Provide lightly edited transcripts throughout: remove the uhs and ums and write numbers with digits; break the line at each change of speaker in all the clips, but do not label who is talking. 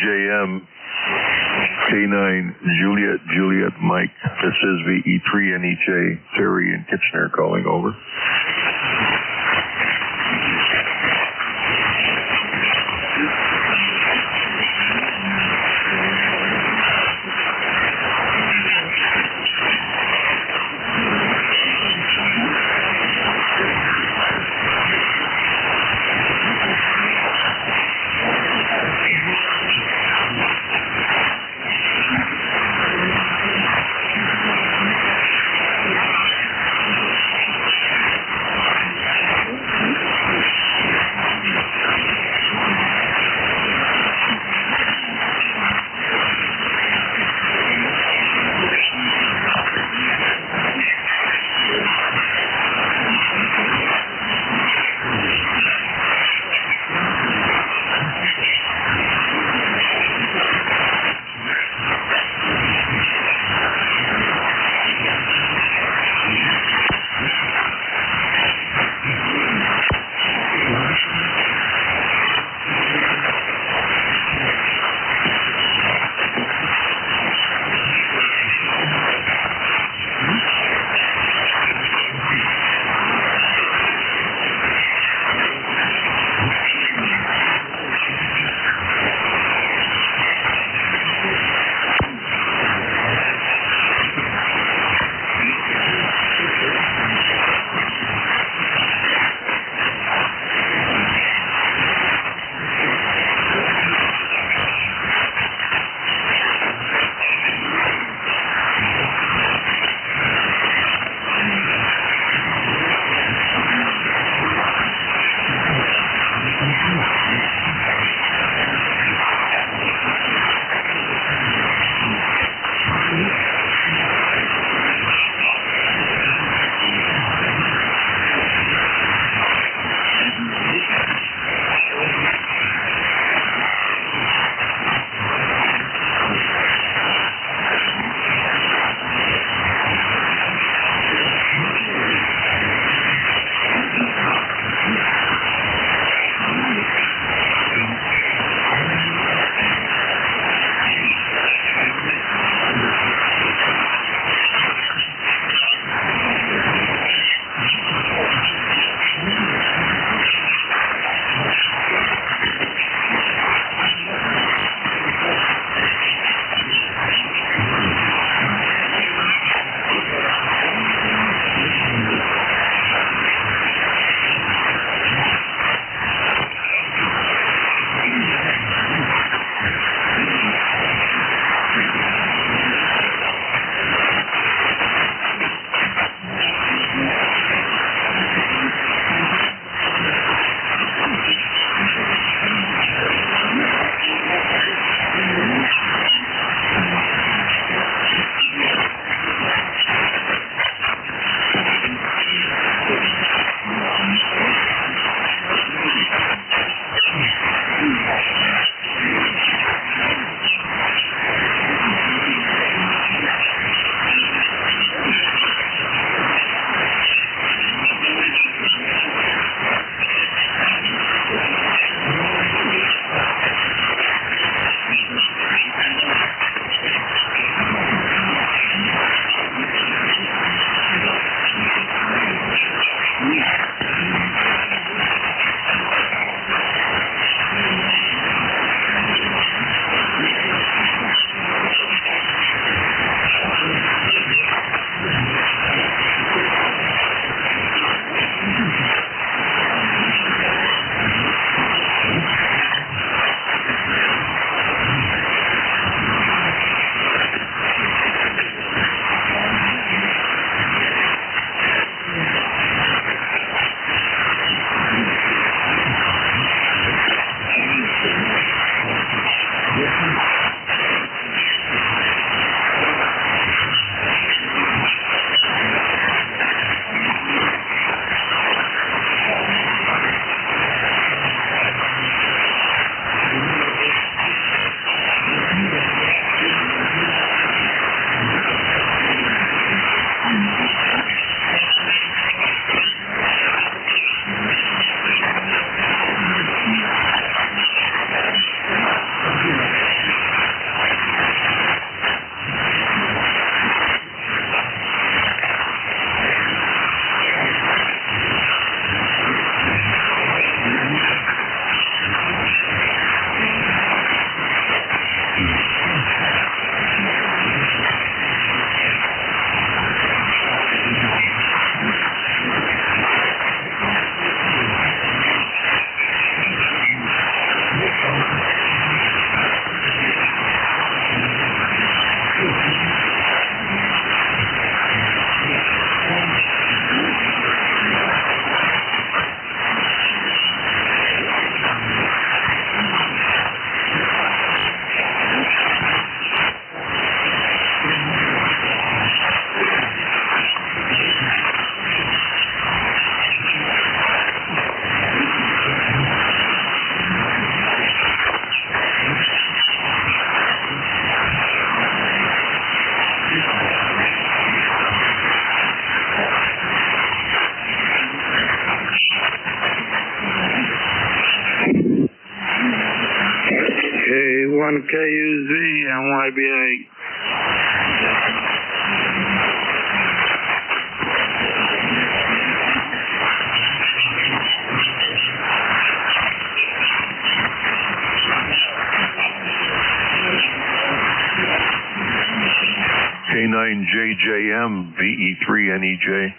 JM K9 Juliet Mike. This is VE3 NEJ Terry in Kitchener calling over.
KUZ, NYBA.
K9JJM, VE3NEJ.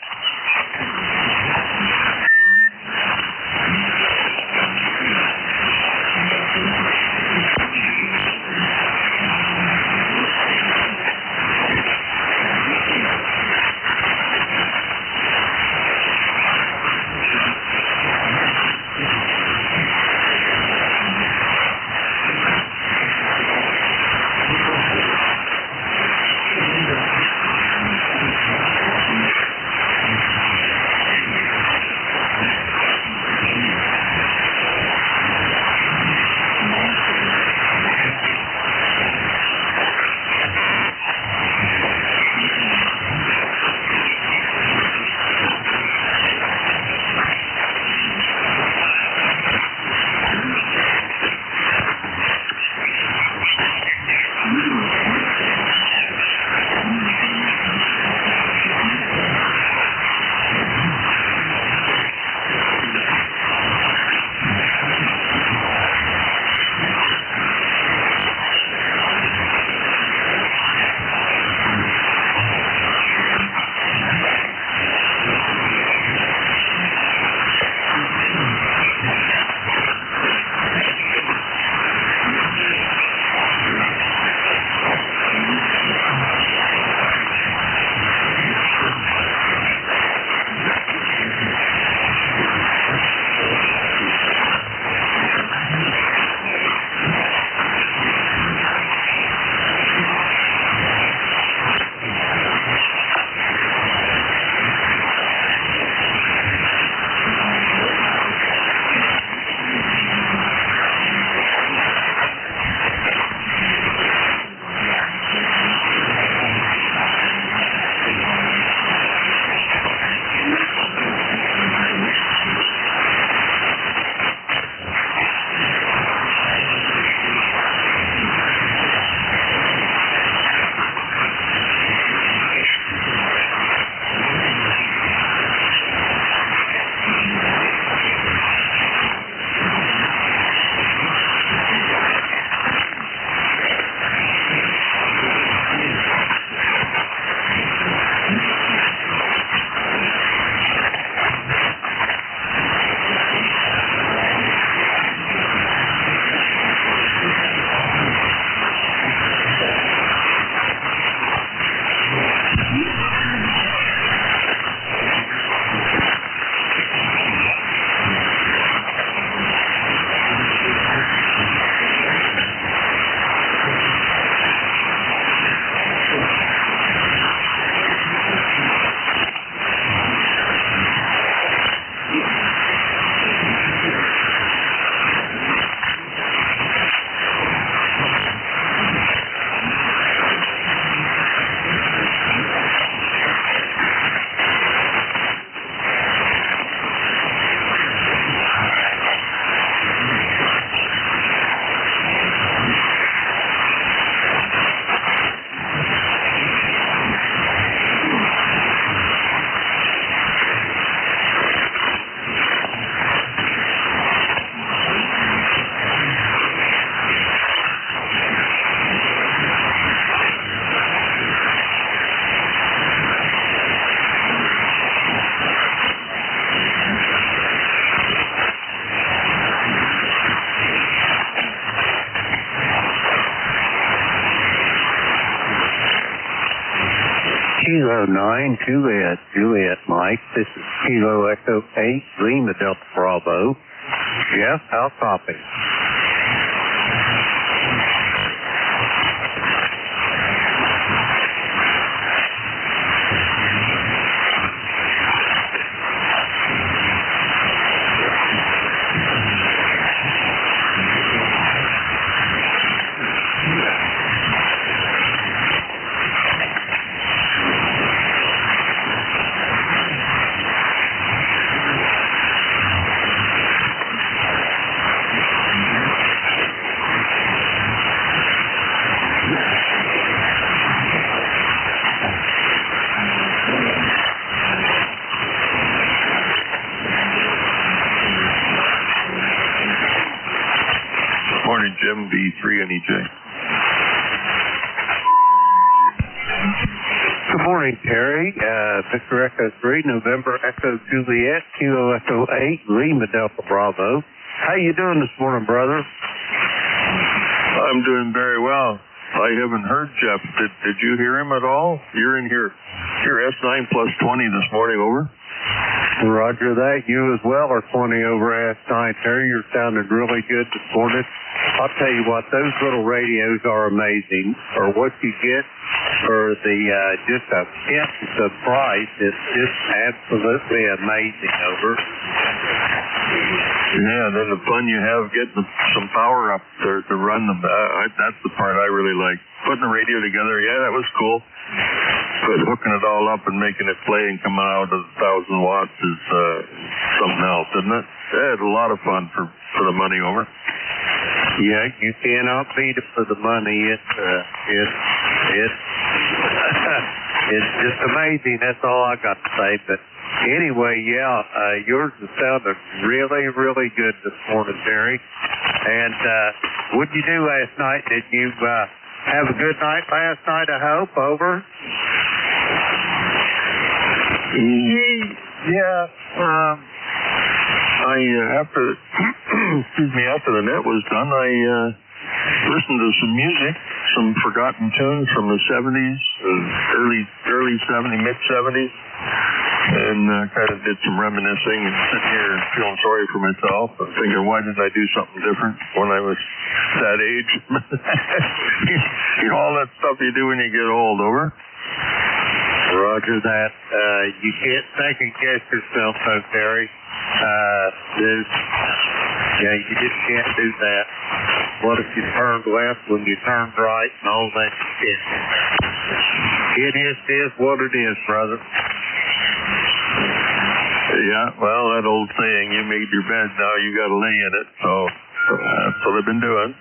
Kilo 9, Juliet Mike. This is Kilo Echo 8, Lima Delta Bravo. Yes, I'll copy.
E3NEJ.
Good morning, Terry. Victor Echo 3, November Echo Juliet, Kilo Echo 8, Lima Delta Bravo. How you doing this morning, brother?
I'm doing very well. I haven't heard Jeff. Did you hear him at all? You're in here. You're S9 plus 20 this morning, over.
Roger that. You as well are 20 over S9. Terry, you're sounding really good this morning. I'll tell you what, those little radios are amazing. For what you get for the just a tenth of the price, it's just absolutely amazing, over.
Yeah, then the fun you have getting some power up to run them. That's the part I really like. Putting the radio together, yeah, that was cool. But hooking it all up and making it play and coming out at 1,000 watts is something else, isn't it? Yeah, it's a lot of fun for the money, over.
Yeah, you cannot beat it for the money. It's just amazing. That's all I got to say. But anyway, yeah, yours is sounding really, really good this morning, Terry. And what did you do last night? Did you have a good night last night, I hope, over?
Yeah. After the net was done, I listened to some music, some forgotten tunes from the 70s, early 70s, mid 70s, and kind of did some reminiscing and sitting here feeling sorry for myself and thinking, why didn't I do something different when I was that age? You know, all that stuff you do when you get old, over.
Roger that. You can't second guess yourself, though, Terry. You just can't do that. What if you turned left when you turned right and all that shit? It is what it is, brother.
Yeah, well, that old saying, you made your bed, now you got to lay in it. So that's what I've been doing.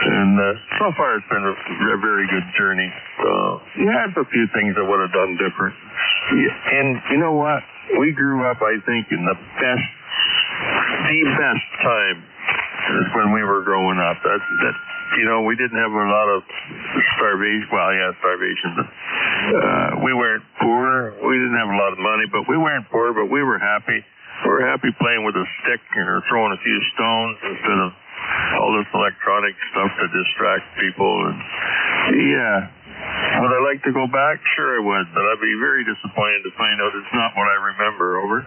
And so far it's been a very good journey. So, yeah, there's a few things I would have done different. Yeah, and you know what? We grew up, I think, in the best time is when we were growing up. That you know, we didn't have a lot of starvation. Well, yeah, starvation, but we weren't poor. We didn't have a lot of money, but we weren't poor, but we were happy. We were happy playing with a stick or throwing a few stones instead of all this electronic stuff to distract people. And yeah, would I like to go back? Sure I would, but I'd be very disappointed to find out it's not what I remember, over.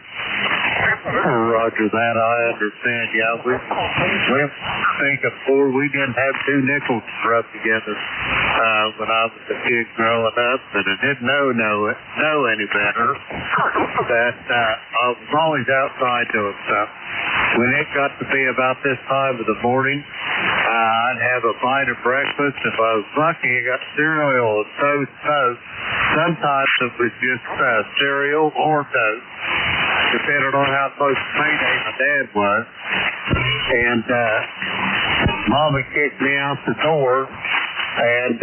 Roger that, I understand. Yeah, we think before we didn't have two nickels to rub together when I was a kid growing up, and I didn't know any better. That I was always outside doing stuff. When it got to be about this time of the morning, I'd have a bite of breakfast. If I was lucky, I got cereal and toast. Sometimes it was just cereal or toast, depending on how close to payday my dad was. And Mama kicked me out the door, and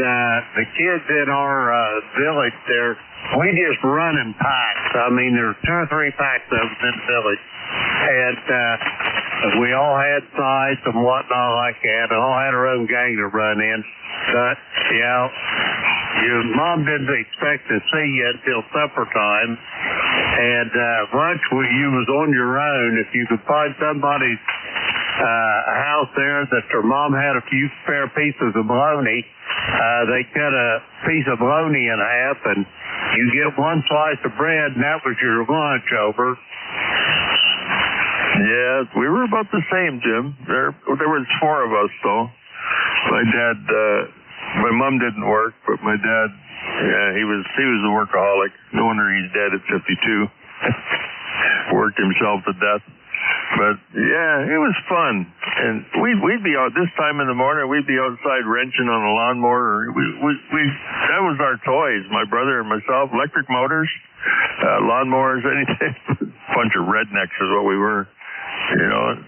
the kids in our village there, we just run in packs. I mean, there's 2 or 3 packs of us in the village. And we all had sides and whatnot like that. We all had our own gang to run in. But, yeah, your mom didn't expect to see you until supper time. And lunch, you was on your own. If you could find somebody's house there that their mom had a few spare pieces of bologna, they cut a piece of bologna in half, and you get 1 slice of bread, and that was your lunch, over.
Yeah, we were about the same, Jim. There was 4 of us, though. My dad, my mom didn't work, but my dad, yeah, he was a workaholic. No wonder he's dead at 52. Worked himself to death. But yeah, it was fun. And we'd be out this time in the morning. We'd be outside wrenching on a lawnmower. That was our toys. My brother and myself, electric motors, lawnmowers, anything. Bunch of rednecks is what we were. You know,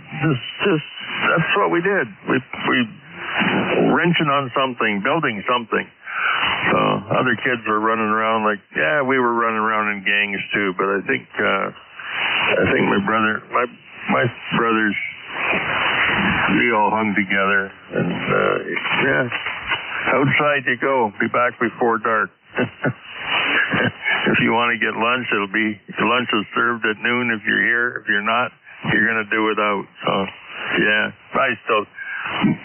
just that's what we did. We wrenching on something, building something. So other kids were running around like, yeah, we were running around in gangs too. But I think my brothers we all hung together, and yeah, outside you go. Be back before dark. If you want to get lunch, lunch is served at noon. If you're here, if you're not, you're gonna do without. So yeah, I still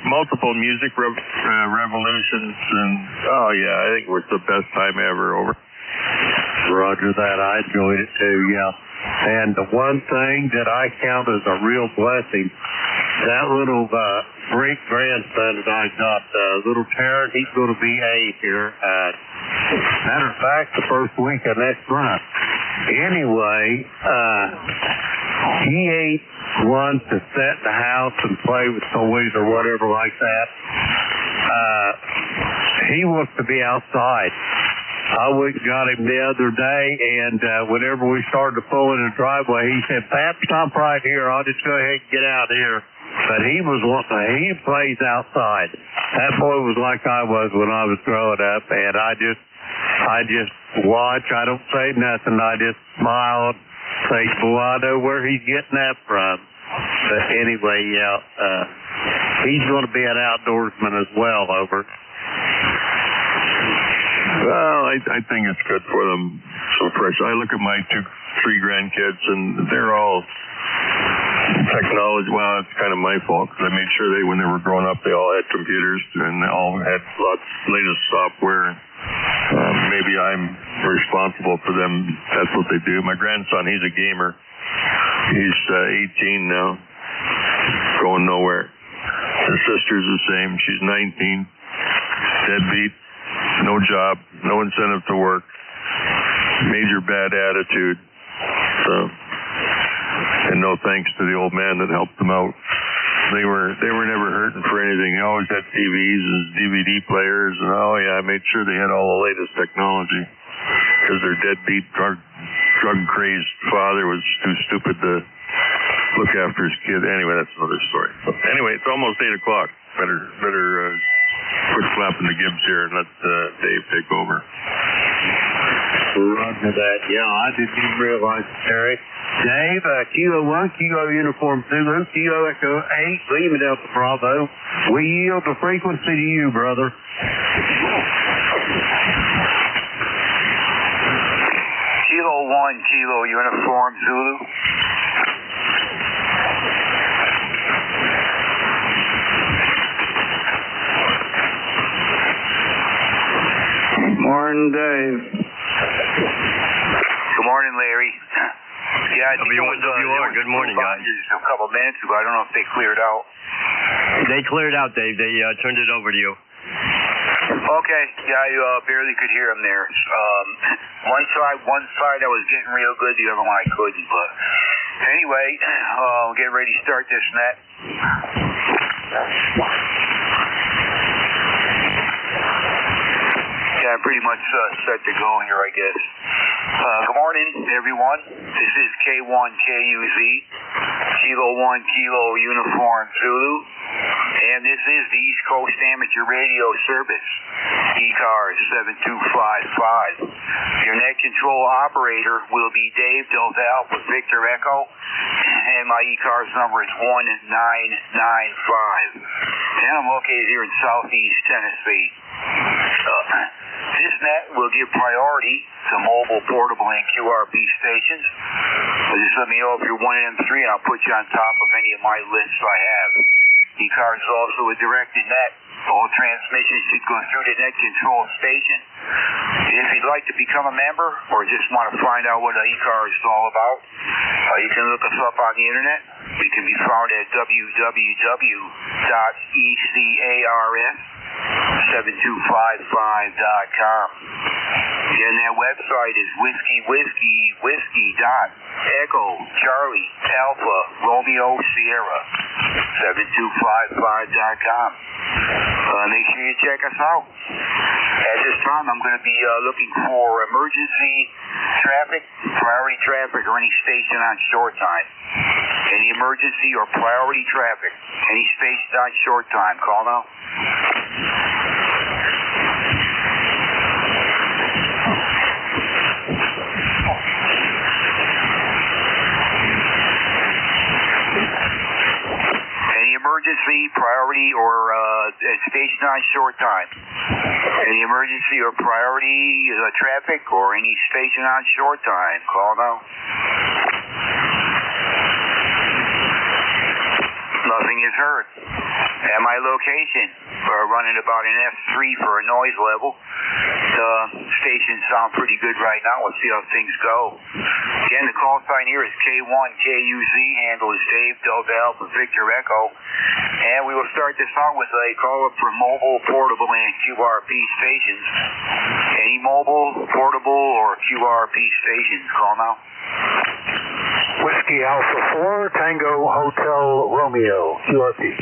multiple music revolutions, and oh yeah, I think it was the best time ever. Over.
Roger that. I enjoyed it too. Yeah. And the one thing that I count as a real blessing, that little great grandson that I got, little Tarrant, he's going to be 8 here. Matter of fact, the first week of next month. Anyway, he ain't one to sit in the house and play with toys or whatever like that. He wants to be outside. I went and got him the other day, and whenever we started to pull in the driveway, he said, "Pap, stop right here. I'll just go ahead and get out here." But he plays outside. That boy was like I was when I was growing up, and I just watch. I don't say nothing. I just smile and say, "Boy, I know where he's getting that from." But anyway, yeah, he's going to be an outdoorsman as well, over.
Well, I think it's good for them. So fresh. I look at my 3 grandkids, and they're all technology. Well, it's kind of my fault because I made sure when they were growing up, they all had computers and they all had lots of latest software. Maybe I'm responsible for them. That's what they do. My grandson, he's a gamer. He's 18 now, going nowhere. His sister's the same. She's 19, deadbeat. No job, no incentive to work, major bad attitude. So, and no thanks to the old man that helped them out. They were never hurting for anything. They always had TVs and DVD players, and oh yeah, I made sure they had all the latest technology because their deadbeat drug crazed father was too stupid to look after his kid. Anyway, that's another story. Anyway, it's almost 8 o'clock. Better quit flapping the gibs here and let Dave take over.
Roger that. Yeah, I didn't even realize it, Terry. Dave, Kilo 1, Kilo Uniform Zulu, Kilo Echo 8, Lima Delta Bravo. We yield the frequency to you, brother.
Kilo 1, Kilo Uniform Zulu. Morning, Dave. Good morning, Larry. Yeah, I think it was
good morning, guys.
A couple minutes ago. I don't know if they cleared out.
They cleared out, Dave. They turned it over to you.
Okay. Yeah, I barely could hear them there. One side I was getting real good. The other one I couldn't. But anyway, get ready to start this net. Yeah, I'm pretty much set to go here, I guess. Good morning, everyone. This is K1KUZ, Kilo 1, Kilo Uniform Zulu, and this is the East Coast Amateur Radio Service, ECARS 7255. Your net control operator will be Dave Delval with Victor Echo, and my ECARS number is 1995. And I'm located here in Southeast Tennessee. This net will give priority to mobile, portable, and QRP stations. Just let me know if you're one of them 3, and I'll put you on top of any of my lists I have. ECARS is also a directed net. All transmissions should go through the net control station. If you'd like to become a member or just want to find out what ECARS is all about, you can look us up on the internet. We can be found at www.ECARS7255.com. Again, that website is whiskey.echo.Charlie.Alpha.Romeo.Sierra.7255.com. Make sure you check us out. At this time, I'm going to be looking for emergency traffic, priority traffic, or any station on short time. Any emergency or priority traffic, any station on short time. Call now. Any emergency emergency, priority, or station on short time. Any emergency or priority traffic or any station on short time. Call now. Nothing is heard. At my location, we're running about an F3 for a noise level. The stations sound pretty good right now. We'll see how things go. Again, the call sign here is K1KUZ. Handle is Dave, Delta Alpha, Victor Echo. And we will start this out with a call up for mobile, portable, and QRP stations. Any mobile, portable, or QRP stations, call now.
Whiskey Alpha 4, Tango Hotel Romeo, QRP.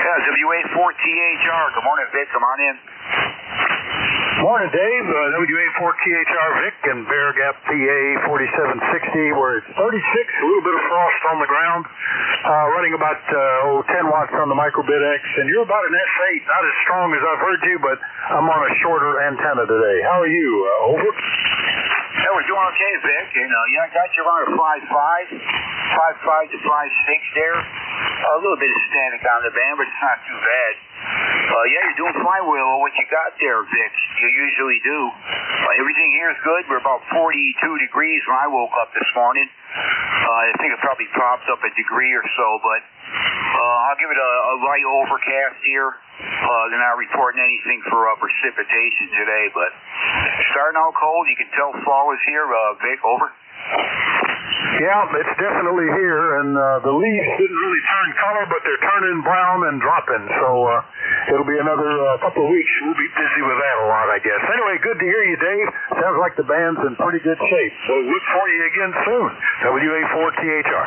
Yeah, WA4THR. Good morning, Vic. Come on in.
Morning, Dave. WA4THR Vic in Bear Gap, PA 4760. We're at 36, a little bit of frost on the ground. Running about 10 watts on the microbit X, and you're about an S8, not as strong as I've heard you, but I'm on a shorter antenna today. How are you? Over?
Yeah, we're doing okay, Vic. And I got you around a 5.5 to 5.6 there. A little bit of static on the band, but it's not too bad. Yeah, you're doing fine with what you got there, Vic. You usually do. Everything here is good. We're about 42 degrees when I woke up this morning. I think it probably popped up a degree or so, but I'll give it a light overcast here. They're not reporting anything for precipitation today, but starting out cold. You can tell fall is here, Vic. Over.
Yeah, it's definitely here, and the leaves didn't really turn color, but they're turning brown and dropping, so it'll be another couple of weeks. We'll be busy with that a lot, I guess. Anyway, good to hear you, Dave. Sounds like the band's in pretty good shape, so look for you again soon. WA4THR.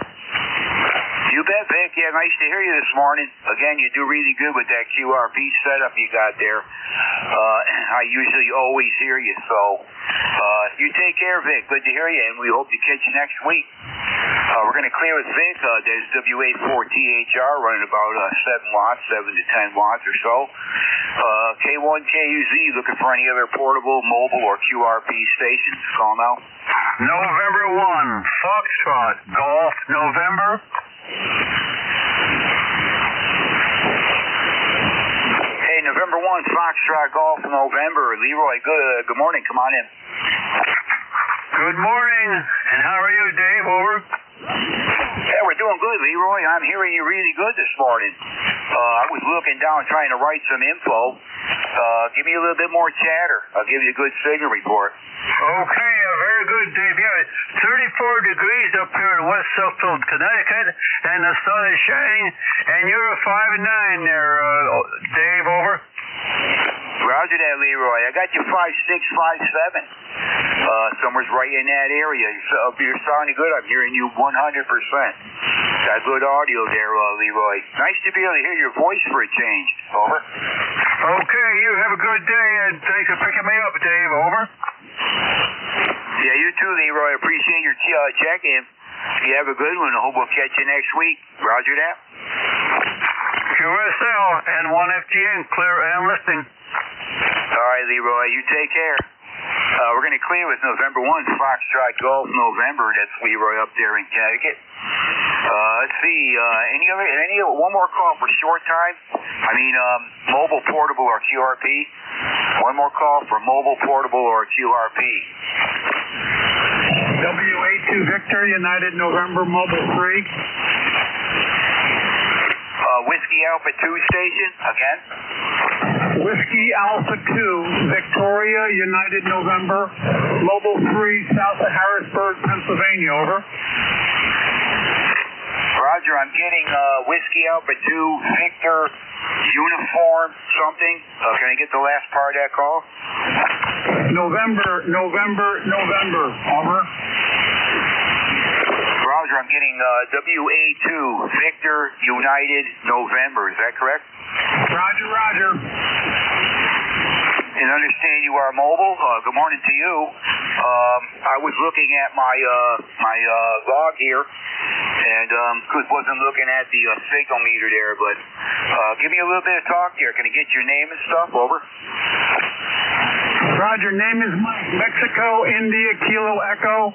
You bet, Vic. Yeah, nice to hear you this morning. Again, you do really good with that QRP setup you got there. I usually always hear you, so you take care, Vic. Good to hear you, and we hope to catch you next week. We're going to clear with Vic. There's WA4THR running about 7 watts, 7 to 10 watts or so. K1KUZ looking for any other portable, mobile, or QRP stations. Call now.
November 1, Foxtrot, Golf, November.
Hey, November 1, Foxtrot, Golf, November. Leroy, good morning. Come on in.
Good morning, and how are you, Dave? Over.
Yeah, we're doing good, Leroy. I'm hearing you really good this morning. I was looking down trying to write some info. Give me a little bit more chatter. I'll give you a good signal report.
Okay, very good, Dave. Yeah, 34 degrees up here in West Suffield, Connecticut, and the sun is shining, and you're a 5'9" there, Dave. Over.
Roger that, Leroy. I got you 5'6", 5'7". Somewhere's right in that area. You're sounding good. I'm hearing you 100%. Got good audio there, Leroy. Nice to be able to hear your voice for a change. Over.
Okay, you have a good day, and thanks for picking me up, Dave. Over.
Yeah, you too, Leroy. Appreciate your check-in. You have a good one. I hope we'll catch you next week. Roger that.
QSL and 1FGN, clear and listening.
All right, Leroy. You take care. We're going to clear with November 1, Foxtrot Golf, November. That's Leroy up there in Connecticut. Let's see. Any one more call for short time? I mean, mobile, portable, or QRP. One more call for mobile, portable, or QRP.
WA2 Victor, United November, Mobile 3.
Whiskey Alpha 2 station, again.
Whiskey Alpha 2, Victoria, United November, Mobile 3, south of Harrisburg, Pennsylvania. Over.
Roger, I'm getting Whiskey Alpha 2, Victor, uniform, something. Can I get the last part of that call?
November. Over.
Roger, I'm getting WA2, Victor, United, November. Is that correct?
Roger.
And understand you are mobile. Good morning to you. I was looking at my log here, and wasn't looking at the signal meter there, but give me a little bit of talk here. Can I get your name and stuff? Over.
Roger, name is Mike. Mexico, India, Kilo Echo.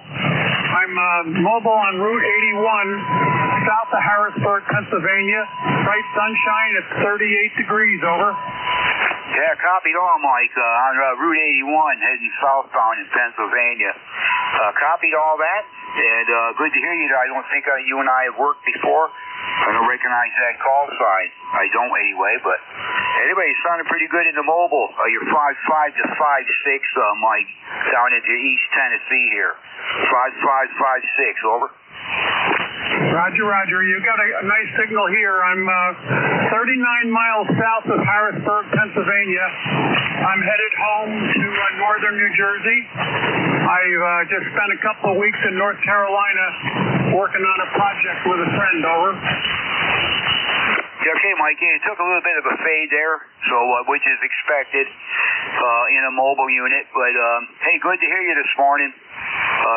I'm mobile on Route 81, south of Harrisburg, Pennsylvania. Bright sunshine. It's 38 degrees. Over.
Yeah, copied all, Mike. On Route 81, heading southbound in Pennsylvania. Copied all that, and good to hear you. I don't think you and I have worked before. I don't recognize that call sign. I don't anyway, but anyway, you sounded pretty good in the mobile. You're 5'5" to 5'6", Mike, down into East Tennessee here. 5'5", 5'6", over.
Roger, roger. You got a nice signal here. I'm 39 miles south of Harrisburg, Pennsylvania. I'm headed home to northern New Jersey. I've just spent a couple of weeks in North Carolina working on a project with a friend. Over.
Okay, Mike, you took a little bit of a fade there, so which is expected in a mobile unit. But, hey, good to hear you this morning.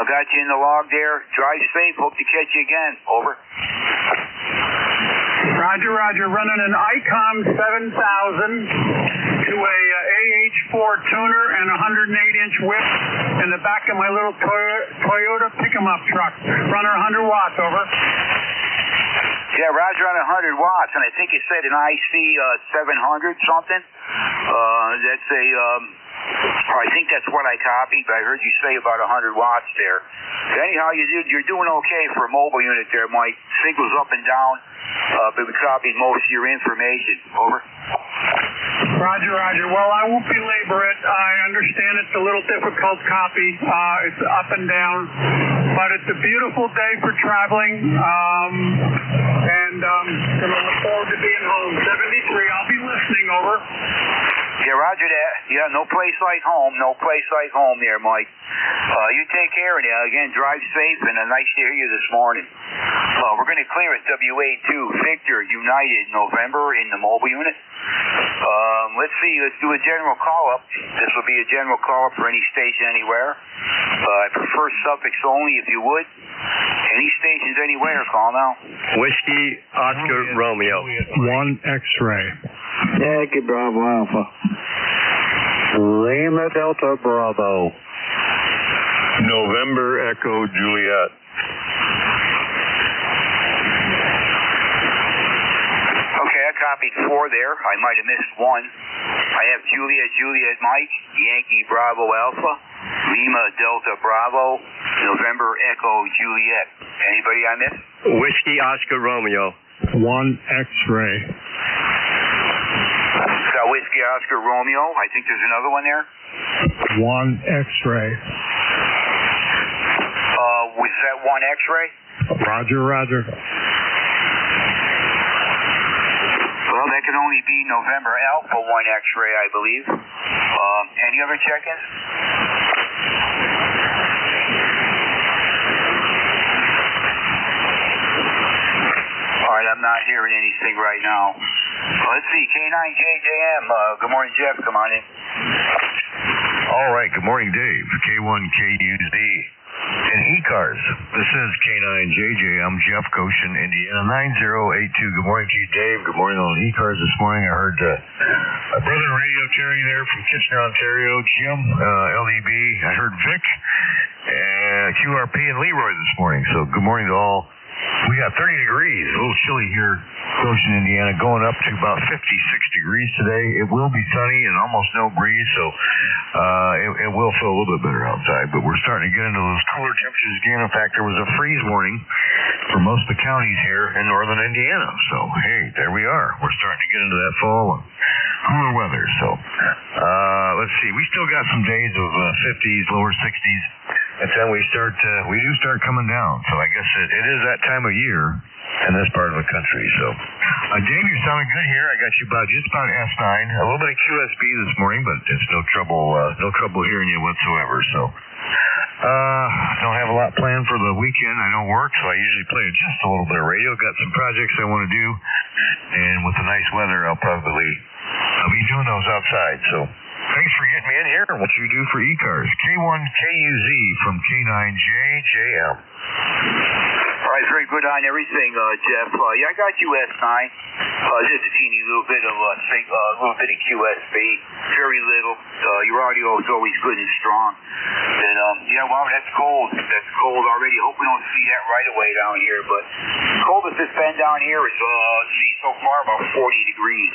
Got you in the log there. Drive safe. Hope to catch you again. Over.
Roger, roger. Running an ICOM 7000 to a AH4 tuner and a 108-inch whip in the back of my little Toyota pick-em-up truck. Runner 100 watts. Over.
Yeah, Roger on 100 watts, and I think you said an IC 700 something. That's a, I think that's what I copied, but I heard you say about 100 watts there. Anyhow, you're doing okay for a mobile unit there, Mike. Signals up and down, but we copied most of your information. Over.
Roger, roger. Well, I won't belabor it. I understand it's a little difficult copy. It's up and down, but it's a beautiful day for traveling, and gonna look forward to being home. 73. I'll be listening. Over.
Yeah, roger that. Yeah, no place like home. No place like home there, Mike. You take care, and again, drive safe, and nice to hear you this morning. We're going to clear at WA2 Victor United November in the mobile unit. Let's see. Let's do a general call-up. This will be a general call-up for any station anywhere. I prefer suffix only, if you would. Any stations anywhere, call now.
Whiskey Oscar Romeo.
1 X-ray.
Yankee Bravo Alpha. Lima Delta Bravo.
November Echo Juliet.
Okay, I copied 4 there. I might have missed 1. I have Juliet Mike, Yankee Bravo Alpha, Lima Delta Bravo, November Echo Juliet. Anybody I missed?
Whiskey Oscar Romeo.
1 X-ray.
Whiskey Oscar Romeo. I think there's another one there.
1 X-ray.
Was that 1 X-ray?
Roger, roger.
Well, that can only be November Alpha 1 X-ray, I believe. Any other check-ins? All right, I'm not hearing anything right now. Let's see, K9JJM. Good morning, Jeff. Come on in.
All right, good morning, Dave. K1KUZ and ECARS. This is K9JJ. I'm Jeff Goshen, Indiana 9082. Good morning to you, Dave. Good morning on ECARS this morning. I heard my brother Radio Terry there from Kitchener, Ontario, Jim, LEB. I heard Vic, QRP, and Leroy this morning. So good morning to all. We got 30 degrees, a little chilly here, Goshen, Indiana, going up to about 56 degrees today. It will be sunny and almost no breeze, so it will feel a little bit better outside. But we're starting to get into those cooler temperatures again. In fact, there was a freeze warning for most of the counties here in northern Indiana. So, hey, there we are. We're starting to get into that fall and cooler weather. So, let's see. We still got some days of 50s, lower 60s. And then we do start coming down. So I guess it is that time of year in this part of the country. So, Dave, you're sounding good here. I got you just about S9. A little bit of QSB this morning, but it's no trouble hearing you whatsoever. So, don't have a lot planned for the weekend. I don't work, so I usually play just a little bit of radio. Got some projects I want to do, and with the nice weather, I'll be doing those outside. So. Thanks for getting me in here and what you do for ECARS. K1KUZ from K9JJM.
right, very good on everything, Jeff. Yeah, I got US9. Just a teeny little bit of QSB, very little. Your audio is always good and strong. And yeah, wow, that's cold. That's cold already. Hope we don't see that right away down here. But coldest it's been down here is so far about 40 degrees.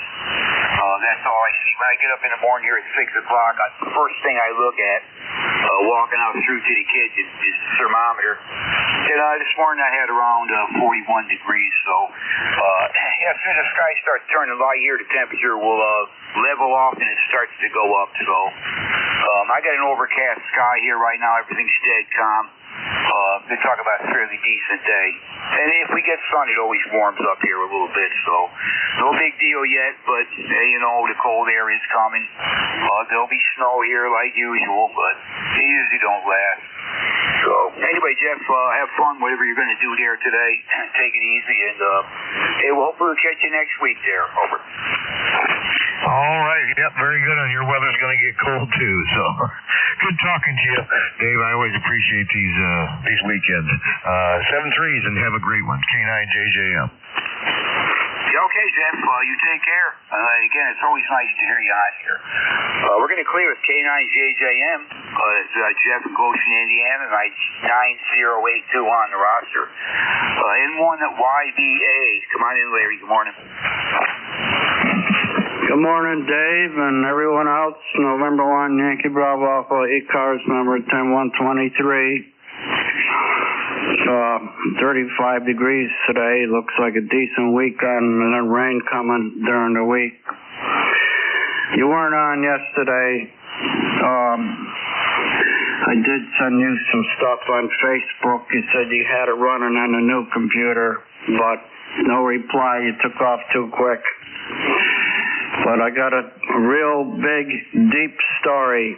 That's all I see when I get up in the morning here at 6 o'clock. The first thing I look at, walking out through to the kids, is the thermometer. And this morning I had around 41 degrees. So yeah, as soon as the sky starts turning light here, the temperature will level off and it starts to go up. So I got an overcast sky here right now. Everything's dead calm. They talk about a fairly decent day. And if we get sun, it always warms up here a little bit. So no big deal yet, but you know, the cold air is coming. There'll be snow here like usual, but they usually don't last. So anyway, Jeff, have fun, whatever you're going to do there today. Take it easy, and hey, we'll hopefully catch you next week there. Over.
All right. Yep, very good. And your weather's going to get cold too. So good talking to you, Dave. I always appreciate these weekends. 7-3s and have a great one. K9JJM.
Yeah, okay, Jeff. You take care. Again, it's always nice to hear you on here. We're going to clear with K9JJM. It's Jeff in Goshen, Indiana, 9082 on the roster. N1 at YBA. Come on in, Larry. Good morning.
Good morning, Dave, and everyone else. November 1, Yankee Bravo Alpha, ECARS number 10123. 35 degrees today. Looks like a decent weekend, and then rain coming during the week. You weren't on yesterday. I did send you some stuff on Facebook. You said you had it running on a new computer, but no reply. You took off too quick. But I got a real big, deep story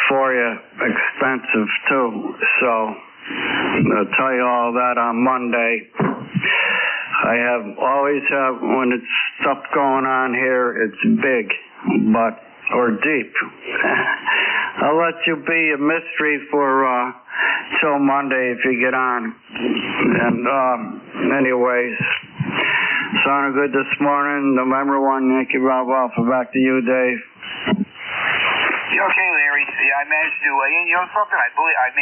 for you. Expensive, too. So I'll tell you all that on Monday. I always have, when it's stuff going on here, it's big, or deep. I'll let you be a mystery for till Monday if you get on. And anyways, sounded good this morning. November 1, Yankee Bravo Alpha. Back to you, Dave.
Yeah, okay, Larry. Yeah, I managed to. You know something? I believe I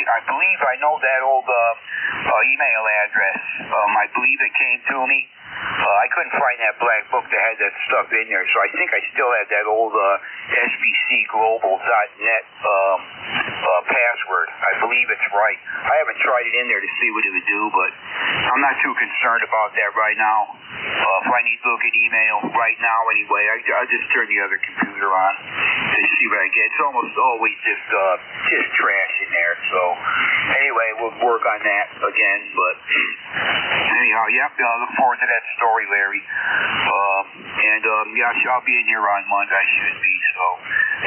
know that old email address. I believe it came to me. I couldn't find that black book that had that stuff in there, so I think I still had that old SBCglobal.net password. I believe it's right. I haven't tried it in there to see what it would do, but I'm not too concerned about that right now. If I need to look at email right now anyway, I'll just turn the other computer on and see what I get. It's almost always just trash in there. So anyway, we'll work on that again. But anyhow, yep, I look forward to that story, Larry. Yeah, I'll be in here on Monday. I should be. So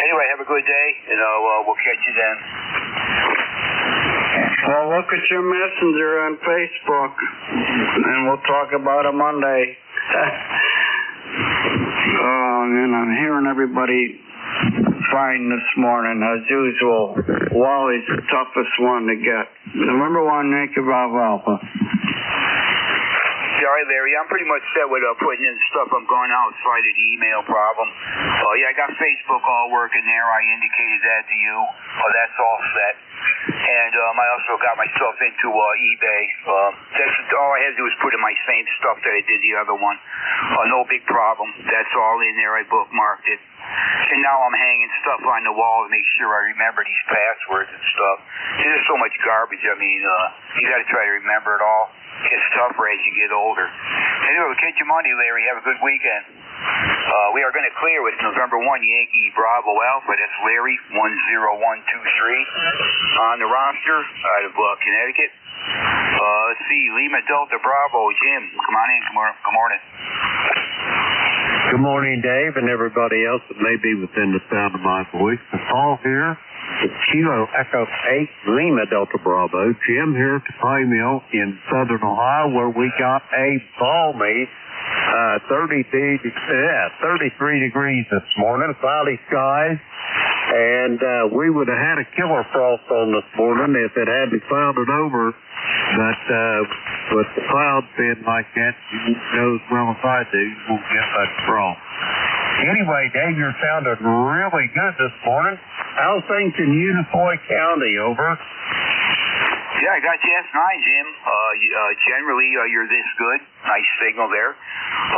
anyway, have a good day, and we'll catch you then.
Well, look at your messenger on Facebook, and we'll talk about it Monday. And I'm hearing everybody fine this morning, as usual. Wally's the toughest one to get. November 1, Yankee Bravo Alpha.
All right, Larry, I'm pretty much set with putting in stuff. I'm going outside of the email problem. Yeah, I got Facebook all working there. I indicated that to you. That's all set. And I also got myself into eBay. That's all I had to do was put in my same stuff that I did the other one. No big problem. That's all in there. I bookmarked it. And now I'm hanging stuff on the wall to make sure I remember these passwords and stuff. There's so much garbage. I mean, you got to try to remember it all. It's tougher as you get older. Anyway, we'll catch you Monday, Larry. Have a good weekend. We are going to clear with November 1 Yankee Bravo Alpha. That's Larry 10123 on the roster out of Connecticut. Let's see, Lima Delta Bravo. Jim, come on in. Good morning.
Good morning, Dave, and everybody else that may be within the sound of my voice. Paul here. Kilo Echo 8 Lima Delta Bravo. Jim here at the pie mill in southern Ohio, where we got a balmy 33 degrees this morning. Cloudy skies. And we would have had a killer frost on this morning if it hadn't clouded over. But with the clouds being like that, you know as well as I do, you won't get that frost. Anyway, Dave, you're sounding really good this morning. How's things in Unicoi County? Over.
Yeah, I got you S9, Jim. Generally, you're this good. Nice signal there.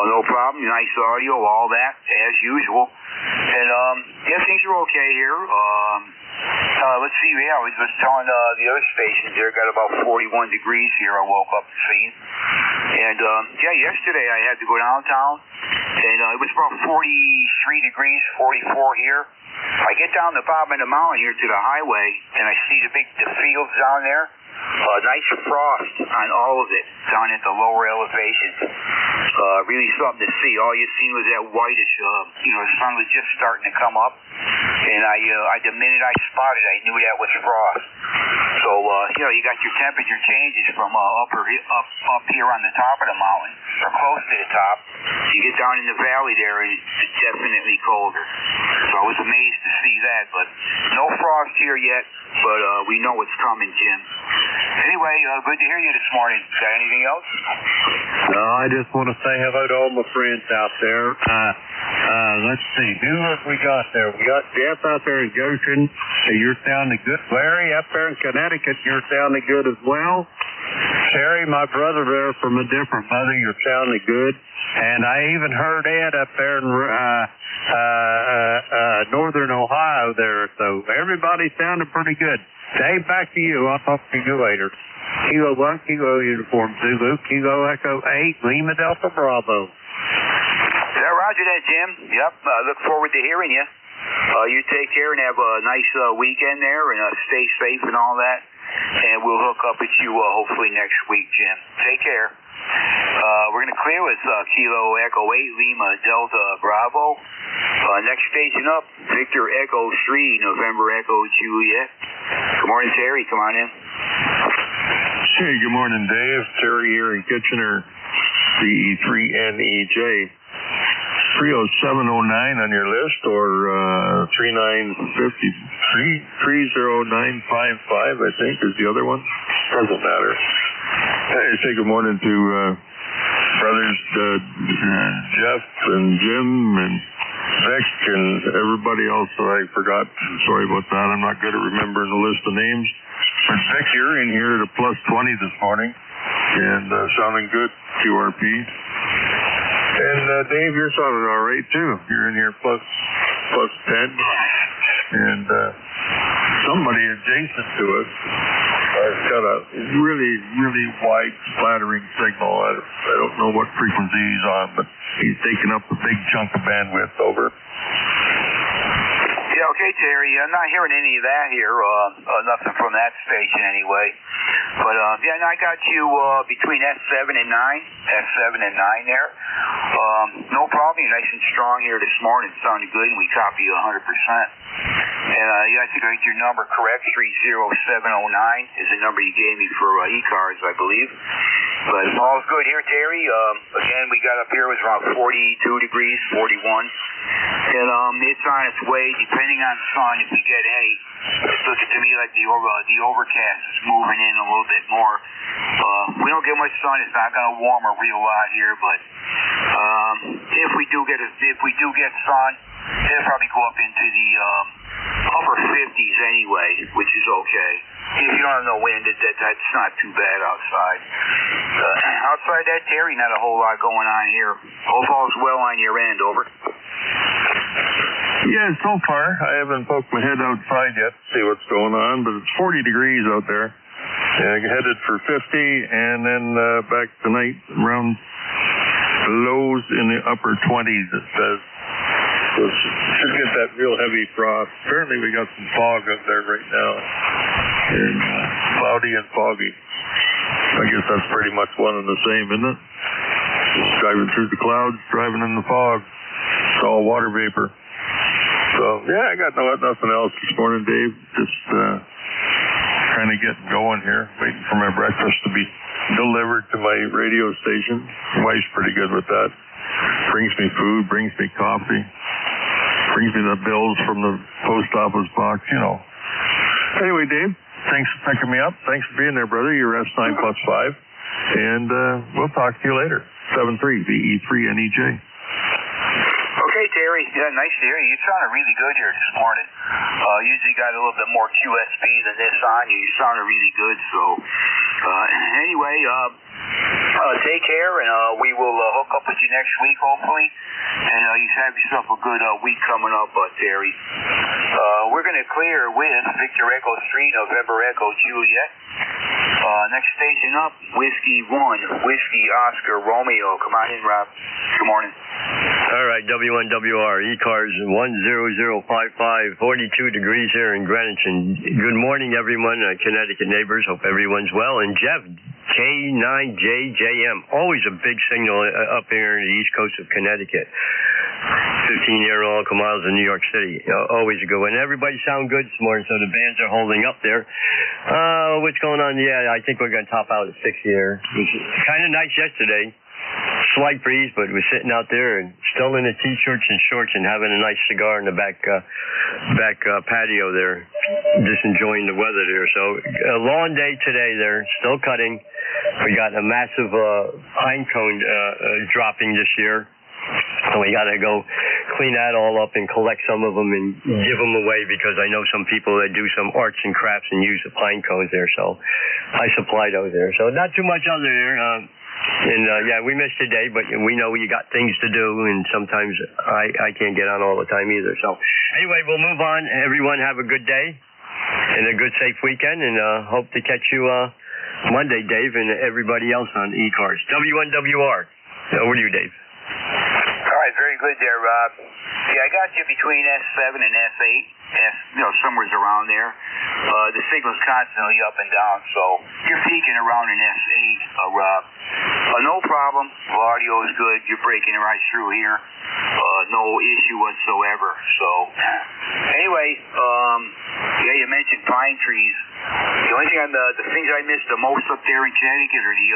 No problem. Nice audio, all that, as usual. And, yeah, things are okay here. Let's see. Yeah, I was just telling the other stations there, got about 41 degrees here. I woke up and seen. And, yeah, yesterday I had to go downtown, and it was about 43 degrees, 44 here. I get down the bottom of the mountain here to the highway, and I see the fields down there. Nice frost on all of it down at the lower elevations. Really something to see. All you seen was that whitish, the sun was just starting to come up. And the minute I spotted, I knew that was frost. So, you got your temperature changes from up here on the top of the mountain, or close to the top. You get down in the valley there, and it's definitely colder. So I was amazed to see that. But no frost here yet, but we know it's coming, Jim. Anyway, good to hear you this morning. Got anything else?
No, I just want to say hello to all my friends out there. Let's see, who have we got there? We got Jeff out there in Goshen. You're sounding good. Larry up there in Connecticut, you're sounding good as well. Terry, my brother there from a different mother, you're sounding good. And I even heard Ed up there in northern Ohio there. So everybody sounded pretty good. Dave, back to you. I'll talk to you later. Kilo 1, Kilo Uniform Zulu, Kilo Echo 8, Lima Delta Bravo.
Yeah, roger that, Jim. Yep, look forward to hearing you. You take care and have a nice weekend there, and stay safe and all that. And we'll hook up with you hopefully next week, Jim. Take care. We're going to clear with Kilo Echo 8, Lima Delta Bravo. Next station up, Victor Echo 3, November Echo Juliet. Good morning, Terry. Come on in.
Hey, good morning, Dave. Terry here in Kitchener, CE3NEJ. 30709 on your list, or 30955, I think, is the other one. Doesn't matter. Hey, say good morning to brothers Jeff and Jim and Vic and everybody else that I forgot. Sorry about that. I'm not good at remembering the list of names. But Vic, you're in here at a plus 20 this morning, and sounding good, QRP. And Dave, you're sounding all right too. You're in here plus 10, and somebody adjacent to us has got a really, really wide splattering signal. I don't know what frequency he's on, but he's taking up a big chunk of bandwidth. Over.
Yeah, okay, Terry. I'm not hearing any of that here. Nothing from that station anyway. But, yeah, I got you between S7 and 9 there. No problem. You're nice and strong here this morning. Sounded good, and we copy you 100%. And, yeah, I think I got your number correct. 30709 is the number you gave me for ECARS, I believe. But all's good here, Terry. Again, we got up here, it was around 42 degrees, 41. And it's on its way, depending on sun, if we get any. It's looking to me like the overcast is moving in a little bit more. We don't get much sun. It's not going to warm a real lot here, but if we do get sun, it'll probably go up into the upper 50s anyway, which is okay. If you don't have no wind, that's not too bad outside. Outside that, Terry, not a whole lot going on here. Hope all's well on your end. Over.
Yeah, so far I haven't poked my head outside yet to see what's going on, but it's 40 degrees out there. Headed for 50, and then back tonight around lows in the upper 20s, it says. So should get that real heavy frost. Apparently we got some fog up there right now. And cloudy and foggy. I guess that's pretty much one and the same, isn't it? Just driving through the clouds, driving in the fog. It's all water vapor. So, yeah, I got nothing else this morning, Dave. Just trying to get going here. Waiting for my breakfast to be delivered to my radio station. My wife's pretty good with that. Brings me food, brings me coffee. brings me the bills from the post office box, you know. Anyway, Dave, thanks for picking me up. Thanks for being there, brother. You're S9 plus 5. And we'll talk to you later. 73 VE3NEJ.
Okay, Terry. Yeah, nice to hear you. You sounded really good here this morning. Usually got a little bit more QSB than this on you. You sounded really good. So, anyway, take care, and we will hook up with you next week, hopefully. And you have yourself a good week coming up, Terry. We're going to clear with Victor Echo 3, November Echo Juliet. Next station up, Whiskey 1, Whiskey Oscar Romeo. Come on in, Rob. Good morning.
All right, W1WR, ECARS 10055, 42 degrees here in Greenwich. And good morning, everyone, Connecticut neighbors. Hope everyone's well. And Jeff, K9JJM, always a big signal up here in the east coast of Connecticut. 15-year nautical miles in New York City. Always a good one. Everybody sound good this morning, so the bands are holding up there. What's going on? Yeah, I think we're going to top out at 6 here. It was kind of nice yesterday. Slight breeze, but we're sitting out there and still in the T-shirts and shorts and having a nice cigar in the back patio there. Just enjoying the weather there. So a long day today there. Still cutting. We got a massive pine cone dropping this year. So we got to go clean that all up and collect some of them and give them away, because I know some people that do some arts and crafts and use the pine cones there. So I supply those there. So not too much other there. Yeah, we missed today, but we know you got things to do, and sometimes I can't get on all the time either. So anyway, we'll move on. Everyone have a good day and a good, safe weekend, and hope to catch you Monday, Dave, and everybody else on ECARS. W1WR. Over to you, Dave.
All right, very good there, Rob. Yeah, I got you between S7 and S8, somewhere's around there. The signal's constantly up and down, so you're peaking around an S8, Rob. No problem. The audio is good. You're breaking right through here. No issue whatsoever. So, anyway, yeah, you mentioned pine trees. The only thing the things I miss the most up there in Connecticut are the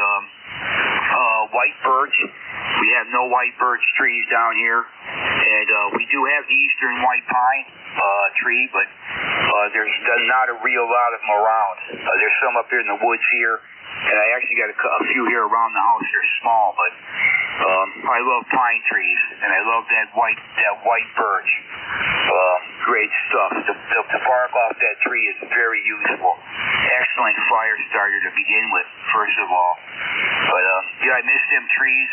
white birch. We have no white birch trees down here, and we do have the eastern white pine tree, but there's not a real lot of them around. There's some up here in the woods here, and I actually got a few here around the house. They're small, but I love pine trees, and I love that white birch. Great stuff. The bark off that tree is very useful. Excellent fire starter to begin with, first of all. But yeah, I miss them trees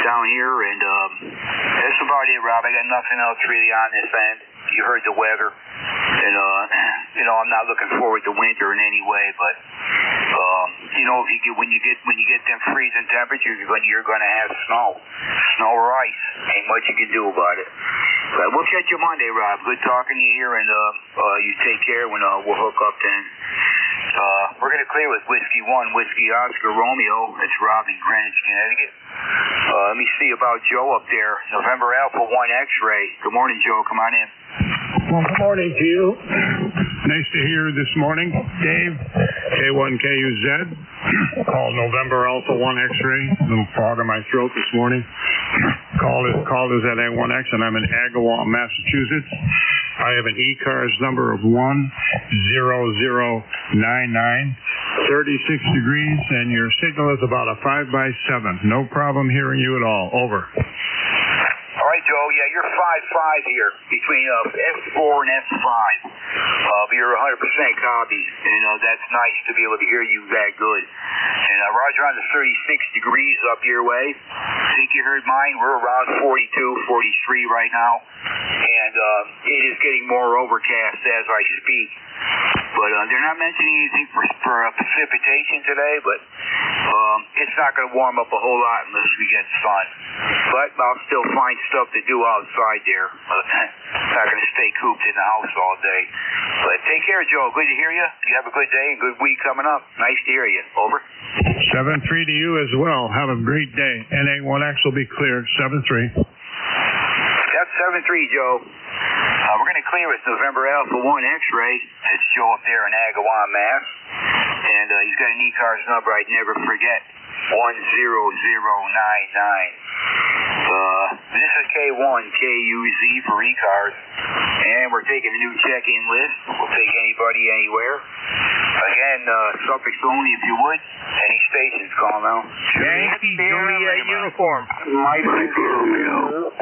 down here, and that's about it, Rob. I got nothing else really on this end. You heard the weather, and I'm not looking forward to winter in any way, but when you get them freezing temperatures, you're going to have snow or ice. Ain't much you can do about it. But we'll catch you Monday, Rob. Good talking to you here, and you take care when we'll hook up then. We're going to clear with Whiskey 1, Whiskey Oscar Romeo. It's Rob in Greenwich, Connecticut. Let me see about Joe up there. November Alpha 1 X-Ray. Good morning, Joe. Come on in.
Well, good morning to you. Nice to hear this morning. Dave, K1KUZ. Called November Alpha 1 X-Ray. A little fog in my throat this morning. Call is at A1X, and I'm in Agawam, Massachusetts. I have an ECARS number of 10099, 36 degrees, and your signal is about a 5x7. No problem hearing you at all. Over.
All right, Joe. Yeah, you're 5-5 here between F4 and F5. But you're 100% copy, and that's nice to be able to hear you that good. And Roger on the 36 degrees up your way. I think you heard mine. We're around 42, 43 right now, and it is getting more overcast as I speak. But they're not mentioning anything for precipitation today, but it's not going to warm up a whole lot unless we get sun. But I'll still find stuff to do outside there. Not going to stay cooped in the house all day. But take care, Joe. Good to hear you. You have a good day and good week coming up. Nice to hear you. Over.
7-3 to you as well. Have a great day. NA1X will be clear. 7-3.
That's 7-3, Joe. We're going to clear with November Alpha 1 X-Ray. It's Joe up there in Agawam, Mass. And he's got an ECARS number I'd never forget. 10099. This is K1KUZ for ECARS, and we're taking a new check-in list. We'll take anybody, anywhere. Again, suffix only if you would. Any stations, call now.
Yankee Juliet uniform.
Mike Romeo.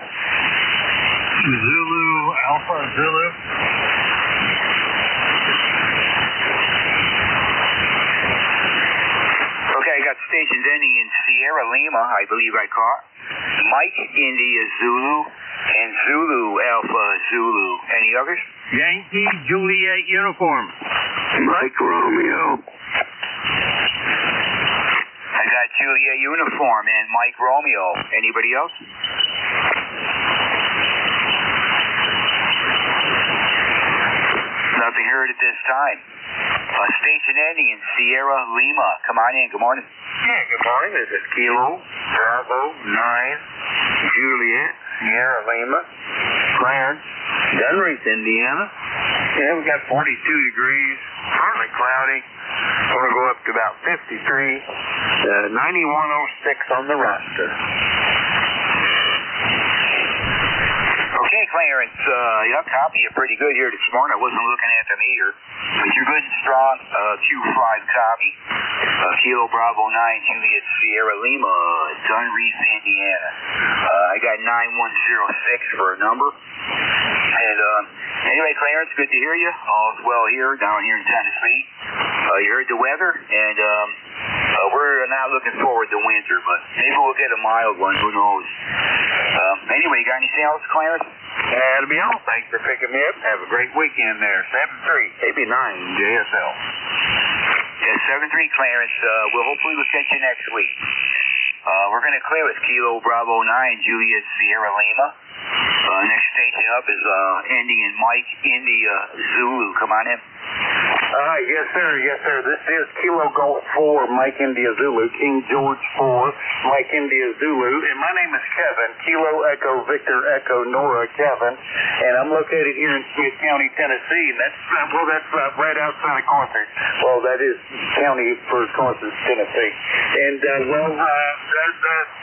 Zulu, Alpha Zulu.
Okay, I got stations ending in Sierra Lima, I believe I caught. Mike India Zulu and Zulu Alpha Zulu. Any others?
Yankee Juliet uniform.
Mike Romeo.
I got Juliet uniform and Mike Romeo. Anybody else? Nothing heard at this time. Station ending in Sierra Lima. Come on in. Good morning.
Yeah, good morning. This is Kilo Bravo 9 Juliet Sierra Lima Clarence Gunrace, Indiana. Yeah, we got 42 degrees, partly cloudy. We're going to go up to about 53. 9106 on the roster.
Okay, Clarence, yeah, copy you pretty good here this morning. I wasn't looking at the meter, but you're good and strong. Q5 copy. Kilo Bravo 9 Juliet Sierra Lima, Dunreef, Indiana. I got 9106 for a number. And anyway, Clarence, good to hear you. All's well here, down here in Tennessee. You heard the weather, and we're not looking forward to winter, but maybe we'll get a mild one. Who knows? Anyway, you got anything else, Clarence?
That'll be all. Thanks for picking me up. Have a great weekend there. 7-3, AB9, JSL.
Yeah, 7-3, Clarence. Hopefully we'll catch you next week. We're going to clear with Kilo Bravo 9 Juliet Sierra Lima. Next station up is ending in Mike India Zulu. Come on in.
Yes, sir. Yes, sir. This is Kilo Golf 4, Mike India Zulu, King George 4, Mike India Zulu, and my name is Kevin, Kilo Echo Victor Echo Nora Kevin, and I'm located here in Smith County, Tennessee, and that's right outside of Carthage. Well, that is county for Carthage, Tennessee. And,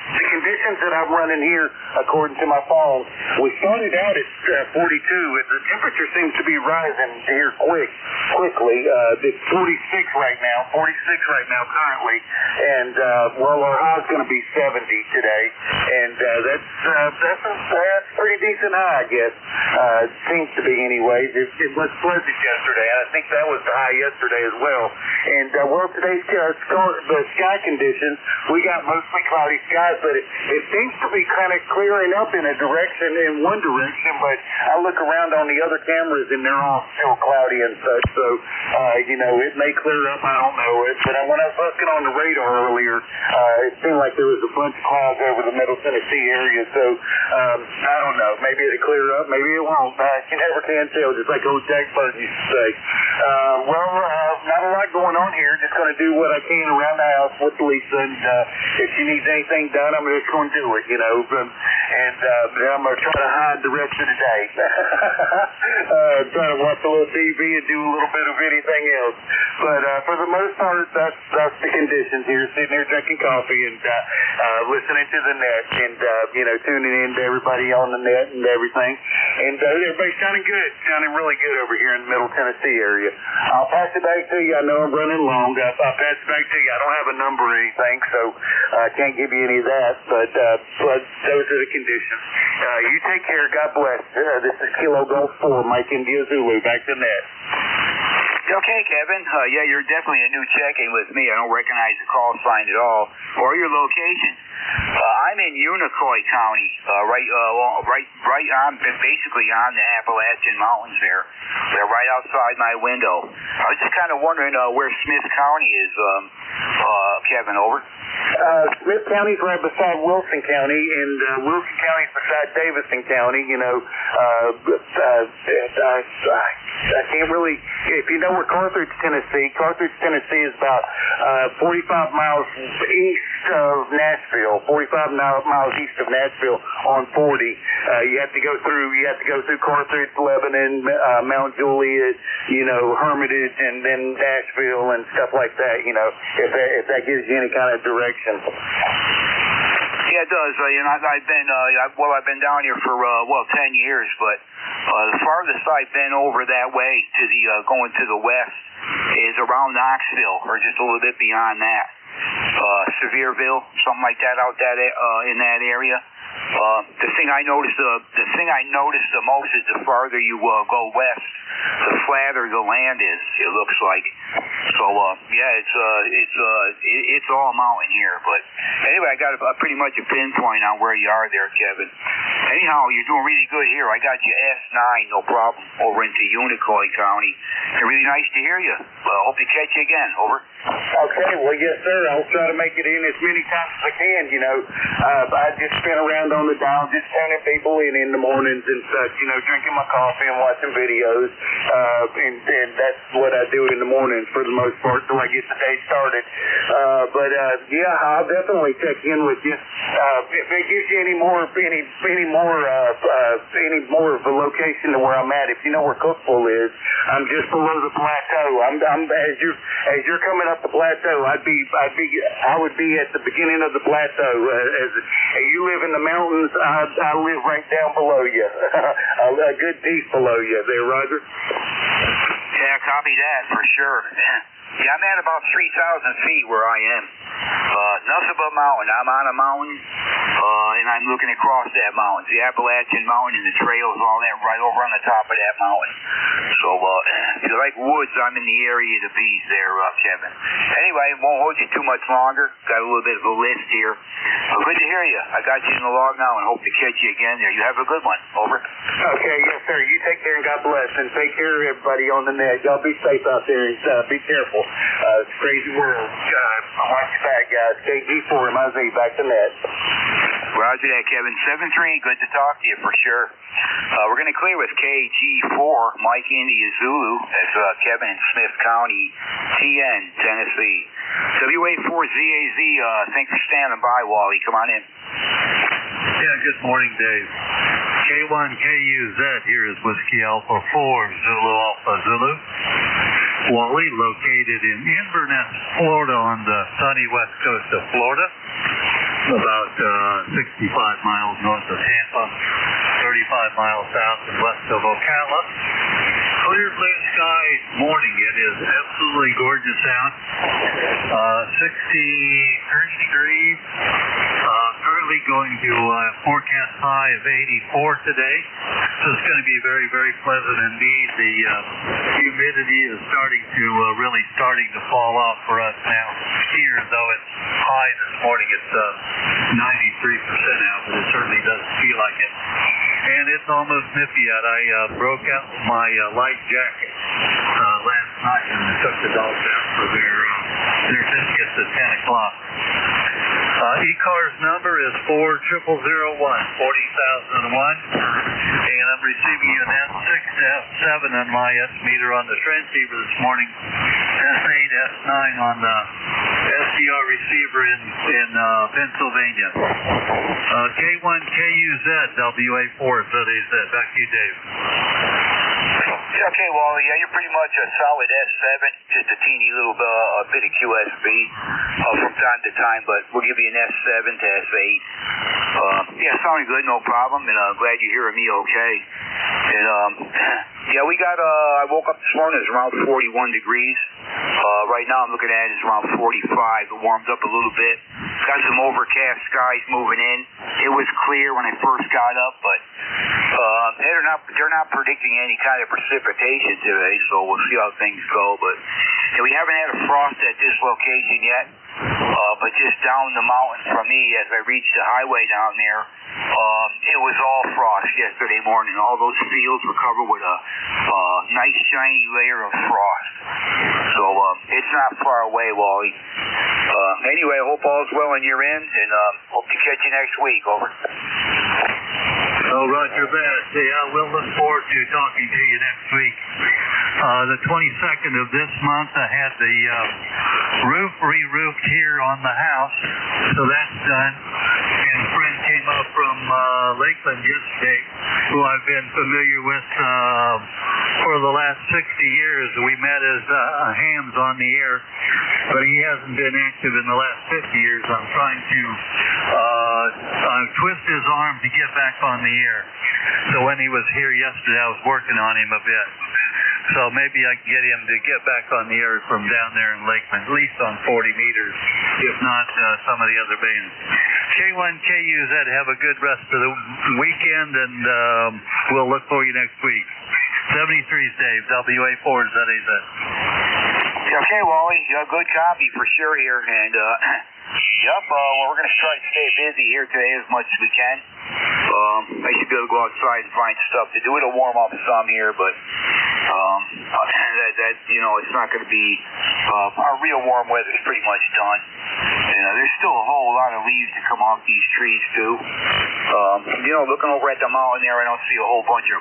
the conditions that I'm running here, according to my phone, we started out at 42, and the temperature seems to be rising here quickly. It's 46 right now currently, and our high's going to be 70 today, and that's a pretty decent high, I guess. It seems to be, anyways. It was pleasant yesterday, and I think that was the high yesterday as well. And today's the sky conditions, we got mostly cloudy skies, but it seems to be kind of clearing up in one direction, but I look around on the other cameras and they're all still cloudy and such, so it may clear up, I don't know it, but when I was looking on the radar earlier, it seemed like there was a bunch of clouds over the Middle Tennessee area, so I don't know, maybe it'll clear up, maybe it won't. You never can tell, just like old Jack Burton used to say. Not a lot going on here, just going to do what I can around the house with Lisa, and if she needs anything done, I'm just going to do it, and I'm going to try to hide the rest of the day. Try to watch a little TV and do a little bit of anything else. But for the most part, that's the conditions here, sitting here drinking coffee and listening to the net and, tuning in to everybody on the net and everything. And everybody's sounding really good over here in the Middle Tennessee area. I'll pass it back to you. I know I'm running long. I'll pass it back to you. I don't have a number or anything, so I can't give you any of that, but those are the conditions. You take care. God bless. This is Kilo Golf 4, Mike India Zulu. Back to net.
Okay, Kevin. Yeah, you're definitely a new check-in with me. I don't recognize the call sign at all or your location. I'm in Unicoi County, right on, basically on the Appalachian Mountains there. They're right outside my window. I was just kind of wondering where Smith County is, Kevin, over.
Smith County's right beside Wilson County, and Wilson County's beside Davidson County. I can't really, if you know where Carthage, Tennessee is about 45 miles east of Nashville, 45 miles east of Nashville on 40. You have to go through Carthage, Lebanon, Mount Juliet, Hermitage, and then Nashville and stuff like that, if that gives you any kind of direction.
Yeah, Yeah, it does. I've been I've been down here for 10 years, but the farthest I've been over that way to the going to the west is around Knoxville, or just a little bit beyond that. Sevierville, something like that out that in that area. The thing I noticed the most is the farther you go west, the flatter the land is. It looks like. So it's all mountain here. But anyway, I got pretty much a pinpoint on where you are there, Kevin. Anyhow, you're doing really good here. I got you S9, no problem, over into Unicoi County. And really nice to hear you. Hope to catch you again. Over.
Okay, well, yes, sir. I'll try to make it in as many times as I can. I just spin around on the dial, just turning people in the mornings and such, drinking my coffee and watching videos. And that's what I do in the mornings for the most part till I get the day started. I'll definitely check in with you. If it gives you any more of a location to where I'm at, if you know where Cookville is, I'm just below the plateau. I'm as you're coming up the plateau, I would be at the beginning of the plateau. As you live in the mountains, I live right down below you, a good deep below you. There, Roger.
Yeah, copy that for sure. Yeah, I'm at about 3,000 feet where I am. Nothing but mountain. I'm on a mountain, and I'm looking across that mountain. The Appalachian Mountain and the trails, all that right over on the top of that mountain. So, if you like woods, I'm in the area to be there, Kevin. Anyway, won't hold you too much longer. Got a little bit of a list here. Good to hear you. I got you in the log now and hope to catch you again there. You have a good one. Over.
Okay, yes, sir. You take care and God bless. And take care of everybody on the net. Y'all be safe out there and be careful. It's a crazy world. Watch your back, guys. KG4MIZ, back to net.
Roger that, Kevin. 7-3, good to talk to you for sure. We're going to clear with KG4, Mike India Zulu. That's Kevin in Smith County, TN, Tennessee. WA4ZAZ, thanks for standing by, Wally. Come on in.
Yeah, good morning, Dave. K1KUZ, here is Whiskey Alpha 4, Zulu Alpha Zulu. Wally, located in Inverness, Florida, on the sunny west coast of Florida, about 65 miles north of Tampa, 35 miles south and west of Ocala. Clear blue sky morning. It is absolutely gorgeous out. 30 degrees. Currently going to forecast high of 84 today. So it's going to be very, very pleasant indeed. The humidity is really starting to fall off for us now here, though it's high this morning. It's 93% out, but it certainly doesn't feel like it. And it's almost nippy out. I broke out my light jacket last night and took the dogs out for their biscuits at 10 o'clock. ECARS number is 40001, 40,001, and I'm receiving an S6 to S7 on my S meter on the transceiver this morning, S8, S9 on the SDR receiver in Pennsylvania. K1KUZ, WA4, ZAZ. Back to you, Dave.
Okay, Wally, yeah, you're pretty much a solid S7, just a teeny little bit of QSB from time to time, but we'll give you an S7 to S8. Yeah, sounding good, no problem, and glad you're hearing me okay. And, yeah, we got, I woke up this morning, it's around 41 degrees. Right now I'm looking at it, it's around 45. It warmed up a little bit. Got some overcast skies moving in. It was clear when I first got up, but they're not predicting any kind of precipitation today, so we'll see how things go. But we haven't had a frost at this location yet. But just down the mountain from me, as I reached the highway down there, it was all frost yesterday morning. All those fields were covered with a nice shiny layer of frost. So it's not far away, Wally. Anyway, I hope all's well on your end, and hope to catch you next week. Over.
Oh, Roger that. Yeah, we'll look forward to talking to you next week. The 22nd of this month, I had the roof re-roofed here on the house, so that's done. And a friend came up from Lakeland yesterday, who I've been familiar with for
for the last 60 years. We met as hams on the air, but he hasn't been active in the last 50 years. I'm trying to twist his arm to get back on the air. So when he was here yesterday, I was working on him a bit. So maybe I can get him to get back on the air from down there in Lakeland, at least on 40 meters, if not some of the other bands. K1KUZ, have a good rest of the weekend, and we'll look for you next week. 73's Dave, WA4ZAZ.
Okay, Wally, you got a good copy for sure here, and we're going to try to stay busy here today as much as we can. I should be able to go outside and find stuff to do. It'll warm up some here, but it's not going to be our real warm weather is pretty much done. And there's still a whole lot of leaves to come off these trees too. Looking over at the mountain there, I don't see a whole bunch of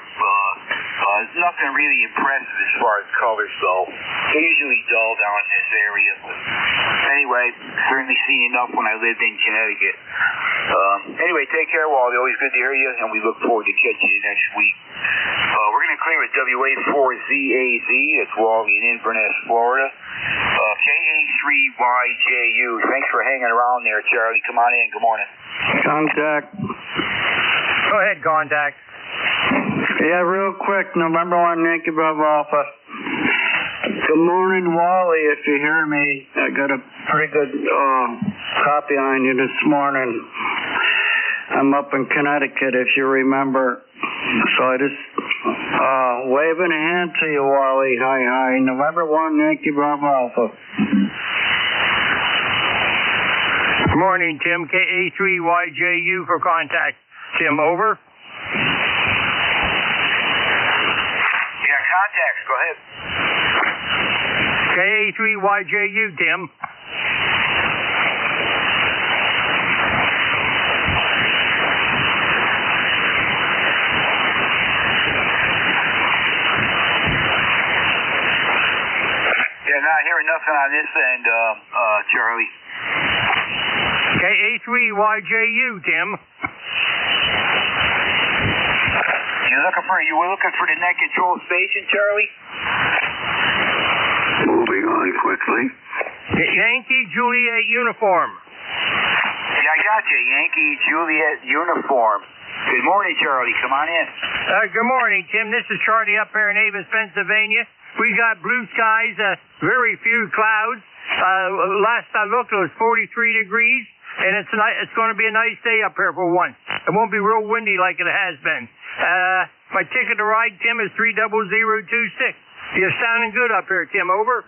nothing really impressive as far as colors go. They're usually dull down in this area. But anyway, certainly seen enough when I lived in Connecticut. Anyway, take care, Wally. Always good to hear you, and we look forward to catching you next week. We're going to clear at WA4ZAZ. It's Wally in Inverness, Florida. KA3YJU. Thanks for hanging around there, Charlie. Come on in. Good morning.
Contact.
Go ahead, Contact.
Yeah, real quick. November 1, Yankee Bravo Alpha. Good morning, Wally. If you hear me, I got a pretty good copy on you this morning. I'm up in Connecticut, if you remember. So I just waving a hand to you, Wally. Hi. November 1, Yankee Bravo Alpha.
Good morning, Tim. KA3YJU for contact. Tim, over.
Yeah, contacts. Go ahead.
KA3YJU, Tim.
Not hearing nothing on this end, Charlie.
KA3YJU, Tim.
You were looking for the net control station, Charlie?
Moving on quickly.
Yankee Juliet uniform.
Yeah, I got you. Yankee Juliet uniform. Good morning, Charlie. Come on in.
Good morning, Tim. This is Charlie up here in Avis, Pennsylvania. We got blue skies, very few clouds. Last I looked, it was 43 degrees, and it's going to be a nice day up here for once. It won't be real windy like it has been. My ticket to ride, Tim, is 30026. You're sounding good up here, Tim. Over.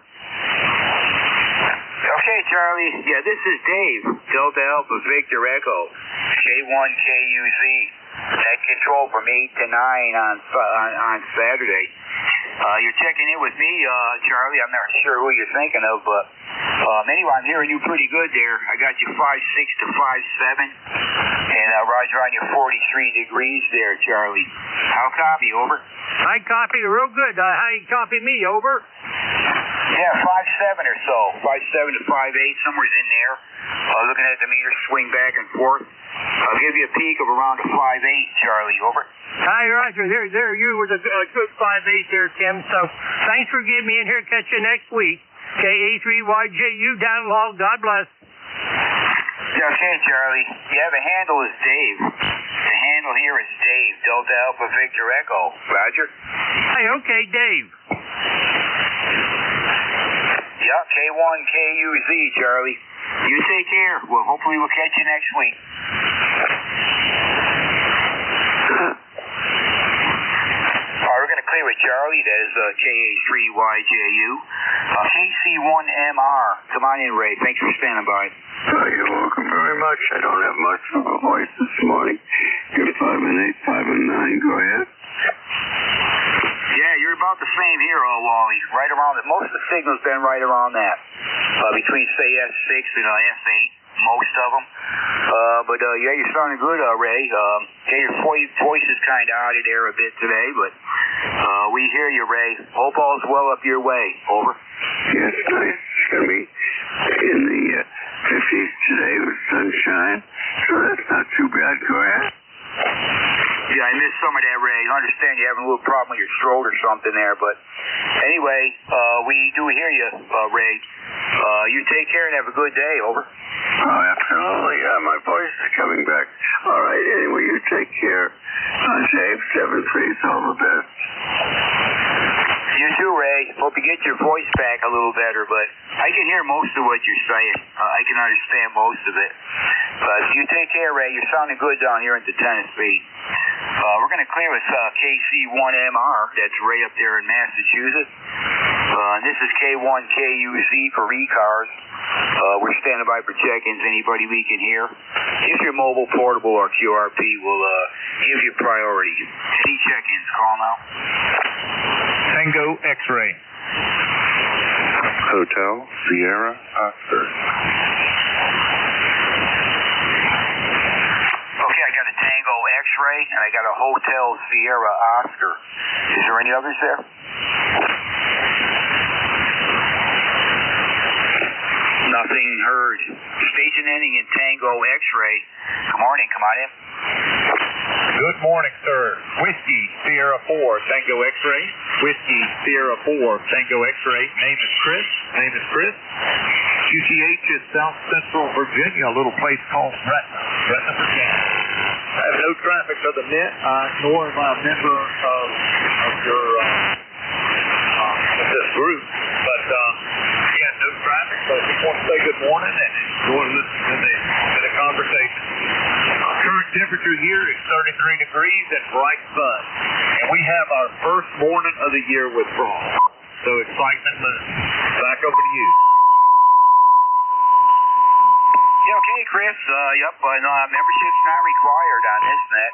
Okay, Charlie. Yeah, this is Dave. Delta Alpha Victor Echo. K1KUZ. Net control from 8 to 9 on Saturday. You're checking in with me, Charlie. I'm not sure who you're thinking of, but anyway, I'm hearing you pretty good there. I got you 5'6" to 5'7", and Roger on you 43 degrees there, Charlie. How copy? Over.
I copy real good. How you copy me? Over.
Yeah, 5'7" or so. 5'7" to 5'8", somewhere in there. Looking at the meter swing back and forth. I'll give you a peak of around a 5'8", Charlie. Over.
Hi, Roger. There you was a good 5'8" there, Tim. So thanks for getting me in here. Catch you next week. KA3YJU down log. God bless.
Yeah, okay, Charlie. Yeah, the handle is Dave. The handle here is Dave. Delta Alpha Victor Echo. Roger.
Hey, okay, Dave.
Yeah, K1KUZ, Charlie. You take care. Well, hopefully we'll catch you next week. We're going to clear with Charlie. That is KA3YJU. KC1MR. Come on in, Ray. Thanks for standing by.
You're welcome very much. I don't have much of a voice this morning. You're 5 and 8, 5 and 9. Go ahead.
Yeah, you're about the same here, Wally. Right around it. Most of the signal's been right around that. Between, say, S6 and S8. Most of them. But yeah, you're sounding good, Ray. Yeah, your voice is kind of out of there a bit today, but we hear you, Ray. Hope all's well up your way. Over.
Yeah, it's nice. It's going to be in the 50s today with sunshine, so that's not too bad. Go ahead.
Yeah, I missed some of that, Ray. I understand you're having a little problem with your throat or something there, but anyway, we do hear you, Ray. You take care and have a good day. Over.
Oh, absolutely. Yeah, my voice is coming back. All right, anyway, you take care. Dave, 7-3, all the best.
You too, Ray. Hope you get your voice back a little better, but I can hear most of what you're saying. I can understand most of it. But you take care, Ray. You're sounding good down here in the Tennessee. We're going to clear with KC1MR. That's Ray up there in Massachusetts. This is K1KUZ for ECARS. We're standing by for check-ins. Anybody we can hear. If you're mobile, portable, or QRP, we'll give you priority. Any check-ins, call now.
Tango X-ray.
Hotel Sierra Oscar.
Okay, I got a Tango X-ray, and I got a Hotel Sierra Oscar. Is there any others there? Nothing heard. Station ending in Tango X-ray. Good morning, come on in.
Good morning, sir. Whiskey Sierra 4, Tango X-ray. Whiskey Sierra 4, Tango X-ray. Name is Chris. QTH is South Central Virginia, a little place called Gretna, Virginia. I have no traffic to the net, nor am I a member of your this group. But again, no traffic. So if you want to say good morning and enjoy listening to the conversation. Current temperature here is 33 degrees and bright sun. And we have our first morning of the year with frost. So excitement moon. Back over to you.
Yeah, okay, Chris. Yep, membership's not required on this net.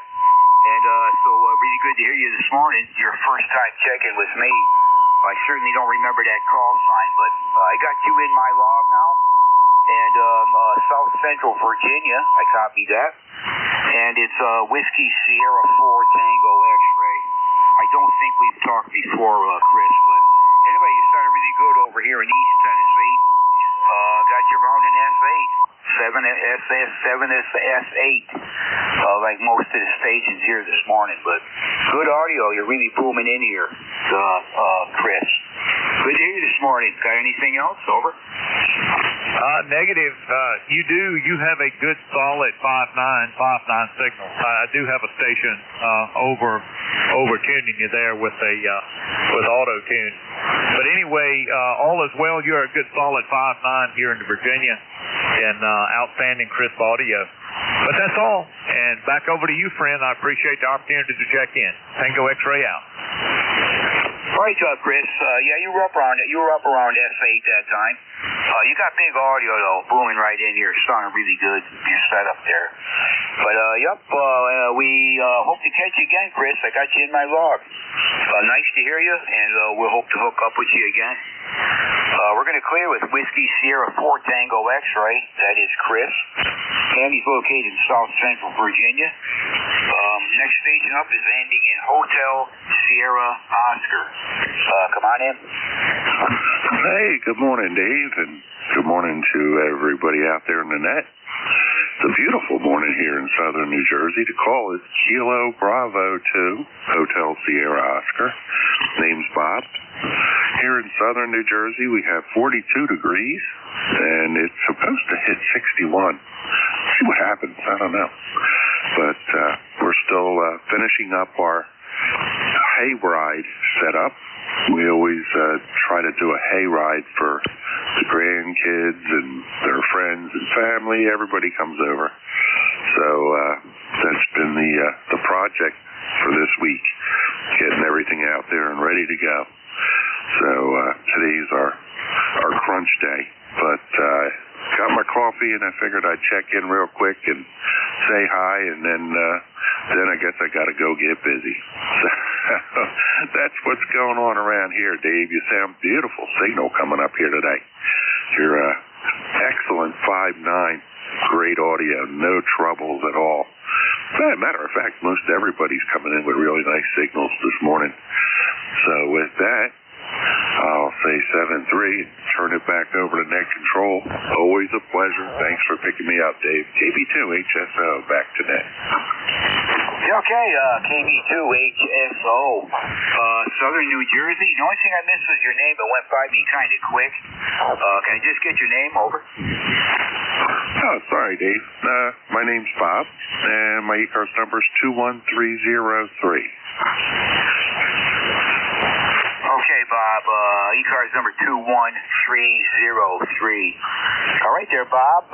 And so really good to hear you this morning. Your first time checking with me. I certainly don't remember that call sign, but I got you in my log now. And South Central Virginia, I copied that. And it's Whiskey Sierra 4 Tango X-ray. I don't think we've talked before, Chris, but anyway, you started really good over here in East Tennessee. Got you around in S8. 7S8, like most of the stations here this morning. But good audio. You're really booming in here, Chris. Good to hear you this morning. Got anything else? Over.
Negative. You have a good solid 5.9 signal. I do have a station over tuning you there with auto tune. But anyway, all is well. You're a good solid 5.9 here in Virginia, and outstanding crisp audio. But that's all. And back over to you, friend. I appreciate the opportunity to check in. Tango X-ray out.
All right, Chris. Yeah, you were up around S8 that time. You got big audio though, booming right in here, sounding really good. Your setup there. But we hope to catch you again, Chris. I got you in my log. Nice to hear you, and we'll hope to hook up with you again. We're going to clear with Whiskey Sierra 4 Tango X-ray. That is Chris. And he's located in South Central Virginia. Next station up is ending in Hotel Sierra Oscar. Come on in.
Hey, good morning, Dave, and good morning to everybody out there in the net. It's a beautiful morning here in southern New Jersey. To call is Kilo Bravo 2, Hotel Sierra Oscar. Name's Bob. Here in southern New Jersey, we have 42 degrees, and it's supposed to hit 61. See what happens, I don't know. But we're still finishing up our hayride setup. We always try to do a hayride for the grandkids and their friends and family. Everybody comes over. So that's been the project for this week, getting everything out there and ready to go. So today's our crunch day. But got my coffee, and I figured I'd check in real quick and say hi, and then I guess I got to go get busy. So that's what's going on around here, Dave. You sound beautiful signal coming up here today. You're excellent 5.9, great audio, no troubles at all. As a matter of fact, most everybody's coming in with really nice signals this morning. So with that, I'll say 7-3, turn it back over to net control. Always a pleasure. Thanks for picking me up, Dave. KB2 HSO, back to net.
Okay, KB2HSO, Southern New Jersey. The only thing I missed was your name. It went by me kind of quick. Can I just get your name over?
Oh, sorry, Dave. My name's Bob, and my ECARS number is 21303.
Okay, Bob. ECARS number 21303. All right there, Bob.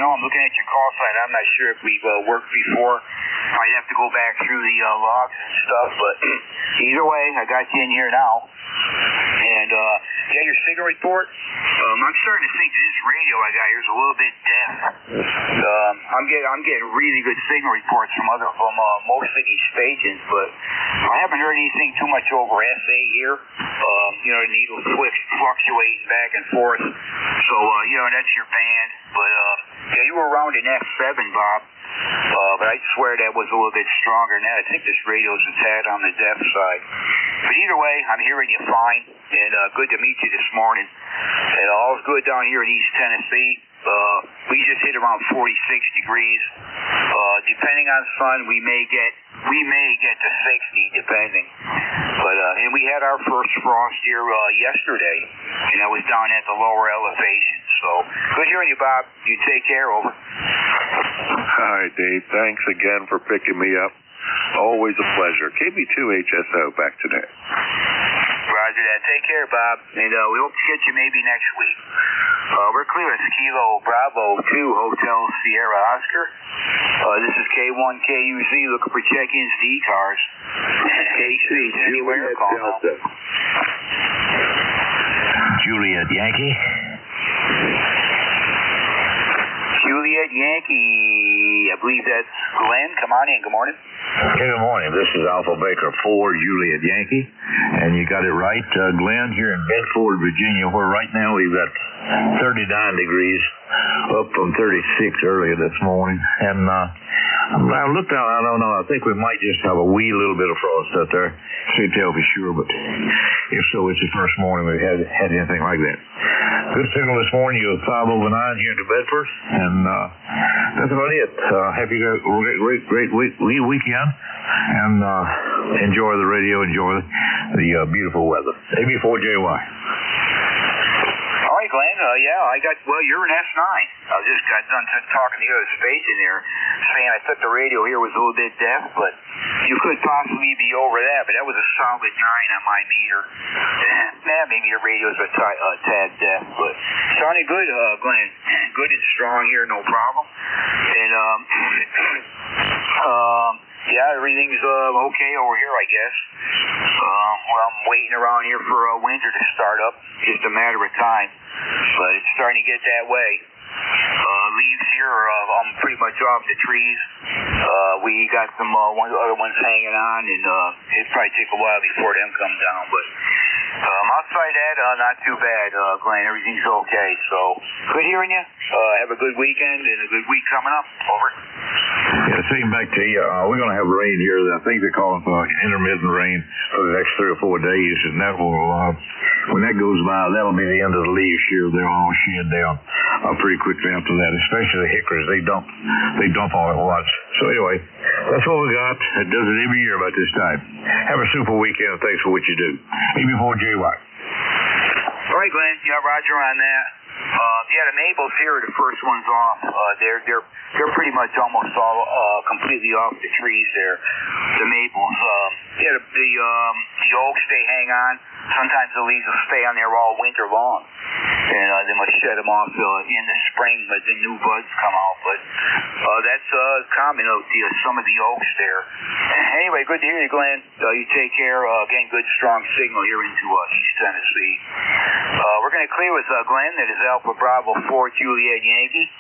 I'm looking at your call sign. I'm not sure if we've worked before. I'd have to go back through the logs and stuff, but either way, I got you in here now. And your signal report. I'm starting to think this radio I got here is a little bit deaf. I'm getting really good signal reports from most of these stations, but I haven't heard anything too much over SA here. The needle fluctuating back and forth. So that's your band. But you were around in F7, Bob. But I swear that was a little bit stronger than that. I think this radio's a tad on the deaf side. But either way, I'm hearing you fine, and good to meet you this morning. And all's good down here in East Tennessee. We just hit around 46 degrees. Depending on sun, we may get to 60, depending. But and we had our first frost here yesterday, and that was down at the lower elevation. So good hearing you, Bob. You take care. Over.
Hi, Dave. Thanks again for picking me up. Always a pleasure. KB2HSO back today.
Roger that. Take care, Bob. And we hope to get you maybe next week. We're clear as Kilo Bravo 2 Hotel Sierra Oscar. This is K1KUZ looking for check-ins to ECARS. AC, anywhere, call now.
Juliet Yankee.
Juliet Yankee. I believe that's Glenn. Come on in. Good morning.
Hey, good morning. This is Alpha Baker 4 Juliet Yankee. And you got it right. Glenn here in Bedford, Virginia, where right now we've got 39 degrees, up from 36 earlier this morning. And I looked out, I don't know, I think we might just have a wee little bit of frost out there. Can't tell for sure, but if so, it's the first morning we've had anything like that. Good signal this morning. You're 5 over 9 here to Bedford, and that's about it. Have you got a great weekend, and enjoy the radio, enjoy the beautiful weather. AB4JY.
All right, Glenn. You're an S9. I just got done talking to the other station there, saying I thought the radio here was a little bit deaf, but you could possibly be over that. But that was a solid 9 on my meter. Maybe the radio's a tad deaf, but sounded good, Glenn. Good and strong here, no problem. And everything's okay over here, I guess. I'm waiting around here for winter to start up. Just a matter of time. But it's starting to get that way. Leaves here are pretty much off the trees. We got some other ones hanging on, and it'll probably take a while before them come down. But outside that, not too bad, Glenn. Everything's okay. So good hearing you. Have a good weekend and a good week coming up. Over.
Yeah, same back to you. We're going to have rain here. I think they're calling for intermittent rain for the next 3 or 4 days, and that will, when that goes by, that'll be the end of the leaves here. They'll all shed down pretty quickly after that, especially the hickories. They dump all at once. So anyway, that's what we got. It does it every year about this time. Have a super weekend. Thanks for what you do. AB4JY.
All right, Glenn. Yeah, Roger on that. The maples here are the first ones off. They're pretty much almost all completely off the trees there. The maples. The oaks, they hang on. Sometimes the leaves will stay on there all winter long. And they must shed them off in the spring as the new buds come out. But that's common of some of the oaks there. Anyway, good to hear you, Glenn. You take care. Again, good strong signal here into East Tennessee. We're going to clear with Glenn. That is Alpha Bravo 4 Juliet Yankee.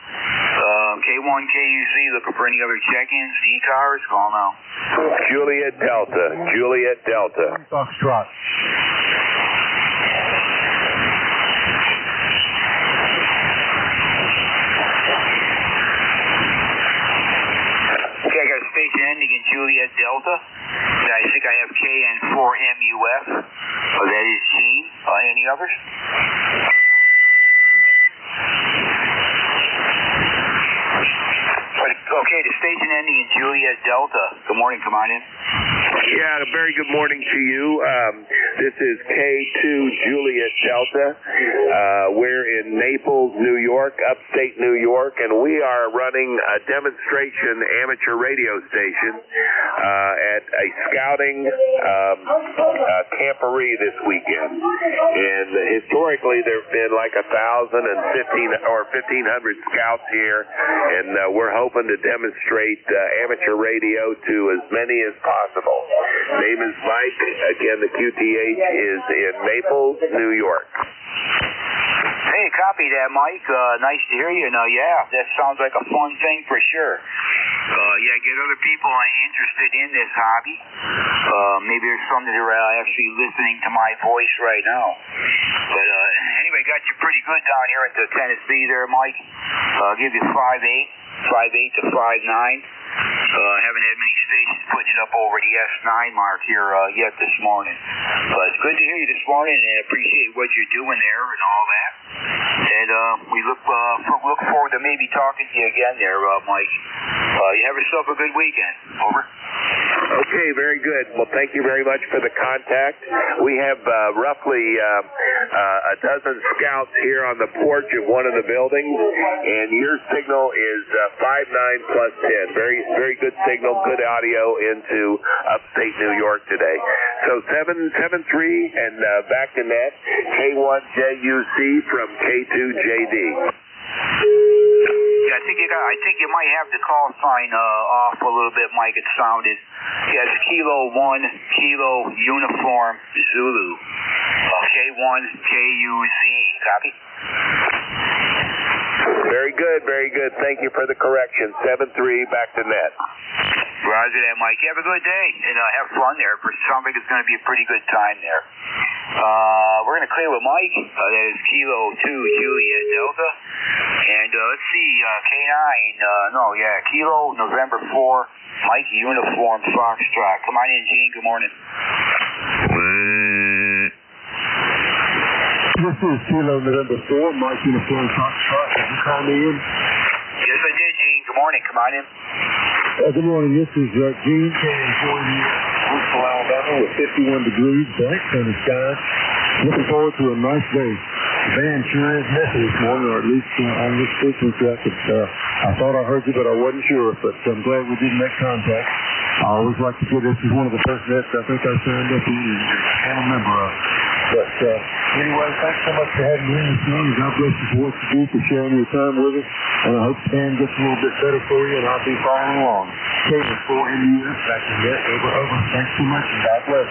K1KUZ looking for any other check-ins. ECARS, call now.
Juliet Delta. Juliet Delta.
Foxtrot.
Okay, I got a station ending in Juliet Delta. I think I have KN4MUF. That is Gene. Any others? Okay, the station ending in Juliet Delta. Good morning, come on in.
Yeah, a very good morning to you. This is K2 Juliet Delta. We're in Naples, New York, upstate New York, and we are running a demonstration amateur radio station at a scouting camporee this weekend. And historically, there have been like 1,000 and 1,500 scouts here, and we're hoping to demonstrate amateur radio to as many as possible. Name is Mike. Again, the QTH is in Naples, New York.
Hey, copy that, Mike. Nice to hear you. Now, yeah, that sounds like a fun thing for sure. Yeah, get other people interested in this hobby. Maybe there's some that are actually listening to my voice right now. But anyway, got you pretty good down here at the Tennessee there, Mike. I'll give you 5.8 to 5.9. Haven't had many stations putting it up over the S9 mark here yet this morning. But it's good to hear you this morning, and I appreciate what you're doing there and all that. And we look forward to maybe talking to you again there, Mike. You have yourself a good weekend. Over.
Okay, very good. Well, thank you very much for the contact. We have roughly a dozen scouts here on the porch of one of the buildings, and your signal is 5.9 plus 10. Very, very good signal, good audio into upstate New York today. So 773 and back to net, K1JUC from K2JD.
Yeah, I think you might have the call sign off a little bit, Mike. It sounded. Yeah, it's Kilo 1, Kilo Uniform Zulu. K1KUZ. Copy?
Very good, very good. Thank you for the correction. 7-3, back to net.
Roger that, Mike. You have a good day, and have fun there. It sounds like it's going to be a pretty good time there. We're going to clear with Mike. That is Kilo 2 Juliet Delta. And let's see, Kilo November 4, Mike Uniform Foxtrot. Come on in, Gene. Good morning.
This is Kilo November 4, Mike Uniform Foxtrot. Did you call me in?
Yes, I did, Gene. Good morning. Come on in.
Good morning. This is Gene, KN4 in Huntsville, Alabama, with 51 degrees, bright sunny skies. Looking forward to a nice day. The band sure is messy this morning, or at least on this frequency. I thought I heard you, but I wasn't sure. But I'm glad we did make contact. I always like to say this is one of the first nets I think I signed up in and am a member of. But anyway, thanks so much for having me in this morning. God bless you for what you do, for sharing your time with us. And I hope the band gets a little bit better for you, and I'll be following along. K4NUS, back in net, over. Thanks so much, and God bless.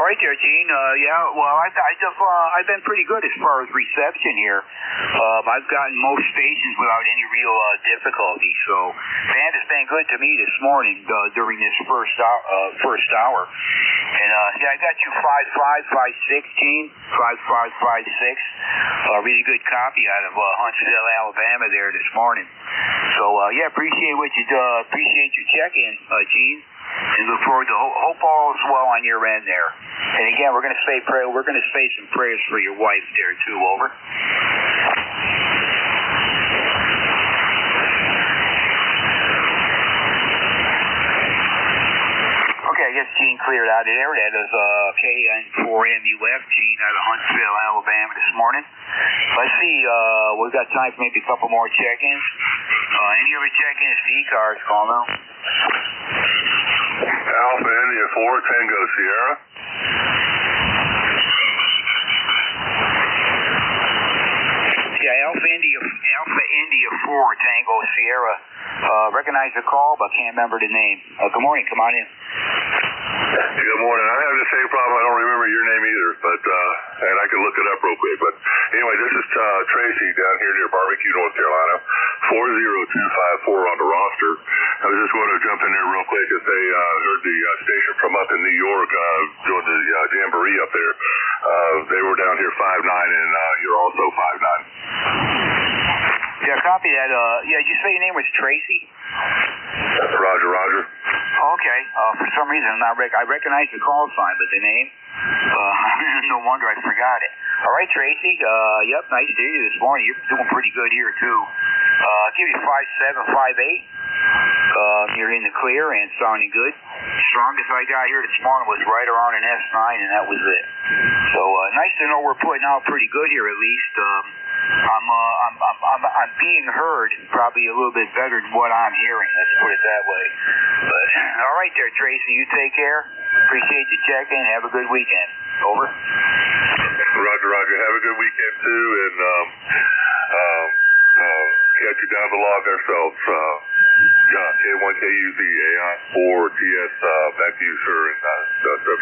All right there, Gene. I've been pretty good as far as reception here. I've gotten most stations without any real difficulty. So, band has been good to me this morning during this first hour. And I got you 5.5, 5.6, Gene. 5.5, 5.6. Really good copy out of Huntsville, Alabama there this morning. So appreciate what you do. Appreciate your check-in, Gene. And look forward to hope all is well on your end there. And again, we're going to say some prayers for your wife there too. Over. Okay, I guess Gene cleared out of there. That is KN4MUF, Gene out of Huntsville, Alabama this morning. Let's see, we've got time for maybe a couple more check-ins. Any other check-ins to ECARS, call now.
Alpha India 4, Tango Sierra.
Yeah, Alpha India 4, Tango Sierra. Recognize the call, but can't remember the name. Good morning, come on in.
Good morning. I have the same problem. I don't remember your name either, but and I can look it up real quick. But anyway, this is Tracy down here near Barbecue, North Carolina. 40254 on the roster. I was just going to jump in there real quick and say heard the station from up in New York doing the jamboree up there. They were down here 5.9, and you're also 5.9.
Yeah, copy that. Did you say your name was Tracy?
Roger.
Okay. For some reason, I recognize the call sign, but the name, no wonder I forgot it. All right, Tracy. Yep, nice to hear you this morning. You're doing pretty good here, too. Give you 5.7, 5.8. You're in the clear and sounding good. Strongest I got here this morning was right around an S9, and that was it. So nice to know we're putting out pretty good here at least. I'm being heard probably a little bit better than what I'm hearing. Let's put it that way. But all right there, Tracy. You take care. Appreciate you checking. Have a good weekend. Over.
Roger. Have a good weekend too, and catch you down the log ourselves. John, K1KUZ, AI4TS, back to you, sir, in 73.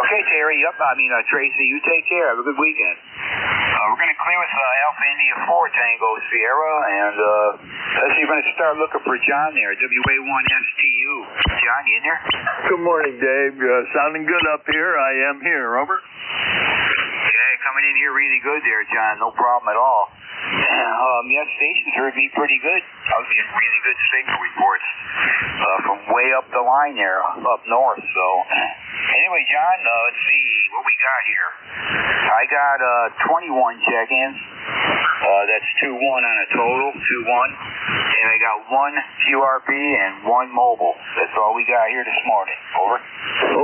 Okay, Terry. Tracy, you take care. Have a good weekend. We're going to clear with Alpha India 4 Tango Sierra, and let's see, you're going to start looking for John there, WA1STU. John, you in there?
Good morning, Dave. Sounding good up here. I am here. Over.
Yeah, coming in here really good there, John. No problem at all. Stations heard me pretty good. I was getting really good signal reports from way up the line there, up north. So, anyway, John, let's see what we got here. I got 21 check-ins. That's 2-1 on a total, 2-1. And I got 1 QRP and 1 mobile. That's all we got here this morning. Over.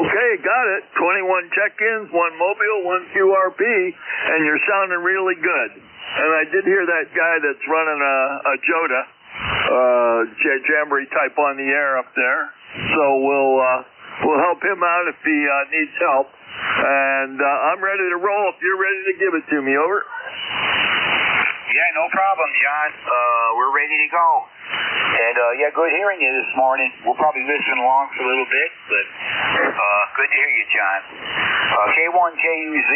Okay, got it. 21 check-ins, 1 mobile, 1 QRP, and you're sounding really good. And I did hear that guy that's running a Joda, Jamboree type on the air up there. So we'll help him out if he needs help. And I'm ready to roll if you're ready to give it to me. Over.
Yeah, no problem, John. We're ready to go. And good hearing you this morning. We'll probably listen along for a little bit, but good to hear you, John. K1KUZ,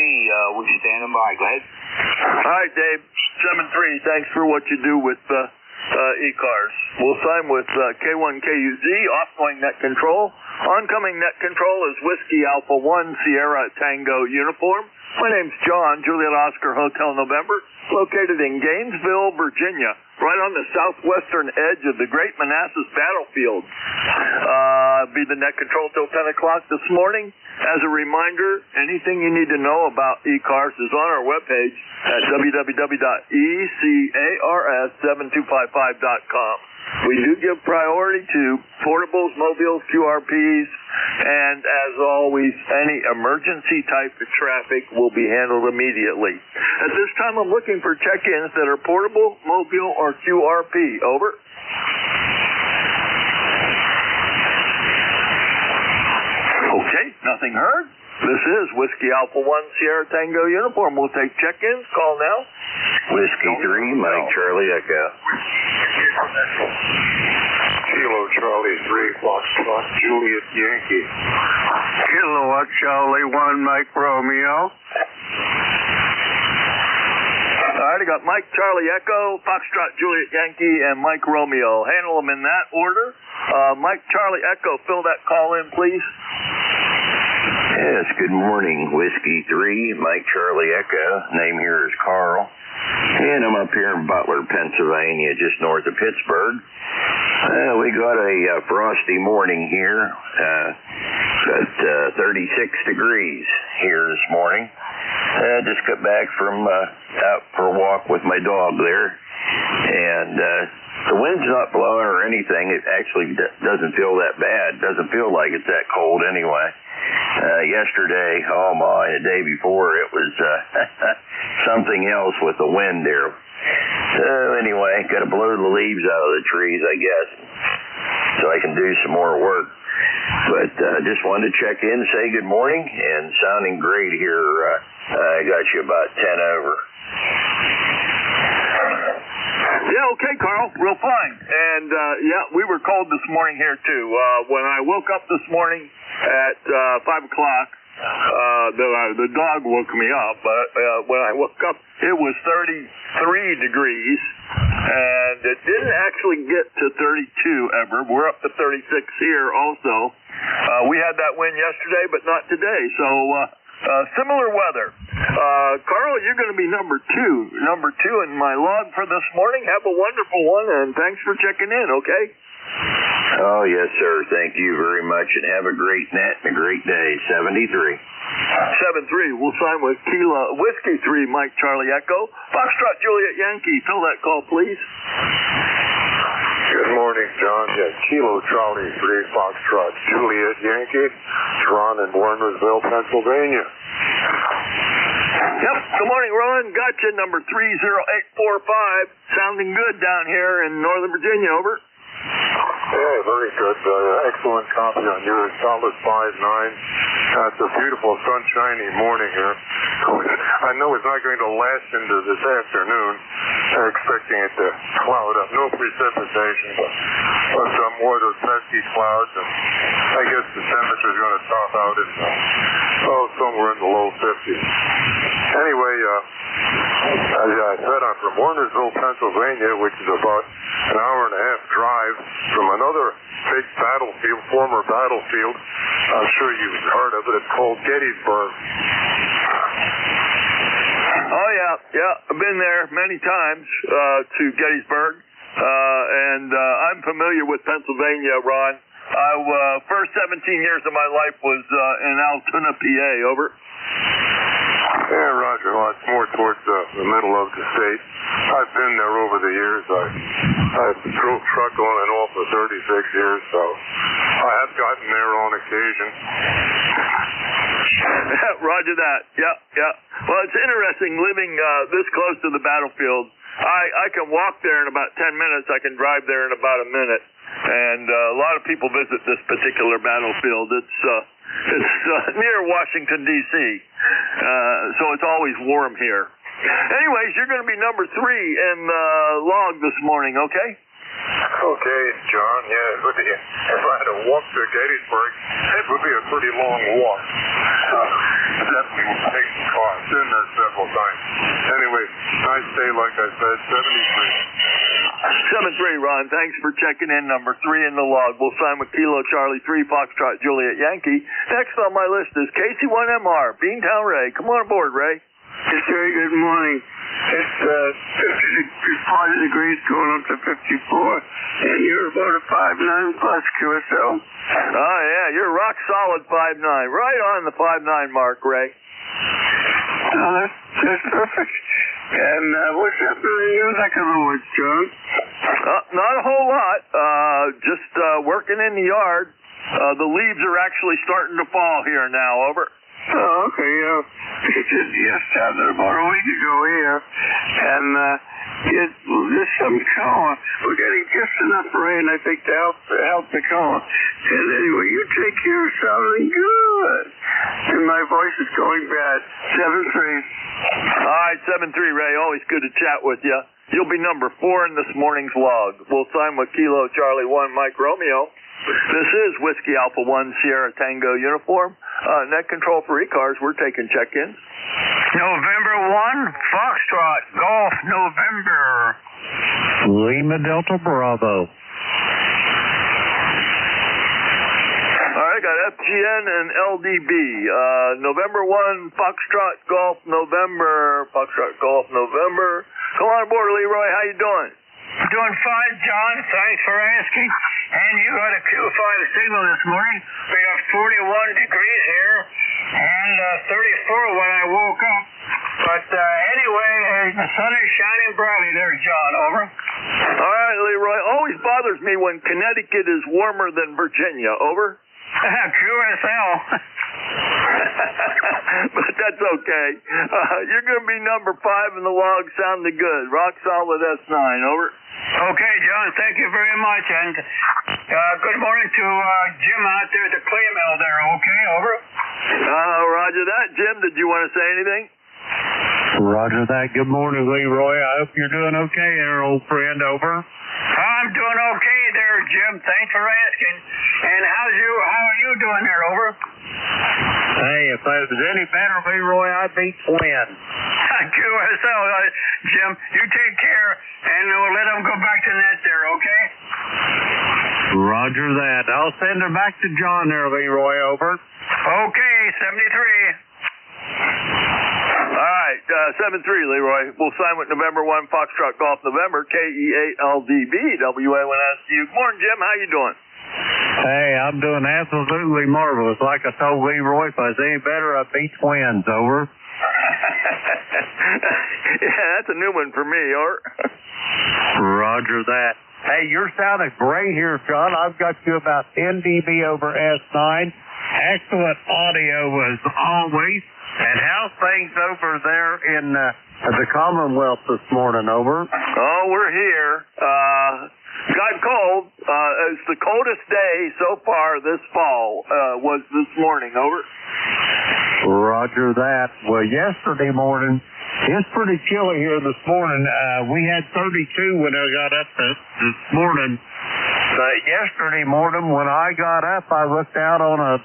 we're standing by. Go ahead.
All right, Dave. 7-3. Thanks for what you do with ECARS. We'll sign with K1KUZ, offgoing net control. Oncoming net control is Whiskey Alpha 1 Sierra Tango uniform. My name's John, Juliet Oscar Hotel November, located in Gainesville, Virginia, right on the southwestern edge of the Great Manassas Battlefield. Be the net control till 10 o'clock this morning. As a reminder, anything you need to know about ECARS is on our webpage at www.ECARS7255.com. We do give priority to portables, mobiles, QRPs, and as always, any emergency type of traffic will be handled immediately. At this time, I'm looking for check-ins that are portable, mobile, or QRP. Over. Okay, nothing heard. This is Whiskey Alpha 1 Sierra Tango uniform. We'll take check-ins. Call now.
Whiskey 3, Mike Charlie Echo.
Kilo Charlie 3, Foxtrot Juliet Yankee.
Kilowatt Charlie 1, Mike Romeo.
All right, I got Mike Charlie Echo, Foxtrot Juliet Yankee, and Mike Romeo. Handle them in that order. Mike Charlie Echo, fill that call in, please.
Yes, good morning, Whiskey 3, Mike Charlie Echo. Name here is Carl. And I'm up here in Butler, Pennsylvania, just north of Pittsburgh. We got a frosty morning here. Got 36 degrees here this morning. Just got back from out for a walk with my dog there. And the wind's not blowing or anything. It actually doesn't feel that bad. Doesn't feel like it's that cold anyway. Yesterday, oh my, the day before, it was something else with the wind there. So anyway, got to blow the leaves out of the trees, I guess, so I can do some more work. But just wanted to check in, say good morning, and sounding great here. I got you about 10 over.
Yeah, okay, Carl, real fine. And we were cold this morning here too. When I woke up this morning at 5 o'clock, the dog woke me up, but when I woke up, it was 33 degrees, and it didn't actually get to 32 ever. We're up to 36 here also. We had that wind yesterday, but not today, so similar weather. Carl, you're going to be number two in my log for this morning. Have a wonderful one, and thanks for checking in, okay?
Oh, yes, sir. Thank you very much, and have a great net and a great day. 73.
7-3. We'll sign with Kilo Whiskey 3, Mike Charlie Echo. Foxtrot Juliet Yankee. Fill that call, please.
Good morning, John. Yeah, Kilo Charlie 3, Foxtrot Juliet Yankee. It's Ron in Warnersville, Pennsylvania.
Yep. Good morning, Ron. Gotcha. Number 30845. Sounding good down here in Northern Virginia. Over.
Yeah, very good. Excellent copy on yours. Solid 5.9. It's a beautiful sunshiny morning here. I know it's not going to last into this afternoon. I'm expecting it to cloud up. No precipitation, but some more of those pesky clouds. And I guess the temperature's going to top out at somewhere in the low 50s. Anyway, as I said, I'm from Warnersville, Pennsylvania, which is about an hour and a half drive from another big battlefield, former battlefield. I'm sure you've heard of it. It's called Gettysburg.
Oh, yeah. I've been there many times to Gettysburg, and I'm familiar with Pennsylvania, Ron. First 17 years of my life was in Altoona, PA. Over.
Yeah, Roger. Well, it's more towards the middle of the state. I've been there over the years. I drove truck on and off for 36 years, so I have gotten there on occasion.
Roger that. Yeah. Well, it's interesting living this close to the battlefield. I can walk there in about 10 minutes. I can drive there in about a minute. And a lot of people visit this particular battlefield. It's near Washington, D.C., so it's always warm here. Anyways, you're going to be number 3 in the log this morning, okay?
Okay, John. Yeah, it would be. If I had to walk to Gettysburg, it would be a pretty long walk. Definitely will take the car. I've been there several times. Anyway, nice day, like I said, 73.
7-3, Ron. Thanks for checking in. Number 3 in the log. We'll sign with Kilo Charlie 3, Foxtrot Juliet Yankee. Next on my list is KC1MR, Beantown Ray. Come on aboard, Ray.
It's very good morning. It's 50 degrees going up to 54, and you're about a 5.9 plus QSL.
Oh, yeah, you're rock solid 5.9. Right on the 5.9 mark, Ray.
Oh, that's perfect. And what's happening in your neck of the woods, John?
Not a whole lot. Just working in the yard. The leaves are actually starting to fall here now. Over.
Oh, okay, yeah. It just started about a week ago here, and there's some color. We're getting just enough rain, I think, to help the color. And anyway, you take care of sounding good. And my voice is going bad. 7-3.
All right, 7-3, Ray. Always good to chat with you. You'll be number 4 in this morning's log. We'll sign with Kilo Charlie 1, Mike Romeo. This is Whiskey Alpha 1 Sierra Tango uniform. Net control for ECARS. We're taking check-ins.
November 1, Foxtrot, Golf, November.
Lima Delta Bravo.
All right, got FGN and LDB. November 1, Foxtrot, Golf, November. Foxtrot, Golf, November. Come on aboard, Leroy. How you doing?
Doing fine, John. Thanks for asking. And you got a Q5 signal this morning. We got 41 degrees here and 34 when I woke up. But anyway, the sun is shining brightly there, John. Over.
All right, Leroy. Always bothers me when Connecticut is warmer than Virginia. Over.
QSL.
But that's okay. You're going to be number 5 in the log. Sounding good. Rock solid S9. Over.
Okay, John. Thank you very much. And good morning to Jim out there at the clay mill there. Okay, over.
Roger that. Jim, did you want to say anything?
Roger that. Good morning, Leroy. I hope you're doing okay there, old friend. Over.
I'm doing okay there, Jim. Thanks for asking. And how are you doing there? Over.
Hey, if I was any better, Leroy, I'd be twin.
QSL, Jim. You take care, and we'll let them go back to net there, okay?
Roger that. I'll send her back to John there, Leroy. Over.
Okay, 73.
All right, 7-3, Leroy. We'll sign with November 1, Foxtrot Golf November, KE8LDB, WA1SU. Good morning, Jim. How you doing?
Hey, I'm doing absolutely marvelous. Like I told Leroy, if I was any better, I'd be twins. Over.
Yeah, that's a new one for me. Over.
Roger that. Hey, you're sounding great here, John. I've got you about 10 dB over S9. Excellent audio as always. And how's things over there in the Commonwealth this morning? Over.
Oh, we're here. Got cold. It's the coldest day so far this fall was this morning. Over.
Roger that. Well, yesterday morning, it's pretty chilly here this morning. We had 32 when I got up this morning. But yesterday morning when I got up, I looked out on our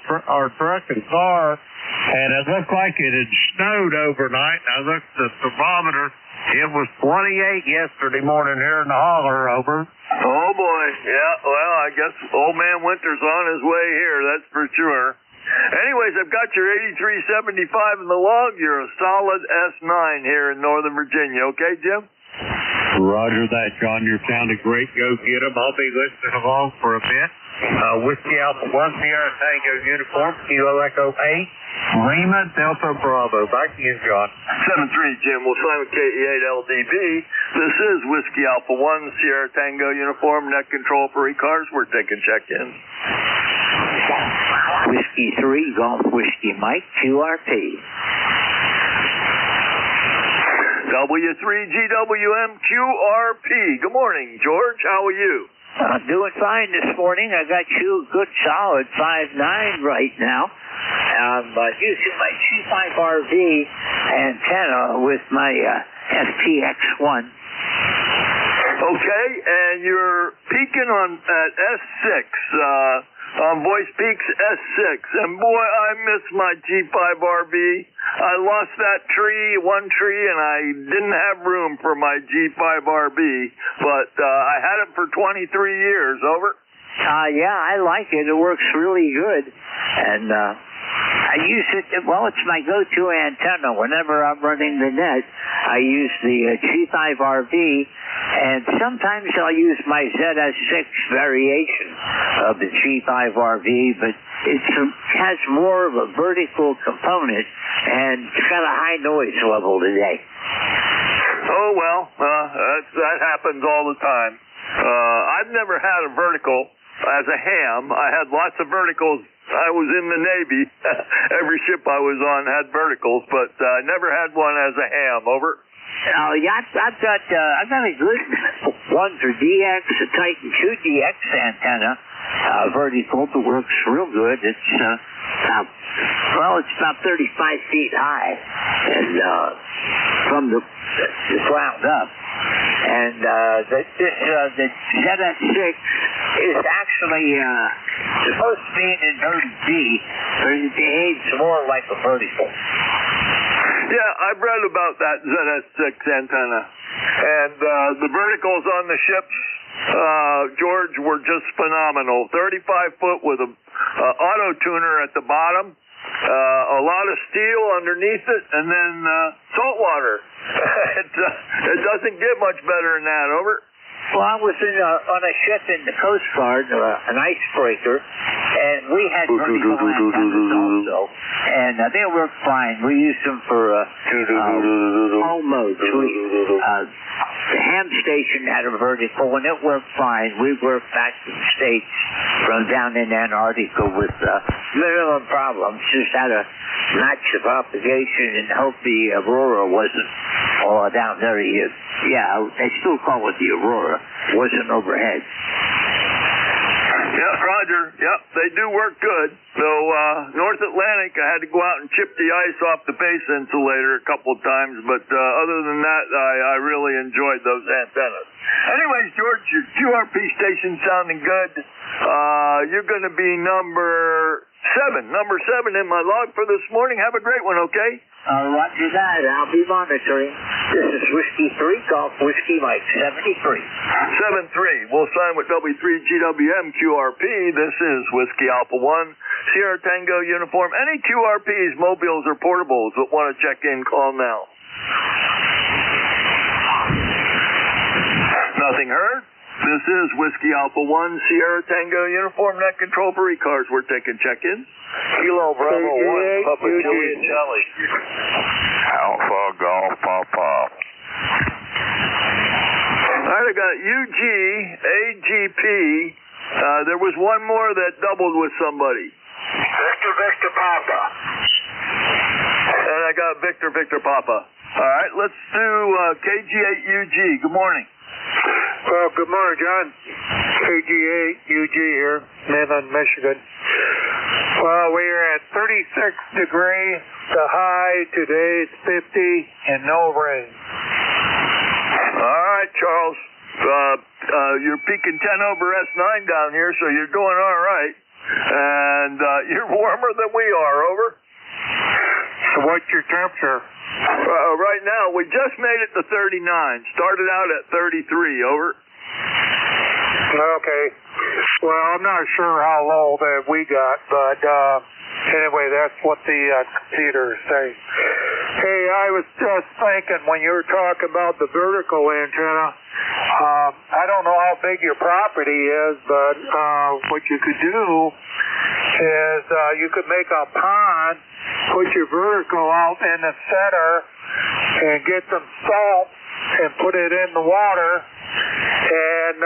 truck and car, and it looked like it had snowed overnight. And I looked at the thermometer. It was 28 yesterday morning here in the holler. Over.
Oh, boy. Yeah, well, I guess old man Winter's on his way here, that's for sure. Anyways, I've got your 8375 in the log. You're a solid S9 here in Northern Virginia. Okay, Jim?
Roger that, John. You're sounding great. Go get them. I'll be listening along for a bit. Whiskey Alpha 1 Sierra Tango uniform, Kilo Echo 8, Lima Delta Bravo. Back to you, John.
7-3, Jim. We'll sign with KE8LDB. This is Whiskey Alpha 1 Sierra Tango uniform, net control for ECARS. We're taking check-in.
Whiskey 3, Golf Whiskey Mike, QRP.
W3GWM QRP. Good morning, George. How are you?
I'm doing fine this morning. I got you a good solid 5.9 right now. I'm using my G5RV antenna with my FTX1.
Okay, and you're peaking at S6. On Voice Peaks S6, and boy, I miss my G5RV. I lost that one tree, and I didn't have room for my G5RV, but I had it for 23 years. Over.
Yeah, I like it. It works really good, and I use it. Well, it's my go-to antenna. Whenever I'm running the net, I use the G5RV, and sometimes I'll use my ZS6 variation of the G5RV, but it has more of a vertical component, and it's got a high noise level today.
Oh, well, that happens all the time. I've never had a vertical as a ham. I had lots of verticals. I was in the Navy. Every ship I was on had verticals, but I never had one as a ham. Over.
Yeah, I've got a good 1 for DX, a Titan 2DX antenna, vertical, that works real good. It's it's about 35 feet high, and from the ground up. And the ZS6 is actually supposed to be an inverted D, but it behaves more like a vertical.
Yeah, I've read about that ZS6 antenna. And the verticals on the ships, George, were just phenomenal. 35 foot with a auto tuner at the bottom, a lot of steel underneath it, and then salt water. It doesn't get much better than that. Over.
Well, I was on a ship in the Coast Guard, an icebreaker, and we had vertical antennas also, and they worked fine. We used them for all modes. The ham station had a vertical, and it worked fine. We worked back to the States from down in Antarctica with minimum problems. Just had a match of propagation and hope the Aurora wasn't down there. They still call it the Aurora. Wasn't overhead.
Yeah, Roger. Yep, they do work good. So North Atlantic, I had to go out and chip the ice off the base insulator a couple of times, but other than that, I really enjoyed those antennas. Anyways, George, your QRP station's sounding good. You're going to be number 7 in my log for this morning. Have a great one, okay?
Roger that. I'll be monitoring. This is Whiskey 3, Golf Whiskey Mike, 73.
7-3. We'll sign with W3GWM QRP. This is Whiskey Alpha 1, Sierra Tango uniform. Any QRPs, mobiles, or portables that want to check in, call now. Nothing heard? This is Whiskey Alpha 1, Sierra Tango Uniform Net Control for ECARS. We're taking check-ins. Kilo Bravo 1, Papa Juliet Charlie.
Alpha Golf Papa.
All right, I got UG, AGP. There was one more that doubled with somebody.
Victor Papa.
And I got Victor Papa. All right, let's do KG8UG. Good morning.
Well, good morning, John. KG8UG here, Midland, Michigan. Well, we are at 36 degrees. The high today is 50 and no rain.
All right, Charles. You're peaking 10 over S9 down here, so you're doing all right. And you're warmer than we are, over.
So what's your temperature?
Right now, we just made it to 39. Started out at 33, over.
Okay. Well, I'm not sure how low that we got, but anyway, that's what the computer is saying. Hey, I was just thinking when you were talking about the vertical antenna, I don't know how big your property is, but what you could do is you could make a pond, put your vertical out in the center, and get some salt and put it in the water, and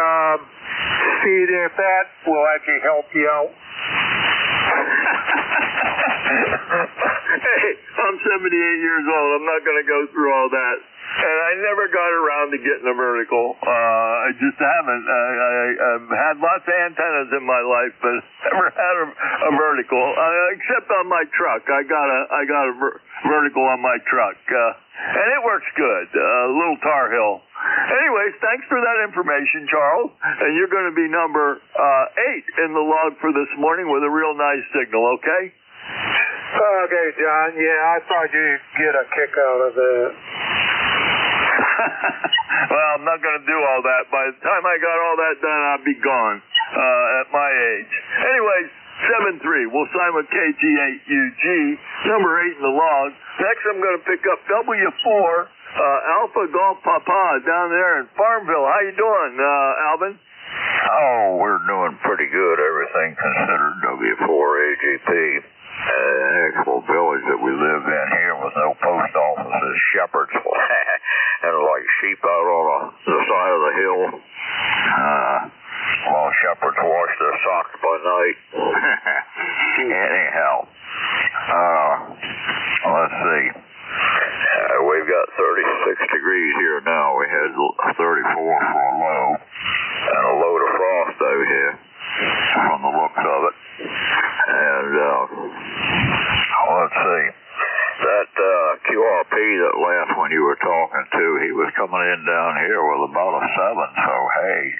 see if that will actually help you out.
Hey, I'm 78 years old. I'm not going to go through all that. And I never got around to getting a vertical. I just haven't. I've had lots of antennas in my life, but never had a vertical, except on my truck. I got a vertical on my truck, and it works good. A little Tar Heel. Anyways, thanks for that information, Charles. And you're going to be number 8 in the log for this morning with a real nice signal, okay?
Okay, John. Yeah, I thought you'd get a kick out of that.
Well, I'm not going to do all that. By the time I got all that done, I'd be gone at my age. Anyways, 7-3. We'll sign with KG8UG, number 8 in the log. Next, I'm going to pick up W4, Alpha Golf Papa down there in Farmville. How you doing, Alvin?
Oh, we're doing pretty good, everything considered. W4AGP. Actual village that we live in here with no post offices, shepherds, and like sheep out on the side of the hill. While shepherds wash their socks by night. Anyhow, let's see. We've got 36 degrees here now. We had 34 for a low, and a load of frost out here from the looks of it. And let's see. That QRP that left when you were talking to, he was coming in down here with about a 7. So, hey,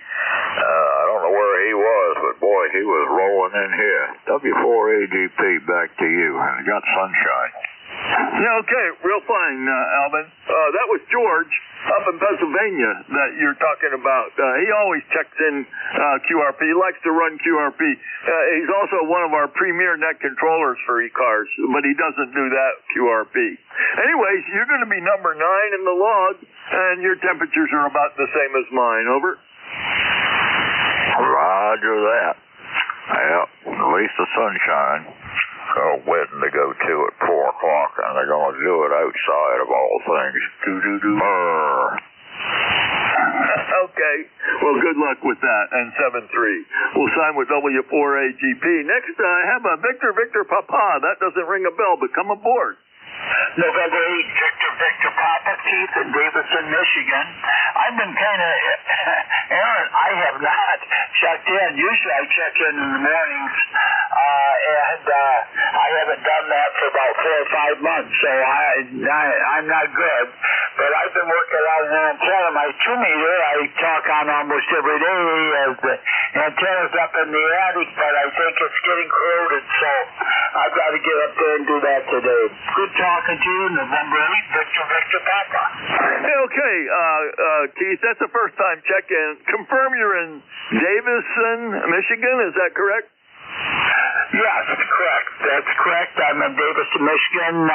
I don't know where he was, but boy, he was rolling in here. W4AGP, back to you. And you got sunshine.
Yeah, okay, real fine, Alvin. That was George up in Pennsylvania that you're talking about. He always checks in QRP. He likes to run QRP. He's also one of our premier net controllers for ECARS, but he doesn't do that QRP. Anyways, you're going to be number 9 in the log, and your temperatures are about the same as mine. Over.
Roger that. Yep, at least the sunshine. A wedding to go to at 4 o'clock, and they're going to do it outside of all things.
Okay. Well, good luck with that. And 7-3. We'll sign with W4AGP. Next, I have a Victor Papa. That doesn't ring a bell, but come aboard.
November 8, Victor Papa, Keith in Davison, Michigan. I've been kind of Aaron, I have not checked in. Usually I check in the mornings, and I haven't done that for about 4 or 5 months, so I'm not good. But I've been working on an antenna. My 2-meter I talk on almost every day as the antenna's up in the attic, but I think it's getting corroded, so I've got to get up there and do that today. Good talking to you, November 8, Victor Papa.
Hey, okay, Keith, that's the first time check-in. Confirm you're in Davison, Michigan, is that correct?
Yes, correct. That's correct. I'm in Davison, Michigan.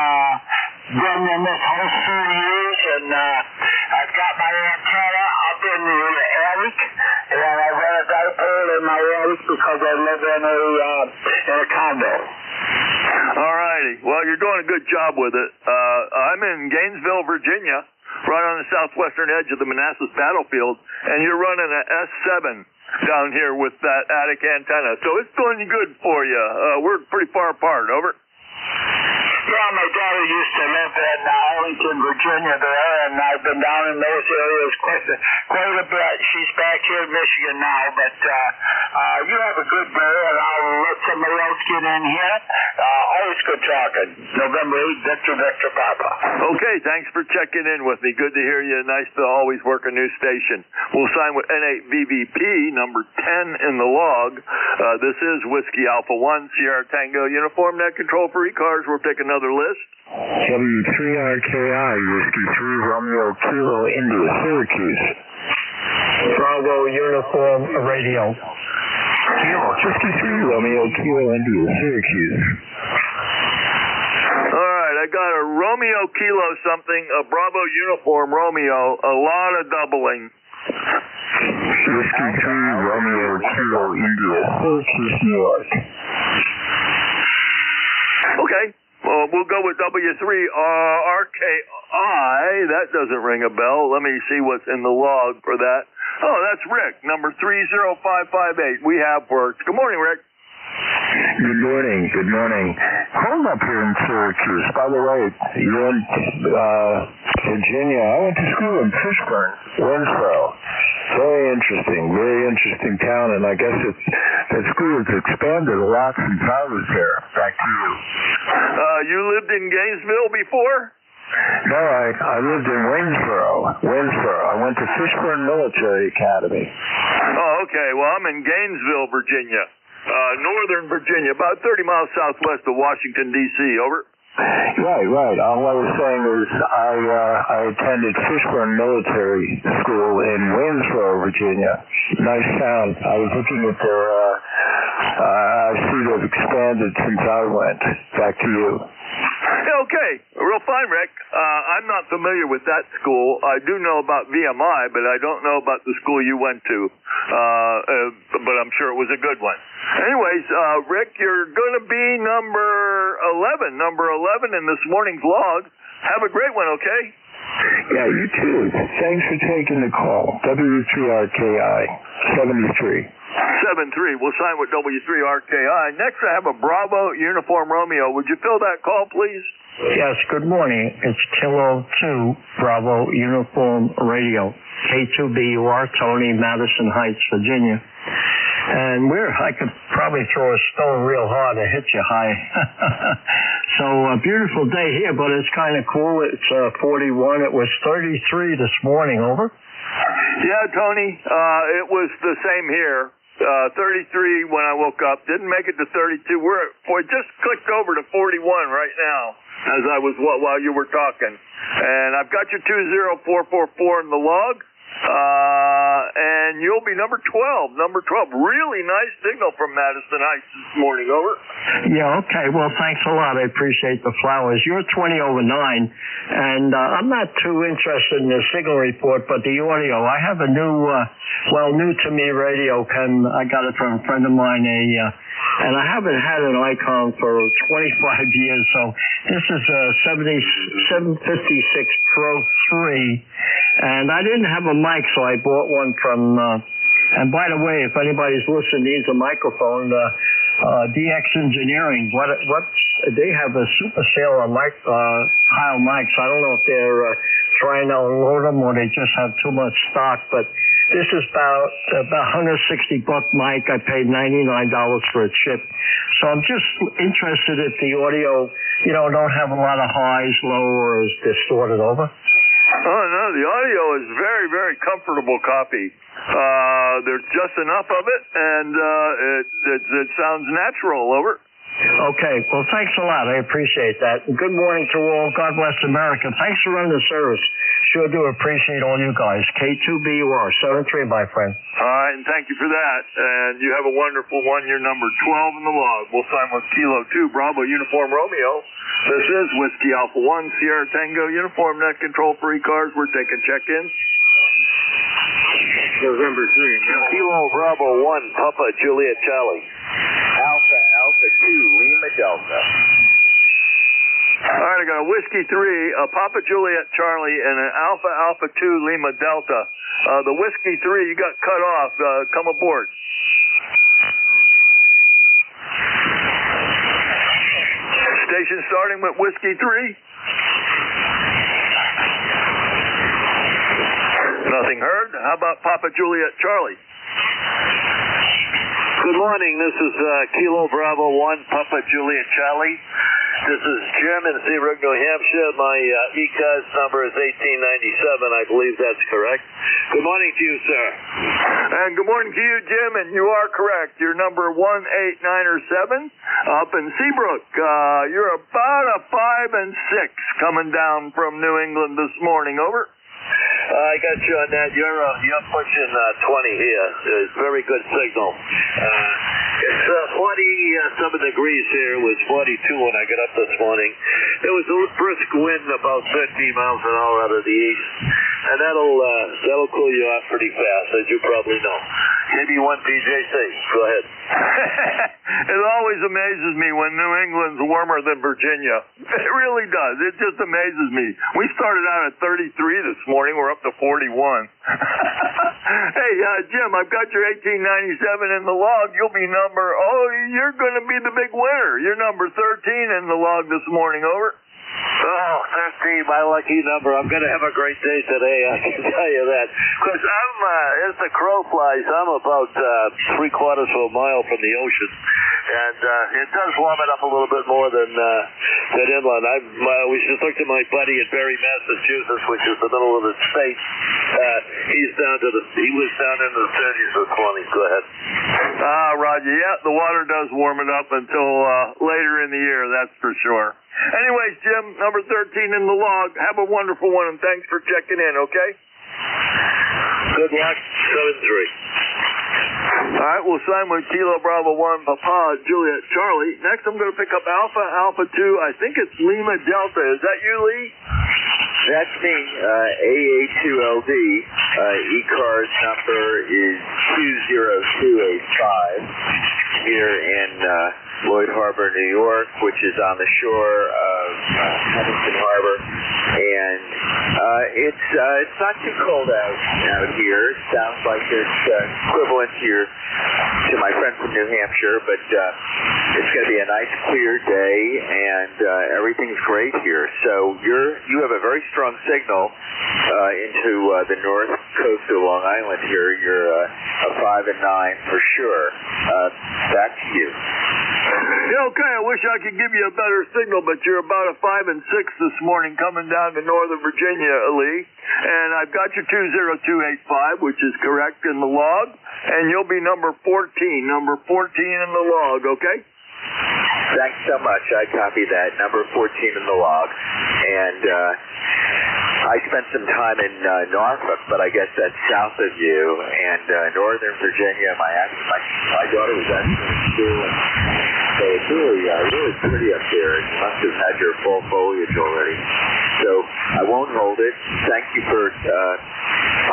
Been in this house 30 years, and I've got my antenna up in the attic, and in my ears because I live in a condo.
All righty. Well, you're doing a good job with it. I'm in Gainesville, Virginia, right on the southwestern edge of the Manassas battlefield, and you're running an S7 down here with that attic antenna. So it's doing good for you. We're pretty far apart. Over.
Yeah, my daughter used to live in Arlington, Virginia there, and I've been down in those areas quite a bit. She's back here in Michigan now, but you have a good day, and I'll let somebody else get in here. Always good talking. November 8th, Victor Papa.
Okay, thanks for checking in with me. Good to hear you. Nice to always work a new station. We'll sign with N8VVP, number 10 in the log. This is Whiskey Alpha 1, Sierra Tango, Uniform Net Control for ECARS. We'll take another list.
W3RKI, Whiskey 3, Romeo Kilo, India, Syracuse.
Bravo Uniform Radio.
Kilo, Whiskey 3, Romeo Kilo, India, Syracuse.
All right, I got a Romeo Kilo something, a Bravo Uniform Romeo, a lot of doubling.
Whiskey 3, Romeo Kilo, India, Syracuse, New York.
Okay. Well, we'll go with W3RKI. That doesn't ring a bell. Let me see what's in the log for that. Oh, that's Rick, number 30558. We have worked. Good morning, Rick.
Good morning. Good morning. Home up here in Syracuse. By the way, you're in Virginia. I went to school in Fishburne, Winsboro. Very interesting town, and I guess that school has expanded a lot since I was there. Back to you.
You lived in Gainesville before?
No, I lived in Winsboro. I went to Fishburne Military Academy.
Oh, okay. Well, I'm in Gainesville, Virginia. Northern Virginia, about 30 miles southwest of Washington, D.C. Over.
Right. All I was saying is I attended Fishburne Military School in Winsboro, Virginia. Nice town. I was looking at their, I see they've expanded since I went. Back to you.
Okay, real fine, Rick. I'm not familiar with that school. I do know about VMI, but I don't know about the school you went to. But I'm sure it was a good one. Anyways, Rick, you're going to be number 11 in this morning's log. Have a great one, okay?
Yeah, you too. Thanks for taking the call. W3RKI 73.
73. We'll sign with W3RKI. Next, I have a Bravo Uniform Romeo. Would you fill that call, please?
Yes, good morning. It's Kilo 2, Bravo Uniform Radio. K2BUR, Tony, Madison Heights, Virginia. And I could probably throw a stone real hard and hit you high. So a beautiful day here, but it's kind of cool. It's 41. It was 33 this morning. Over.
Yeah, Tony. It was the same here. 33 when I woke up. Didn't make it to 32. We just clicked over to 41 right now as I was while you were talking. And I've got your 20444 in the log. And you'll be number 12. Really nice signal from Madison Heights this morning. Over.
Yeah, okay. Well, thanks a lot. I appreciate the flowers. You're 20 over 9, and I'm not too interested in the signal report, but the audio. I have a new to me radio. I got it from a friend of mine, and I haven't had an Icon for 25 years, so this is a 756 Pro 3, and I didn't have a mic, so I bought one from, and by the way, if anybody's listening needs a microphone, DX Engineering, they have a super sale on Heil mics. I don't know if they're trying to unload them or they just have too much stock, but this is about $160 mic. I paid $99 for a chip. So I'm just interested if the audio, don't have a lot of highs, low, or is distorted. Over.
Oh, no, the audio is very, very comfortable copy. There's just enough of it, and it sounds natural. Over.
Okay, well, thanks a lot. I appreciate that. Good morning to all. God bless America. Thanks for running the service. Sure do appreciate all you guys. K2BUR, 73, my friend.
All right, and thank you for that. And you have a wonderful one. You're number 12 in the log. We'll sign with Kilo 2, Bravo Uniform Romeo. This is Whiskey Alpha 1, Sierra Tango, Uniform Net Control for ECARS. We're taking check-ins.
November 3.
Kilo Bravo 1, Papa Juliet Charlie.
Alpha Alpha 2, Lima Delta.
All right, I got a Whiskey 3, a Papa Juliet Charlie, and an Alpha Alpha 2 Lima Delta. The Whiskey 3, you got cut off. Come aboard. Station starting with Whiskey 3. Nothing heard. How about Papa Juliet Charlie?
Good morning. This is Kilo Bravo 1, Papa Juliet Charlie. This is Jim in Seabrook, New Hampshire. My ECARS number is 1897. I believe that's correct. Good morning to you, sir.
And good morning to you, Jim, and you are correct. You're number 18907 up in Seabrook. You're about a 5 and 6 coming down from New England this morning. Over.
I got you on that. You're pushing 20 here. It's very good signal. It's 40-some degrees here. It was 42 when I got up this morning. There was a brisk wind about 15 miles an hour out of the east, and that'll cool you off pretty fast, as you probably know. KB1 PJC. Go ahead.
It always amazes me when New England's warmer than Virginia. It really does. It just amazes me. We started out at 33 this morning. We're up to 41. Hey, Jim, I've got your 1897 in the log. You'll be you're going to be the big winner. You're number 13 in the log this morning. Over.
Oh, 13, my lucky number. I'm going to have a great day today, I can tell you that. Because as the crow flies, I'm about 3/4 of a mile from the ocean. And it does warm it up a little bit more than inland. We just looked at my buddy in Berry, Massachusetts, which is the middle of the state. He was down into the 30s this morning. Go ahead.
Roger. Yeah, the water does warm it up until later in the year, that's for sure. Anyways, Jim, number 13 in the log. Have a wonderful one, and thanks for checking in, okay?
Good luck. 7-3.
All right, we'll sign with Kilo Bravo 1, Papa Juliet Charlie. Next, I'm going to pick up Alpha Alpha 2. I think it's Lima Delta. Is that you, Lee?
That's me, AA2LD. ECARS number is 20285 here in Lloyd Harbor, New York, which is on the shore of Huntington Harbor. And it's not too cold out here. It sounds like it's equivalent to my friend from New Hampshire, but it's going to be a nice clear day, and everything's great here. So you have a very strong signal into the north coast of Long Island here. You're a 5 and 9 for sure. Back to you.
Yeah, okay, I wish I could give you a better signal, but you're about a 5 and 6 this morning coming down to Northern Virginia, Lee. And I've got your 20285, which is correct in the log, and you'll be number 14 in the log, okay?
Thanks so much. I copy that. Number 14 in the log. And I spent some time in Norfolk, but I guess that's south of you. And Northern Virginia, my daughter was actually in school, and so it's really pretty up there. You must have had your full foliage already. So I won't hold it. Thank you for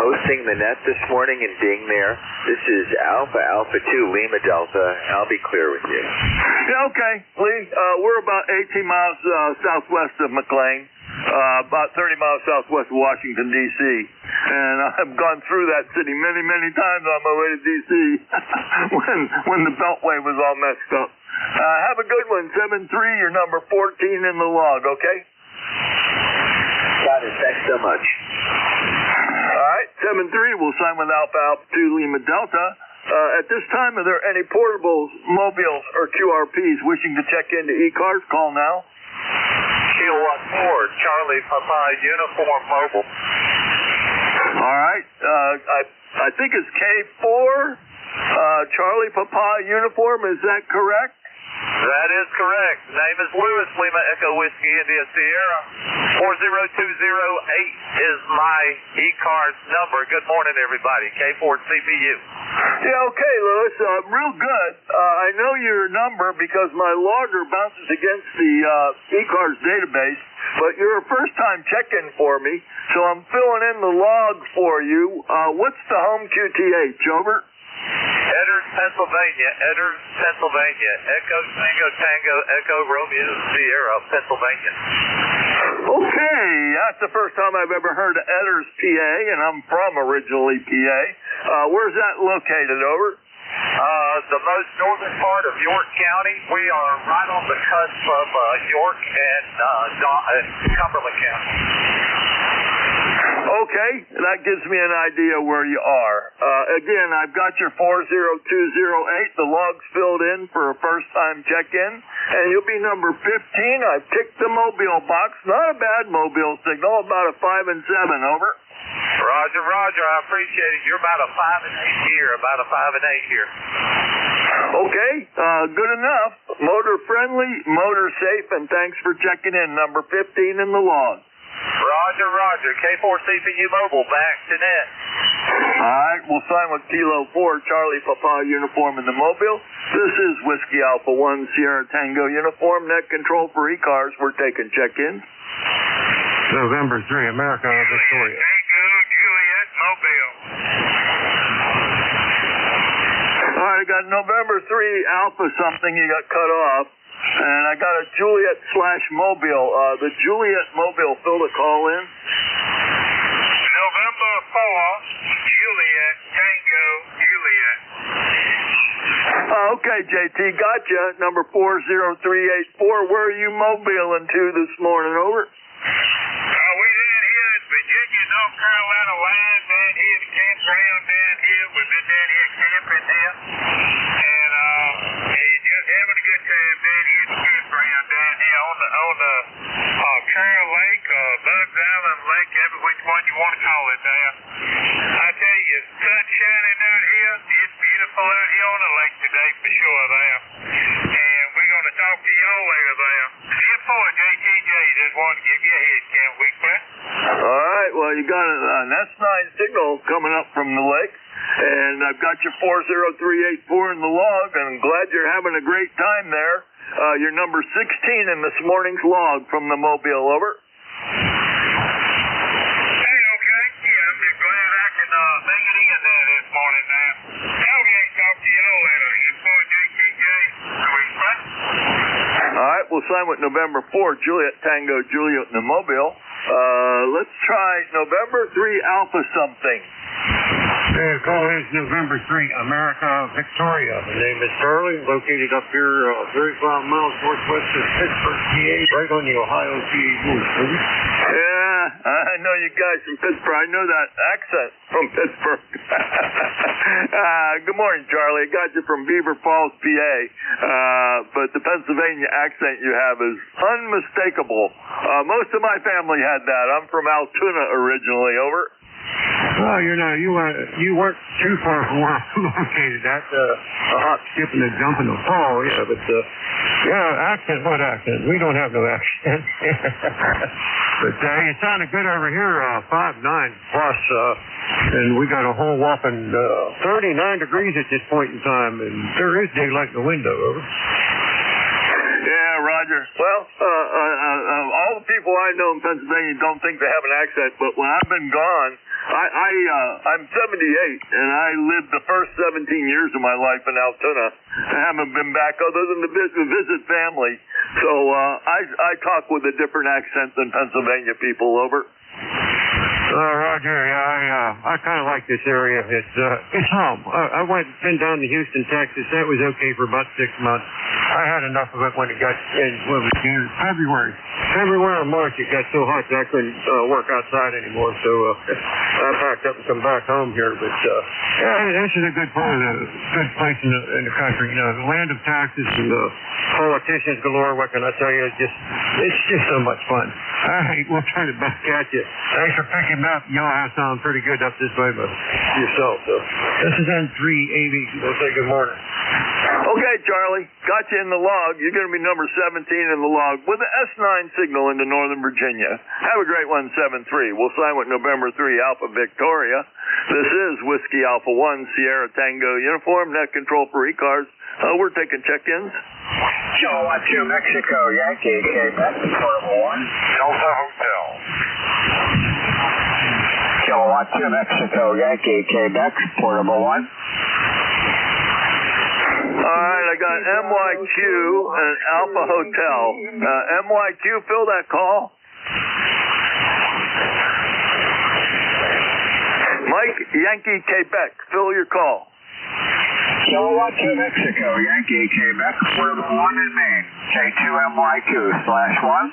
hosting the net this morning and being there. This is Alpha Alpha 2 Lima Delta. I'll be clear with you.
Yeah, okay, Lee. We're about 18 miles southwest of McLean. About 30 miles southwest of Washington, D.C. And I've gone through that city many, many times on my way to D.C. when the Beltway was all messed up. Have a good one. 7-3, you're number 14 in the log, okay?
Got it. Thanks so much.
All right, 7-3, we'll sign with Alpha Alpha 2 Lima Delta. At this time, are there any portables, mobiles, or QRPs wishing to check into ECARS? Call now.
Kilo 14, Charlie Papa Uniform Mobile.
All right. I think it's K4, Charlie Papa Uniform. Is that correct?
That is correct. Name is Lewis, Lima Echo Whiskey India Sierra. 40208 is my ECARS number. Good morning, everybody. K4 CPU.
Yeah, okay, Lewis. Real good. I know your number because my logger bounces against the ECARS database, but you're a first-time check-in for me, so I'm filling in the log for you. What's the home QTH? Over?
Edders, Pennsylvania. Edders, Pennsylvania. Echo Tango Tango Echo Romeo Sierra, Pennsylvania.
Okay, that's the first time I've ever heard of Edders, PA, and I'm from originally PA. Where's that located? Over?
The most northern part of York County. We are right on the cusp of York and Cumberland County.
Okay, that gives me an idea where you are. Again, I've got your 40208. The log's filled in for a first-time check-in, and you'll be number 15. I've ticked the mobile box. Not a bad mobile signal, about a 5 and 7. Over.
Roger, Roger. I appreciate it. You're about a 5 and 8 here. About a 5 and 8 here.
Okay, good enough. Motor friendly, motor safe, and thanks for checking in. Number 15 in the log.
Roger, Roger. K4 CPU Mobile, back to net.
All right, we'll sign with Kilo 4, Charlie Papa uniform in the mobile. This is Whiskey Alpha 1, Sierra Tango uniform. Net control for ECARS. We're taking check-in.
November 3, America, Victoria.
Tango, Juliet, Mobile.
All right, I got November 3, Alpha something. You got cut off. And I got a Juliet/Mobile. The Juliet Mobile, fill the call in.
November 4, Juliet, Tango, Juliet.
Okay, JT, gotcha. Number 40384. Where are you mobiling to this morning? Over.
We down here in Virginia, North Carolina line, down here, the campground down here. We've been down here camping here. And just having a good time down here in the campground down here on the Carol Lake, Bugs Island Lake, every which one you want to call it there. I tell you, sun shining out here. It's beautiful out here on the lake today for sure there. And we're going to talk to y'all later there. Here for JTJ, just wanted to give you a head count, week friend.
All right, well, you got an S9 signal coming up from the lake. And I've got your 40384 in the log, and I'm glad you're having a great time there. You're number 16 in this morning's log from the mobile. Over.
Hey, okay. Yeah, I'm just glad I can make it in there this morning now. I'll get to talk to y'all later. Here for JTJ, week friend.
All right, we'll sign with November 4, Juliet Tango Juliet in the mobile. Let's try November 3 Alpha something.
Call is November 3, America, Victoria. The name is Charlie, located up here 35 miles northwest of Pittsburgh, PA, right on the Ohio PA border.
Yeah, I know you guys from Pittsburgh. I know that accent from Pittsburgh. Good morning, Charlie. I got you from Beaver Falls, PA. But the Pennsylvania accent you have is unmistakable. Most of my family had that. I'm from Altoona originally. Over.
Well, you weren't too far from where I'm located at. A hop, skip, and a jump and a fall, yeah. But, accent, what accent? We don't have no accent. But you sounded good over here, 5'9" plus, and we got a whole whopping 39 degrees at this point in time, and there is daylight in the window, over.
Yeah, Roger. Well, all the people I know in Pennsylvania don't think they have an accent, but when I've been gone, I'm 78, and I lived the first 17 years of my life in Altoona. I haven't been back other than to visit family. So I talk with a different accent than Pennsylvania people. Over.
Roger, yeah, I kind of like this area. It's home. I been down to Houston, Texas. That was okay for about 6 months. I had enough of it when it got in February or March. It got so hot that I couldn't work outside anymore. So I packed up and come back home here. But this is a good place in the country. You know, the land of taxes and politicians galore. What can I tell you? Just
It's just so much fun. All right, we'll turn it back at you. Thanks for picking up. Y'all sound pretty good up this way, but yourself, though. This is N3 AV. We'll say good morning.
Okay, Charlie, got you in the log. You're going to be number 17 in the log with the S9 signal into Northern Virginia. Have a great one, 7-3. We'll sign with November 3 Alpha Victoria. This is Whiskey Alpha 1 Sierra Tango Uniform, net control for ECARS. We're taking check-ins.
Kilowatt 2 Mexico, Yankee, Quebec, portable 1. Delta Hotel. Kilowatt 2 Mexico, Yankee, Quebec, portable 1.
Alright, I got MYQ and Alpha Hotel. MYQ, fill that call. Mike, Yankee, Quebec, fill your call.
Kilowatt 2 Mexico, Yankee, Quebec, portable 1 in Maine. K2MYQ/1.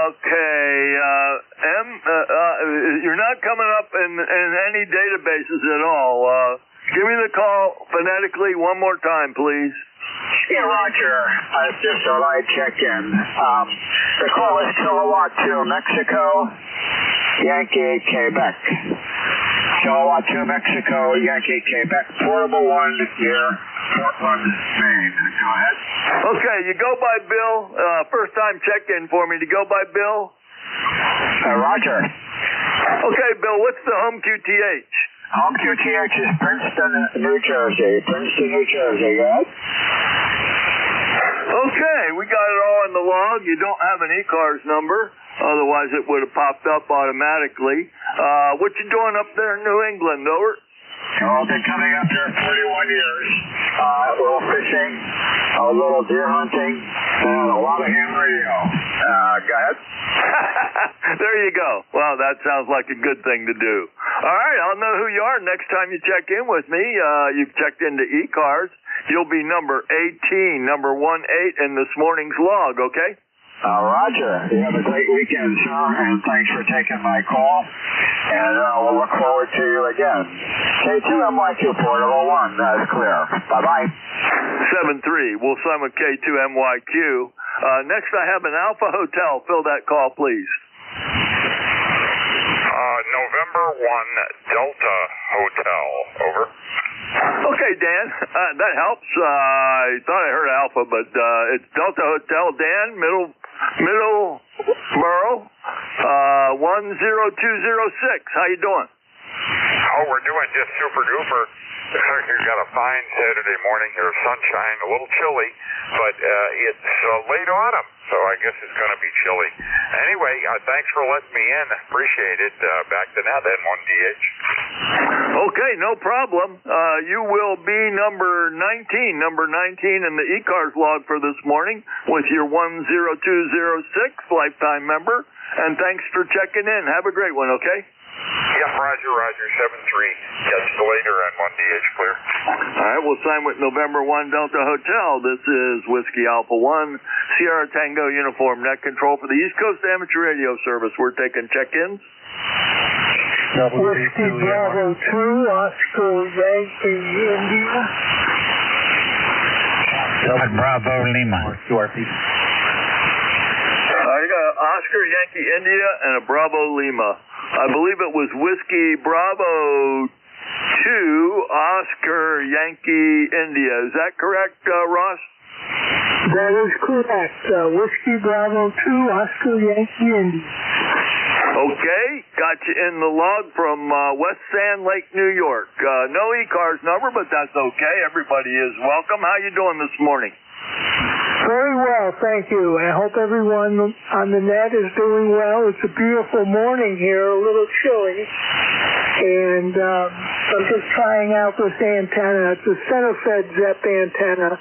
Okay, you're not coming up in any databases at all. Give me the call phonetically one more time, please.
Yeah, Roger. Just so I check in. The call is Kilowatt 2 Mexico, Yankee, Quebec. Kilowatt 2 Mexico, Yankee, Quebec, portable 1 near Portland, Maine. Go ahead.
Okay, you go by Bill. First time check-in for me. To go by Bill?
Roger.
Okay, Bill, what's the home QTH?
Home QTH is Princeton, New Jersey. Princeton, New Jersey, yes?
Okay, we got it all in the log. You don't have an ECARS number. Otherwise, it would have popped up automatically. What you doing up there in New England, over?
I've been coming up here 41 years. A little fishing, a little deer hunting, and a lot of ham radio. Go ahead.
There you go. Well, that sounds like a good thing to do. All right, I'll know who you are next time you check in with me. You've checked into ECARS. You'll be number 18, number 18 in this morning's log, okay?
Roger. You have a great weekend, sir, and thanks for taking my call. And we'll look forward to you again. K2MYQ portable 1, that's clear. Bye-bye.
7-3. We'll sign with K2MYQ. Next, I have an Alpha Hotel. Fill that call, please.
November 1 Delta Hotel. Over.
Okay, Dan, that helps. I thought I heard Alpha, but it's Delta Hotel. Dan, Middleborough, 10206. How you doing?
Oh, we're doing just super duper. We've got a fine Saturday morning here, sunshine, a little chilly, but it's late autumn, so I guess it's going to be chilly. Anyway, thanks for letting me in. Appreciate it. Back to now then, 1DH.
Okay, no problem. You will be number 19 in the ECARS log for this morning with your 10206 lifetime member, and thanks for checking in. Have a great one, okay?
Yep, Roger, 7-3. Catch you later on 1DH clear.
All right, we'll sign with November 1 Delta Hotel. This is Whiskey Alpha 1, Sierra Tango Uniform, net control for the East Coast Amateur Radio Service. We're taking check-ins.
Whiskey Bravo 2, Oscar Yankee, India.
Bravo Lima. QRP.
I got Oscar Yankee India and a Bravo Lima. I believe it was Whiskey Bravo 2, Oscar Yankee India. Is that correct, Ross?
That is correct. Whiskey Bravo 2, Oscar Yankee India.
Okay, got you in the log from West Sand Lake, New York. No ECARS number, but that's okay. Everybody is welcome. How you doing this morning?
Very well, thank you. I hope everyone on the net is doing well. It's a beautiful morning here, a little chilly. And I'm just trying out this antenna. It's a center-fed ZEP antenna.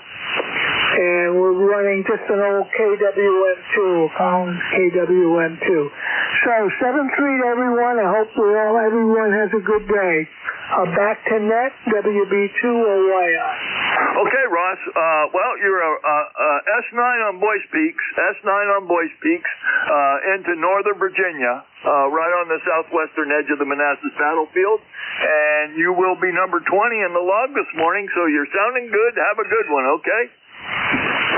And we're running just an old KWM2, Collins KWM2. So 7-3 to everyone. I hope everyone has a good day. Back to net, WB2OYI.
Okay, Ross. Well, you're S9 on Boise Peaks, into Northern Virginia, right on the southwestern edge of the Manassas battlefield. And you will be number 20 in the log this morning, so you're sounding good. Have a good one, okay?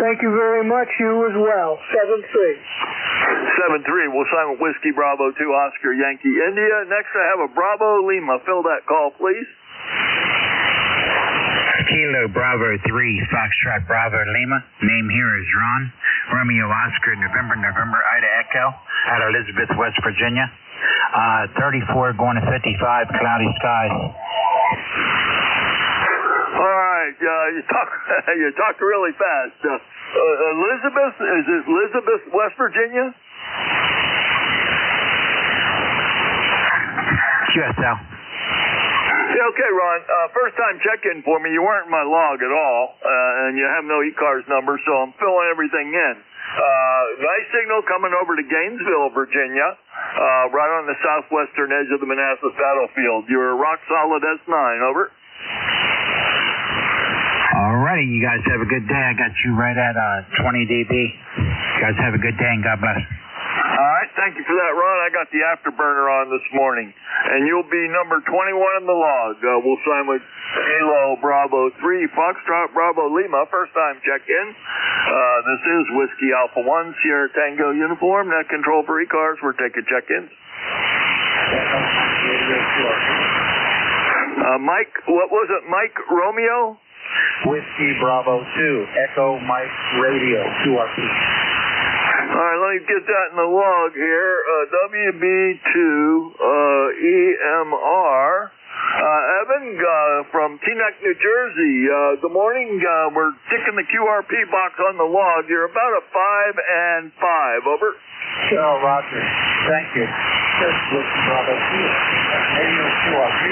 Thank you very much. You as well. 7-3.
7-3. We'll sign with Whiskey Bravo 2 Oscar Yankee India. Next I have a Bravo Lima. Fill that call, please.
Kilo Bravo 3, Foxtrot Bravo Lima. Name here is Ron. Romeo Oscar, November, Ida Echo, out of Elizabeth, West Virginia. 34 going to 55, cloudy skies.
All right, you talk really fast. Elizabeth, is it Elizabeth, West Virginia?
QSL.
Yeah, okay, Ron. First time check-in for me. You weren't in my log at all, and you have no ECARS number, so I'm filling everything in. Nice signal coming over to Gainesville, Virginia, right on the southwestern edge of the Manassas battlefield. You're a rock-solid S9, over.
Alrighty, you guys have a good day. I got you right at 20 dB. You guys have a good day, and God bless.
All right, thank you for that, Ron. I got the afterburner on this morning, and you'll be number 21 in the log. We'll sign with Kilo Bravo 3, Foxtrot Bravo Lima. First time check-in. This is Whiskey Alpha 1, Sierra Tango uniform. Net control for ECARS. We're taking check-ins. Mike, what was it? Mike Romeo?
Whiskey Bravo 2, Echo Mike Radio, 2RP.
All right, let me get that in the log here. WB2EMR. Evan from Teaneck, New Jersey. Good morning. We're ticking the QRP box on the log. You're about a 5 and 5. Over.
Oh, Roger. Thank you. This is Whiskey Bravo 2, Radio 2RP.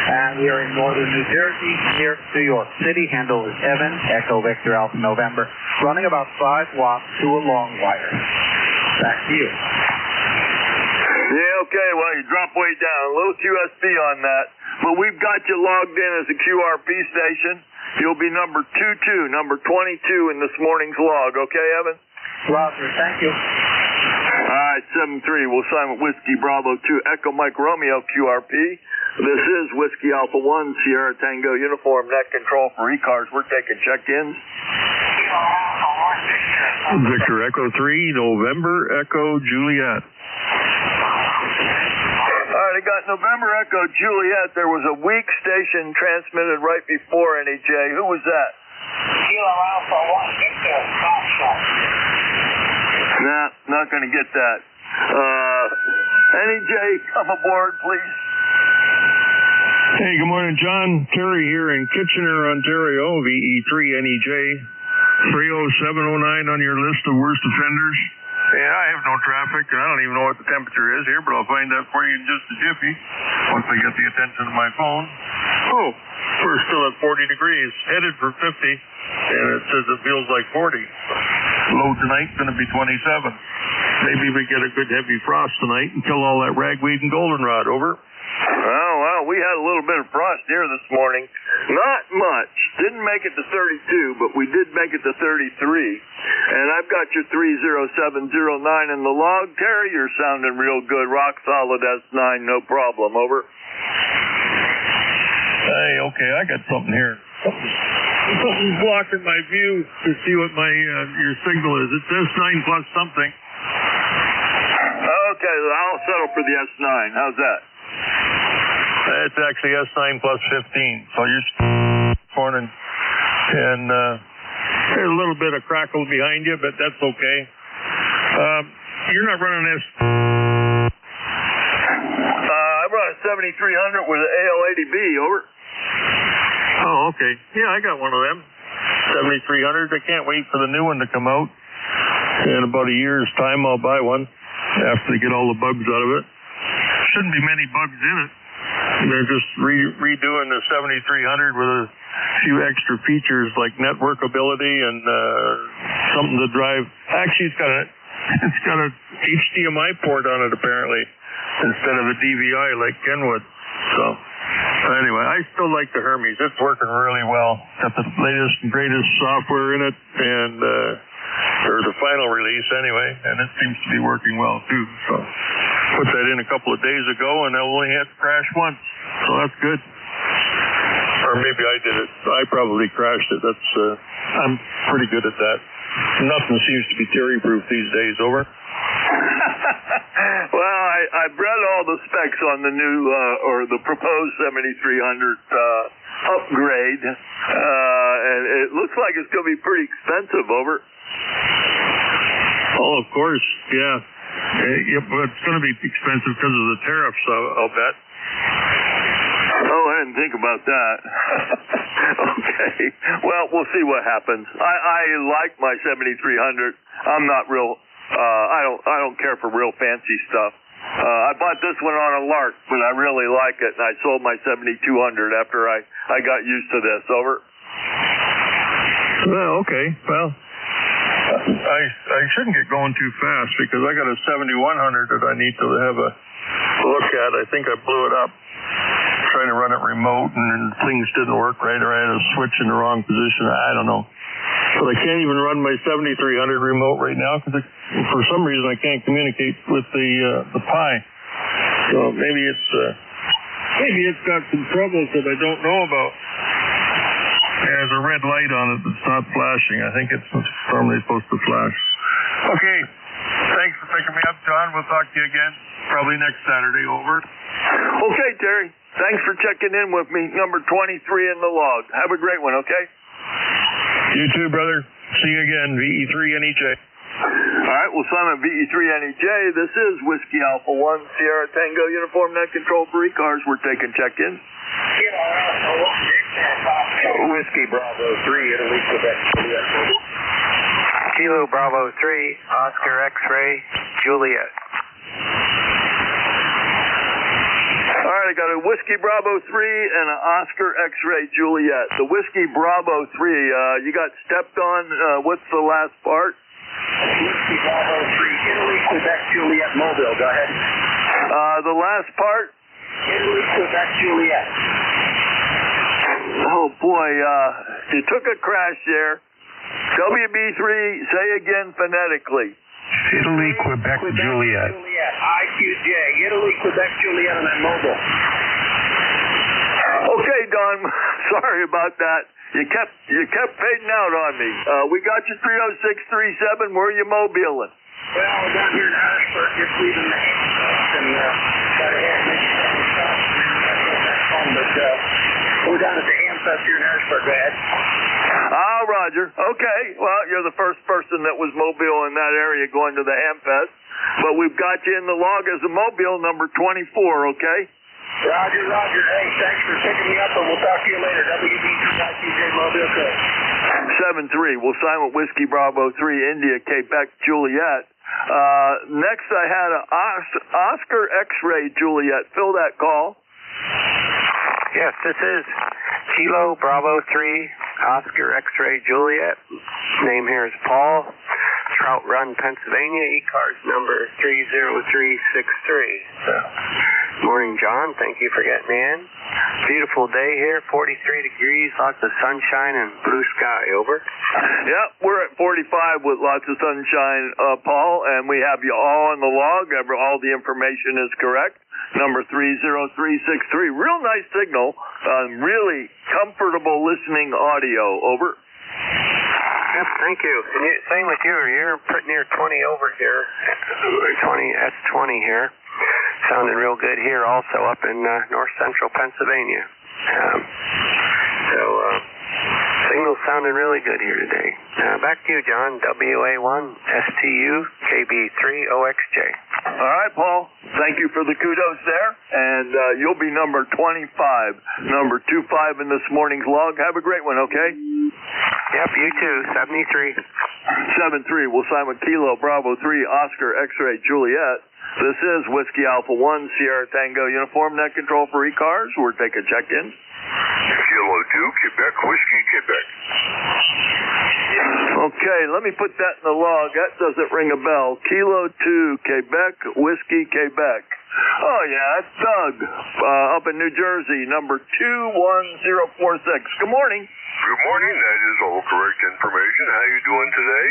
And we are in northern New Jersey, near New York City. Handle is Evan, Echo Victor Alpha November. Running about 5 watts to a long wire. Back to you.
Yeah, okay. Well, you drop way down. A little QSB on that. But we've got you logged in as a QRP station. You'll be number 22, number 22 in this morning's log. Okay, Evan?
Roger. Thank you.
All right, 7-3. We'll sign with Whiskey Bravo 2, Echo Mike Romeo, QRP. This is Whiskey Alpha 1, Sierra Tango uniform, net control for ECARS. We're taking check-ins.
Victor Echo 3, November Echo Juliet.
All right, I got November Echo Juliet. There was a weak station transmitted right before NEJ. Who was that?
Kilo Alpha 1, Victor, Foxtrot.
Nah, not going to get that. NEJ, come aboard, please.
Hey, good morning, John. Terry here in Kitchener, Ontario, VE3NEJ. 30709 on your list of worst offenders.
Yeah, I have no traffic, and I don't even know what the temperature is here, but I'll find out for you in just a jiffy once I get the attention of my phone. Oh, we're still at 40 degrees, headed for 50, and it says it feels like 40. Low tonight's going to be 27. Maybe we get a good heavy frost tonight and kill all that ragweed and goldenrod. Over.
Oh, well, we had a little bit of frost here this morning. Not much. Didn't make it to 32, but we did make it to 33. And I've got your 30709 in the log. Terry, you're sounding real good. Rock solid S9, no problem. Over.
Hey, okay, I got something here. Something's blocking my view to see what my your signal is. It says 9 plus something.
Okay, I'll settle for the S9. How's that?
It's actually S9 plus 15. So you're morning, and there's a little bit of crackle behind you, but that's okay. You're not running S.
I run a 7300 with an AL80B. Over.
Oh, okay. Yeah, I got one of them. 7300. I can't wait for the new one to come out. In about a year's time, I'll buy one after they get all the bugs out of it. Shouldn't be many bugs in it. They're just redoing the 7300 with a few extra features like networkability and something to drive. Actually, it's got a HDMI port on it apparently instead of a DVI like Kenwood. So anyway, I still like the Hermes. It's working really well. Got the latest and greatest software in it, and or the final release anyway, and it seems to be working well too. So put that in a couple of days ago, and I only had to crash once, so that's good. Or
Or maybe I did it. I probably crashed it. I'm pretty good at that. Nothing seems to be Terry-proof these days. Over.
Well, I've read all the specs on the new or the proposed 7300 upgrade, and it looks like it's going to be pretty expensive. Over.
Oh, of course, yeah. But it's going to be expensive because of the tariffs, I'll bet.
Oh, I didn't think about that. Okay. Well, we'll see what happens. I like my 7300. I'm not real. I don't care for real fancy stuff. I bought this one on a lark, but I really like it, and I sold my 7200 after I got used to this. Over.
Well, okay. Well, I shouldn't get going too fast because I got a 7100 that I need to have a look at. I think I blew it up trying to run it remote, and things didn't work right, or I had a switch in the wrong position. I don't know. But I can't even run my 7300 remote right now because for some reason I can't communicate with the Pi. So maybe it's got some troubles that I don't know about. There's a red light on it that's not flashing. I think it's normally supposed to flash. Okay. Thanks for picking me up, John. We'll talk to you again probably next Saturday. Over.
Okay, Terry. Thanks for checking in with me. Number 23 in the log. Have a great one, okay?
You too, brother. See you again, VE3NEJ.
All right, well, Simon, VE3NEJ, this is Whiskey Alpha 1, Sierra Tango, Uniform Net Control for ECARS. We're taking check-in.
Whiskey Bravo 3, Italy, Quebec, Juliet. Kilo Bravo 3, Oscar X-Ray, Juliet.
All right, I got a Whiskey Bravo 3 and an Oscar X-Ray Juliet. The Whiskey Bravo 3, you got stepped on. What's the last part?
Whiskey Bravo 3, Italy, Quebec, Juliet, Mobile. Go ahead.
The last part?
Italy, Quebec, Juliet.
Oh, boy, you took a crash there. WB3, say again phonetically.
Italy, Quebec, Juliet.
IQJ, Italy, Quebec, Juliet, and then Mobile.
Okay, Don, sorry about that. You kept fading out on me. We got you 30637. Where are you mobiling?
Well, we're down here in Harrisburg, just leaving the and got a half mission home, but we're down at the Hamfest here in Harrisburg. Go ahead.
Roger. Okay. Well, you're the first person that was mobile in that area going to the Hamfest, but we've got you in the log as a mobile number 24. Okay.
Roger. Hey, thanks for picking me up, and we'll talk to you later. WB2US Mobile Code.
7-3. We'll sign with Whiskey Bravo 3, India, Quebec, Juliet. Next, I had an Oscar X-Ray Juliet. Fill that call.
Yes, this is Kilo Bravo 3, Oscar X-Ray Juliet. Name here is Paul. Trout Run, Pennsylvania. ECARS number 30363. Morning, John. Thank you for getting me in. Beautiful day here, 43 degrees, lots of sunshine and blue sky. Over.
Yep, we're at 45 with lots of sunshine, Paul, and we have you all on the log. All the information is correct. Number 30363. Real nice signal. Really comfortable listening audio. Over.
Yep, thank you. Same with you. You're pretty near 20 over here. 20 here. Sounding real good here also up in north central Pennsylvania. Signal's sounding really good here today. Back to you, John. WA1 STU KB3OXJ.
All right, Paul. Thank you for the kudos there. And you'll be number 25. Number 25 in this morning's log. Have a great one, okay?
Yep, you too. 73.
7-3. We'll sign with Kilo Bravo 3 Oscar X-Ray Juliet. This is Whiskey Alpha 1 Sierra Tango Uniform Net Control for ECARS. We're taking check-in.
Kilo 2 Quebec Whiskey Quebec.
Okay, let me put that in the log. That doesn't ring a bell. Kilo 2 Quebec Whiskey Quebec. Oh yeah, that's Doug up in New Jersey, number 21046. Good morning.
Good morning. That is all correct information. How you doing today?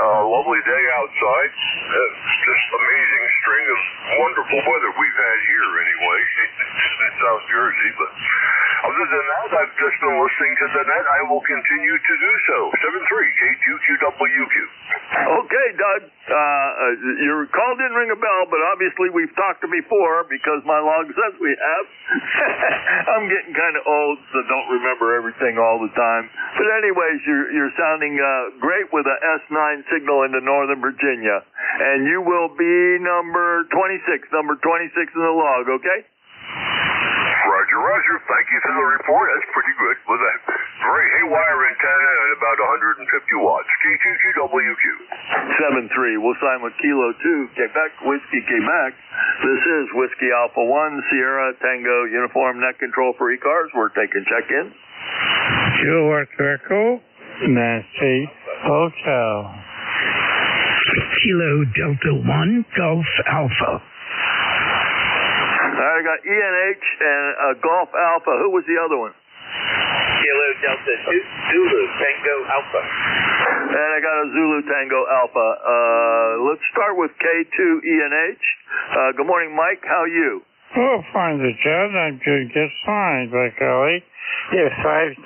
Lovely day outside. Just amazing string of wonderful weather we've had here anyway in South Jersey. But
Other than that, I've just been listening to the net. I will continue to do so. 73K2QWQ.
Okay, Doug. Your call didn't ring a bell, but obviously we've talked before because my log says we have. I'm getting kind of old, so don't remember everything all the time. But anyways, you're sounding great with a S9 signal into Northern Virginia. And you will be number 26 in the log, okay?
Roger, Roger. Thank you for the report. That's pretty good. With a very haywire antenna and about 150 watts. K2QWQ.
7-3. We'll sign with Kilo 2, Quebec, Whiskey, Quebec. This is Whiskey Alpha 1, Sierra, Tango, Uniform Net Control for ECARS. We're taking check-in.
Kilo Echo, Nancy, Hotel.
Kilo Delta 1, Golf Alpha.
All right, I got ENH and Golf Alpha. Who was the other one?
Kilo Delta 2, Zulu Tango Alpha.
And I got a Zulu Tango Alpha. Let's start with K2 ENH. Good morning, Mike. How are you?
Oh, fine, John. I'm doing just fine, by golly. Yeah, 5'9",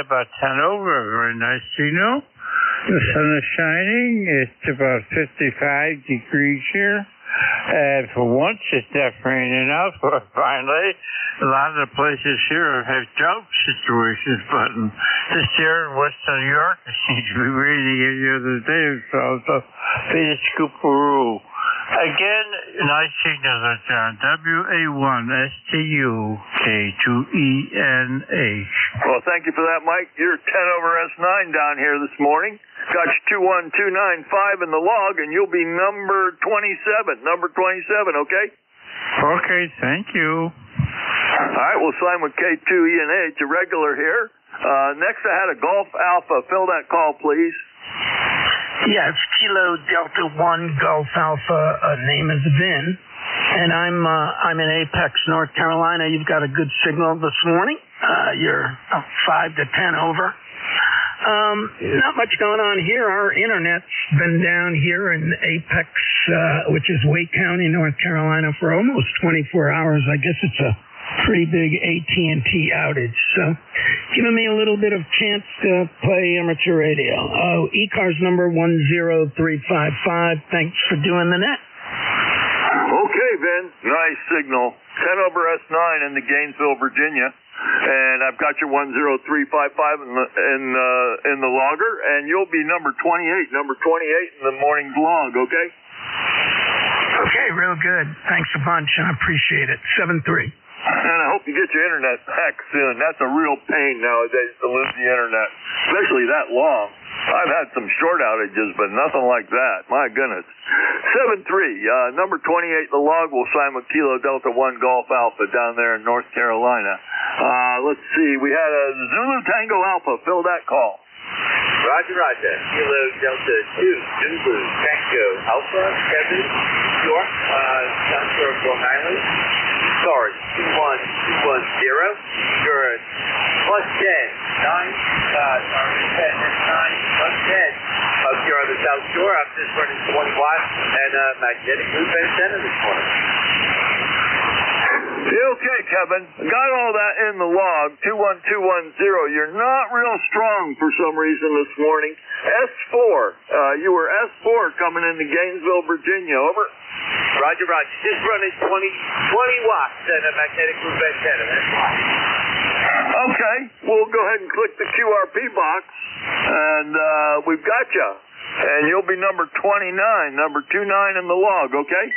about 10 over. Very nice signal. The sun is shining. It's about 55 degrees here. And for once, it's not raining out. Finally, a lot of the places here have drought situations, but this here in Western New York, it seems to be raining every other day or so. So, they just scooparoo. Again, nice signals, John. WA1STU-K2ENH.
Well, thank you for that, Mike. You're 10 over S9 down here this morning. Got you 21295 in the log, and you'll be number 27. Number 27, okay?
Okay, thank you.
All right, we'll sign with K2 ENH, a regular here. Next, I had a Golf Alpha. Fill that call, please.
Yes, Kilo Delta 1 Golf Alpha, name is Vin, and I'm in Apex, North Carolina. You've got a good signal this morning. You're 5 to 10 over. Not much going on here. Our internet's been down here in Apex, which is Wake County, North Carolina, for almost 24 hours. I guess it's a pretty big AT&T outage. So, giving me a little bit of chance to play amateur radio. Oh, ECARS number 10355. Thanks for doing the net.
Okay, Ben. Nice signal. 10 over S9 in the Gainesville, Virginia. And I've got your 10355 in the logger, and you'll be number 28 in the morning's log, okay?
Okay, real good. Thanks a bunch. I appreciate it. 7-3.
And I hope you get your internet back soon. That's a real pain nowadays to lose the internet, especially that long. I've had some short outages, but nothing like that. My goodness. 7-3, number 28, the log will sign with Kilo Delta 1 Golf Alpha down there in North Carolina. Let's see, we had a Zulu Tango Alpha. Fill that call.
Roger, Roger. Kilo Delta 2, Zulu Tango Alpha, Kevin, New York, South Shore of Long Island. Sorry, 21210. Good. +10, 9, 10, up here on the South Shore. I'm just running 20 watts and magnetic loop antenna this morning.
Okay, Kevin. Got all that in the log. 21210. You're not real strong for some reason this morning. S4. You were S4 coming into Gainesville, Virginia. Over.
Roger, Roger. Just running 20 watts and a magnetic loop antenna. That's why.
Okay. We'll go ahead and click the QRP box, and we've got you. And you'll be number 29 in the log, okay?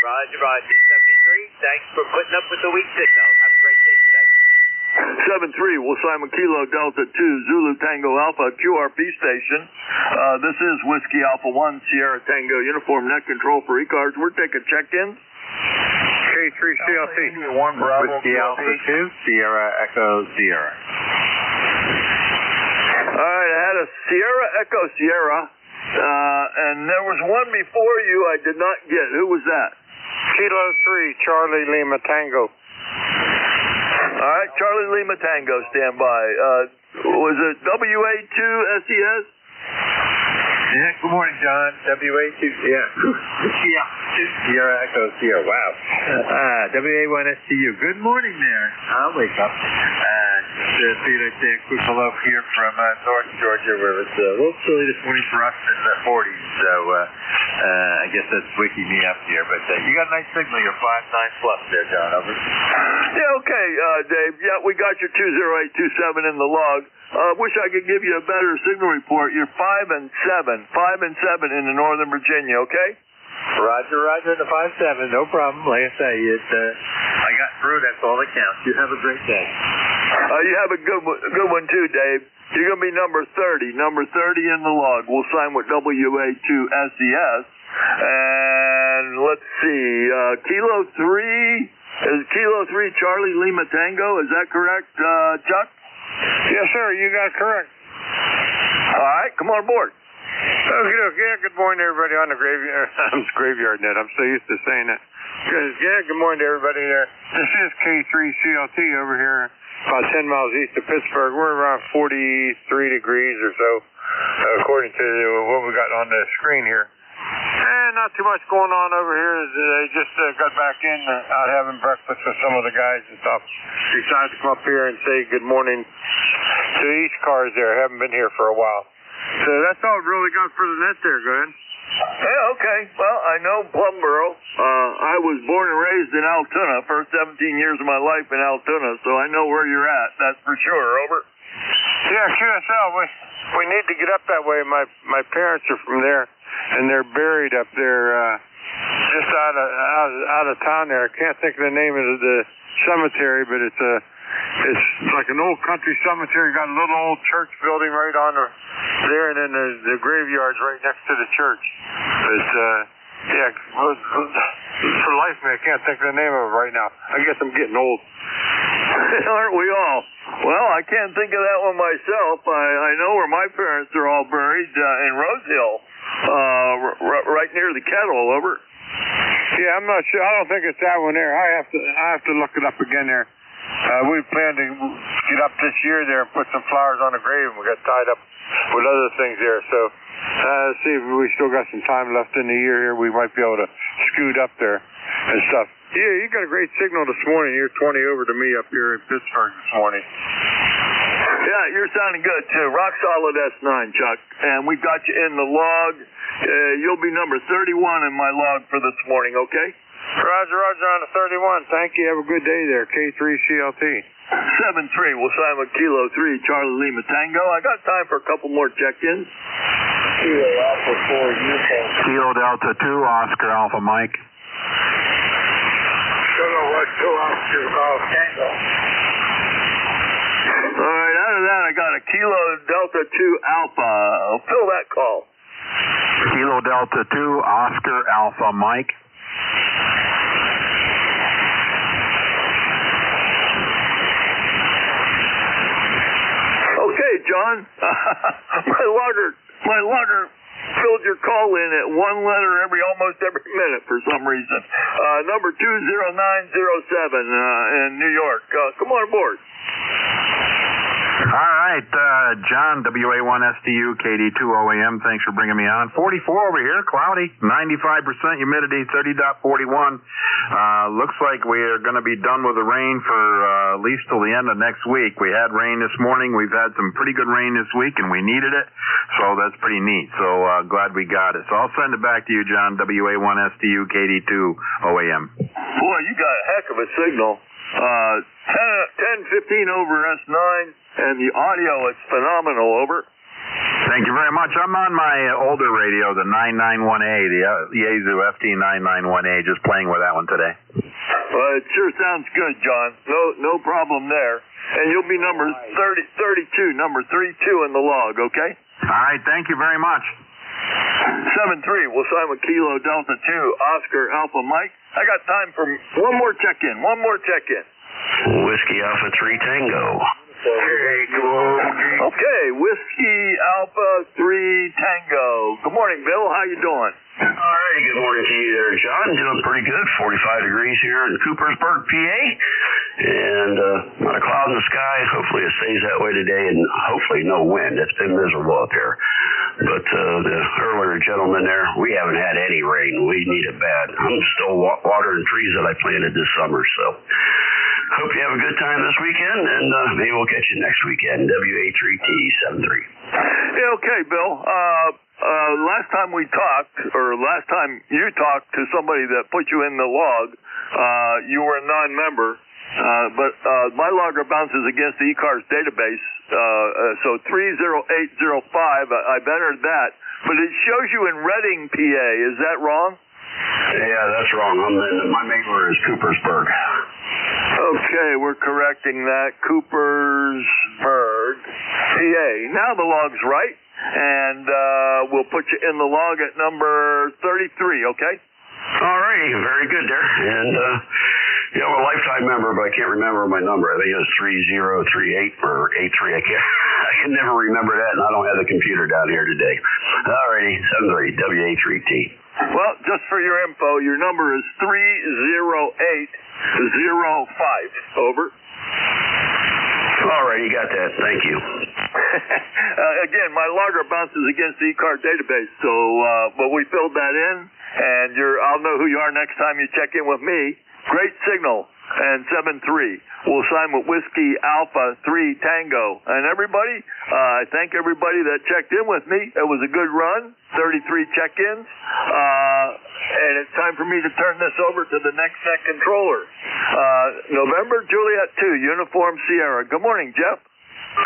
Roger, Roger. 73. Thanks for putting up with the weak signal. Have a great day today.
7-3, we'll sign with Kilo Delta 2, Zulu Tango Alpha, QRP station. This is Whiskey Alpha 1, Sierra Tango, Uniform Net Control for ECARS. We're taking check-ins.
K3 CLC.
1 Bravo,
Whiskey Alpha 2, Sierra Echo Sierra.
All right, I had a Sierra Echo Sierra, and there was one before you I did not get. Who was that?
Kilo 3, Charlie Lima Tango.
All right, Charlie Lima Tango, stand by. Was it WA2SES?
Yeah, good morning, John. WA2, Sierra Echo Sierra. Wow. WA1STU. Good morning there. I'll wake up. Just Felix, a quick hello here from North Georgia, where it's a little chilly this morning for us in the 40s. So I guess that's waking me up here. But you got a nice signal. You're 5.9 plus there, John. Over.
Yeah, okay, Dave. Yeah, we got your 20827 in the log. Wish I could give you a better signal report. You're 5 and 7 in the Northern Virginia, okay?
Roger, the 5-7. No problem. Like I say, I got through. That's all that counts. You have a great day.
You have a good one too, Dave. You're going to be number 30 in the log. We'll sign with WA2SES. And let's see, Kilo 3 Charlie Lima Tango. Is that correct, Chuck?
Yes, sir. You got it correct.
All right, come on aboard.
Yeah, good morning to everybody on the graveyard net. I'm so used to saying that. Good morning to everybody there. This is K3CLT over here, about 10 miles east of Pittsburgh. We're around 43 degrees or so, according to what we got on the screen here. And not too much going on over here. They just got back in, out having breakfast with some of the guys and stuff. Decided to come up here and say good morning to ECARS there. Haven't been here for a while. So that's all we really got for the net there, good.
Yeah, okay. Well, I know Plumboro. I was born and raised in Altoona, first 17 years of my life in Altoona, so I know where you're at, that's for sure. Over.
Yeah, QSL, we need to get up that way. My parents are from there, and they're buried up there just out of town there. I can't think of the name of the cemetery, but it's like an old country cemetery. Got a little old church building right on there, and then the graveyard's right next to the church. But for life, man, I can't think of the name of it right now. I guess I'm getting old.
Aren't we all? Well, I can't think of that one myself. I know where my parents are all buried in Rose Hill, right near the kettle. Over.
Yeah, I'm not sure. I don't think it's that one there. I have to look it up again there. We planned to get up this year there and put some flowers on the grave, and we got tied up with other things there. So let's see if we still got some time left in the year here. We might be able to scoot up there and stuff. Yeah, you got a great signal this morning. You're 20 over to me up here in Pittsburgh this morning.
Yeah, you're sounding good too. Rock solid S9, Chuck. And we got you in the log. You'll be number 31 in my log for this morning, okay?
Roger on the 31. Thank you. Have a good day there. K3CLT.
7-3. We'll sign with Kilo 3 Charlie Lima Tango. I got time for a couple more check-ins.
Kilo Alpha 4
Kilo Delta 2 Oscar Alpha Mike.
Kilo 2 Oscar Golf Tango.
All right, out of that, I got a Kilo Delta 2 Alpha. Fill that call.
Kilo Delta 2 Oscar Alpha Mike.
Okay, John. my logger filled your call in at one letter almost every minute for some reason. Number 20907 in New York. Come on aboard.
All right, John, WA1STU, KD2OAM, thanks for bringing me on. 44 over here, cloudy, 95% humidity, 30.41. Looks like we're going to be done with the rain for at least till the end of next week. We had rain this morning. We've had some pretty good rain this week, and we needed it, so that's pretty neat. So glad we got it. So I'll send it back to you, John, WA1STU, KD2OAM.
Boy, you got a heck of a signal. 10-15 over S9, and the audio is phenomenal. Over.
Thank you very much. I'm on my older radio, the 991A, the Yaesu FT991A, just playing with that one today.
Well, it sure sounds good, John. No problem there. And you'll be number 32 in the log, okay?
All right, thank you very much.
7-3, we'll sign with Kilo Delta 2, Oscar Alpha Mike. I got time for one more check-in.
Whiskey Alpha 3 Tango.
Okay, Whiskey Alpha 3 Tango. Good morning, Bill. How you doing?
All right, good morning to you there, John. Doing pretty good. 45 degrees here in Coopersburg, PA. And not a cloud in the sky. Hopefully it stays that way today, and hopefully no wind. It's been miserable out there. But the earlier gentleman there, we haven't had any rain. We need it bad. I'm still watering trees that I planted this summer, so hope you have a good time this weekend, and maybe we'll catch you next weekend. WA3T73.
Yeah, okay, Bill. Last time we talked, or last time you talked to somebody that put you in the log, you were a non-member. But my logger bounces against the ECARS database, so 30805, I've entered that, but it shows you in Reading, PA. Is that wrong?
Yeah, that's wrong. My mailer is Coopersburg.
Okay, we're correcting that. Coopersburg, PA. Now the log's right, and we'll put you in the log at number 33, okay?
All righty, very good there. And, I'm a lifetime member, but I can't remember my number. I think it was 3038 or 83. I can never remember that, and I don't have the computer down here today. All righty, 73, WA3T.
Well, just for your info, your number is 30805. Over.
All right, you got that. Thank you.
Again, my logger bounces against the ECARS database, so but we filled that in, and I'll know who you are next time you check in with me. Great signal, and 7-3. We'll sign with Whiskey Alpha 3 Tango. And everybody, I thank everybody that checked in with me. It was a good run, 33 check-ins. And it's time for me to turn this over to the next net controller. November Juliet 2, Uniform Sierra. Good morning, Jeff.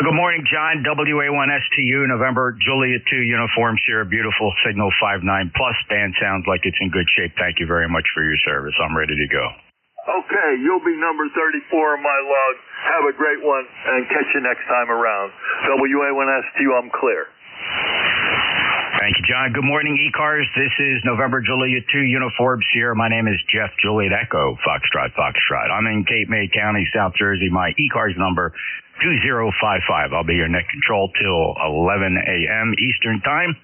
Good morning, John. WA1STU, November Juliet 2, Uniform Sierra. Beautiful signal, 5.9 plus. Band sounds like it's in good shape. Thank you very much for your service. I'm ready to go.
Okay, you'll be number 34 on my log. Have a great one, and catch you next time around. WA1STU, I'm clear.
Thank you, John. Good morning, ECARS. This is November Juliet 2, Uniform Sierra. My name is Jeff Juliet Echo, Foxtrot. I'm in Cape May County, South Jersey. My ECARS number, 2055. I'll be your net control till 11 a.m. Eastern Time.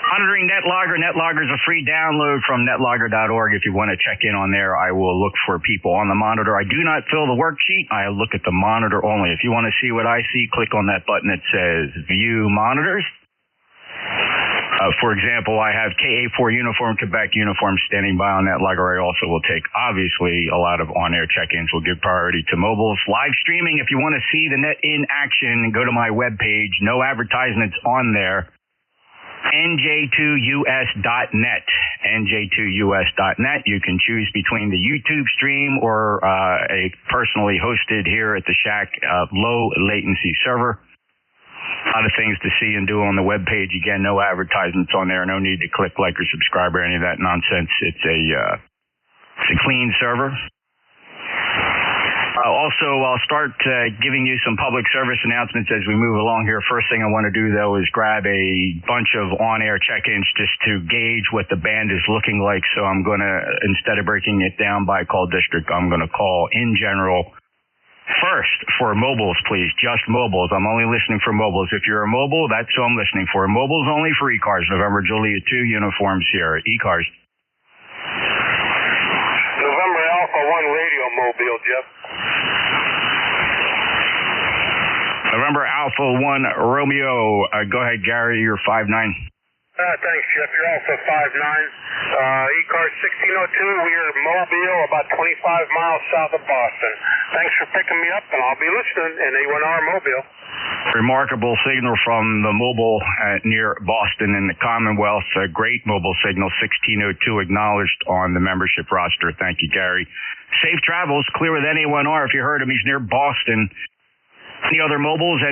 Monitoring NetLogger. NetLogger is a free download from netlogger.org. If you want to check in on there, I will look for people on the monitor. I do not fill the worksheet. I look at the monitor only. If you want to see what I see, click on that button that says View Monitors. For example, I have KA4 Uniform Quebec Uniform standing by on NetLogger. I also will take, obviously, a lot of on-air check-ins. We'll give priority to mobiles. Live streaming, if you want to see the net in action, go to my webpage. No advertisements on there. NJ2US.net. NJ2US.net. You can choose between the YouTube stream or a personally hosted here at the Shack low latency server. A lot of things to see and do on the web page. Again, no advertisements on there. No need to click like or subscribe or any of that nonsense. It's a clean server. Also, I'll start giving you some public service announcements as we move along here. First thing I want to do, though, is grab a bunch of on-air check-ins just to gauge what the band is looking like. So I'm going to, instead of breaking it down by call district, I'm going to call in general. First, for mobiles, please, just mobiles. I'm only listening for mobiles. If you're a mobile, that's who I'm listening for. Mobiles only for ECARS, November Juliet 2, Uniform Sierra. ECARS.
November Alpha 1 Radio Mobile, Jeff.
November Alpha 1 Romeo. Go ahead, Gary, you're 5'9".
Thanks, Jeff. You're also 5'9". ECARS 1602, we are Mobile, about 25 miles south of Boston. Thanks for picking me up, and I'll be listening, and A1R Mobile.
Remarkable signal from the mobile near Boston in the Commonwealth. A great mobile signal, 1602, acknowledged on the membership roster. Thank you, Gary. Safe travels, clear with A1R. If you heard him, he's near Boston. Any other mobiles?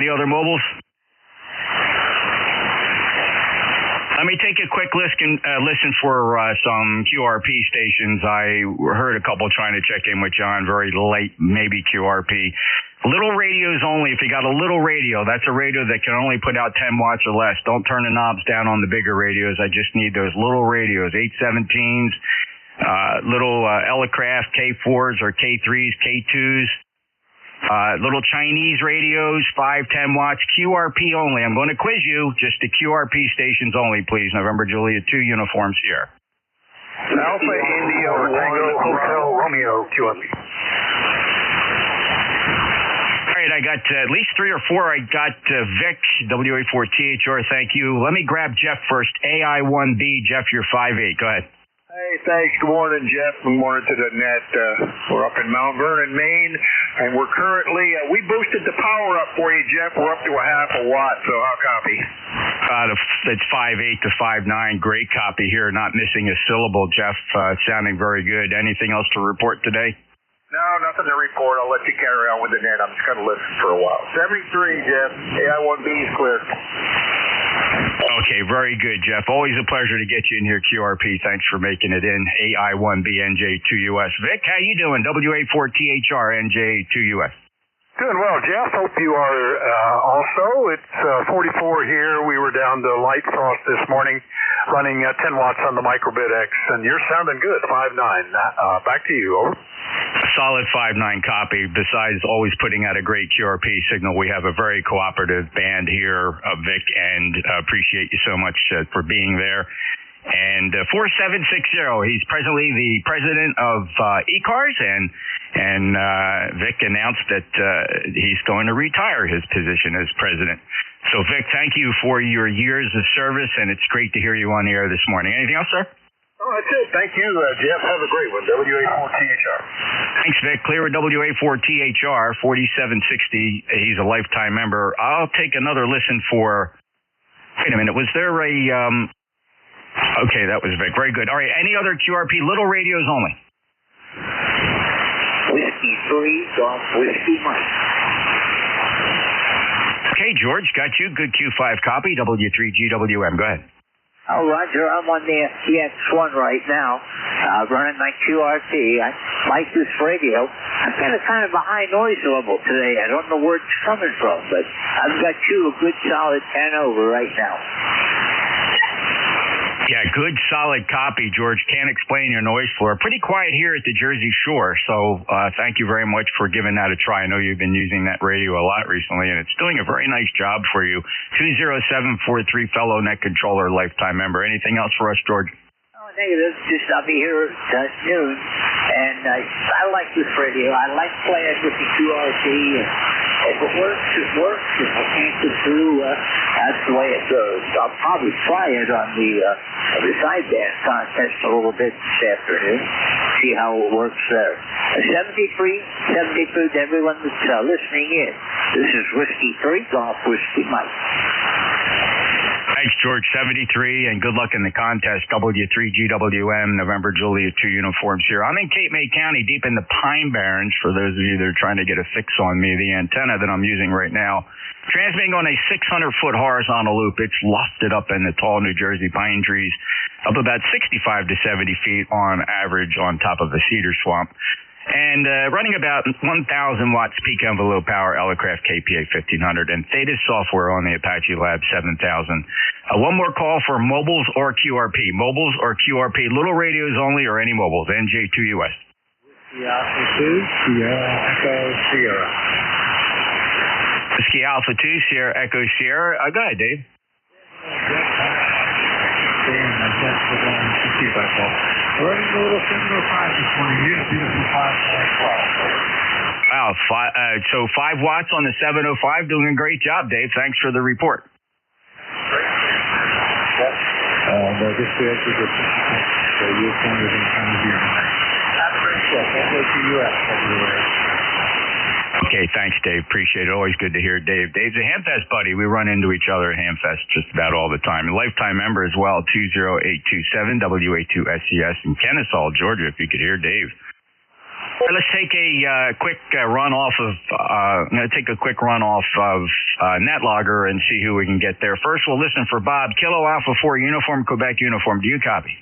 Let me take a quick listen for some QRP stations. I heard a couple trying to check in with John, very late, maybe QRP. Little radios only. If you got a little radio, that's a radio that can only put out 10 watts or less. Don't turn the knobs down on the bigger radios. I just need those little radios, 817s, little Elecraft K4s or K3s, K2s. Little Chinese radios, 5, 10 watts, QRP only. I'm going to quiz you, just the QRP stations only, please. November Juliet 2, Uniform Sierra.
Alpha India Tango Hotel Romeo QRP.
All right, I got at least 3 or 4. I got Vic, WA4THR, thank you. Let me grab Jeff first. AI1B, Jeff, you're 5'8". Go ahead.
Hey, thanks. Good morning, Jeff. Good morning to the net. We're up in Mount Vernon, Maine, and we're currently, we boosted the power up for you, Jeff. We're up to a half a watt, so how copy?
It's 5'8" to 5'9". Great copy here, not missing a syllable, Jeff. Sounding very good. Anything else to report today?
No, nothing to report. I'll let you carry on with the net. I'm just going to listen for a while. 73, Jeff. AI1B is clear.
Okay, very good, Jeff. Always a pleasure to get you in here, QRP. Thanks for making it in. AI1B, NJ2US. Vic, how you doing? WA4THR, NJ2US.
Doing well, Jeff. Hope you are also. It's 44 here. We were down to light frost this morning, running 10 watts on the Microbit X, and you're sounding good, 5.9. Back to you, over.
A solid 5.9 copy. Besides always putting out a great QRP signal, we have a very cooperative band here, Vic, and appreciate you so much for being there. And 4760, he's presently the president of ECARS, and Vic announced that he's going to retire his position as president. So, Vic, thank you for your years of service, and it's great to hear you on the air this morning. Anything else, sir?
Oh, that's it. Thank you, Jeff. Have a great one. WA4THR.
Thanks, Vic. Clear with WA4THR, 4760. He's a lifetime member. I'll take another listen for... Wait a minute. Was there a... Okay, that was Vic. Very good. All right, any other QRP? Little radios only.
Whiskey 3, Golf Whiskey Mike.
Okay, George, got you. Good Q5 copy. W3GWM. Go ahead.
Oh, Roger, I'm on the FTX1 right now, running my QRT. I like this radio. I've got a kind of a high noise level today. I don't know where it's coming from, but I've got you a good solid 10 over right now.
Yeah, good, solid copy, George. Can't explain your noise floor. Pretty quiet here at the Jersey Shore, so thank you very much for giving that a try. I know you've been using that radio a lot recently, and it's doing a very nice job for you. 20743, fellow net controller, lifetime member. Anything else for us, George?
Oh, negative. Just I'll be here at noon, and I like this radio. I like playing with the QRT, and if it works, it works. If I can't get through, that's the way it goes. I'll probably try it on the sideband contest a little bit this afternoon, see how it works there. 73 to everyone that's listening in. This is Whiskey 3, Golf Whiskey Mike.
Thanks, George. 73, and good luck in the contest. W3GWM, November Juliet 2 uniforms here. I'm in Cape May County, deep in the Pine Barrens, for those of you that are trying to get a fix on me. The antenna that I'm using right now, transmitting on a 600-foot horizontal loop. It's lofted up in the tall New Jersey pine trees, up about 65 to 70 feet on average on top of a cedar swamp. And running about 1,000 watts peak envelope power, Elecraft KPA 1500, and Theta software on the Apache Lab 7000. One more call for mobiles or QRP. Mobiles or QRP, little radios only, or any mobiles. NJ2US.
Whiskey Alpha 2, Sierra Echo Sierra.
Whiskey Alpha 2, Sierra Echo Sierra. Go ahead, Dave.
Running a little 705 this morning. Here's beautiful 5.12.
Wow, so 5 watts on the 705, doing a great job, Dave. Thanks for the report.
This is a good so you'll find it in time of year. Have a great show. NJ2US everywhere.
Okay, thanks, Dave. Appreciate it. Always good to hear Dave. Dave's a Hamfest buddy. We run into each other at Hamfest just about all the time. A lifetime member as well, 20827 WA2SCS in Kennesaw, Georgia, if you could hear Dave. All right, let's take a quick run off of NetLogger and see who we can get there. First, we'll listen for Bob. Kilo Alpha 4 uniform, Quebec uniform. Do you copy?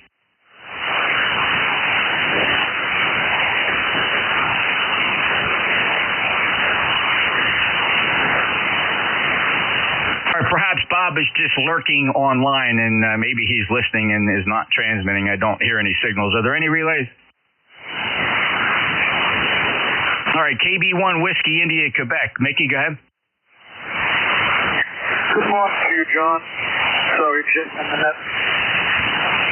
Perhaps Bob is just lurking online, and maybe he's listening and is not transmitting. I don't hear any signals. Are there any relays? All right, KB1 Whiskey India Quebec. Mickey, go ahead.
Good morning to you, John. Sorry, check in the net.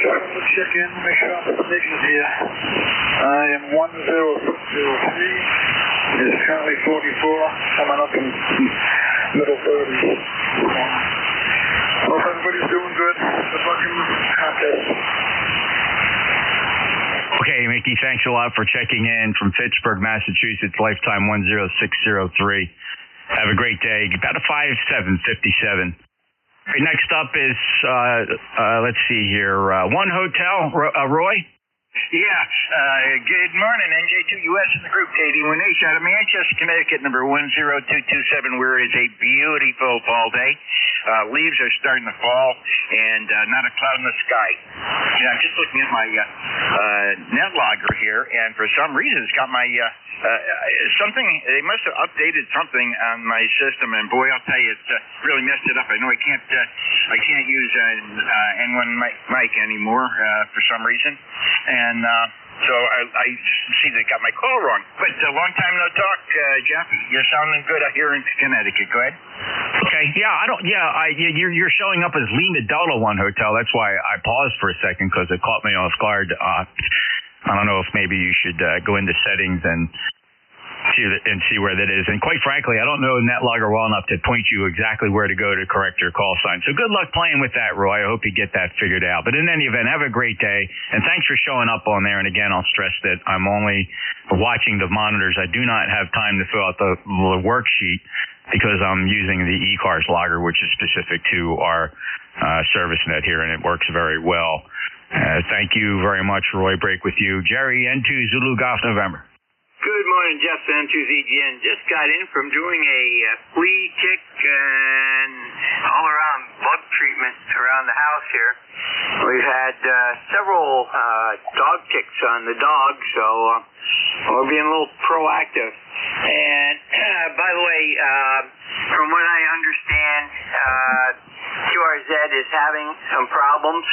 Just to check in, make sure I'm the connection here. I am 10603.
It's currently 44, coming up in middle 30s. Hope everybody's doing good. Good luck in the contest.
Okay, Mickey, thanks a lot for checking in from Pittsburgh, Massachusetts, lifetime 10603. Have a great day. About a 5757. Right, next up is, let's see here, One Hotel, Roy?
Yeah, good morning, NJ2US in the group, KD1H out of Manchester, Connecticut, number 10227, where it is a beautiful fall day. Leaves are starting to fall, and not a cloud in the sky. Yeah, I'm just looking at my net logger here, and for some reason it's got my something. They must have updated something on my system, and boy, I'll tell you, it's really messed it up. I know I can't use N1 mic anymore for some reason, and so I see they got my call wrong. But a long time no talk, Jeff. You're sounding good out here in Connecticut. Go ahead.
Okay. Yeah, you're showing up as Lima Delta One Hotel. That's why I paused for a second, because it caught me off guard. I don't know if maybe you should go into settings and see where that is. And quite frankly, I don't know NetLogger well enough to point you exactly where to go to correct your call sign. So good luck playing with that, Roy. I hope you get that figured out. But in any event, have a great day. And thanks for showing up on there. And again, I'll stress that I'm only watching the monitors. I do not have time to fill out the worksheet because I'm using the ECARS logger, which is specific to our service net here, and it works very well. Thank you very much, Roy. Break with you. Jerry, N2 Zulu Golf November.
Good morning, Jeff. N2ZGN. Just got in from doing a flea, tick, and all-around bug treatment around the house here. We've had several dog ticks on the dog, so we're being a little proactive. And by the way, from what I understand, QRZ is having some problems,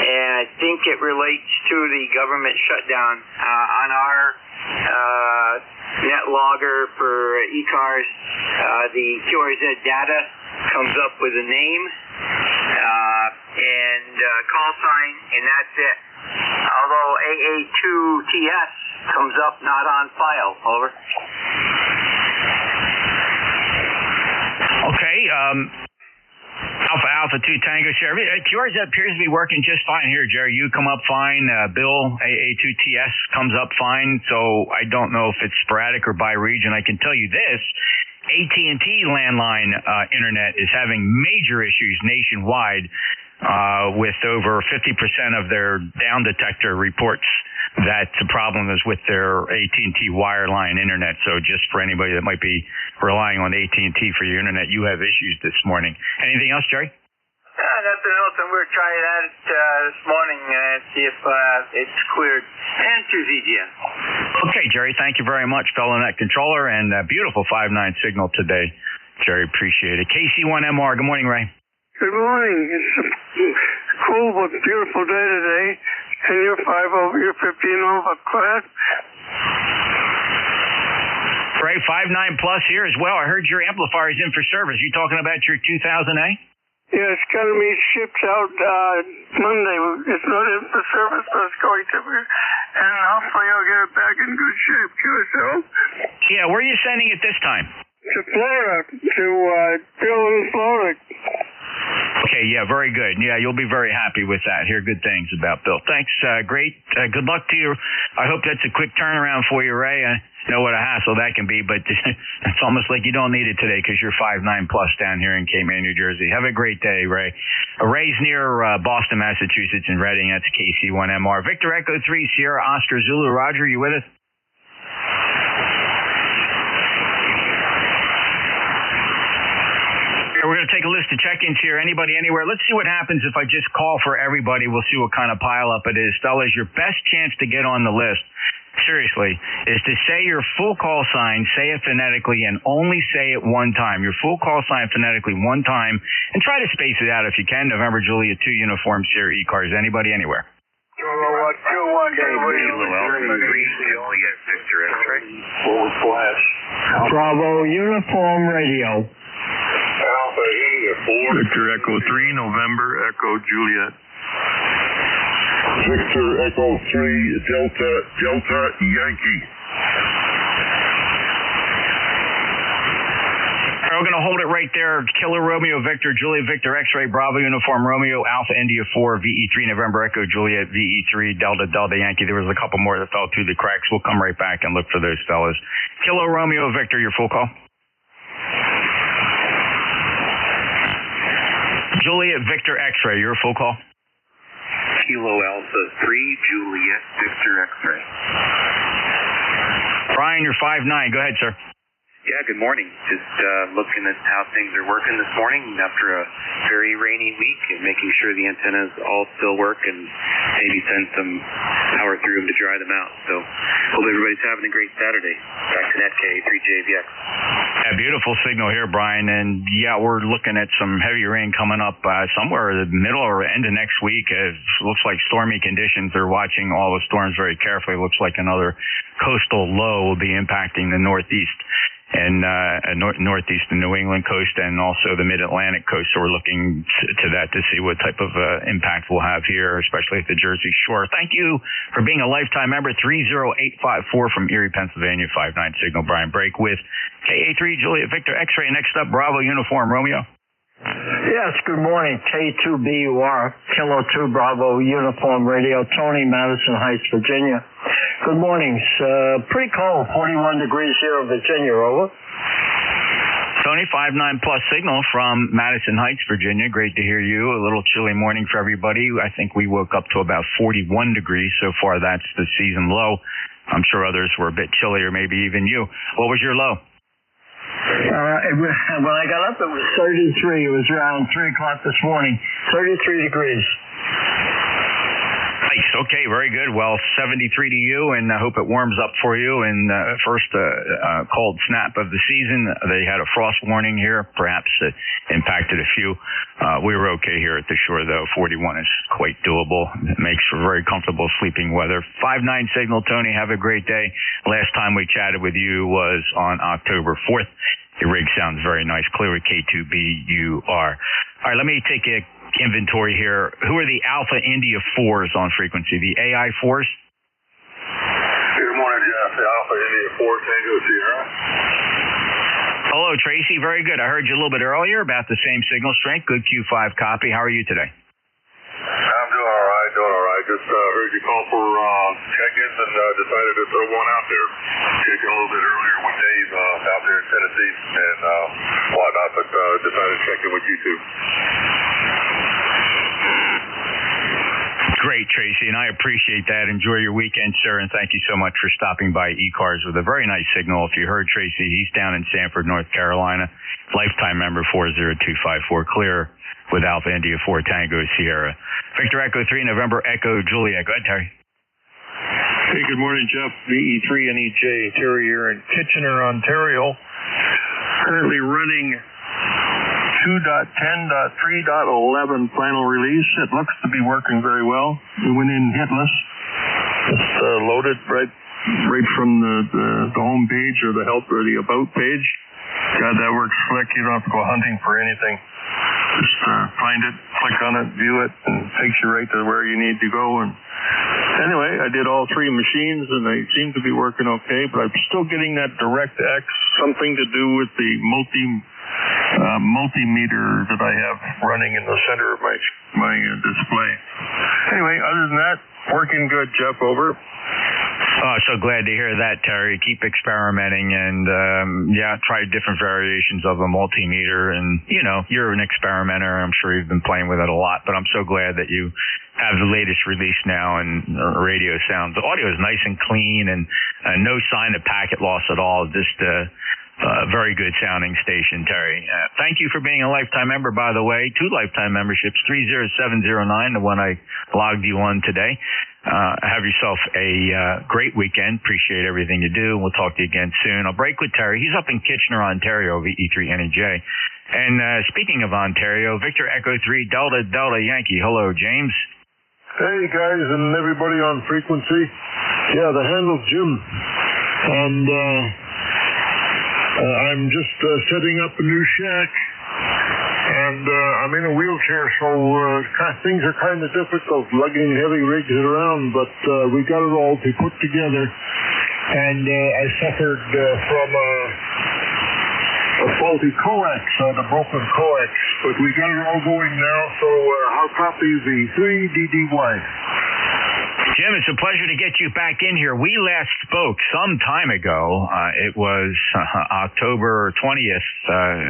and I think it relates to the government shutdown. On our net logger for ECARS, the QRZ data comes up with a name and call sign, and that's it. Although AA2TS comes up not on file. Over.
Okay. Alpha 2 Tango Sheriff. QRZ appears to be working just fine here, Jerry. You come up fine. Bill, AA2TS comes up fine. So I don't know if it's sporadic or by region. I can tell you this. AT&T landline internet is having major issues nationwide with over 50% of their down detector reports that the problem is with their AT&T wireline internet. So just for anybody that might be relying on AT&T for your internet, you have issues this morning. Anything else, Jerry?
Nothing else, and we're trying that this morning and see if it's cleared. And to ZGN.
Okay, Jerry, thank you very much, fellow net controller, and a beautiful 5.9 signal today. Jerry, appreciate it. KC1MR, good morning, Ray.
Good morning. It's a cool but beautiful day today, and you're 5 over, you're 15 over. Go ahead.
Ray, 5.9 plus here as well. I heard your amplifier is in for service. You talking about your 2000A?
Yeah, it's going to be shipped out Monday. It's not in for service, but it's going to be. And hopefully I'll get it back in good shape. QSL?
Yeah, where are you sending it this time?
To Florida, to Bill in Florida.
Okay, yeah, very good. Yeah, you'll be very happy with that. Hear good things about Bill. Thanks, great. Good luck to you. I hope that's a quick turnaround for you, Ray. I know what a hassle that can be, but it's almost like you don't need it today because you're 5.9 plus down here in Cape May, New Jersey. Have a great day, Ray. Ray's near Boston, Massachusetts, and Reading. That's KC1MR. Victor Echo 3, Sierra Oscar Zulu. Roger, you with us? We're going to take a list of check-ins here. Anybody, anywhere. Let's see what happens if I just call for everybody. We'll see what kind of pile-up it is. Fellas, your best chance to get on the list, seriously, is to say your full call sign, say it phonetically, and only say it one time. Your full call sign phonetically one time, and try to space it out if you can. November, Juliet 2, Uniform, Sierra, ECARS. Anybody, anywhere.
Bravo, Uniform Radio.
Alpha Victor Echo 3, November, Echo Juliet.
Victor Echo 3, Delta Yankee.
we're going to hold it right there. Kilo Romeo Victor, Juliet Victor X-Ray, Bravo Uniform Romeo, Alpha India 4, VE3 November Echo Juliet, VE3 Delta Delta Yankee. There was a couple more that fell through the cracks. We'll come right back and look for those fellas. Kilo Romeo Victor, your full call. Juliet Victor X-Ray, your full call.
Kilo Alpha 3, Juliet Victor X-Ray.
Brian, you're 5'9". Go ahead, sir.
Yeah, good morning. Just looking at how things are working this morning after a very rainy week and making sure the antennas all still work and maybe send some power through them to dry them out. So hope everybody's having a great Saturday. Back to NetK 3JVX.
Yeah, beautiful signal here, Brian. And yeah, we're looking at some heavy rain coming up somewhere in the middle or end of next week. It looks like stormy conditions. They're watching all the storms very carefully. It looks like another coastal low will be impacting the Northeast and Northeast and New England coast and also the Mid-Atlantic coast. So we're looking to that to see what type of impact we'll have here, especially at the Jersey Shore. Thank you for being a lifetime member. 30854 from Erie, Pennsylvania, 59 signal. Brian Break with KA3 Juliet Victor X-Ray. Next up, Bravo Uniform Romeo.
Yes, good morning. K2BUR, Kilo 2 Bravo Uniform Radio, Tony, Madison Heights, Virginia. Good morning. It's pretty cold, 41 degrees here in Virginia, over.
Tony, 5'9" plus signal from Madison Heights, Virginia. Great to hear you. A little chilly morning for everybody. I think we woke up to about 41 degrees. So far, that's the season low. I'm sure others were a bit chillier, maybe even you. What was your low?
When I got up, it was 33. It was around 3 o'clock this morning. 33 degrees.
Nice. Okay, very good. Well, 73 to you, and I hope it warms up for you. And first cold snap of the season. They had a frost warning here. Perhaps it impacted a few. We were okay here at the shore, though. 41 is quite doable. It makes for very comfortable sleeping weather. 5'9" signal, Tony. Have a great day. Last time we chatted with you was on October 4th. Your rig sounds very nice. Clear with K2BUR. All right, let me take a inventory here. Who are the Alpha India 4s on frequency? The AI 4s?
Good morning, Jeff. The Alpha India 4 Tango Sierra.
Hello, Tracy. Very good. I heard you a little bit earlier about the same signal strength. Good Q5 copy. How are you today?
I'm doing all right. Just heard you call for check-ins and decided to throw one out there. Checked a little bit earlier with Dave out there in Tennessee and whatnot, but decided to check in with you too.
Great, Tracy, and I appreciate that. Enjoy your weekend, sir, and thank you so much for stopping by ECARS with a very nice signal. If you heard Tracy, he's down in Sanford, North Carolina. Lifetime member 40254, clear with Alpha India 4 Tango Sierra. Victor Echo 3, November Echo Juliet. Go ahead, Terry.
Hey, good morning, Jeff. VE3 NEJ, Terry here in Kitchener, Ontario. Currently running 2.10.3.11 final release. It looks to be working very well. We went in hitless. It's loaded right from the home page or the help or the about page. God, that works slick. You don't have to go hunting for anything. Just find it, click on it, view it, and it takes you right to where you need to go. And anyway, I did all 3 machines, and they seem to be working okay, but I'm still getting that DirectX, something to do with the multimeter that I have running in the center of my display. Anyway, other than that, working good, Jeff, over.
Oh, so glad to hear that, Terry. Keep experimenting and, try different variations of a multimeter. And, you're an experimenter. I'm sure you've been playing with it a lot, but I'm so glad that you have the latest release now and radio sounds. The audio is nice and clean and no sign of packet loss at all. Just very good sounding station, Terry. Thank you for being a lifetime member, by the way. 2 lifetime memberships, 30709, the one I logged you on today. Have yourself a great weekend. Appreciate everything you do. We'll talk to you again soon. I'll break with Terry. He's up in Kitchener, Ontario, VE3 NEJ. And speaking of Ontario, Victor Echo 3 Delta Delta Yankee. Hello, James.
Hey, guys, and everybody on frequency. Yeah, the handle's Jim. And I'm just setting up a new shack. And I'm in a wheelchair, so things are kind of difficult lugging heavy rigs around, but we got it all to put together. And I suffered from a faulty coax, the broken coax. But we got it all going now, so I'll copy the 3DDY.
Jim, it's a pleasure to get you back in here. We last spoke some time ago. It was October 20th,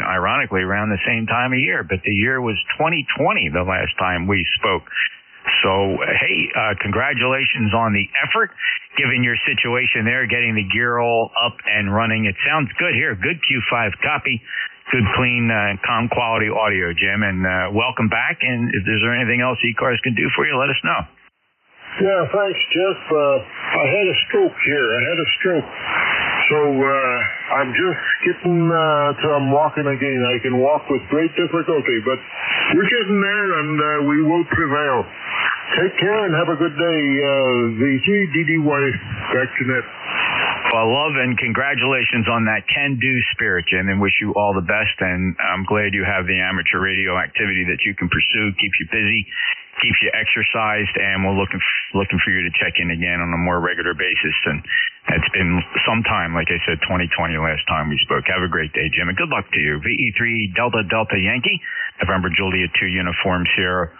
ironically, around the same time of year. But the year was 2020 the last time we spoke. So, hey, congratulations on the effort, given your situation there, getting the gear all up and running. It sounds good here. Good Q5 copy. Good, clean, calm quality audio, Jim. And welcome back. And if there's anything else ECARS can do for you, let us know.
Yeah, thanks, Jeff. I had a stroke here. So I'm just getting till I'm walking again. I can walk with great difficulty, but we're getting there, and we will prevail. Take care and have a good day. The 3DDY, back to net.
Well, love and congratulations on that can-do spirit, Jim, and wish you all the best. And I'm glad you have the amateur radio activity that you can pursue, keeps you busy, keeps you exercised, and we're looking for you to check in again on a more regular basis. And it's been some time, like I said, 2020 last time we spoke. Have a great day, Jim, and good luck to you. VE3 Delta Delta Yankee, November Juliet 2 Uniform Sierra.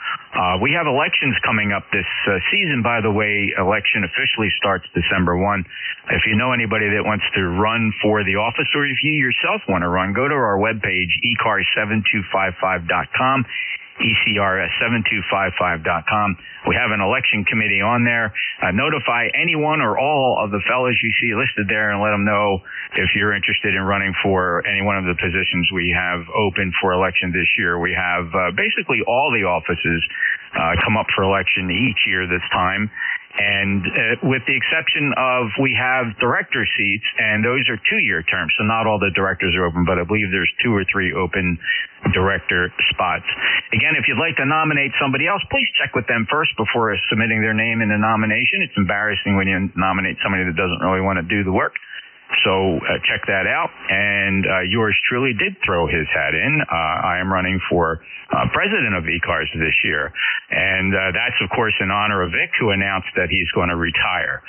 We have elections coming up this season, by the way. Election officially starts December 1. If you know anybody that wants to run for the office, or if you yourself want to run, go to our webpage, ECARS7255.com. ECARS7255.com. We have an election committee on there. Notify anyone or all of the fellows you see listed there and let them know if you're interested in running for any one of the positions we have open for election this year. We have basically all the offices come up for election each year this time. And with the exception of we have director seats, and those are 2-year terms, so not all the directors are open, but I believe there's 2 or 3 open director spots. Again, if you'd like to nominate somebody else, please check with them first before submitting their name in the nomination. It's embarrassing when you nominate somebody that doesn't really want to do the work. So check that out. And yours truly did throw his hat in. I am running for president of ECARS this year. And that's, of course, in honor of Vic, who announced that he's going to retire.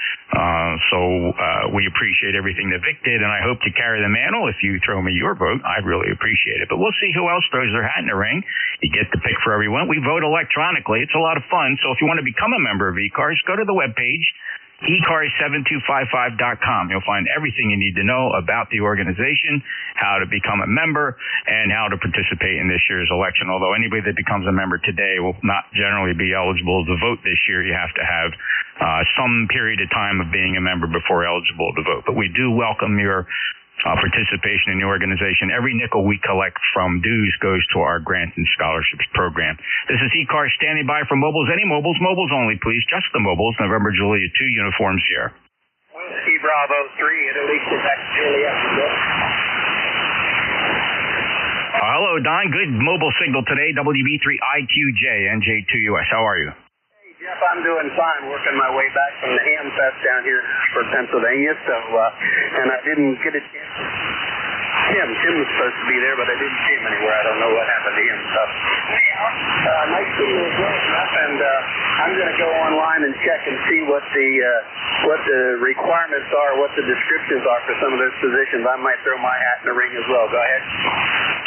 So we appreciate everything that Vic did, and I hope to carry the mantle. If you throw me your vote, I'd really appreciate it. But we'll see who else throws their hat in the ring. You get to pick for everyone. We vote electronically. It's a lot of fun. So if you want to become a member of ECARS, go to the webpage, ECARS7255.com. You'll find everything you need to know about the organization, how to become a member, and how to participate in this year's election. Although anybody that becomes a member today will not generally be eligible to vote this year. You have to have some period of time of being a member before eligible to vote. But we do welcome your participation in the organization. Every nickel we collect from dues goes to our grants and scholarships program. This is ECARS standing by for mobiles. Any mobiles? Mobiles only, please. Just the mobiles. November Juliet 2 Uniforms here.
Whiskey Bravo 3, Italy, Quebec, Juliet.
Hello, Don. Good mobile signal today. WB3IQJ, NJ2US. How are you?
Jeff, I'm doing fine, working my way back from the Ham Fest down here for Pennsylvania, so, and I didn't get a chance. Tim was supposed to be there, but I didn't see him anywhere. I don't know what happened to him, so. Nice seeing you again, Jeff, and I'm going to go online and check and see what the requirements are, what the descriptions are for some of those positions. I might throw my hat in the ring as well. Go ahead.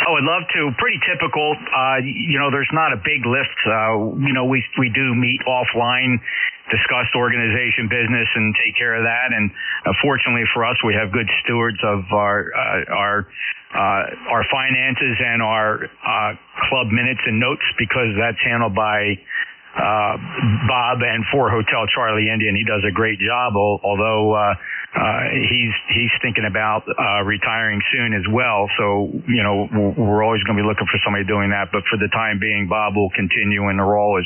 Oh, I'd love to. Pretty typical. There's not a big list. We do meet offline, discuss organization business, and take care of that. And fortunately for us, we have good stewards of our finances and our club minutes and notes, because that's handled by Bob and 4 Hotel Charlie India, and he does a great job. Although he's thinking about retiring soon as well. So we're always going to be looking for somebody doing that. But for the time being, Bob will continue in the role as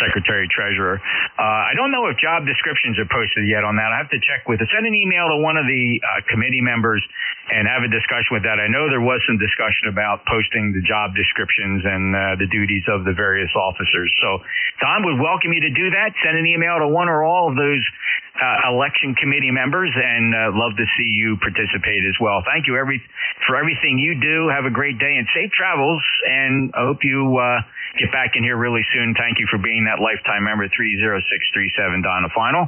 Secretary Treasurer. I don't know if job descriptions are posted yet on that. I have to check with it. Send an email to one of the committee members and have a discussion with that. I know there was some discussion about posting the job descriptions and the duties of the various officers. So Don would welcome you to do that. Send an email to one or all of those election committee members, and love to see you participate as well. Thank you for everything you do. Have a great day and safe travels, and I hope you get back in here really soon. Thank you for being that lifetime member. 30637, Don, the final.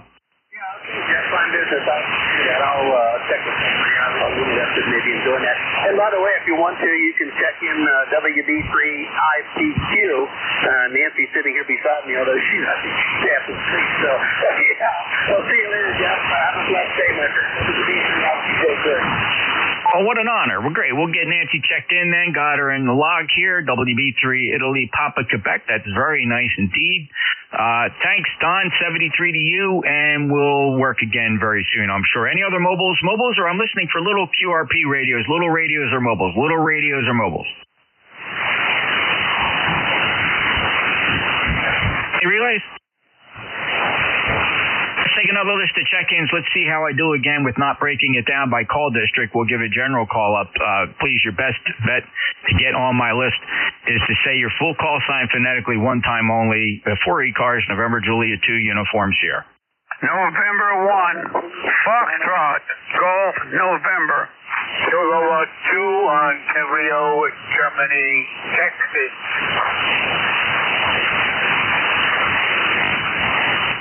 Yeah, okay, Jeff, fine business. I'll check with somebody out. I'll be interested maybe in doing that. And by the way, if you want to, you can check in WB3IPQ. Nancy's sitting here beside me, although she's not half asleep. So, yeah. I'll see you later, Jeff. Have a blessed day, my friend. WB3IPQ. Good.
Oh, what an honor. Well, great. We'll get Nancy checked in then. Got her in the log here. WB3 Italy, Papa, Quebec. That's very nice indeed. Thanks, Don. 73 to you, and we'll work again very soon, I'm sure. Any other mobiles? Mobiles, or I'm listening for little QRP radios. Little radios or mobiles? Little radios or mobiles? Hey, relays? Take another list of check-ins. Let's see how I do again with not breaking it down by call district. We'll give a general call up. Please, your best bet to get on my list is to say your full call sign phonetically one time only. 4 ECARS, November Juliet 2, Uniform Sierra.
November 1, Foxtrot, Golf, November.
Kilowatt 2, Ontario, Germany, Texas.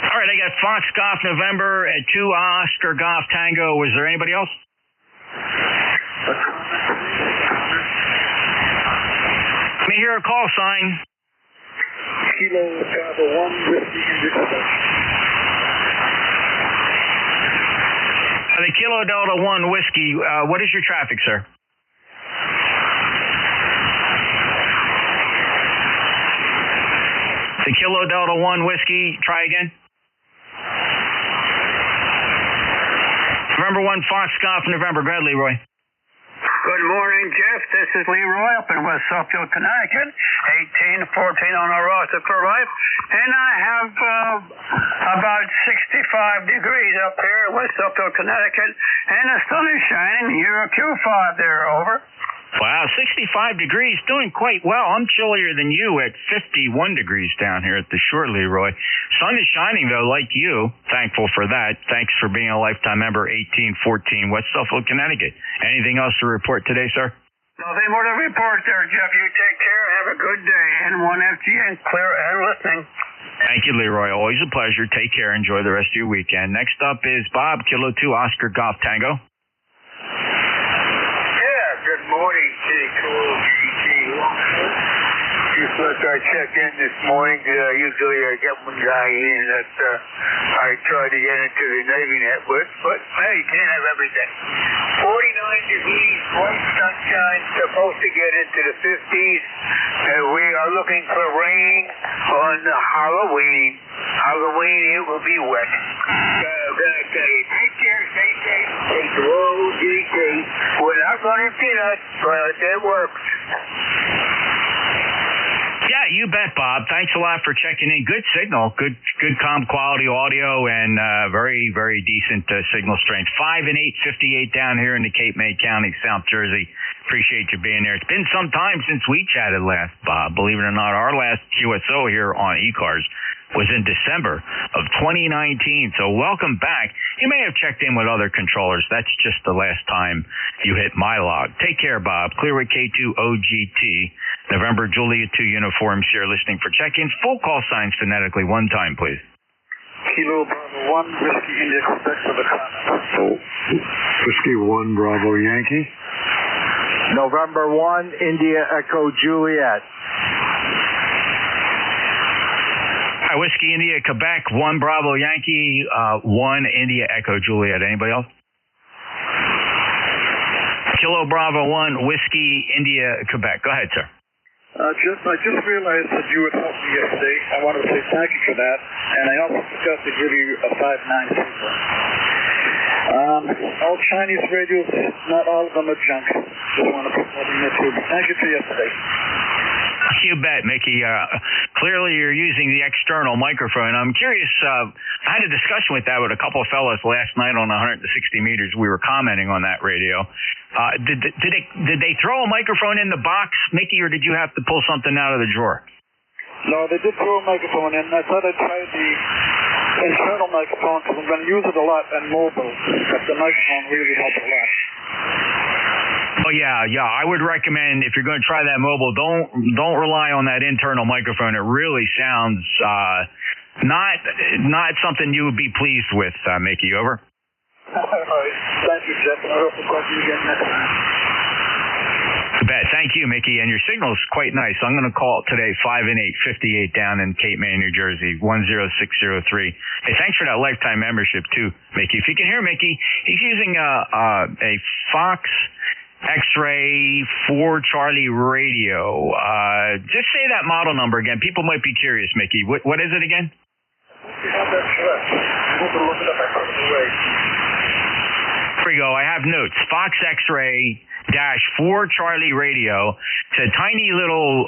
All right, I got Fox Golf November at 2 Oscar Golf Tango. Was there anybody else? Let me hear a call sign.
Kilo Bravo 1 Whiskey Hendrix.
The Kilo Delta 1 Whiskey, what is your traffic, sir? The Kilo Delta 1 Whiskey, try again. November 1, Fox Golf, November. Go ahead, Leroy.
Good morning, Jeff. This is Leroy up in West Suffield, Connecticut. 1814 on our roster for life. And I have about 65 degrees up here in West Suffield, Connecticut. And the sun is shining. You're a Q5 there, over.
Wow, 65 degrees, doing quite well. I'm chillier than you at 51 degrees down here at the shore, Leroy. Sun is shining, though, like you. Thankful for that. Thanks for being a lifetime member, 1814, West Suffield, Connecticut. Anything else to report today, sir?
Nothing more to report there, Jeff. You take care. Have a good day. N1FGN, clear and listening.
Thank you, Leroy. Always a pleasure. Take care. Enjoy the rest of your weekend. Next up is Bob, Kilo 2, Oscar Golf Tango.
Good morning, KQOGT. Just like I check in this morning, usually I get one guy in that I try to get into the Navy network, but hey, you can't have everything. 49 degrees, bright sunshine, supposed to get into the 50s. We are looking for rain on Halloween. Halloween, it will be wet. Take care, stay safe. KQOGT. We're not running peanuts, but it works.
Yeah, you bet, Bob. Thanks a lot for checking in. Good signal, good comm quality audio, and very, very decent signal strength. 5 and 858 down here in the Cape May County, South Jersey. Appreciate you being there. It's been some time since we chatted last, Bob. Believe it or not, our last QSO here on ECARS was in December of 2019. So welcome back. You may have checked in with other controllers. That's just the last time you hit my log. Take care, Bob. Clearway K2OGT, November Juliet 2 Uniform Sierra, listening for check-ins. Full call signs phonetically one time, please.
Kilo Bravo 1, Whiskey India, Quebec for the comment.
Whiskey 1, Bravo Yankee.
November 1, India Echo Juliet.
Hi, Whiskey India, Quebec, 1 Bravo Yankee, 1 India Echo Juliet. Anybody else? Kilo Bravo 1, Whiskey India, Quebec. Go ahead, sir.
Jeff, I just realized that you had helped me yesterday. I wanted to say thank you for that. And I also forgot to give you a 5-9 signal. All Chinese radios, not all of them are junk. Just want to put that in there too. Thank you for yesterday.
You bet, Mickey. Clearly you're using the external microphone. I'm curious, I had a discussion with that with a couple of fellows last night on 160 meters. We were commenting on that radio. Did they throw a microphone in the box, Mickey, or did you have to pull something out of the drawer?
No, they did throw a microphone in. I thought I'd try the internal microphone because I'm going to use it a lot on mobile. But the microphone really helped a lot.
Oh yeah. I would recommend if you're going to try that mobile, don't rely on that internal microphone. It really sounds not something you would be pleased with, Mickey. Over.
Thank you, Jeff, and I hope to talk to you again next time.
You bet. Thank you, Mickey. And your signal's quite nice. I'm going to call it today 5-858 down in Cape May, New Jersey, 10603. Hey, thanks for that lifetime membership too, Mickey. If you can hear Mickey, he's using a Fox X-Ray 4 Charlie radio. Just say that model number again. People might be curious, Mickey. What is it again? Here we go. I have notes. Fox X-Ray -4 Charlie radio. It's a tiny little,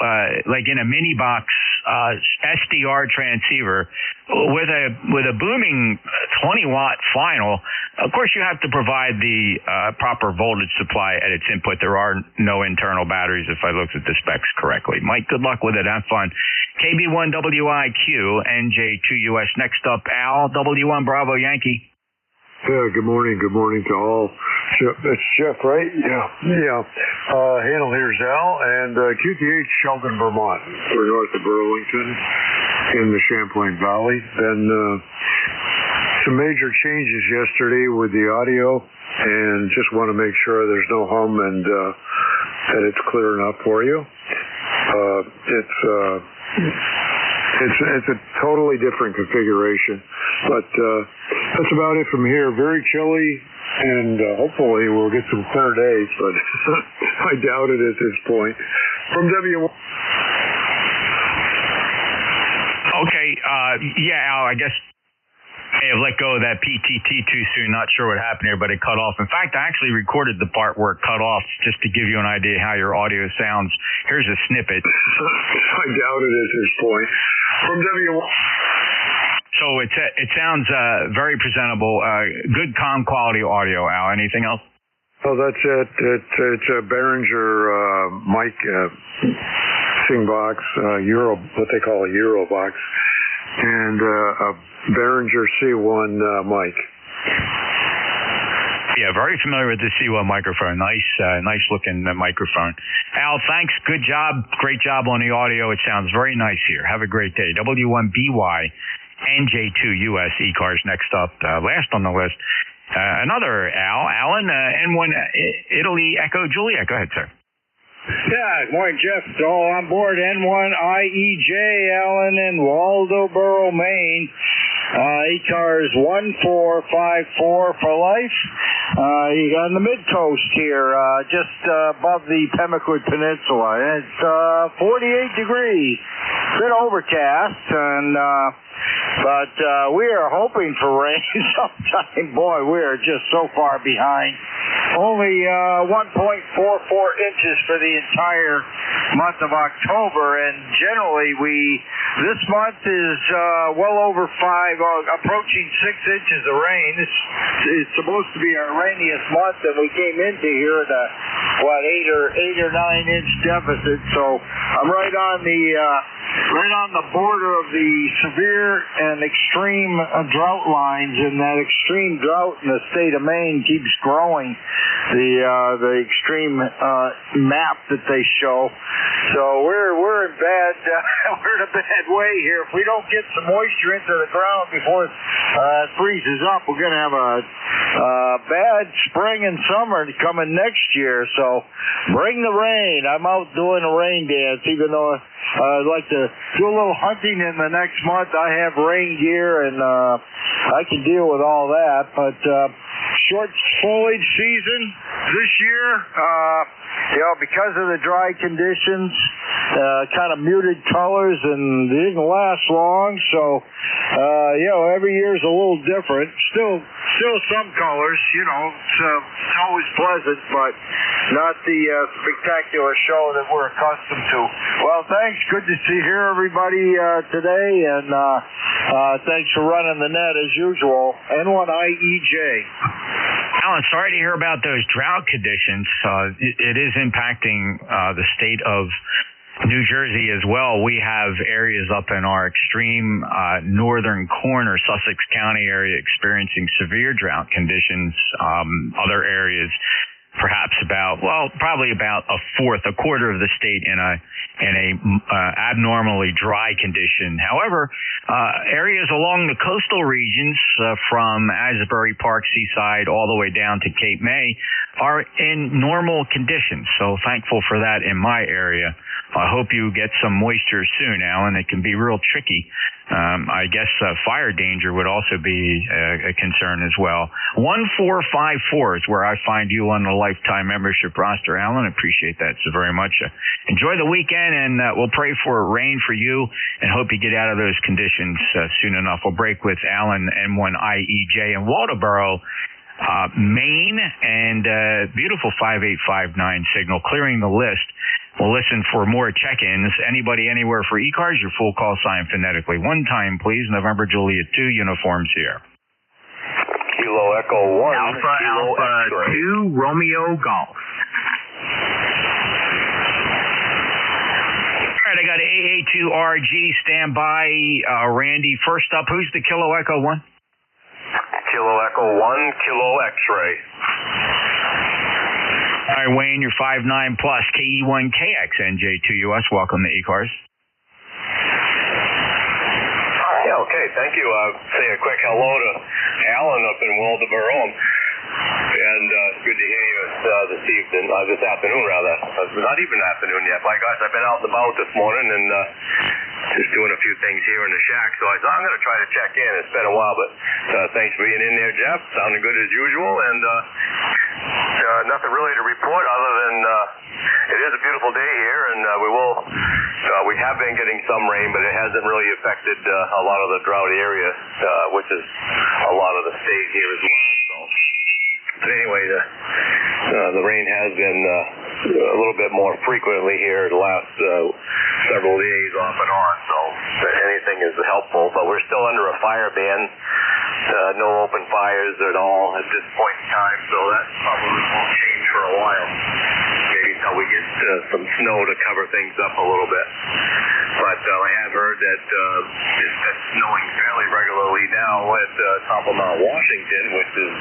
like in a mini box, SDR transceiver with a booming 20-watt final. Of course, you have to provide the proper voltage supply at its input. There are no internal batteries if I looked at the specs correctly. Mike, good luck with it. Have fun. KB1WIQ, NJ2US. Next up, Al, W1 Bravo Yankee.
Yeah, good morning. Good morning to all. It's Jeff, right? Yeah. Handle here's Al, and QTH Sheldon, Vermont. We're north of Burlington in the Champlain Valley. Then some major changes yesterday with the audio, and just want to make sure there's no hum and that it's clear enough for you. It's a totally different configuration, but that's about it from here. Very chilly, and hopefully we'll get some clear days, but I doubt it at this point. From W1.
Okay, yeah, Al, I guess I may have let go of that PTT too soon. Not sure what happened here, but it cut off. In fact, I actually recorded the part where it cut off just to give you an idea how your audio sounds. Here's a snippet.
I doubt it at this point. From W1.
So it sounds very presentable. Good calm quality audio, Al. Anything else?
Oh, that's it. It's a Behringer mic sing box, what they call a Euro box, and a Behringer C1 mic.
Yeah, very familiar with the C1 microphone. Nice looking microphone. Al, thanks. Good job. Great job on the audio. It sounds very nice here. Have a great day. W1BY, NJ2US, ECARS next up. Last on the list. Another Alan, N1 Italy Echo Juliet. Go ahead, sir.
Yeah, good morning, Jeff. All on board N1 IEJ, Allen in Waldoboro, Maine. ECARS 1454 for life. You got on the mid-coast here, just above the Pemaquid Peninsula. It's 48 degrees. Bit overcast, but we are hoping for rain sometime. Boy, we are just so far behind. Only 1.44 inches for the entire month of October, and generally this month is well over 5, approaching 6 inches of rain. It's supposed to be our rainiest month, and we came into here at a 8 or 9 inch deficit. So I'm right on the border of the severe and extreme drought lines, and that extreme drought in the state of Maine keeps growing. The extreme map that they show. So we're in bad we're in a bad way here. If we don't get some moisture into the ground before it freezes up, we're going to have a bad spring and summer coming next year. So bring the rain. I'm out doing a rain dance, even though I'd like to do a little hunting in the next month. I have rain gear, and I can deal with all that. But short foliage season this year, because of the dry conditions, kind of muted colors, and they didn't last long. So, every year's a little different. Still some colors, it's always pleasant, but not the spectacular show that we're accustomed to. Well, thanks. Good to hear everybody today, and thanks for running the net as usual. N1IEJ.
Alan, sorry to hear about those drought conditions. It is impacting the state of New Jersey as well. We have areas up in our extreme northern corner, Sussex County area, experiencing severe drought conditions. Other areas probably about a quarter of the state in a abnormally dry condition. However, areas along the coastal regions from Asbury Park, Seaside, all the way down to Cape May are in normal conditions. So thankful for that in my area. I hope you get some moisture soon, Alan. It can be real tricky. I guess fire danger would also be a concern as well. 1454 is where I find you on the lifetime membership roster, Alan. I appreciate that so very much. Enjoy the weekend, and we'll pray for rain for you and hope you get out of those conditions soon enough. We'll break with Alan, N1IEJ in Waldoboro, Maine, and beautiful 5859 signal, clearing the list. We'll listen for more check-ins. Anybody, anywhere for ECARS, your full call sign phonetically. One time, please. November Juliet 2, uniforms here.
Kilo Echo 1.
Alpha 2, Romeo Golf.
All right, I got AA2RG standby. Randy, first up, who's the Kilo Echo 1?
Kilo Echo 1, Kilo X-ray.
All right, Wayne, you're 5'9 plus, KE1KX, NJ2US. Welcome to ECARS.
Yeah, okay, thank you. Say a quick hello to Alan up in Waldoboro. And good to hear you this afternoon, rather. Not even afternoon yet. My gosh, I've been out and about this morning and just doing a few things here in the shack. So I thought I'm going to try to check in. It's been a while, but thanks for being in there, Jeff. Sounding good as usual. And nothing really to report other than it is a beautiful day here, and we have been getting some rain, but it hasn't really affected a lot of the drought area, which is a lot of the state here as well. But anyway, the rain has been a little bit more frequently here the last several days off and on, so anything is helpful. But we're still under a fire ban, no open fires at all at this point in time, so that probably won't change for a while. Maybe until we get some snow to cover things up a little bit. But I have heard that it's snowing fairly regularly now at top of Mount Washington, which is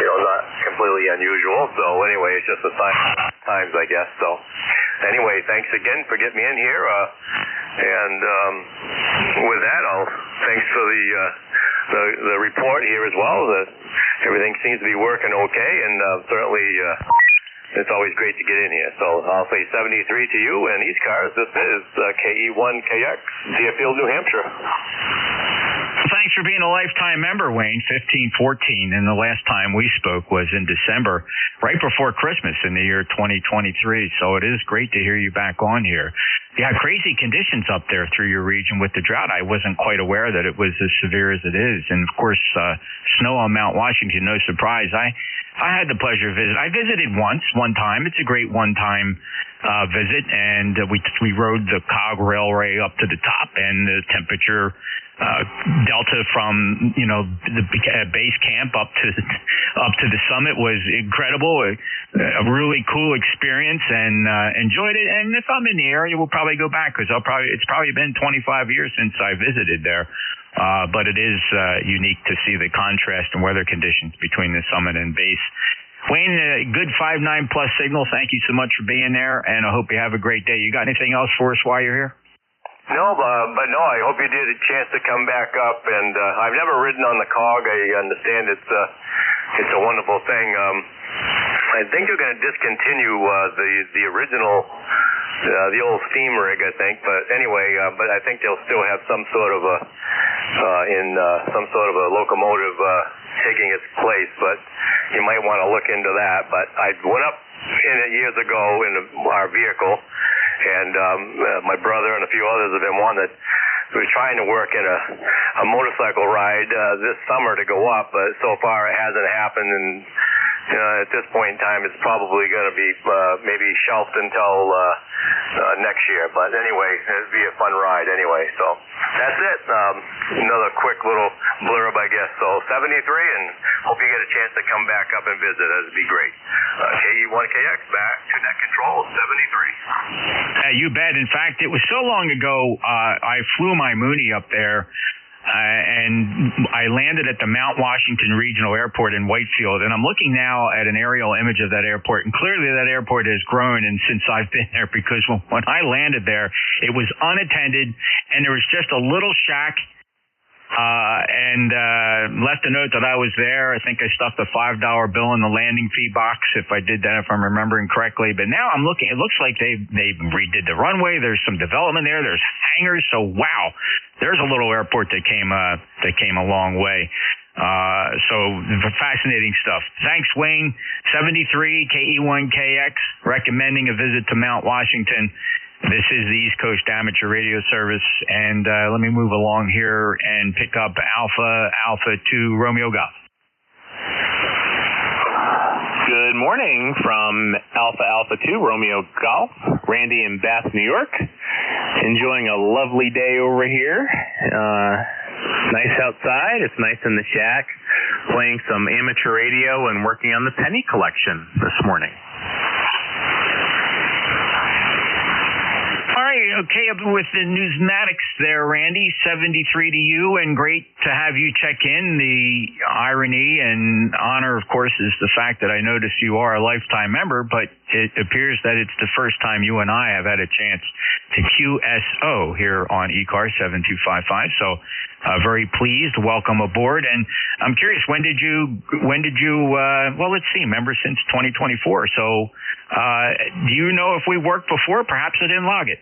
not completely unusual. So anyway, it's just a sign of times, I guess. So anyway, thanks again for getting me in here. And with that, thanks for the report here as well. That everything seems to be working okay, and certainly it's always great to get in here. So I'll say 73 to you and ECARS. This is KE1KX, Deerfield, New Hampshire.
Thanks for being a lifetime member, Wayne. 1514, and the last time we spoke was in December, right before Christmas in the year 2023. So it is great to hear you back on here. Yeah, crazy conditions up there through your region with the drought. I wasn't quite aware that it was as severe as it is. And of course, snow on Mount Washington, no surprise. I had the pleasure of visiting. I visited one time. It's a great one-time visit, and we rode the cog railway up to the top, and the temperature delta from the base camp up to the summit was incredible. A really cool experience, and enjoyed it. And if I'm in the area, we'll probably go back, because it's probably been 25 years since I visited there. But it is unique to see the contrast and weather conditions between the summit and base. Wayne, good 5'9 plus signal. Thank you so much for being there, and I hope you have a great day. You got anything else for us while you're here?
No, but no, I hope you did a chance to come back up. And I've never ridden on the cog. I understand it's a wonderful thing. I think they're going to discontinue the original, the old steam rig, I think. But anyway, but I think they'll still have some sort of a locomotive taking its place. But you might want to look into that. But I went up in it years ago in our vehicle. And my brother and a few others have been wanting we were trying to work in a motorcycle ride this summer to go up, but so far it hasn't happened. And at this point in time, it's probably going to be maybe shelved until next year. But anyway, it'd be a fun ride anyway. So that's it. Another quick little blurb, I guess. So 73, and hope you get a chance to come back up and visit. That'd be great. KE1KX back to net control 73.
You bet. In fact, it was so long ago, I flew my Mooney up there and I landed at the Mount Washington Regional Airport in Whitefield, and I'm looking now at an aerial image of that airport, and clearly that airport has grown and since I've been there, because when I landed there, it was unattended, and there was just a little shack, and left a note that I was there. I think I stuffed a $5 bill in the landing fee box, if I did that, if I'm remembering correctly. But now I'm looking, it looks like they redid the runway. There's some development there. There's hangars. So wow, there's a little airport that came a long way. So fascinating stuff. Thanks, Wayne. 73 KE1KX recommending a visit to Mount Washington. This is the East Coast Amateur Radio Service, and let me move along here and pick up Alpha 2 Romeo Golf.
Good morning from Alpha 2 Romeo Golf. Randy in Bath, New York. Enjoying a lovely day over here. Nice outside. It's nice in the shack. Playing some amateur radio and working on the penny collection this morning.
Okay, with the newsmatics there, Randy, 73 to you, and great to have you check in. The irony and honor, of course, is the fact that I notice you are a lifetime member, but it appears that it's the first time you and I have had a chance to QSO here on ECARS 7255. So very pleased. Welcome aboard. And I'm curious, when did you well, let's see, member since 2024. So do you know if we worked before? Perhaps I didn't log it.